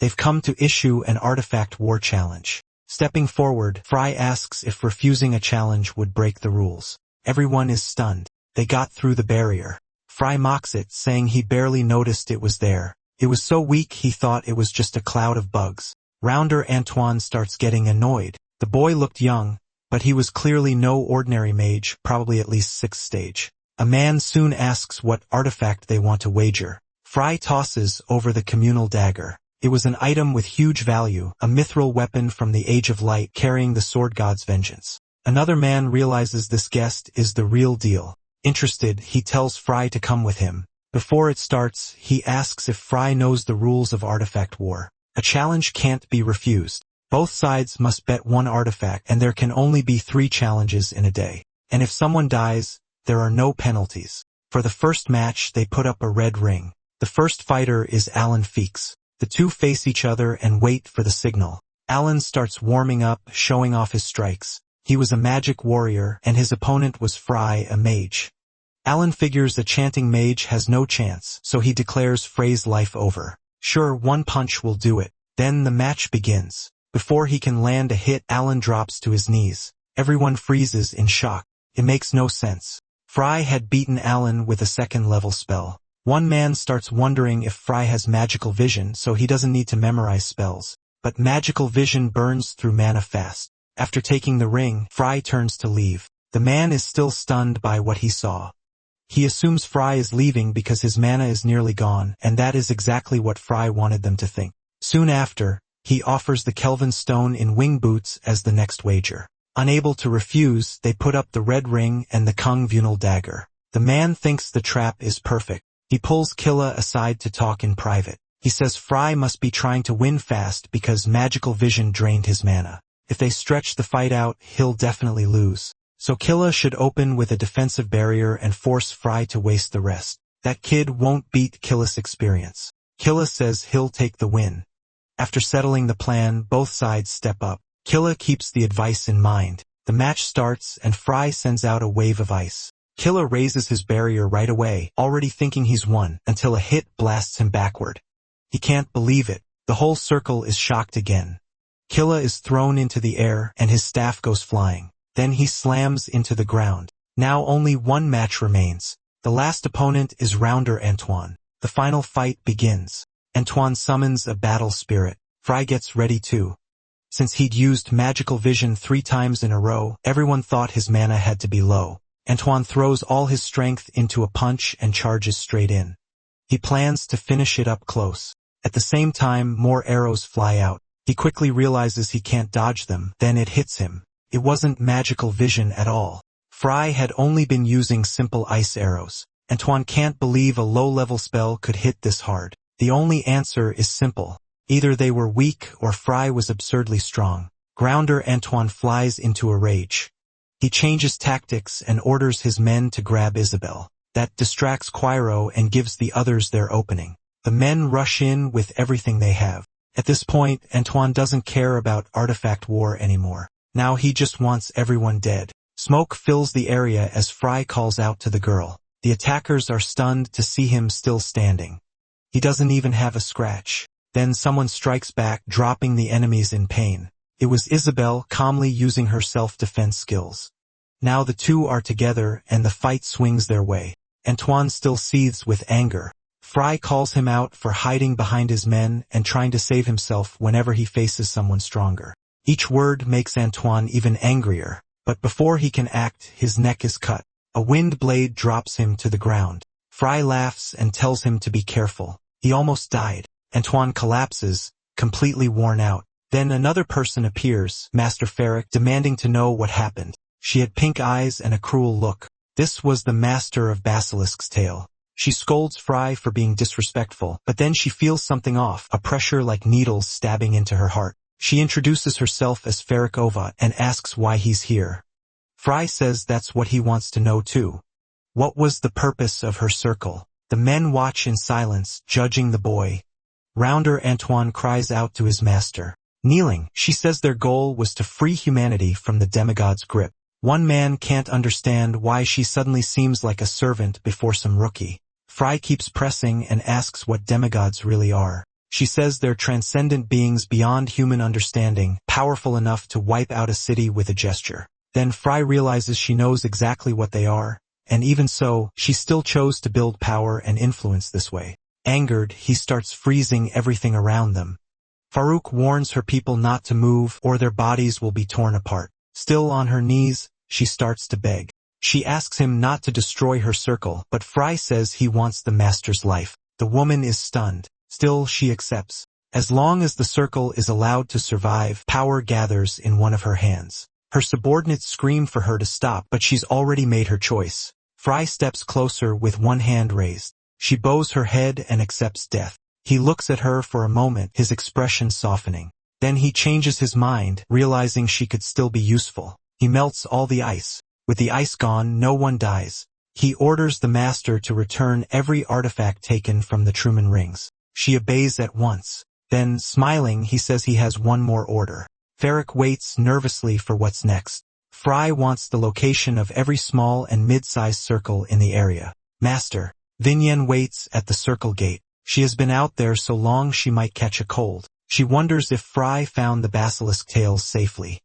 Speaker 1: They've come to issue an artifact war challenge. Stepping forward, Fry asks if refusing a challenge would break the rules. Everyone is stunned. They got through the barrier. Fry mocks it, saying he barely noticed it was there. It was so weak he thought it was just a cloud of bugs. Rounder Antoine starts getting annoyed. The boy looked young, but he was clearly no ordinary mage, probably at least 6th stage. A man soon asks what artifact they want to wager. Fry tosses over the communal dagger. It was an item with huge value, a mithril weapon from the Age of Light carrying the sword god's vengeance. Another man realizes this guest is the real deal. Interested, he tells Fry to come with him. Before it starts, he asks if Fry knows the rules of artifact war. A challenge can't be refused. Both sides must bet 1 artifact, and there can only be 3 challenges in a day. And if someone dies, there are no penalties. For the first match, they put up a red ring. The first fighter is Alan Feeks. The two face each other and wait for the signal. Alan starts warming up, showing off his strikes. He was a magic warrior, and his opponent was Fry, a mage. Alan figures a chanting mage has no chance, so he declares Frey's life over. Sure, 1 punch will do it. Then the match begins. Before he can land a hit, Alan drops to his knees. Everyone freezes in shock. It makes no sense. Fry had beaten Alan with a 2nd-level spell. One man starts wondering if Fry has magical vision, so he doesn't need to memorize spells. But magical vision burns through mana fast. After taking the ring, Fry turns to leave. The man is still stunned by what he saw. He assumes Fry is leaving because his mana is nearly gone, and that is exactly what Fry wanted them to think. Soon after, he offers the Kelvin Stone in wing boots as the next wager. Unable to refuse, they put up the red ring and the Kung-Vunal dagger. The man thinks the trap is perfect. He pulls Killa aside to talk in private. He says Fry must be trying to win fast because magical vision drained his mana. If they stretch the fight out, he'll definitely lose. So Killa should open with a defensive barrier and force Fry to waste the rest. That kid won't beat Killa's experience. Killa says he'll take the win. After settling the plan, both sides step up. Killa keeps the advice in mind. The match starts and Fry sends out a wave of ice. Killa raises his barrier right away, already thinking he's won, until a hit blasts him backward. He can't believe it. The whole circle is shocked again. Killa is thrown into the air and his staff goes flying. Then he slams into the ground. Now only one match remains. The last opponent is Rounder Antoine. The final fight begins. Antoine summons a battle spirit. Fry gets ready too. Since he'd used magical vision 3 times in a row, everyone thought his mana had to be low. Antoine throws all his strength into a punch and charges straight in. He plans to finish it up close. At the same time, more arrows fly out. He quickly realizes he can't dodge them, then it hits him. It wasn't magical vision at all. Fry had only been using simple ice arrows. Antoine can't believe a low-level spell could hit this hard. The only answer is simple. Either they were weak or Fry was absurdly strong. Grounder Antoine flies into a rage. He changes tactics and orders his men to grab Isabelle. That distracts Quiro and gives the others their opening. The men rush in with everything they have. At this point, Antoine doesn't care about artifact war anymore. Now he just wants everyone dead. Smoke fills the area as Fry calls out to the girl. The attackers are stunned to see him still standing. He doesn't even have a scratch. Then someone strikes back, dropping the enemies in pain. It was Isabelle calmly using her self-defense skills. Now the two are together and the fight swings their way. Antoine still seethes with anger. Fry calls him out for hiding behind his men and trying to save himself whenever he faces someone stronger. Each word makes Antoine even angrier, but before he can act, his neck is cut. A wind blade drops him to the ground. Fry laughs and tells him to be careful. He almost died. Antoine collapses, completely worn out. Then another person appears, Master Ferric, demanding to know what happened. She had pink eyes and a cruel look. This was the master of Basilisk's Tail. She scolds Fry for being disrespectful, but then she feels something off, a pressure like needles stabbing into her heart. She introduces herself as Ferric Ovat and asks why he's here. Fry says that's what he wants to know too. What was the purpose of her circle? The men watch in silence, judging the boy. Rounder Antoine cries out to his master. Kneeling, she says their goal was to free humanity from the demigod's grip. One man can't understand why she suddenly seems like a servant before some rookie. Fry keeps pressing and asks what demigods really are. She says they're transcendent beings beyond human understanding, powerful enough to wipe out a city with a gesture. Then Fry realizes she knows exactly what they are, and even so, she still chose to build power and influence this way. Angered, he starts freezing everything around them. Farouk warns her people not to move or their bodies will be torn apart. Still on her knees, she starts to beg. She asks him not to destroy her circle, but Fry says he wants the master's life. The woman is stunned. Still, she accepts. As long as the circle is allowed to survive, power gathers in one of her hands. Her subordinates scream for her to stop, but she's already made her choice. Fry steps closer with one hand raised. She bows her head and accepts death. He looks at her for a moment, his expression softening. Then he changes his mind, realizing she could still be useful. He melts all the ice. With the ice gone, no one dies. He orders the master to return every artifact taken from the Truman Rings. She obeys at once. Then, smiling, he says he has one more order. Ferric waits nervously for what's next. Fry wants the location of every small and mid-sized circle in the area. Master. Vinyen waits at the circle gate. She has been out there so long she might catch a cold. She wonders if Fry found the basilisk tails safely.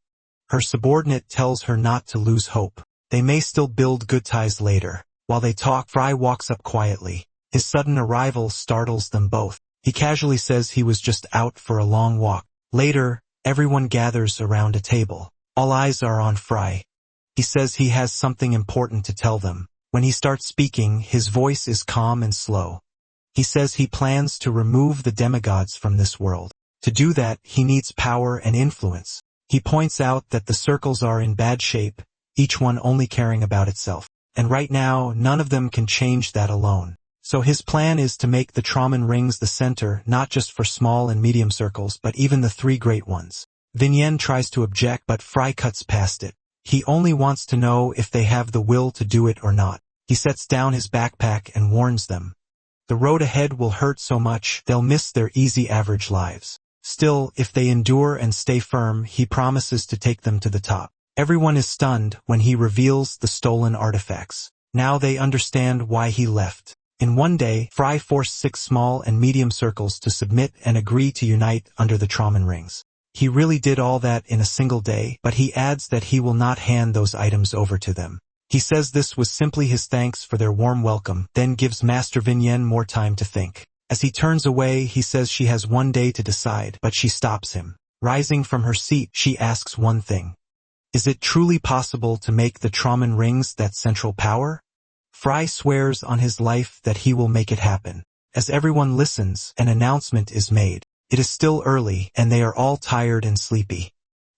Speaker 1: Her subordinate tells her not to lose hope. They may still build good ties later. While they talk, Fry walks up quietly. His sudden arrival startles them both. He casually says he was just out for a long walk. Later, everyone gathers around a table. All eyes are on Fry. He says he has something important to tell them. When he starts speaking, his voice is calm and slow. He says he plans to remove the demigods from this world. To do that, he needs power and influence. He points out that the circles are in bad shape, each one only caring about itself. And right now, none of them can change that alone. So his plan is to make the Truman Rings the center not just for small and medium circles but even the three great ones. Vinyen tries to object but Fry cuts past it. He only wants to know if they have the will to do it or not. He sets down his backpack and warns them. The road ahead will hurt so much they'll miss their easy average lives. Still, if they endure and stay firm, he promises to take them to the top. Everyone is stunned when he reveals the stolen artifacts. Now they understand why he left. In one day, Fry forced 6 small and medium circles to submit and agree to unite under the Truman Rings. He really did all that in a single day, but he adds that he will not hand those items over to them. He says this was simply his thanks for their warm welcome, then gives Master Vinyen more time to think. As he turns away, he says she has one day to decide, but she stops him. Rising from her seat, she asks one thing. Is it truly possible to make the Truman Rings that central power? Fry swears on his life that he will make it happen. As everyone listens, an announcement is made. It is still early, and they are all tired and sleepy.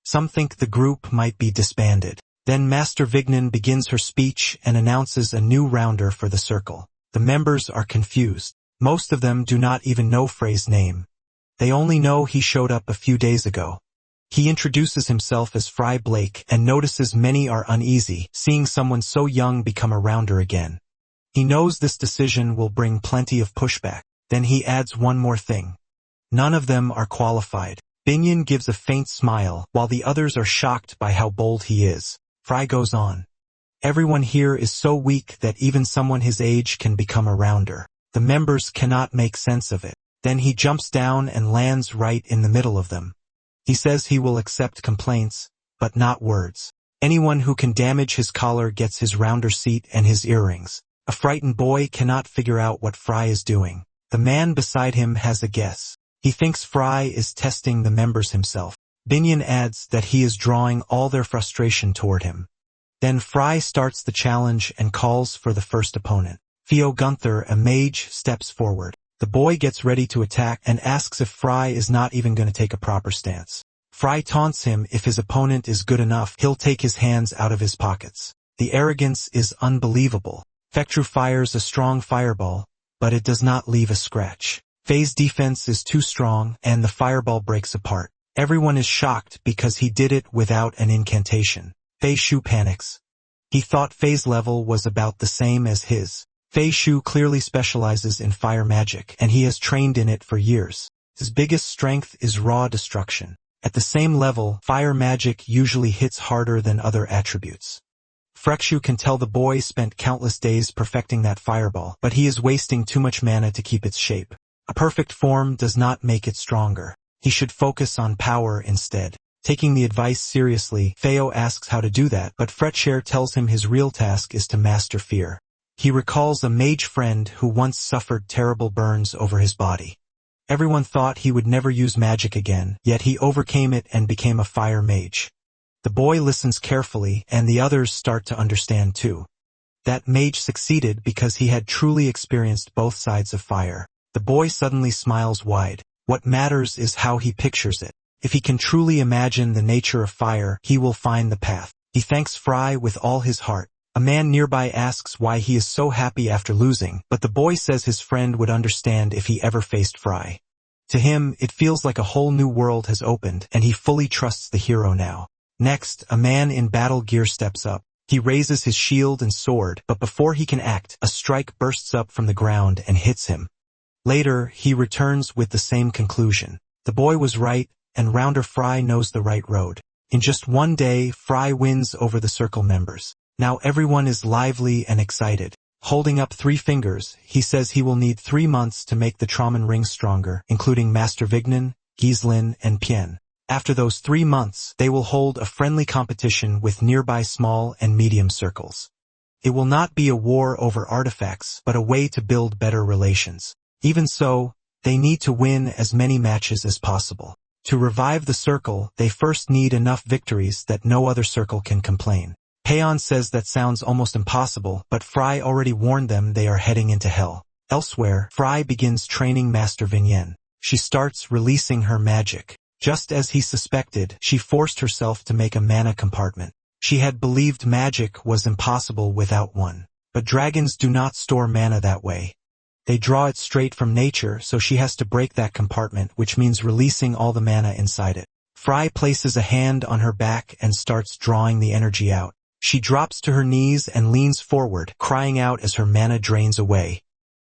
Speaker 1: Some think the group might be disbanded. Then Master Vignan begins her speech and announces a new rounder for the circle. The members are confused. Most of them do not even know Frey's name. They only know he showed up a few days ago. He introduces himself as Fry Blake and notices many are uneasy, seeing someone so young become a rounder again. He knows this decision will bring plenty of pushback. Then he adds one more thing. None of them are qualified. Binyan gives a faint smile, while the others are shocked by how bold he is. Fry goes on. Everyone here is so weak that even someone his age can become a rounder. The members cannot make sense of it. Then he jumps down and lands right in the middle of them. He says he will accept complaints, but not words. Anyone who can damage his collar gets his rounder seat and his earrings. A frightened boy cannot figure out what Fry is doing. The man beside him has a guess. He thinks Fry is testing the members himself. Binyan adds that he is drawing all their frustration toward him. Then Fry starts the challenge and calls for the first opponent. Theo Gunther, a mage, steps forward. The boy gets ready to attack and asks if Fry is not even going to take a proper stance. Fry taunts him if his opponent is good enough, he'll take his hands out of his pockets. The arrogance is unbelievable. Fectru fires a strong fireball, but it does not leave a scratch. Fei's defense is too strong, and the fireball breaks apart. Everyone is shocked because he did it without an incantation. Fei Shu panics. He thought Fei's level was about the same as his. Fei Shu clearly specializes in fire magic, and he has trained in it for years. His biggest strength is raw destruction. At the same level, fire magic usually hits harder than other attributes. Frekshu can tell the boy spent countless days perfecting that fireball, but he is wasting too much mana to keep its shape. A perfect form does not make it stronger. He should focus on power instead. Taking the advice seriously, Feo asks how to do that, but Fretshare tells him his real task is to master fear. He recalls a mage friend who once suffered terrible burns over his body. Everyone thought he would never use magic again, yet he overcame it and became a fire mage. The boy listens carefully, and the others start to understand too. That mage succeeded because he had truly experienced both sides of fire. The boy suddenly smiles wide. What matters is how he pictures it. If he can truly imagine the nature of fire, he will find the path. He thanks Fry with all his heart. A man nearby asks why he is so happy after losing, but the boy says his friend would understand if he ever faced Fry. To him, it feels like a whole new world has opened, and he fully trusts the hero now. Next, a man in battle gear steps up. He raises his shield and sword, but before he can act, a strike bursts up from the ground and hits him. Later, he returns with the same conclusion. The boy was right, and Rounder Fry knows the right road. In just one day, Fry wins over the circle members. Now everyone is lively and excited. Holding up 3 fingers, he says he will need 3 months to make the Truman Rings stronger, including Master Vignan, Gislin, and Pien. After those 3 months, they will hold a friendly competition with nearby small and medium circles. It will not be a war over artifacts, but a way to build better relations. Even so, they need to win as many matches as possible. To revive the circle, they first need enough victories that no other circle can complain. Payon says that sounds almost impossible, but Fry already warned them they are heading into hell. Elsewhere, Fry begins training Master Vinyen. She starts releasing her magic. Just as he suspected, she forced herself to make a mana compartment. She had believed magic was impossible without one. But dragons do not store mana that way. They draw it straight from nature, so she has to break that compartment, which means releasing all the mana inside it. Fry places a hand on her back and starts drawing the energy out. She drops to her knees and leans forward, crying out as her mana drains away.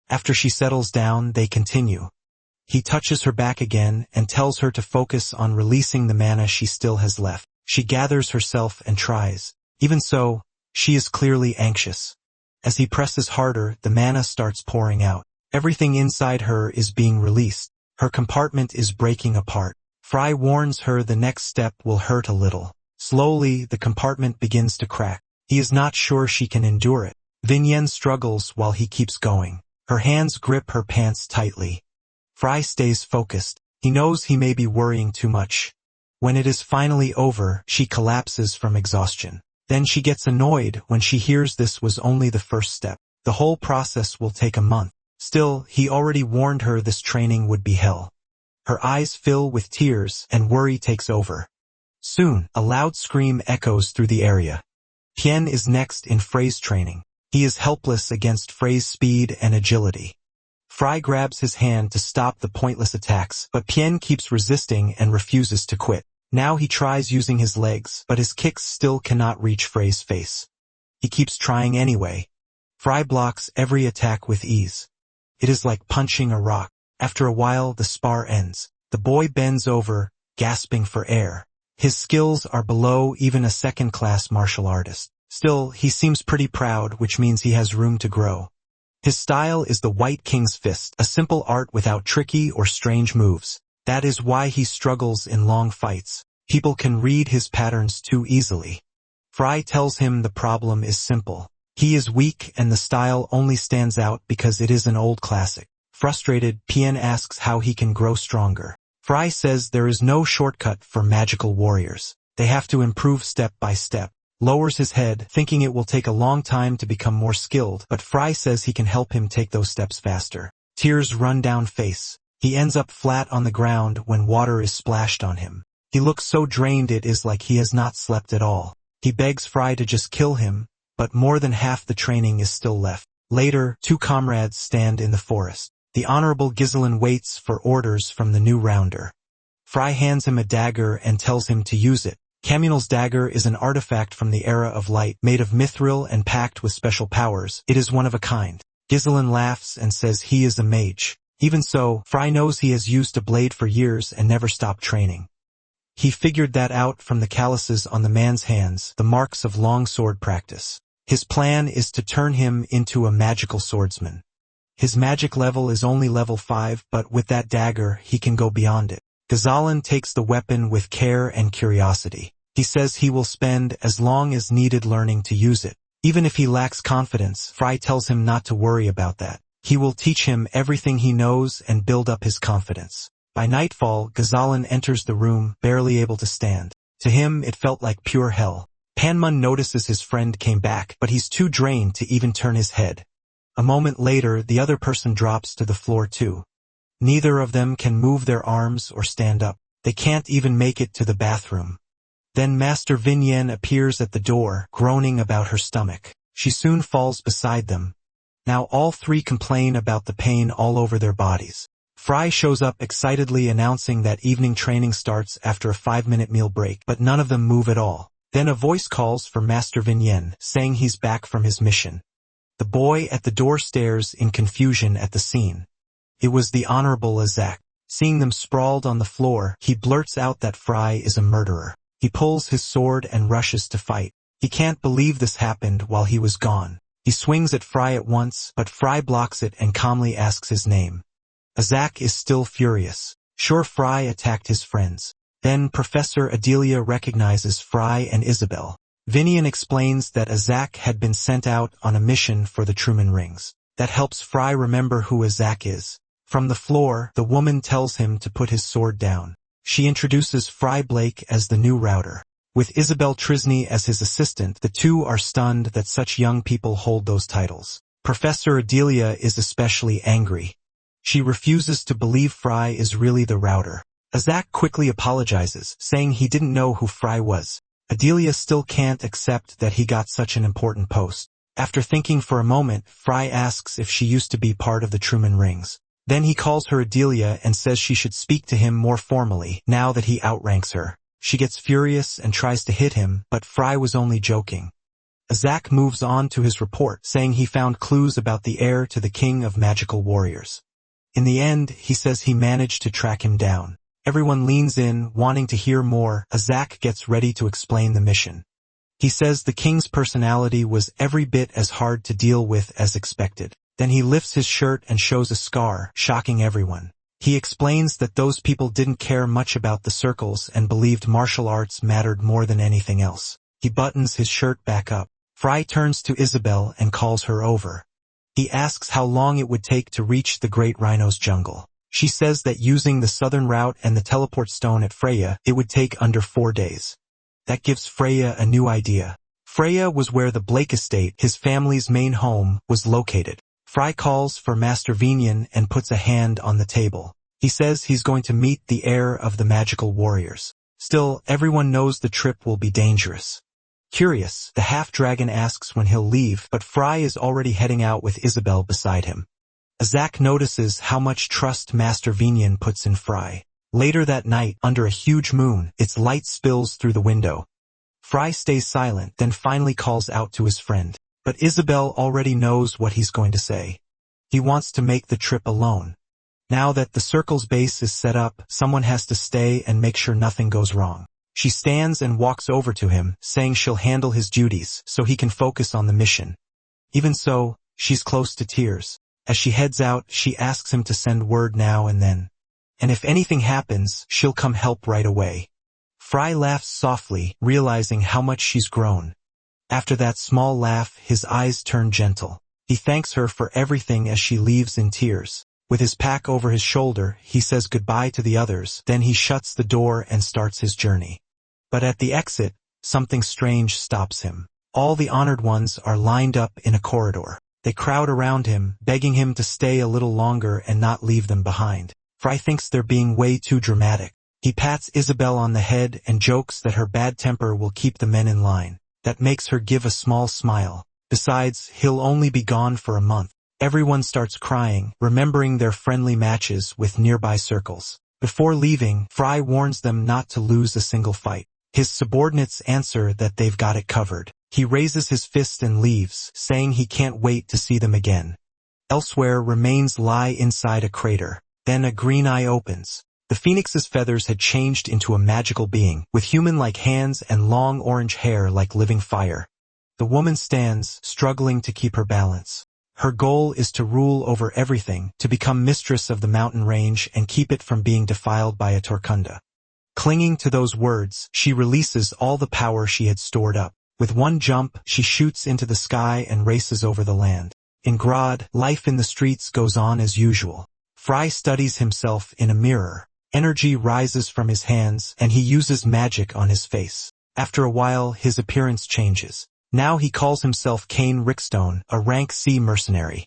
Speaker 1: After she settles down, they continue. He touches her back again and tells her to focus on releasing the mana she still has left. She gathers herself and tries. Even so, she is clearly anxious. As he presses harder, the mana starts pouring out. Everything inside her is being released. Her compartment is breaking apart. Fry warns her the next step will hurt a little. Slowly, the compartment begins to crack. He is not sure she can endure it. Vinyen struggles while he keeps going. Her hands grip her pants tightly. Fry stays focused. He knows he may be worrying too much. When it is finally over, she collapses from exhaustion. Then she gets annoyed when she hears this was only the first step. The whole process will take a month. Still, he already warned her this training would be hell. Her eyes fill with tears and worry takes over. Soon, a loud scream echoes through the area. Pien is next in phrase training. He is helpless against Frey's speed and agility. Fry grabs his hand to stop the pointless attacks, but Pien keeps resisting and refuses to quit. Now he tries using his legs, but his kicks still cannot reach Frey's face. He keeps trying anyway. Fry blocks every attack with ease. It is like punching a rock. After a while, the spar ends. The boy bends over, gasping for air. His skills are below even a second-class martial artist. Still, he seems pretty proud, which means he has room to grow. His style is the White King's Fist, a simple art without tricky or strange moves. That is why he struggles in long fights. People can read his patterns too easily. Fry tells him the problem is simple. He is weak and the style only stands out because it is an old classic. Frustrated, Pien asks how he can grow stronger. Fry says there is no shortcut for magical warriors. They have to improve step by step. Lowers his head, thinking it will take a long time to become more skilled, but Fry says he can help him take those steps faster. Tears run down face. He ends up flat on the ground when water is splashed on him. He looks so drained it is like he has not slept at all. He begs Fry to just kill him, but more than half the training is still left. Later, two comrades stand in the forest. The Honorable Ghislain waits for orders from the new rounder. Fry hands him a dagger and tells him to use it. Camunal's dagger is an artifact from the Era of Light, made of mithril and packed with special powers. It is one of a kind. Ghislain laughs and says he is a mage. Even so, Fry knows he has used a blade for years and never stopped training. He figured that out from the calluses on the man's hands, the marks of long sword practice. His plan is to turn him into a magical swordsman. His magic level is only level 5, but with that dagger, he can go beyond it. Ghislain takes the weapon with care and curiosity. He says he will spend as long as needed learning to use it. Even if he lacks confidence, Fry tells him not to worry about that. He will teach him everything he knows and build up his confidence. By nightfall, Ghislain enters the room, barely able to stand. To him, it felt like pure hell. Panmun notices his friend came back, but he's too drained to even turn his head. A moment later, the other person drops to the floor too. Neither of them can move their arms or stand up. They can't even make it to the bathroom. Then Master Vinyen appears at the door, groaning about her stomach. She soon falls beside them. Now all three complain about the pain all over their bodies. Fry shows up excitedly announcing that evening training starts after a 5-minute meal break, but none of them move at all. Then a voice calls for Master Vinyen, saying he's back from his mission. The boy at the door stares in confusion at the scene. It was the Honorable Azak. Seeing them sprawled on the floor, he blurts out that Fry is a murderer. He pulls his sword and rushes to fight. He can't believe this happened while he was gone. He swings at Fry at once, but Fry blocks it and calmly asks his name. Azak is still furious. Sure, Fry attacked his friends. Then Professor Adelia recognizes Fry and Isabelle. Vinyen explains that Azak had been sent out on a mission for the Truman Rings. That helps Fry remember who Azak is. From the floor, the woman tells him to put his sword down. She introduces Fry Blake as the new router. With Isabelle Trisney as his assistant, the two are stunned that such young people hold those titles. Professor Adelia is especially angry. She refuses to believe Fry is really the router. Azak quickly apologizes, saying he didn't know who Fry was. Adelia still can't accept that he got such an important post. After thinking for a moment, Fry asks if she used to be part of the Truman Rings. Then he calls her Adelia and says she should speak to him more formally, now that he outranks her. She gets furious and tries to hit him, but Fry was only joking. Azak moves on to his report, saying he found clues about the heir to the king of magical warriors. In the end, he says he managed to track him down. Everyone leans in, wanting to hear more. Azak gets ready to explain the mission. He says the king's personality was every bit as hard to deal with as expected. Then he lifts his shirt and shows a scar, shocking everyone. He explains that those people didn't care much about the circles and believed martial arts mattered more than anything else. He buttons his shirt back up. Fry turns to Isabelle and calls her over. He asks how long it would take to reach the Great Rhino's jungle. She says that using the southern route and the teleport stone at Freya, it would take under 4 days. That gives Freya a new idea. Freya was where the Blake estate, his family's main home, was located. Fry calls for Master Vinian and puts a hand on the table. He says he's going to meet the heir of the magical warriors. Still, everyone knows the trip will be dangerous. Curious, the half-dragon asks when he'll leave, but Fry is already heading out with Isabelle beside him. Azak notices how much trust Master Vinian puts in Fry. Later that night, under a huge moon, its light spills through the window. Fry stays silent, then finally calls out to his friend. But Isabelle already knows what he's going to say. He wants to make the trip alone. Now that the circle's base is set up, someone has to stay and make sure nothing goes wrong. She stands and walks over to him, saying she'll handle his duties so he can focus on the mission. Even so, she's close to tears. As she heads out, she asks him to send word now and then. And if anything happens, she'll come help right away. Fry laughs softly, realizing how much she's grown. After that small laugh, his eyes turn gentle. He thanks her for everything as she leaves in tears. With his pack over his shoulder, he says goodbye to the others, then he shuts the door and starts his journey. But at the exit, something strange stops him. All the honored ones are lined up in a corridor. They crowd around him, begging him to stay a little longer and not leave them behind. Fry thinks they're being way too dramatic. He pats Isabelle on the head and jokes that her bad temper will keep the men in line. That makes her give a small smile. Besides, he'll only be gone for a month. Everyone starts crying, remembering their friendly matches with nearby circles. Before leaving, Fry warns them not to lose a single fight. His subordinates answer that they've got it covered. He raises his fist and leaves, saying he can't wait to see them again. Elsewhere, remains lie inside a crater. Then a green eye opens. The phoenix's feathers had changed into a magical being, with human-like hands and long orange hair like living fire. The woman stands, struggling to keep her balance. Her goal is to rule over everything, to become mistress of the mountain range and keep it from being defiled by a Torkunda. Clinging to those words, she releases all the power she had stored up. With one jump, she shoots into the sky and races over the land. In Grad, life in the streets goes on as usual. Fry studies himself in a mirror. Energy rises from his hands, and he uses magic on his face. After a while, his appearance changes. Now he calls himself Kane Rickstone, a rank C mercenary.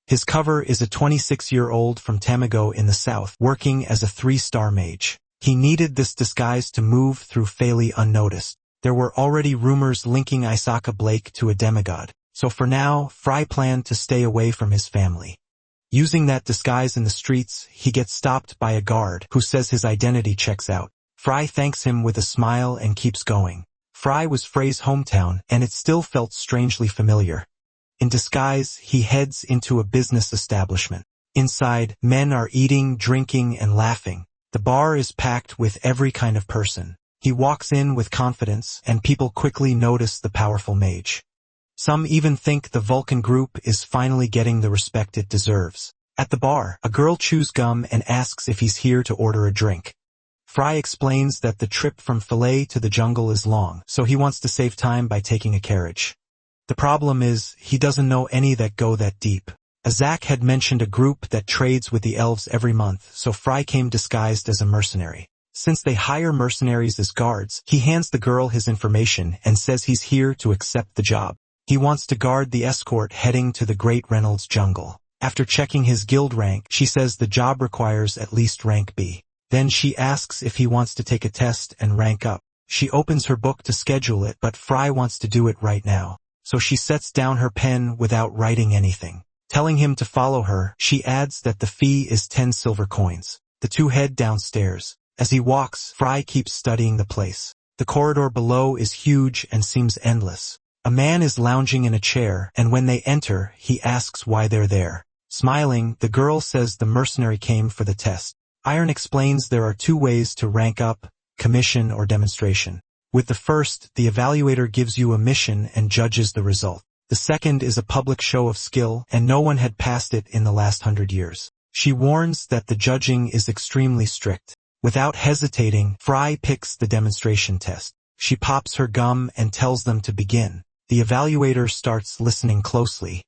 Speaker 1: His cover is a 26-year-old from Tamago in the south, working as a 3-star mage. He needed this disguise to move through Fairly unnoticed. There were already rumors linking Isaka Blake to a demigod, so for now, Fry planned to stay away from his family. Using that disguise in the streets, he gets stopped by a guard who says his identity checks out. Fry thanks him with a smile and keeps going. Fry was Frey's hometown, and it still felt strangely familiar. In disguise, he heads into a business establishment. Inside, men are eating, drinking, and laughing. The bar is packed with every kind of person. He walks in with confidence, and people quickly notice the powerful mage. Some even think the Vulcan group is finally getting the respect it deserves. At the bar, a girl chews gum and asks if he's here to order a drink. Fry explains that the trip from Fillet to the jungle is long, so he wants to save time by taking a carriage. The problem is, he doesn't know any that go that deep. Azak had mentioned a group that trades with the elves every month, so Fry came disguised as a mercenary. Since they hire mercenaries as guards, he hands the girl his information and says he's here to accept the job. He wants to guard the escort heading to the Great Reynolds jungle. After checking his guild rank, she says the job requires at least rank B. Then she asks if he wants to take a test and rank up. She opens her book to schedule it, but Fry wants to do it right now. So she sets down her pen without writing anything. Telling him to follow her, she adds that the fee is 10 silver coins. The two head downstairs. As he walks, Fry keeps studying the place. The corridor below is huge and seems endless. A man is lounging in a chair, and when they enter, he asks why they're there. Smiling, the girl says the mercenary came for the test. Iron explains there are two ways to rank up, commission or demonstration. With the first, the evaluator gives you a mission and judges the result. The second is a public show of skill, and no one had passed it in the last 100 years. She warns that the judging is extremely strict. Without hesitating, Fry picks the demonstration test. She pops her gum and tells them to begin. The evaluator starts listening closely.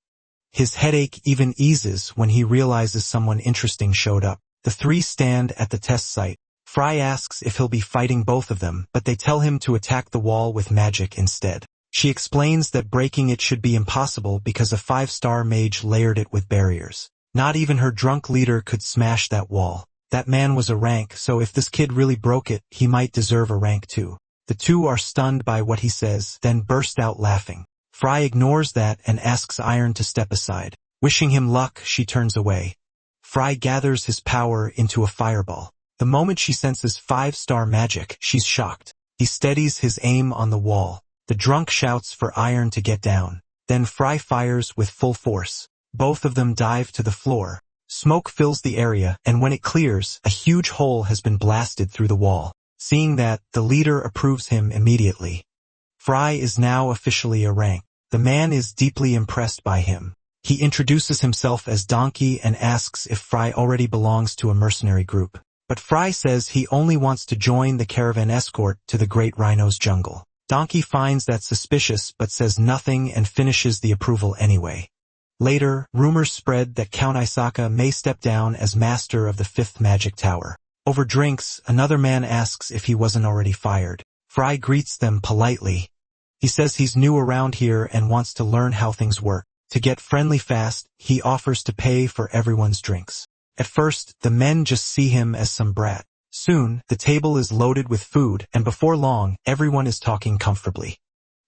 Speaker 1: His headache even eases when he realizes someone interesting showed up. The three stand at the test site. Fry asks if he'll be fighting both of them, but they tell him to attack the wall with magic instead. She explains that breaking it should be impossible because a 5-star mage layered it with barriers. Not even her drunk leader could smash that wall. That man was a rank, so if this kid really broke it, he might deserve a rank too. The two are stunned by what he says, then burst out laughing. Fry ignores that and asks Iron to step aside. Wishing him luck, she turns away. Fry gathers his power into a fireball. The moment she senses 5-star magic, she's shocked. He steadies his aim on the wall. The drunk shouts for Iron to get down. Then Fry fires with full force. Both of them dive to the floor. Smoke fills the area, and when it clears, a huge hole has been blasted through the wall. Seeing that, the leader approves him immediately. Fry is now officially a rank. The man is deeply impressed by him. He introduces himself as Donkey and asks if Fry already belongs to a mercenary group. But Fry says he only wants to join the caravan escort to the Great Rhino's jungle. Donkey finds that suspicious but says nothing and finishes the approval anyway. Later, rumors spread that Count Isaka may step down as master of the 5th magic tower. Over drinks, another man asks if he wasn't already fired. Fry greets them politely. He says he's new around here and wants to learn how things work. To get friendly fast, he offers to pay for everyone's drinks. At first, the men just see him as some brat. Soon, the table is loaded with food, and before long, everyone is talking comfortably.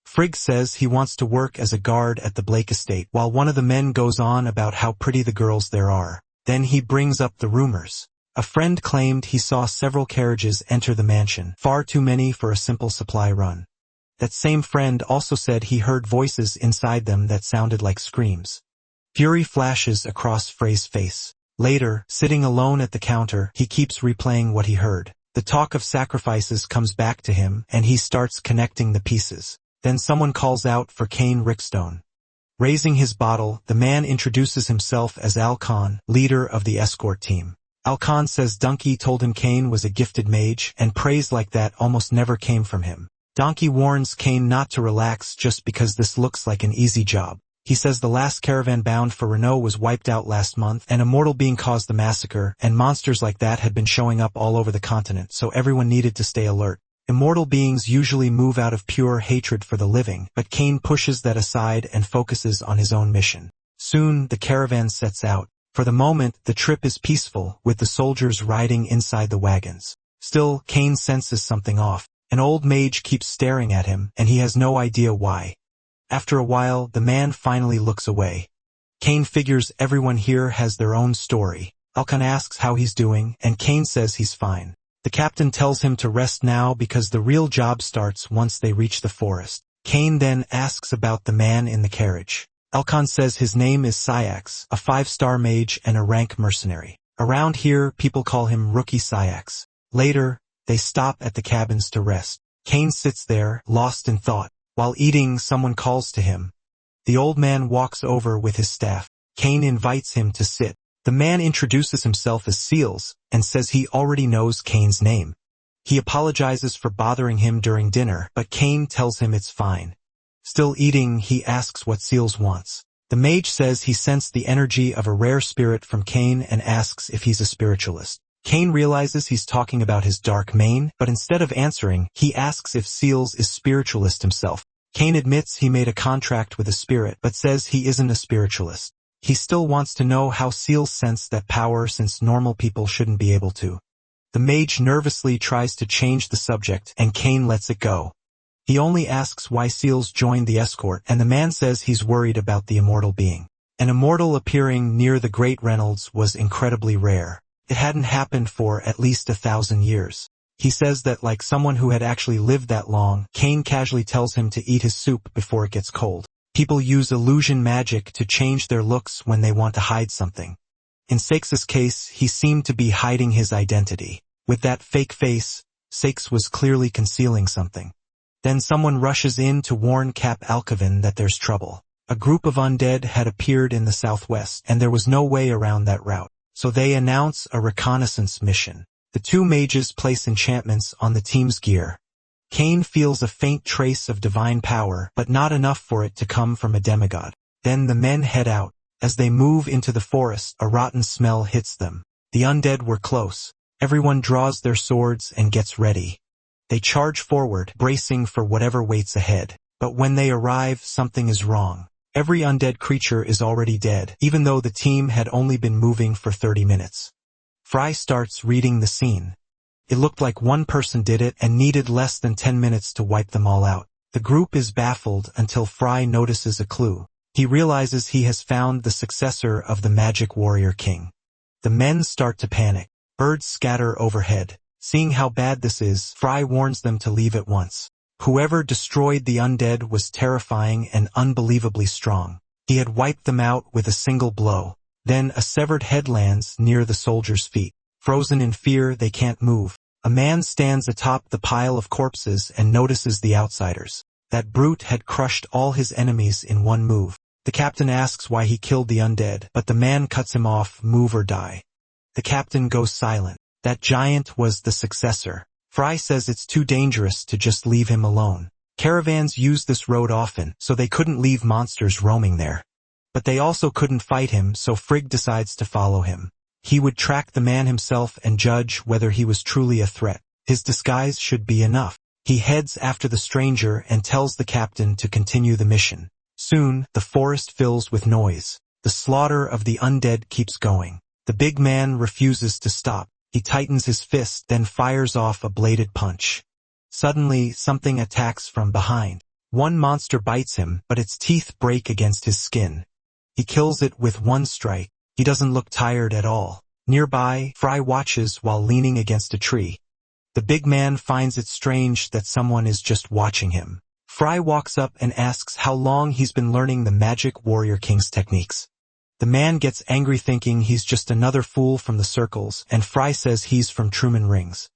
Speaker 1: Frigg says he wants to work as a guard at the Blake estate, while one of the men goes on about how pretty the girls there are. Then he brings up the rumors. A friend claimed he saw several carriages enter the mansion, far too many for a simple supply run. That same friend also said he heard voices inside them that sounded like screams. Fury flashes across Frey's face. Later, sitting alone at the counter, he keeps replaying what he heard. The talk of sacrifices comes back to him, and he starts connecting the pieces. Then someone calls out for Kane Rickstone. Raising his bottle, the man introduces himself as Alcon, leader of the escort team. Alcon says Donkey told him Kane was a gifted mage, and praise like that almost never came from him. Donkey warns Kane not to relax just because this looks like an easy job. He says the last caravan bound for Renault was wiped out last month, and a mortal being caused the massacre, and monsters like that had been showing up all over the continent, so everyone needed to stay alert. Immortal beings usually move out of pure hatred for the living, but Kane pushes that aside and focuses on his own mission. Soon, the caravan sets out. For the moment, the trip is peaceful, with the soldiers riding inside the wagons. Still, Kane senses something off. An old mage keeps staring at him, and he has no idea why. After a while, the man finally looks away. Kane figures everyone here has their own story. Alcon asks how he's doing, and Kane says he's fine. The captain tells him to rest now because the real job starts once they reach the forest. Kane then asks about the man in the carriage. Alcon says his name is Syax, a 5-star mage and a rank mercenary. Around here, people call him Rookie Syax. Later, they stop at the cabins to rest. Kane sits there, lost in thought. While eating, someone calls to him. The old man walks over with his staff. Kane invites him to sit. The man introduces himself as Seals, and says he already knows Kane's name. He apologizes for bothering him during dinner, but Kane tells him it's fine. Still eating, he asks what Seals wants. The mage says he sensed the energy of a rare spirit from Kane and asks if he's a spiritualist. Kane realizes he's talking about his dark mane, but instead of answering, he asks if Seals is spiritualist himself. Kane admits he made a contract with a spirit, but says he isn't a spiritualist. He still wants to know how Seals sense that power since normal people shouldn't be able to. The mage nervously tries to change the subject, and Kane lets it go. He only asks why seals joined the escort, and the man says he's worried about the immortal being. An immortal appearing near the Great Reynolds was incredibly rare. It hadn't happened for at least 1,000 years. He says that like someone who had actually lived that long, Kane casually tells him to eat his soup before it gets cold. People use illusion magic to change their looks when they want to hide something. In Sakes' case, he seemed to be hiding his identity. With that fake face, Sakes was clearly concealing something. Then someone rushes in to warn Cap Alcavan that there's trouble. A group of undead had appeared in the southwest, and there was no way around that route. So they announce a reconnaissance mission. The two mages place enchantments on the team's gear. Kane feels a faint trace of divine power, but not enough for it to come from a demigod. Then the men head out. As they move into the forest, a rotten smell hits them. The undead were close. Everyone draws their swords and gets ready. They charge forward, bracing for whatever waits ahead. But when they arrive, something is wrong. Every undead creature is already dead, even though the team had only been moving for 30 minutes. Fry starts reading the scene. It looked like one person did it and needed less than 10 minutes to wipe them all out. The group is baffled until Fry notices a clue. He realizes he has found the successor of the Magic Warrior King. The men start to panic. Birds scatter overhead. Seeing how bad this is, Fry warns them to leave at once. Whoever destroyed the undead was terrifying and unbelievably strong. He had wiped them out with a single blow. Then a severed head lands near the soldiers' feet. Frozen in fear, they can't move. A man stands atop the pile of corpses and notices the outsiders. That brute had crushed all his enemies in one move. The captain asks why he killed the undead, but the man cuts him off, move or die. The captain goes silent. That giant was the successor. Fry says it's too dangerous to just leave him alone. Caravans use this road often, so they couldn't leave monsters roaming there. But they also couldn't fight him, so Frigg decides to follow him. He would track the man himself and judge whether he was truly a threat. His disguise should be enough. He heads after the stranger and tells the captain to continue the mission. Soon, the forest fills with noise. The slaughter of the undead keeps going. The big man refuses to stop. He tightens his fist, then fires off a bladed punch. Suddenly, something attacks from behind. One monster bites him, but its teeth break against his skin. He kills it with one strike. He doesn't look tired at all. Nearby, Fry watches while leaning against a tree. The big man finds it strange that someone is just watching him. Fry walks up and asks how long he's been learning the Magic Warrior King's techniques. The man gets angry thinking he's just another fool from the circles, and Fry says he's from Truman Rings.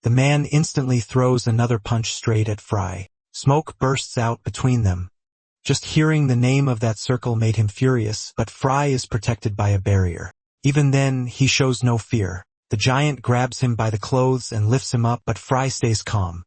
Speaker 1: The man instantly throws another punch straight at Fry. Smoke bursts out between them. Just hearing the name of that circle made him furious, but Fry is protected by a barrier. Even then, he shows no fear. The giant grabs him by the clothes and lifts him up, but Fry stays calm.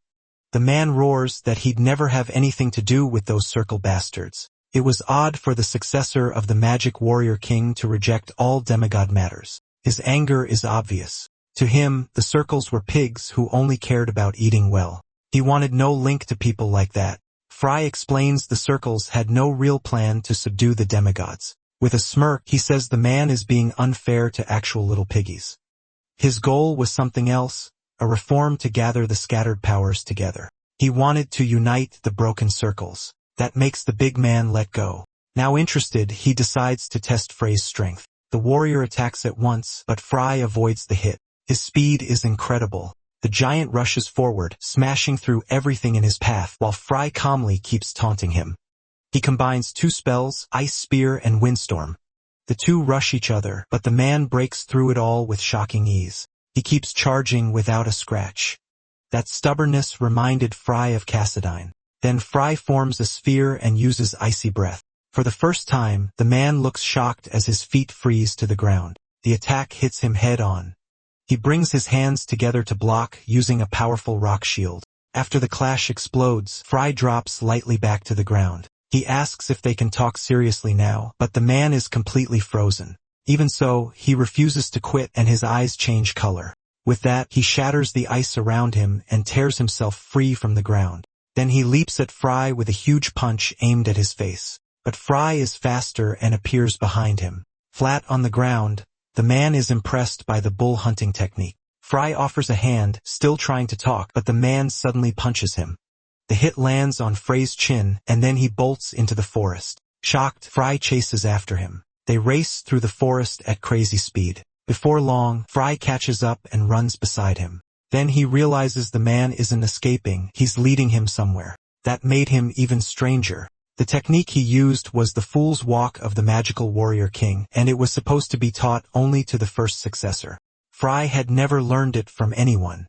Speaker 1: The man roars that he'd never have anything to do with those circle bastards. It was odd for the successor of the Magic Warrior King to reject all demigod matters. His anger is obvious. To him, the circles were pigs who only cared about eating well. He wanted no link to people like that. Fry explains the circles had no real plan to subdue the demigods. With a smirk, he says the man is being unfair to actual little piggies. His goal was something else, a reform to gather the scattered powers together. He wanted to unite the broken circles. That makes the big man let go. Now interested, he decides to test Fray's strength. The warrior attacks at once, but Fry avoids the hit. His speed is incredible. The giant rushes forward, smashing through everything in his path, while Fry calmly keeps taunting him. He combines two spells, Ice Spear and Windstorm. The two rush each other, but the man breaks through it all with shocking ease. He keeps charging without a scratch. That stubbornness reminded Fry of Cassadine. Then Fry forms a sphere and uses Icy Breath. For the first time, the man looks shocked as his feet freeze to the ground. The attack hits him head-on. He brings his hands together to block, using a powerful rock shield. After the clash explodes, Fry drops lightly back to the ground. He asks if they can talk seriously now, but the man is completely frozen. Even so, he refuses to quit and his eyes change color. With that, he shatters the ice around him and tears himself free from the ground. Then he leaps at Fry with a huge punch aimed at his face. But Fry is faster and appears behind him. Flat on the ground, the man is impressed by the bull hunting technique. Fry offers a hand, still trying to talk, but the man suddenly punches him. The hit lands on Frey's chin, and then he bolts into the forest. Shocked, Fry chases after him. They race through the forest at crazy speed. Before long, Fry catches up and runs beside him. Then he realizes the man isn't escaping, he's leading him somewhere. That made him even stranger. The technique he used was the Fool's Walk of the Magical Warrior King, and it was supposed to be taught only to the first successor. Fry had never learned it from anyone.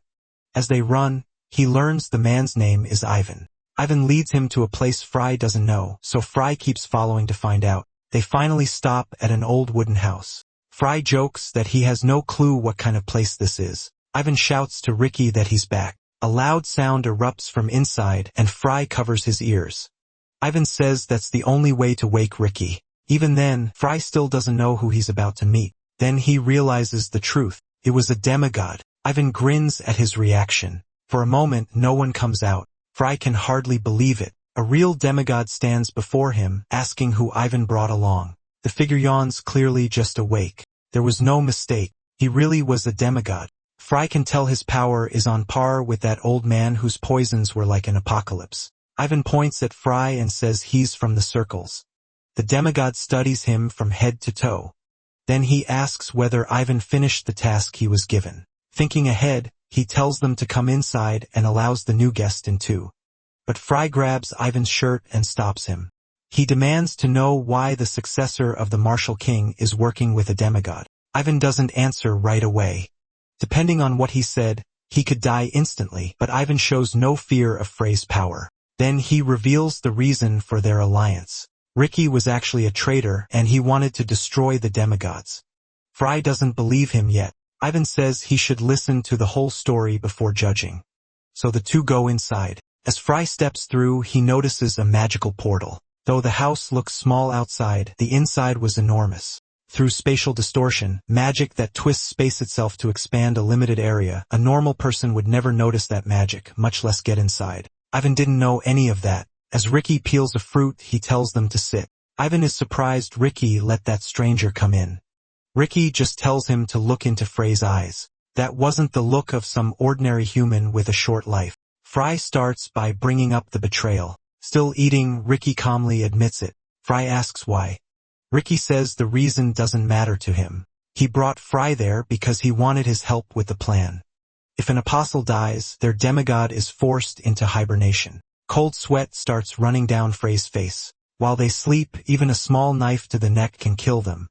Speaker 1: As they run, he learns the man's name is Ivan. Ivan leads him to a place Fry doesn't know, so Fry keeps following to find out. They finally stop at an old wooden house. Fry jokes that he has no clue what kind of place this is. Ivan shouts to Ricky that he's back. A loud sound erupts from inside, and Fry covers his ears. Ivan says that's the only way to wake Ricky. Even then, Fry still doesn't know who he's about to meet. Then he realizes the truth. It was a demigod. Ivan grins at his reaction. For a moment, no one comes out. Fry can hardly believe it. A real demigod stands before him, asking who Ivan brought along. The figure yawns, clearly just awake. There was no mistake. He really was a demigod. Fry can tell his power is on par with that old man whose poisons were like an apocalypse. Ivan points at Fry and says he's from the circles. The demigod studies him from head to toe. Then he asks whether Ivan finished the task he was given. Thinking ahead, he tells them to come inside and allows the new guest in too. But Fry grabs Ivan's shirt and stops him. He demands to know why the successor of the martial king is working with a demigod. Ivan doesn't answer right away. Depending on what he said, he could die instantly, but Ivan shows no fear of Frey's power. Then he reveals the reason for their alliance. Ricky was actually a traitor, and he wanted to destroy the demigods. Fry doesn't believe him yet. Ivan says he should listen to the whole story before judging. So the two go inside. As Fry steps through, he notices a magical portal. Though the house looks small outside, the inside was enormous. Through spatial distortion, magic that twists space itself to expand a limited area, a normal person would never notice that magic, much less get inside. Ivan didn't know any of that. As Ricky peels a fruit, he tells them to sit. Ivan is surprised Ricky let that stranger come in. Ricky just tells him to look into Frey's eyes. That wasn't the look of some ordinary human with a short life. Fry starts by bringing up the betrayal. Still eating, Ricky calmly admits it. Fry asks why. Ricky says the reason doesn't matter to him. He brought Fry there because he wanted his help with the plan. If an apostle dies, their demigod is forced into hibernation. Cold sweat starts running down Frey's face. While they sleep, even a small knife to the neck can kill them.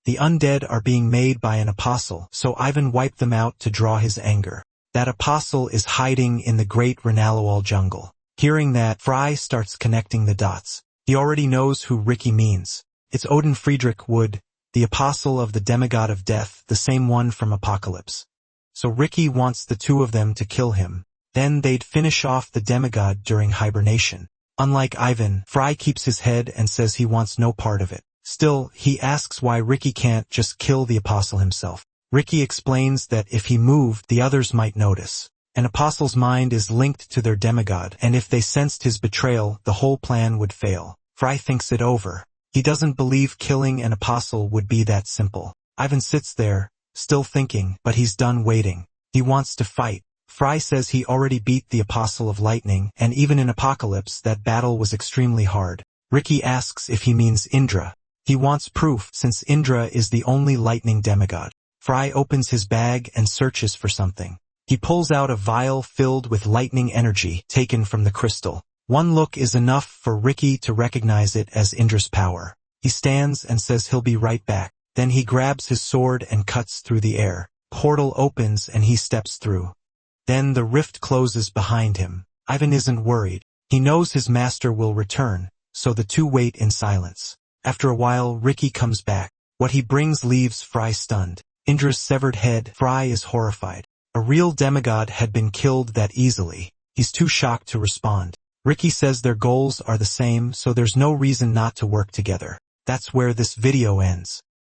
Speaker 1: The undead are being made by an apostle, so Ivan wiped them out to draw his anger. That apostle is hiding in the great Renalawal jungle. Hearing that, Fry starts connecting the dots. He already knows who Ricky means. It's Odin Friedrich Wood, the apostle of the demigod of death, the same one from Apocalypse. So Ricky wants the two of them to kill him. Then they'd finish off the demigod during hibernation. Unlike Ivan, Fry keeps his head and says he wants no part of it. Still, he asks why Ricky can't just kill the apostle himself. Ricky explains that if he moved, the others might notice. An apostle's mind is linked to their demigod, and if they sensed his betrayal, the whole plan would fail. Fry thinks it over. He doesn't believe killing an apostle would be that simple. Ivan sits there, still thinking, but he's done waiting. He wants to fight. Fry says he already beat the Apostle of Lightning, and even in Apocalypse that battle was extremely hard. Ricky asks if he means Indra. He wants proof, since Indra is the only lightning demigod. Fry opens his bag and searches for something. He pulls out a vial filled with lightning energy taken from the crystal. One look is enough for Ricky to recognize it as Indra's power. He stands and says he'll be right back. Then he grabs his sword and cuts through the air. Portal opens and he steps through. Then the rift closes behind him. Ivan isn't worried. He knows his master will return, so the two wait in silence. After a while, Ricky comes back. What he brings leaves Fry stunned. Indra's severed head. Fry is horrified. A real demigod had been killed that easily. He's too shocked to respond. Ricky says their goals are the same, so there's no reason not to work together. That's where this video ends.